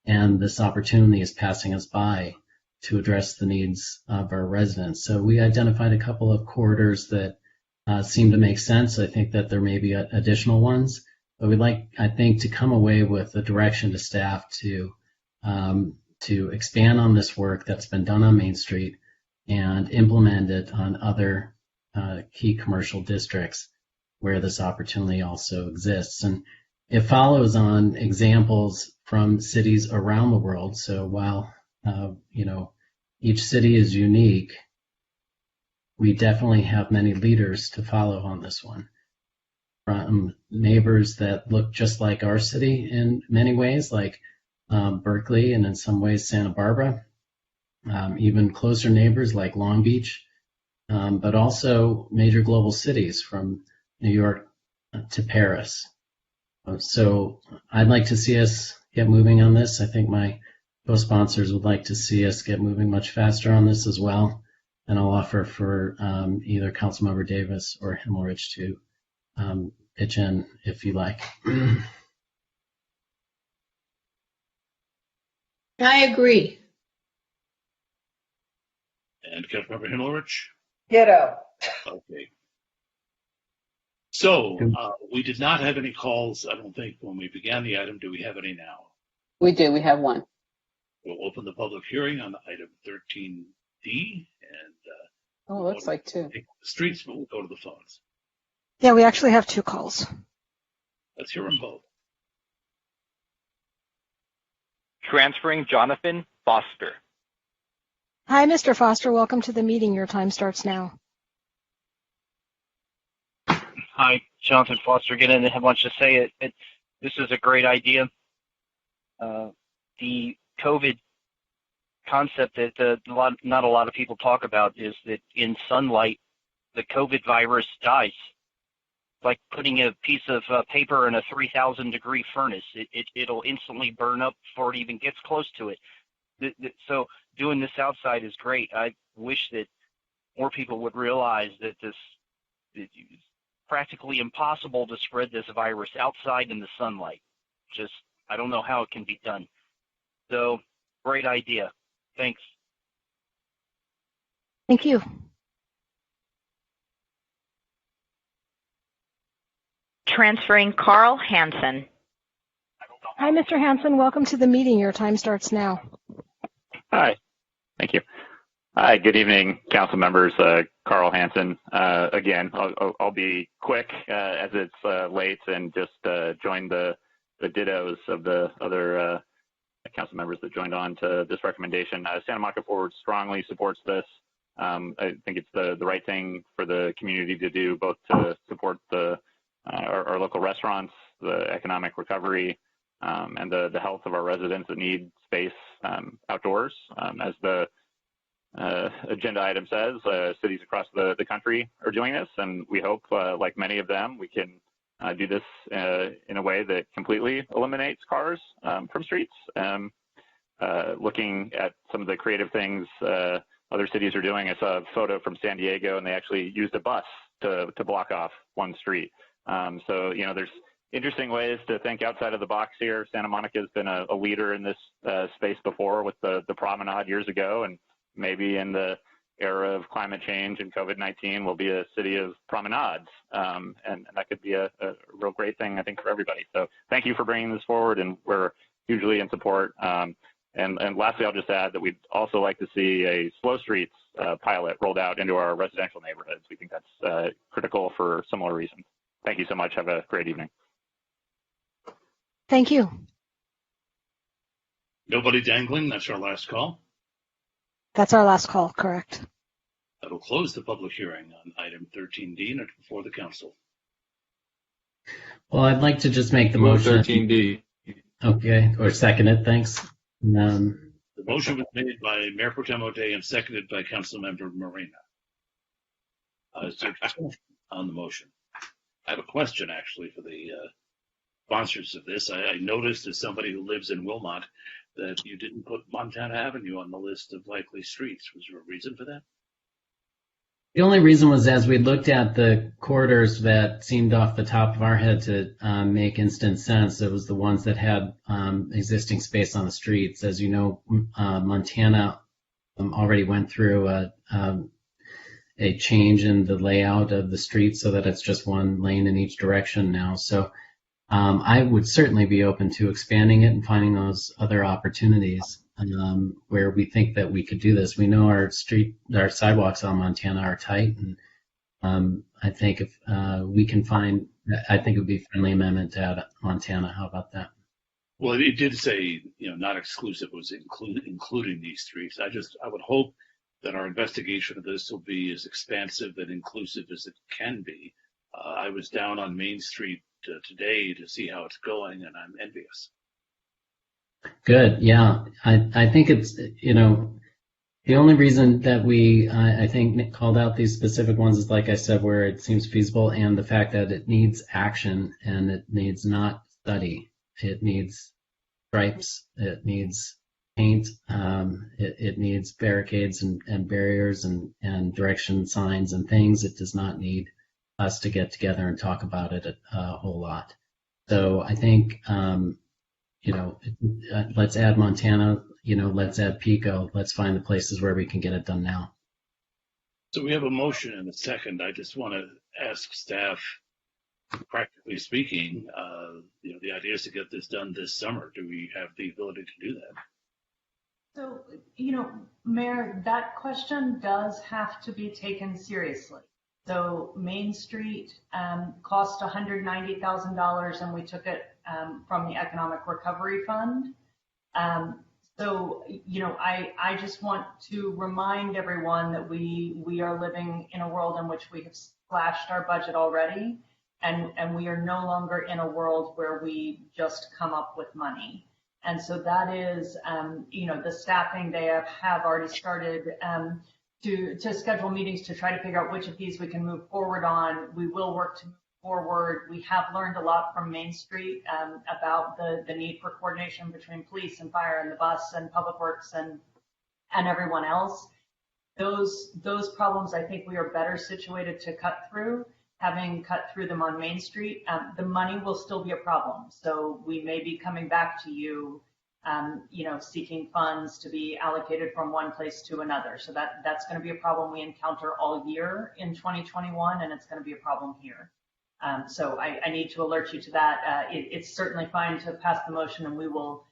and this opportunity is passing us by to address the needs of our residents. So we identified a couple of corridors that seem to make sense. I think that there may be additional ones, but we'd like, I think, to come away with a direction to staff to expand on this work that's been done on Main Street and implement it on other key commercial districts where this opportunity also exists. And it follows on examples from cities around the world. So while each city is unique, we definitely have many leaders to follow on this one. From neighbors that look just like our city in many ways, like Berkeley, and in some ways Santa Barbara, even closer neighbors like Long Beach, but also major global cities from New York to Paris. So I'd like to see us get moving on this. I think my co-sponsors would like to see us get moving much faster on this as well. And I'll offer for either Councilmember Davis or Himmelrich to pitch in if you like. I agree. And Councilmember Himmelrich? Ditto. Okay. So we did not have any calls, I don't think, when we began the item. Do we have any now? We do. We have one. We'll open the public hearing on item 13D, and it looks like two. Take the streets, but we'll go to the phones. Yeah, we actually have 2 calls. Let's hear them both. Transferring Jonathan Foster. Hi, Mr. Foster. Welcome to the meeting. Your time starts now. Hi, Jonathan Foster again, and I have much to say. This is a great idea. The COVID concept that not a lot of people talk about is that in sunlight, the COVID virus dies. It's like putting a piece of paper in a 3,000 degree furnace. It'll instantly burn up before it even gets close to it. So doing this outside is great. I wish that more people would realize that it's practically impossible to spread this virus outside in the sunlight. I don't know how it can be done. So great idea. Thanks. Thank you. Transferring Carl Hansen. Hi, Mr. Hansen. Welcome to the meeting. Your time starts now. Hi. Thank you. Hi. Good evening, council members. Carl Hansen. Again, I'll be quick as it's late and just join the dittos of the other council members that joined on to this recommendation. Santa Monica Forward strongly supports this. I think it's the right thing for the community to do, both to support our local restaurants, the economic recovery, and the health of our residents that need space outdoors. As the agenda item says, cities across the country are doing this, and we hope, like many of them, we can do this in a way that completely eliminates cars from streets. Looking at some of the creative things other cities are doing, I saw a photo from San Diego, and they actually used a bus to block off one street. So, there's interesting ways to think outside of the box here. Santa Monica has been a leader in this space before with the promenade years ago, and maybe in the era of climate change and COVID-19 will be a city of promenades. And that could be a real great thing, I think, for everybody. So thank you for bringing this forward, and we're hugely in support. And lastly, I'll just add that we'd also like to see a slow streets pilot rolled out into our residential neighborhoods. We think that's critical for similar reasons. Thank you so much. Have a great evening. Thank you. Nobody dangling. That's our last call. That's our last call, correct. That'll close the public hearing on item 13D and before the council. Well, I'd like to just make the motion. 13D. Okay, or second it, thanks. The motion was made by Mayor Pro Tem O'Day and seconded by Councilmember Marina. Is there discussion on the motion? I have a question, actually, for the sponsors of this. I noticed, as somebody who lives in Wilmot, that you didn't put Montana Avenue on the list of likely streets. Was there a reason for that? The only reason was, as we looked at the corridors that seemed off the top of our head to make instant sense, it was the ones that had existing space on the streets. As you know, Montana already went through a change in the layout of the streets so that it's just one lane in each direction now. So I would certainly be open to expanding it and finding those other opportunities where we think that we could do this. We know our sidewalks on Montana are tight, and I think if we can find, I think it would be a friendly amendment to add Montana. How about that? Well, it did say, not exclusive, it was including these streets. I would hope that our investigation of this will be as expansive and inclusive as it can be. I was down on Main Street today to see how it's going, and I'm envious. Good. Yeah. I think it's, the only reason that we, I think, Nick called out these specific ones is, like I said, where it seems feasible, and the fact that it needs action and it needs not study. It needs stripes. It needs paint. It needs barricades and barriers and direction signs and things. It does not need us to get together and talk about it a whole lot. So I think, let's add Montana, let's add Pico, let's find the places where we can get it done now. So we have a motion and a second. I just want to ask staff, practically speaking, the idea is to get this done this summer. Do we have the ability to do that? So, Mayor, that question does have to be taken seriously. So Main Street cost $190,000, and we took it from the Economic Recovery Fund. So, I just want to remind everyone that we are living in a world in which we have slashed our budget already, and we are no longer in a world where we just come up with money. And so that is, the staffing, they have already started to schedule meetings to try to figure out which of these we can move forward on. We will work to move forward. We have learned a lot from Main Street about the need for coordination between police and fire and the bus and public works and everyone else. Those problems, I think we are better situated to cut through, having cut through them on Main Street. The money will still be a problem. So we may be coming back to you, seeking funds to be allocated from one place to another. So that's going to be a problem we encounter all year in 2021, and it's going to be a problem here. So I need to alert you to that. It's certainly fine to pass the motion, and we will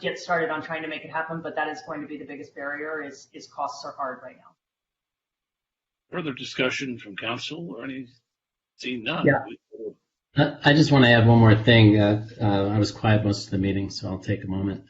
get started on trying to make it happen, but that is going to be the biggest barrier is costs are hard right now. Further discussion from council or any? Seeing none. Yeah. I just want to add one more thing. I was quiet most of the meeting, so I'll take a moment.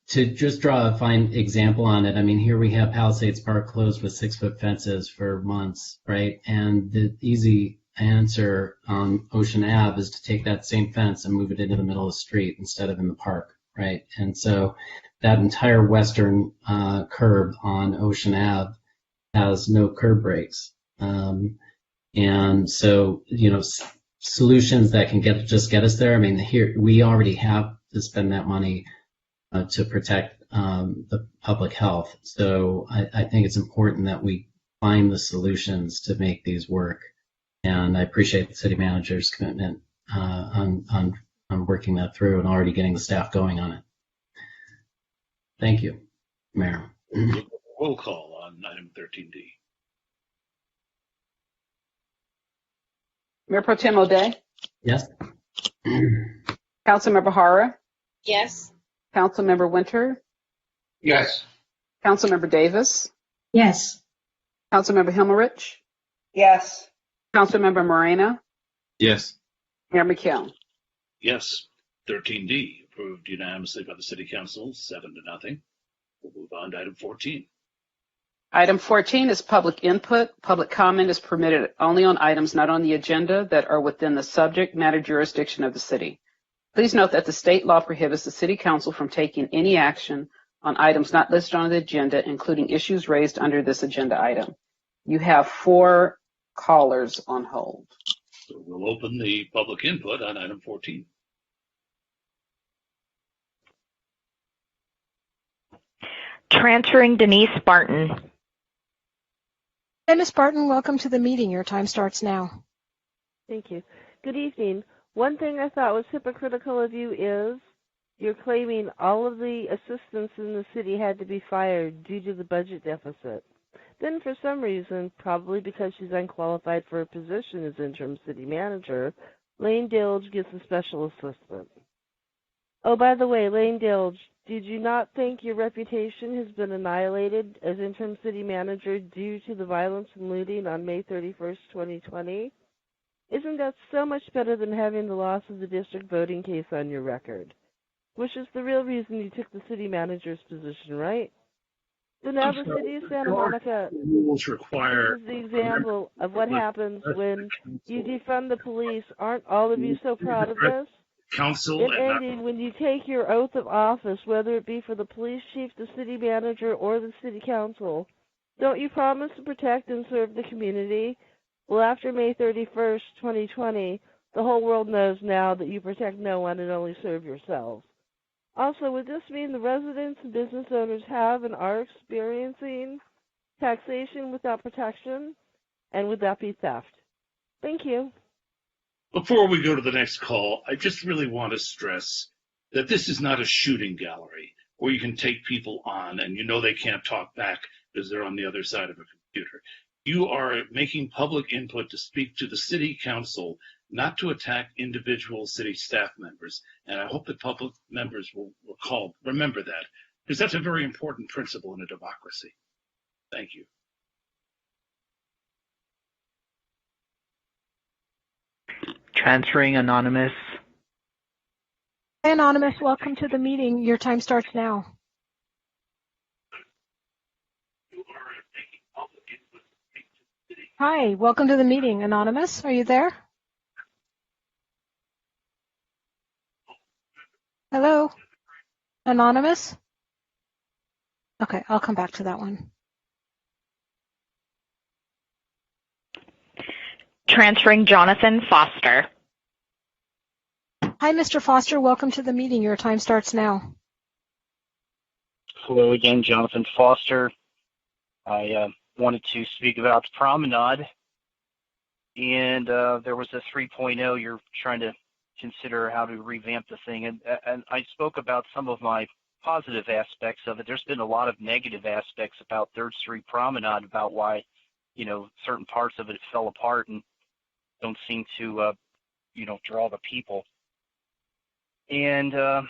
To just draw a fine example on it, I mean, here we have Palisades Park closed with 6-foot fences for months, right? And the easy answer on Ocean Ave is to take that same fence and move it into the middle of the street instead of in the park, right? And so that entire western curb on Ocean Ave has no curb breaks. And so, solutions that can get us there. I mean, here we already have to spend that money to protect the public health. So I think it's important that we find the solutions to make these work. And I appreciate the city manager's commitment on working that through and already getting the staff going on it. Thank you, Mayor. Roll call on item 13D. Mayor Pro Tem O'Day, Yes. Councilmember Hara, Yes. Councilmember Winter, Yes. Councilmember Davis, Yes. Councilmember Himmerich, Yes. Councilmember Moreno, Yes. Mayor McKeown. Yes. 13D approved unanimously by the City Council, 7-0. We'll move on to item 14. Item 14 is public input. Public comment is permitted only on items not on the agenda that are within the subject matter jurisdiction of the city. Please note that the state law prohibits the City Council from taking any action on items not listed on the agenda, including issues raised under this agenda item. You have 4 callers on hold. So we'll open the public input on item 14. Transferring Denise Barton. Hey, Ms. Barton, welcome to the meeting. Your time starts now. Thank you. Good evening. One thing I thought was hypocritical of you is you're claiming all of the assistants in the city had to be fired due to the budget deficit. Then for some reason, probably because she's unqualified for a position as interim city manager, Lane Dilge gets a special assistant. Oh, by the way, Lane Dilge, did you not think your reputation has been annihilated as interim city manager due to the violence and looting on May 31st, 2020? Isn't that so much better than having the loss of the district voting case on your record? Which is the real reason you took the city manager's position, right? So now the city of Santa Monica Rules require is the example of what happens when you defund the police. Aren't all of you so proud of this? Council In ending, when you take your oath of office, whether it be for the police chief, the city manager, or the city council, don't you promise to protect and serve the community? Well, after May 31st, 2020, the whole world knows now that you protect no one and only serve yourselves. Also, would this mean the residents and business owners have and are experiencing taxation without protection? And would that be theft? Thank you. Before we go to the next call, I just really want to stress that this is not a shooting gallery where you can take people on and you know they can't talk back because they're on the other side of a computer. You are making public input to speak to the city council, not to attack individual city staff members. And I hope that public members will remember that, because that's a very important principle in a democracy. Thank you. Transferring Anonymous. Hey, Anonymous, welcome to the meeting. Your time starts now. Hi, welcome to the meeting. Anonymous, are you there? Hello? Anonymous? Okay, I'll come back to that one. Transferring Jonathan Foster. Hi, Mr. Foster. Welcome to the meeting. Your time starts now. Hello again, Jonathan Foster. I wanted to speak about the promenade. And there was a 3.0. You're trying to consider how to revamp the thing. And I spoke about some of my positive aspects of it. There's been a lot of negative aspects about 3rd Street Promenade, about why, certain parts of it fell apart and don't seem to, draw the people. And the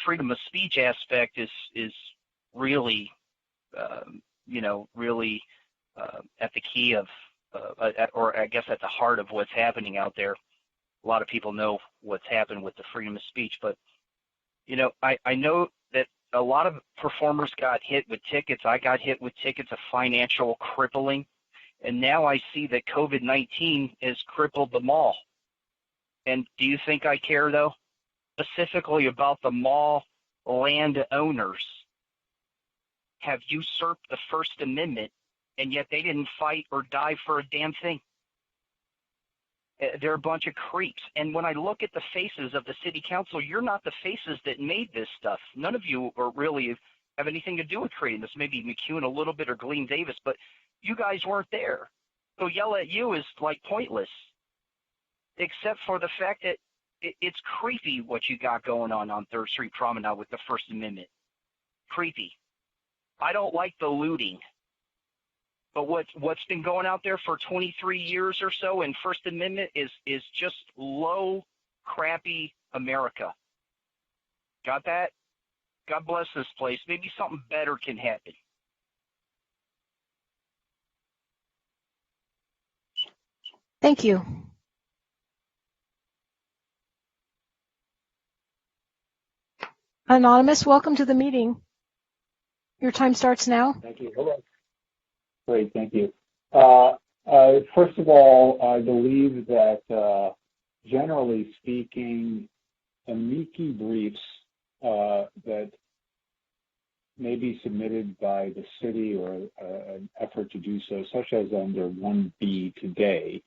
freedom of speech aspect is really, really at the key of, or I guess at the heart of what's happening out there. A lot of people know what's happened with the freedom of speech, but, I know that a lot of performers got hit with tickets. I got hit with tickets of financial crippling. And now I see that COVID-19 has crippled the mall. And do you think I care, though? Specifically about the mall landowners have usurped the First Amendment, and yet they didn't fight or die for a damn thing. They're a bunch of creeps. And when I look at the faces of the city council, you're not the faces that made this stuff. None of you are really have anything to do with creating this. Maybe McEwen a little bit or Glenn Davis, but you guys weren't there. So yell at you is like pointless, except for the fact that It's creepy what you got going on 3rd Street Promenade with the First Amendment. Creepy. I don't like the looting. But what's been going out there for 23 years or so in First Amendment is just low, crappy America. Got that? God bless this place. Maybe something better can happen. Thank you. Anonymous, welcome to the meeting. Your time starts now. Thank you. Hello. Great, thank you. First of all, I believe that generally speaking, amici briefs that may be submitted by the city or an effort to do so, such as under 1B today,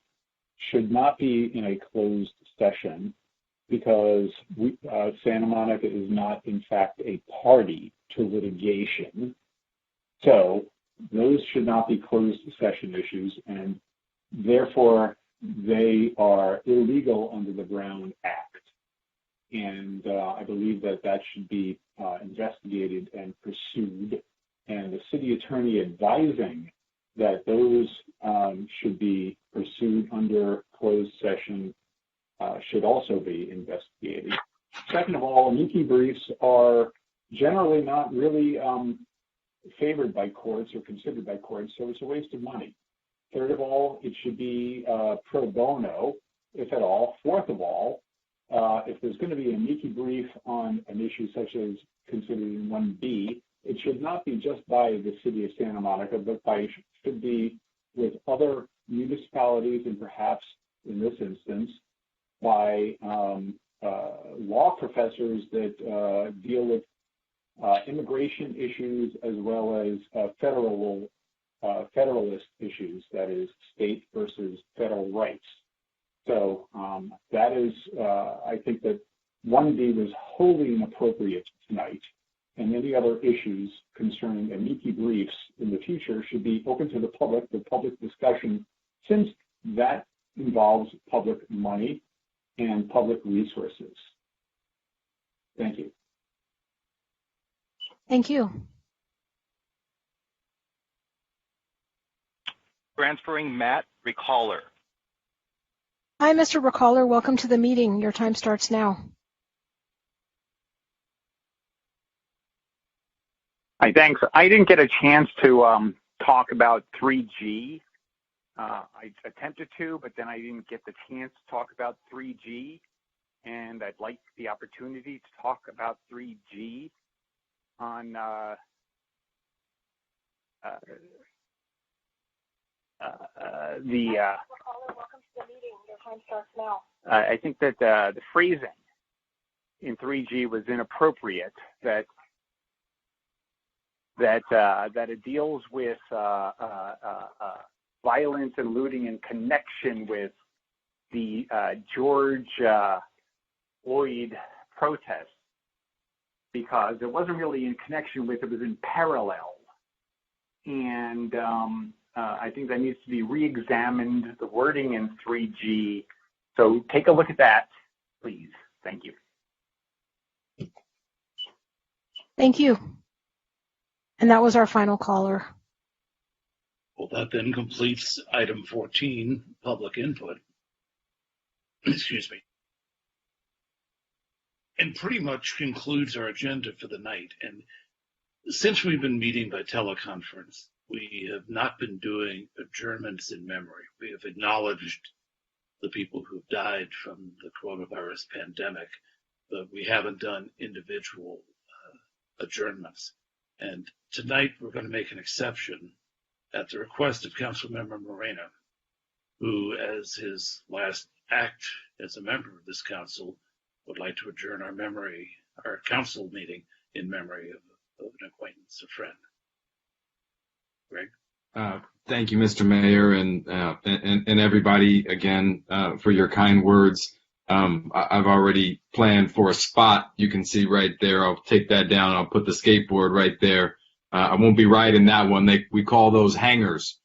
should not be in a closed session because Santa Monica is not, in fact, a party to litigation. So those should not be closed session issues, and therefore they are illegal under the Brown Act. And I believe that that should be investigated and pursued. And the city attorney advising that those should be pursued under closed session should also be investigated. Second of all, amici briefs are generally not really favored by courts or considered by courts, so it's a waste of money. Third of all, it should be pro bono, if at all. Fourth of all, if there's going to be an amici brief on an issue such as considered in 1B, it should not be just by the city of Santa Monica, but should be with other municipalities and perhaps, in this instance, by law professors that deal with immigration issues as well as federalist issues, that is, state versus federal rights. So that is, I think that 1B was wholly inappropriate tonight, and any other issues concerning amici briefs in the future should be open to the public discussion, since that involves public money and public resources. Thank you. Thank you. Transferring Matt Recaller. Hi, Mr. Recaller. Welcome to the meeting. Your time starts now. Hi, thanks. I didn't get a chance to talk about 3G. I attempted to, but then I didn't get the chance to talk about 3G, and I'd like the opportunity to talk about 3G on I think that the phrasing in 3G was inappropriate, that it deals with violence and looting in connection with the George Floyd protests, because it wasn't really in connection with, it was in parallel. And I think that needs to be re-examined, the wording in 3G. So take a look at that, please. Thank you. Thank you. And that was our final caller. Well, that then completes item 14, public input. Excuse me. And pretty much concludes our agenda for the night. And since we've been meeting by teleconference, we have not been doing adjournments in memory. We have acknowledged the people who've died from the coronavirus pandemic, but we haven't done individual adjournments. And tonight we're going to make an exception at the request of Councilmember Moreno, who, as his last act as a member of this council, would like to adjourn our council meeting in memory of an acquaintance, a friend. Greg? Thank you, Mr. Mayor, and everybody again for your kind words. I've already planned for a spot you can see right there. I'll take that down. I'll put the skateboard right there. I won't be right in that one. We call those hangers.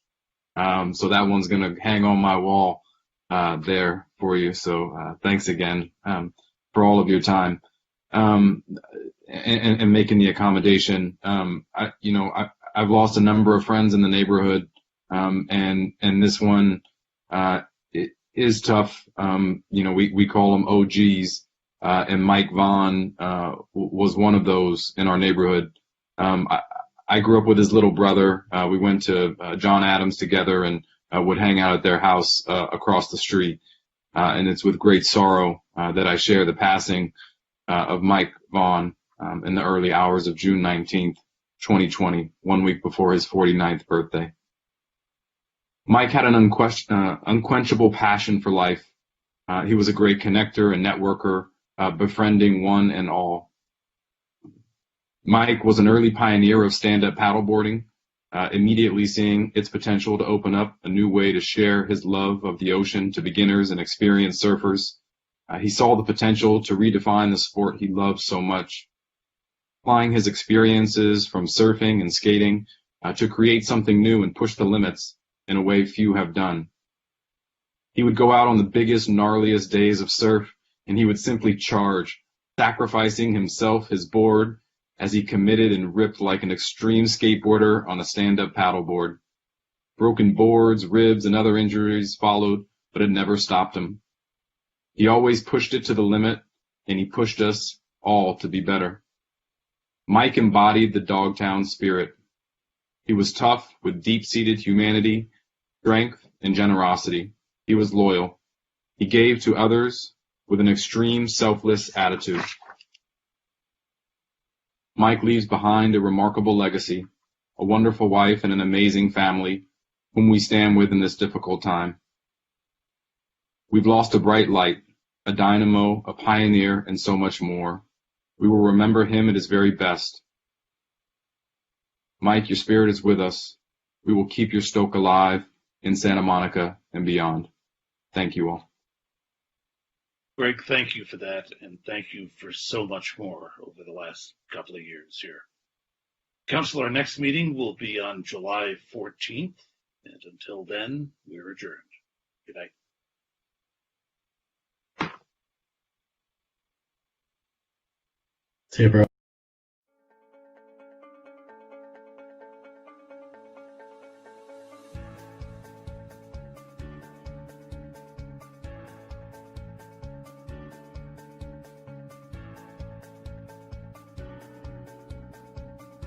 So that one's going to hang on my wall. there for you. So thanks again for all of your time and making the accommodation. I've lost a number of friends in the neighborhood, and this one it is tough. We call them OGs, and Mike Vaughn was one of those in our neighborhood. I grew up with his little brother. We went to John Adams together and would hang out at their house across the street. And it's with great sorrow that I share the passing of Mike Vaughn in the early hours of June 19th, 2020, 1 week before his 49th birthday. Mike had an unquenchable passion for life. He was a great connector and networker, befriending one and all. Mike was an early pioneer of stand-up paddleboarding, immediately seeing its potential to open up a new way to share his love of the ocean to beginners and experienced surfers. He saw the potential to redefine the sport he loved so much, applying his experiences from surfing and skating to create something new and push the limits in a way few have done. He would go out on the biggest, gnarliest days of surf, and he would simply charge, sacrificing himself, his board, as he committed and ripped like an extreme skateboarder on a stand-up paddleboard. Broken boards, ribs, and other injuries followed, but it never stopped him. He always pushed it to the limit, and he pushed us all to be better. Mike embodied the Dogtown spirit. He was tough with deep-seated humanity, strength, and generosity. He was loyal. He gave to others with an extreme selfless attitude. Mike leaves behind a remarkable legacy, a wonderful wife and an amazing family whom we stand with in this difficult time. We've lost a bright light, a dynamo, a pioneer, and so much more. We will remember him at his very best. Mike, your spirit is with us. We will keep your stoke alive in Santa Monica and beyond. Thank you all. Greg, thank you for that, and thank you for so much more over the last couple of years here. Council, our next meeting will be on July 14th, and until then, we're adjourned. Good night. See you, bro.